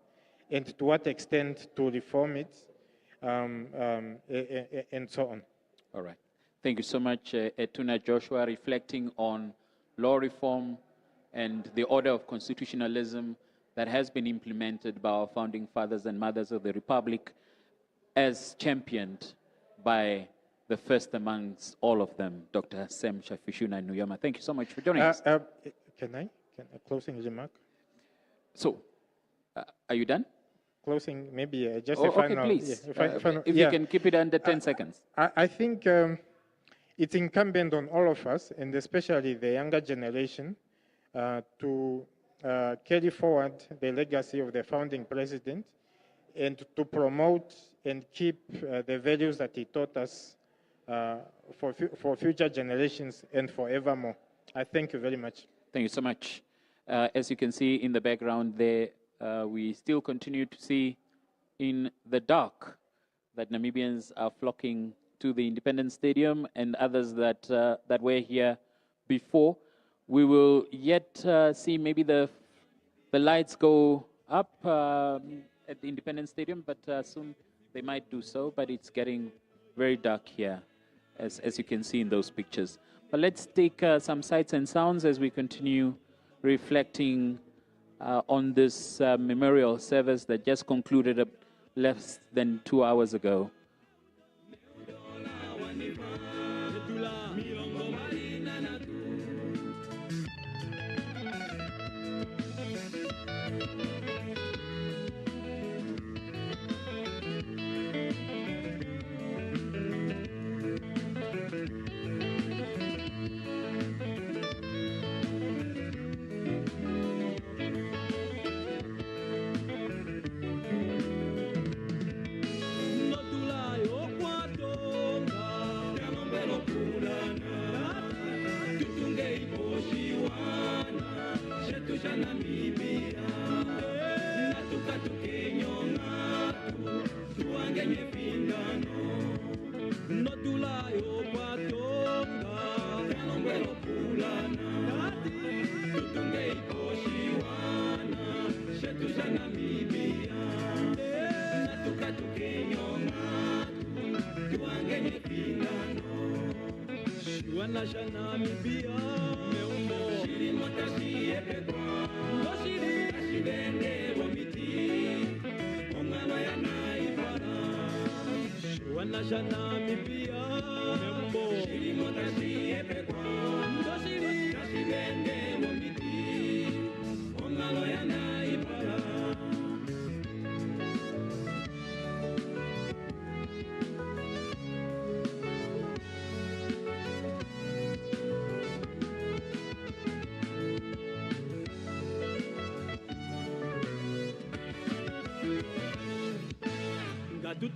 and to what extent to reform it, and so on. All right. Thank you so much, Etuna Joshua, reflecting on law reform and the order of constitutionalism that has been implemented by our founding fathers and mothers of the Republic, as championed by the first amongst all of them, Dr. Sam Shafishuna Nujoma. Thank you so much for joining us. Can I closing remark? So, are you done? Closing, maybe just a final. Okay, please. Yeah, if you can keep it under 10 seconds. I think it's incumbent on all of us, and especially the younger generation, to carry forward the legacy of the founding president and to promote and keep the values that he taught us for future generations and forevermore. I thank you very much. Thank you so much. As you can see in the background there, we still continue to see in the dark that Namibians are flocking to the Independence Stadium and others that were here before. We will yet see maybe the lights go up at the Independence Stadium, but soon they might do so. But it's getting very dark here, as you can see in those pictures. But let's take some sights and sounds as we continue reflecting on this memorial service that just concluded less than 2 hours ago.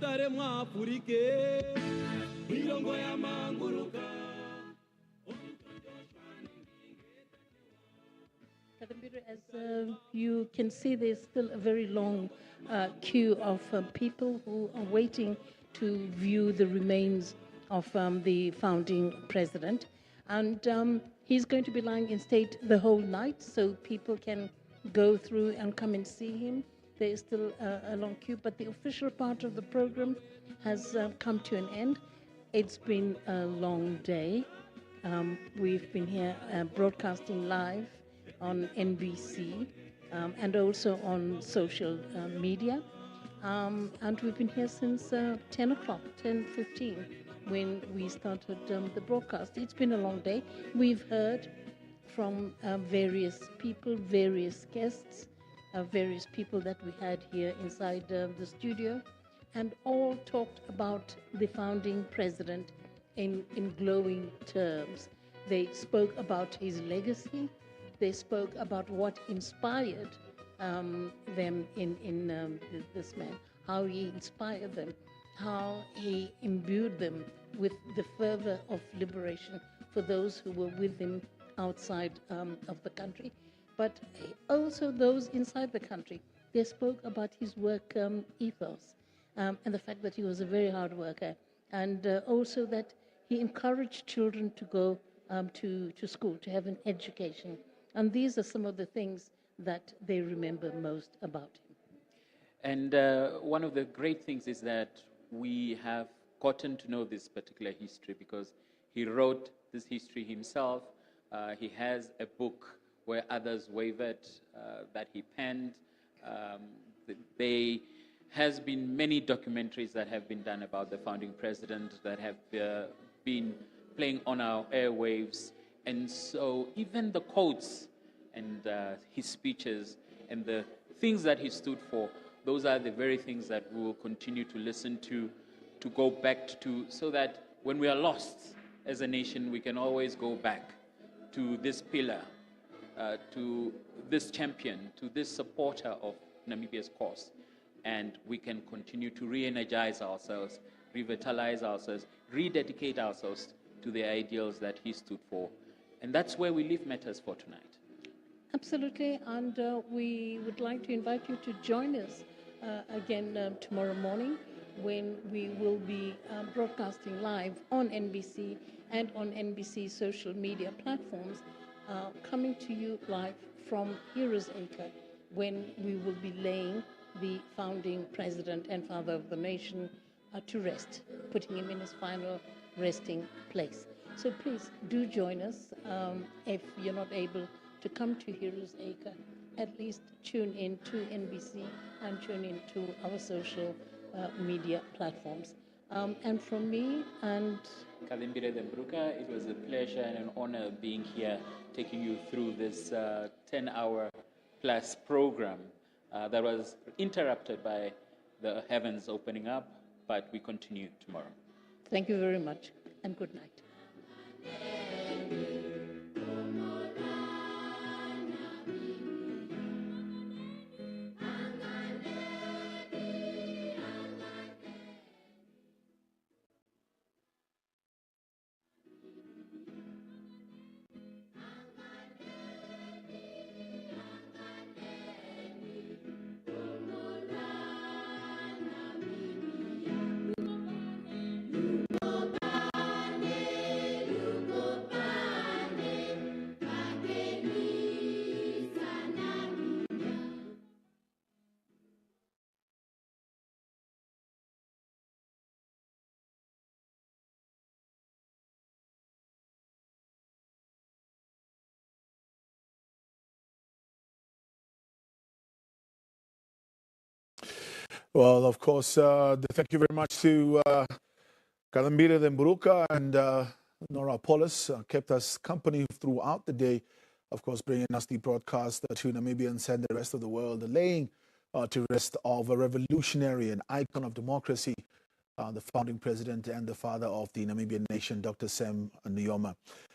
mutare mwafurike milongo ya manguruka. As you can see, there's still a very long queue of people who are waiting to view the remains of the founding president. And he's going to be lying in state the whole night, so people can go through and come and see him. There is still a long queue, but the official part of the program has come to an end. It's been a long day. We've been here broadcasting live on NBC and also on social media. And we've been here since 10 o'clock, 10:15, when we started the broadcast. It's been a long day. We've heard from various people, various guests, various people that we had here inside the studio, and all talked about the founding president in glowing terms. They spoke about his legacy. They spoke about what inspired them in this man, how he inspired them, how he imbued them with the fervor of liberation for those who were with him outside of the country, but also those inside the country. They spoke about his work ethos and the fact that he was a very hard worker, and also that he encouraged children to go to school, to have an education. And these are some of the things that they remember most about him. And one of the great things is that we have gotten to know this particular history because he wrote this history himself. He has a book where others wavered that he penned. There has been many documentaries that have been done about the founding president that have been playing on our airwaves. And so even the quotes and his speeches and the things that he stood for, those are the very things that we will continue to listen to go back to, so that when we are lost as a nation, we can always go back to this pillar, to this champion, to this supporter of Namibia's cause. And we can continue to re-energize ourselves, revitalize ourselves, rededicate ourselves to the ideals that he stood for. And that's where we leave matters for tonight. Absolutely, and we would like to invite you to join us again tomorrow morning, when we will be broadcasting live on NBC and on NBC social media platforms, coming to you live from Heroes Acre, when we will be laying the founding president and father of the nation to rest, putting him in his final resting place. So please do join us. If you're not able to come to Heroes Acre, at least tune in to NBC and tune in to our social media platforms. And from me and Kalimbire Dembruka, it was a pleasure and an honor being here, taking you through this 10-hour plus program that was interrupted by the heavens opening up, but we continue tomorrow. Thank you very much, and good night. Well, of course, thank you very much to Kalambira Demburuka and Nora Polis, kept us company throughout the day, of course, bringing us the broadcast to Namibians and the rest of the world, laying to rest of a revolutionary and icon of democracy, the founding president and the father of the Namibian nation, Dr. Sam Nujoma.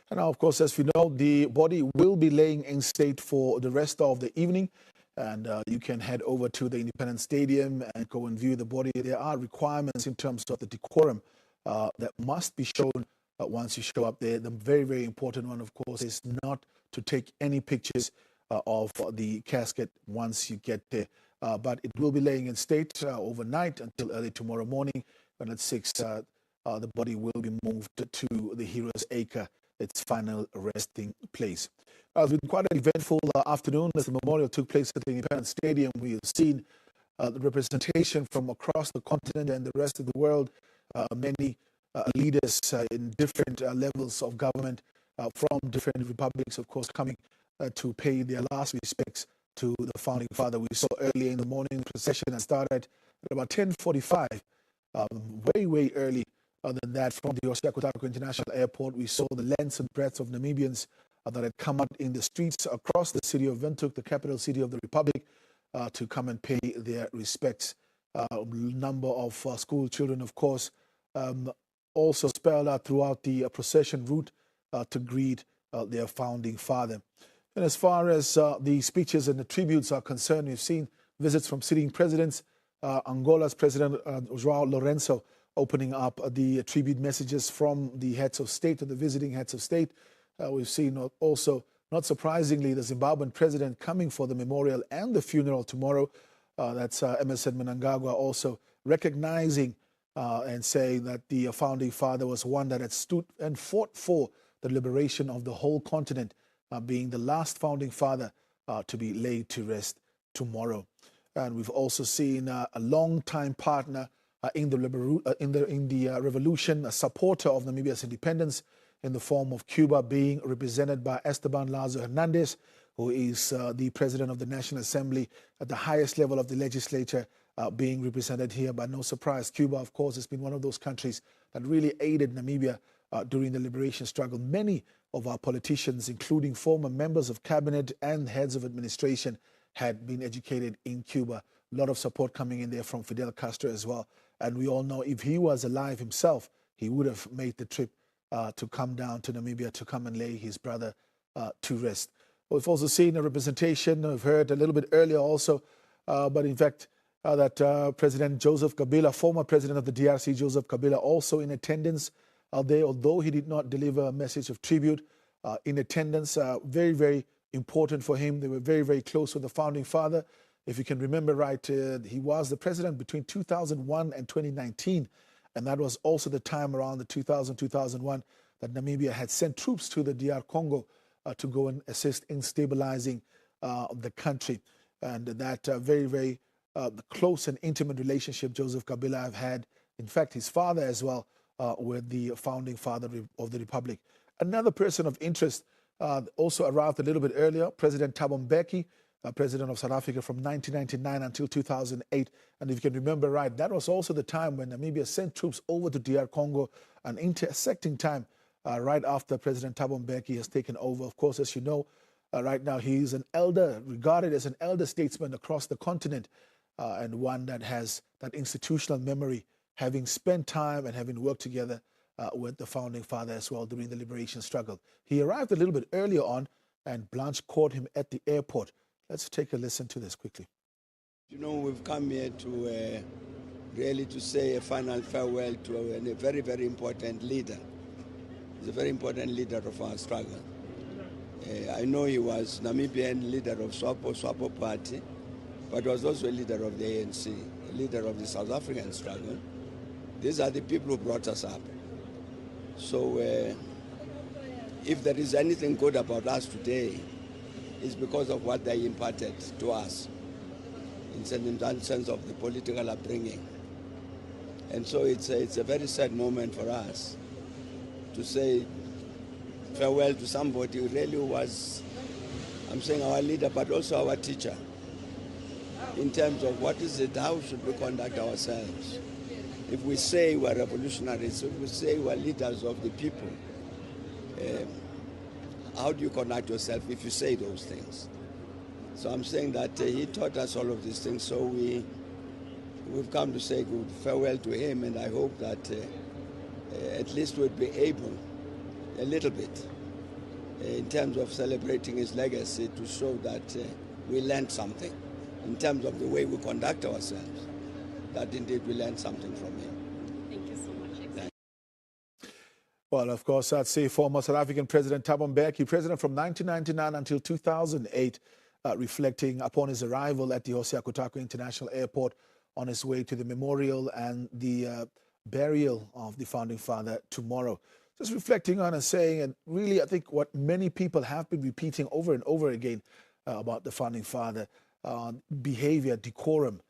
And now, of course, as we know, the body will be laying in state for the rest of the evening. And you can head over to the Independence Stadium and go and view the body. There are requirements in terms of the decorum that must be shown once you show up there. The very, very important one, of course, is not to take any pictures of the casket once you get there. But it will be laying in state overnight until early tomorrow morning. And at 6, the body will be moved to the Heroes Acre, its final resting place. It's been quite an eventful afternoon as the memorial took place at the Independence Stadium. We have seen the representation from across the continent and the rest of the world, many leaders in different levels of government from different republics, of course, coming to pay their last respects to the founding father. We saw early in the morning the procession that started at about 10:45, way early. Other than that, from the Osaka International Airport, we saw the lengths and breadths of Namibians that had come out in the streets across the city of Windhoek, the capital city of the republic, to come and pay their respects. A number of school children, of course, also spelled out throughout the procession route to greet their founding father. And as far as the speeches and the tributes are concerned, we've seen visits from sitting presidents. Angola's President João Lourenço opening up the tribute messages from the heads of state and the visiting heads of state. We've seen also, not surprisingly, the Zimbabwean president coming for the memorial and the funeral tomorrow. That's Emmerson Mnangagwa also recognizing and saying that the founding father was one that had stood and fought for the liberation of the whole continent, being the last founding father to be laid to rest tomorrow. And we've also seen a long-time partner in the revolution, a supporter of Namibia's independence in the form of Cuba, being represented by Esteban Lazo Hernandez, who is the president of the National Assembly at the highest level of the legislature, being represented here. But no surprise, Cuba, of course, has been one of those countries that really aided Namibia during the liberation struggle. Many of our politicians, including former members of cabinet and heads of administration, had been educated in Cuba. A lot of support coming in there from Fidel Castro as well. And we all know if he was alive himself, he would have made the trip to come down to Namibia to come and lay his brother to rest. We've also seen a representation, we've heard a little bit earlier also, but in fact, that President Joseph Kabila, former president of the DRC, Joseph Kabila, also in attendance there, although he did not deliver a message of tribute, in attendance, very, very important for him. They were very, very close with the founding father. If you can remember right, he was the president between 2001 and 2019, and that was also the time around the 2000-2001 that Namibia had sent troops to the DR Congo to go and assist in stabilizing the country. And that very, very close and intimate relationship Joseph Kabila have had, in fact, his father as well, with the founding father of the Republic. Another person of interest also arrived a little bit earlier, President Thabo Mbeki, president of South Africa from 1999 until 2008. And if you can remember right, that was also the time when Namibia sent troops over to DR Congo, an intersecting time right after President Thabo Mbeki has taken over. Of course, as you know, right now he is an elder, regarded as an elder statesman across the continent, and one that has that institutional memory, having spent time and having worked together with the founding father as well during the liberation struggle. He arrived a little bit earlier on, and Blanche caught him at the airport. Let's take a listen to this quickly. You know, we've come here to really to say a final farewell to a very, very important leader. He's a very important leader of our struggle. I know he was Namibian leader of SWAPO party, but was also a leader of the ANC, a leader of the South African struggle. These are the people who brought us up. So if there is anything good about us today, it's because of what they imparted to us in that sense of the political upbringing. And so it's a very sad moment for us to say farewell to somebody who really was, I'm saying our leader, but also our teacher, in terms of what is it, how should we conduct ourselves. If we say we're revolutionaries, if we say we're leaders of the people, how do you conduct yourself if you say those things? So I'm saying that he taught us all of these things, so we've come to say good farewell to him, and I hope that at least we'll be able, a little bit, in terms of celebrating his legacy, to show that we learned something. in terms of the way we conduct ourselves, that indeed we learn something from him. Thank you so much. Well, of course, I'd say former South African President Thabo Mbeki, president from 1999 until 2008, reflecting upon his arrival at the Hosea Kutako International Airport on his way to the memorial and the burial of the founding father tomorrow. Just reflecting on and saying, and really I think what many people have been repeating over and over again about the founding father, behavior, decorum,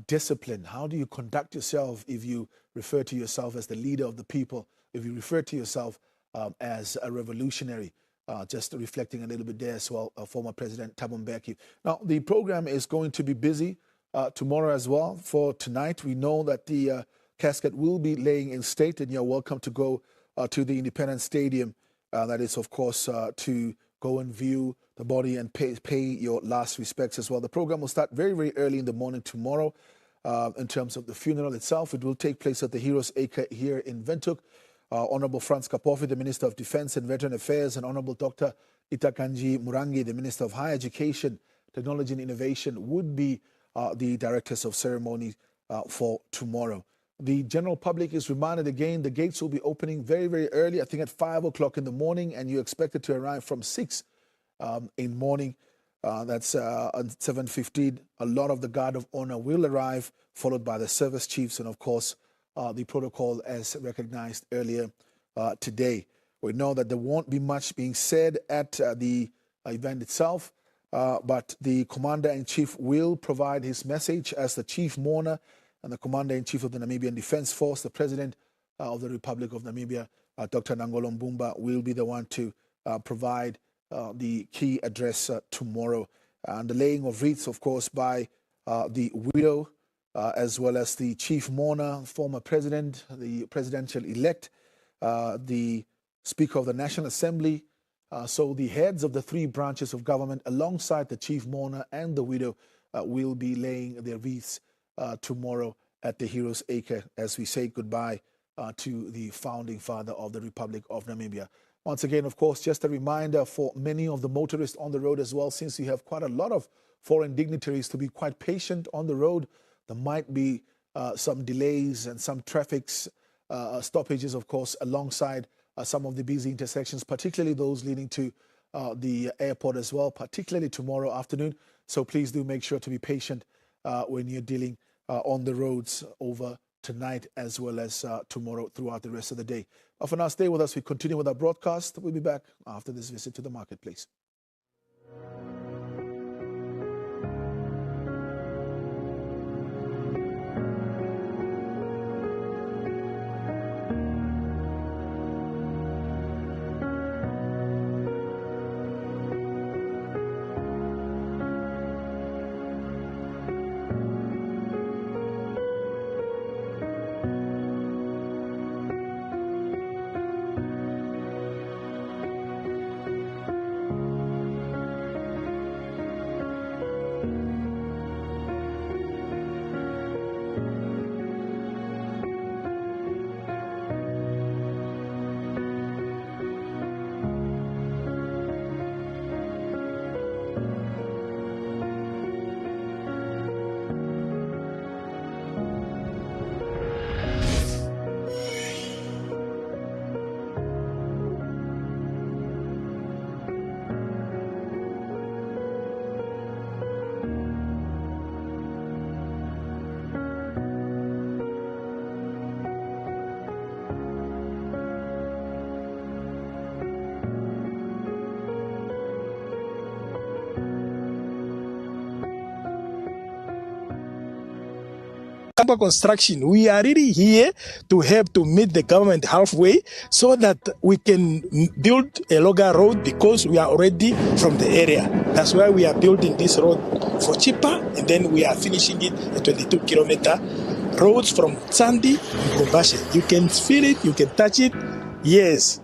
discipline. How do you conduct yourself if you refer to yourself as the leader of the people, if you refer to yourself as a revolutionary? Just reflecting a little bit there as well, former President Thabo Mbeki. Now, the program is going to be busy tomorrow as well. For tonight, we know that the casket will be laying in state, and you're welcome to go to the Independence Stadium. That is, of course, to go and view the body and pay your last respects as well. The program will start very, very early in the morning tomorrow. In terms of the funeral itself, it will take place at the Heroes Acre here in Windhoek. Honorable Franz Kapofi, the Minister of Defense and Veteran Affairs, and Honorable Dr. Itakanji Murangi, the Minister of Higher Education, Technology and Innovation, would be the directors of ceremony for tomorrow. The general public is reminded again, the gates will be opening very, very early, I think at 5 o'clock in the morning, and you're expected to arrive from 6 in the morning. That's at 7:15. A lot of the Guard of Honor will arrive, followed by the service chiefs, and of course, the protocol as recognized earlier today. We know that there won't be much being said at the event itself, but the Commander-in-Chief will provide his message as the Chief Mourner and the Commander-in-Chief of the Namibian Defense Force. The President of the Republic of Namibia, Dr. Nangolo Mbumba, will be the one to provide the key address tomorrow. And the laying of wreaths, of course, by the widow, as well as the chief mourner, former president, the presidential-elect, the Speaker of the National Assembly. So the heads of the three branches of government, alongside the chief mourner and the widow, will be laying their wreaths tomorrow at the Heroes Acre as we say goodbye to the founding father of the Republic of Namibia. Once again, of course, just a reminder for many of the motorists on the road as well, since we have quite a lot of foreign dignitaries, to be quite patient on the road. There might be some delays and some traffic stoppages, of course, alongside some of the busy intersections, particularly those leading to the airport as well, particularly tomorrow afternoon. So please do make sure to be patient when you're dealing on the roads over tonight as well as tomorrow throughout the rest of the day. For now, stay with us. We continue with our broadcast. We'll be back after this visit to the marketplace. Construction, we are really here to help to meet the government halfway so that we can build a longer road, because we are already from the area. That's why we are building this road for cheaper, and then we are finishing it a 22-kilometer roads from Sandy and Kumbashe. You can feel it, you can touch it. Yes.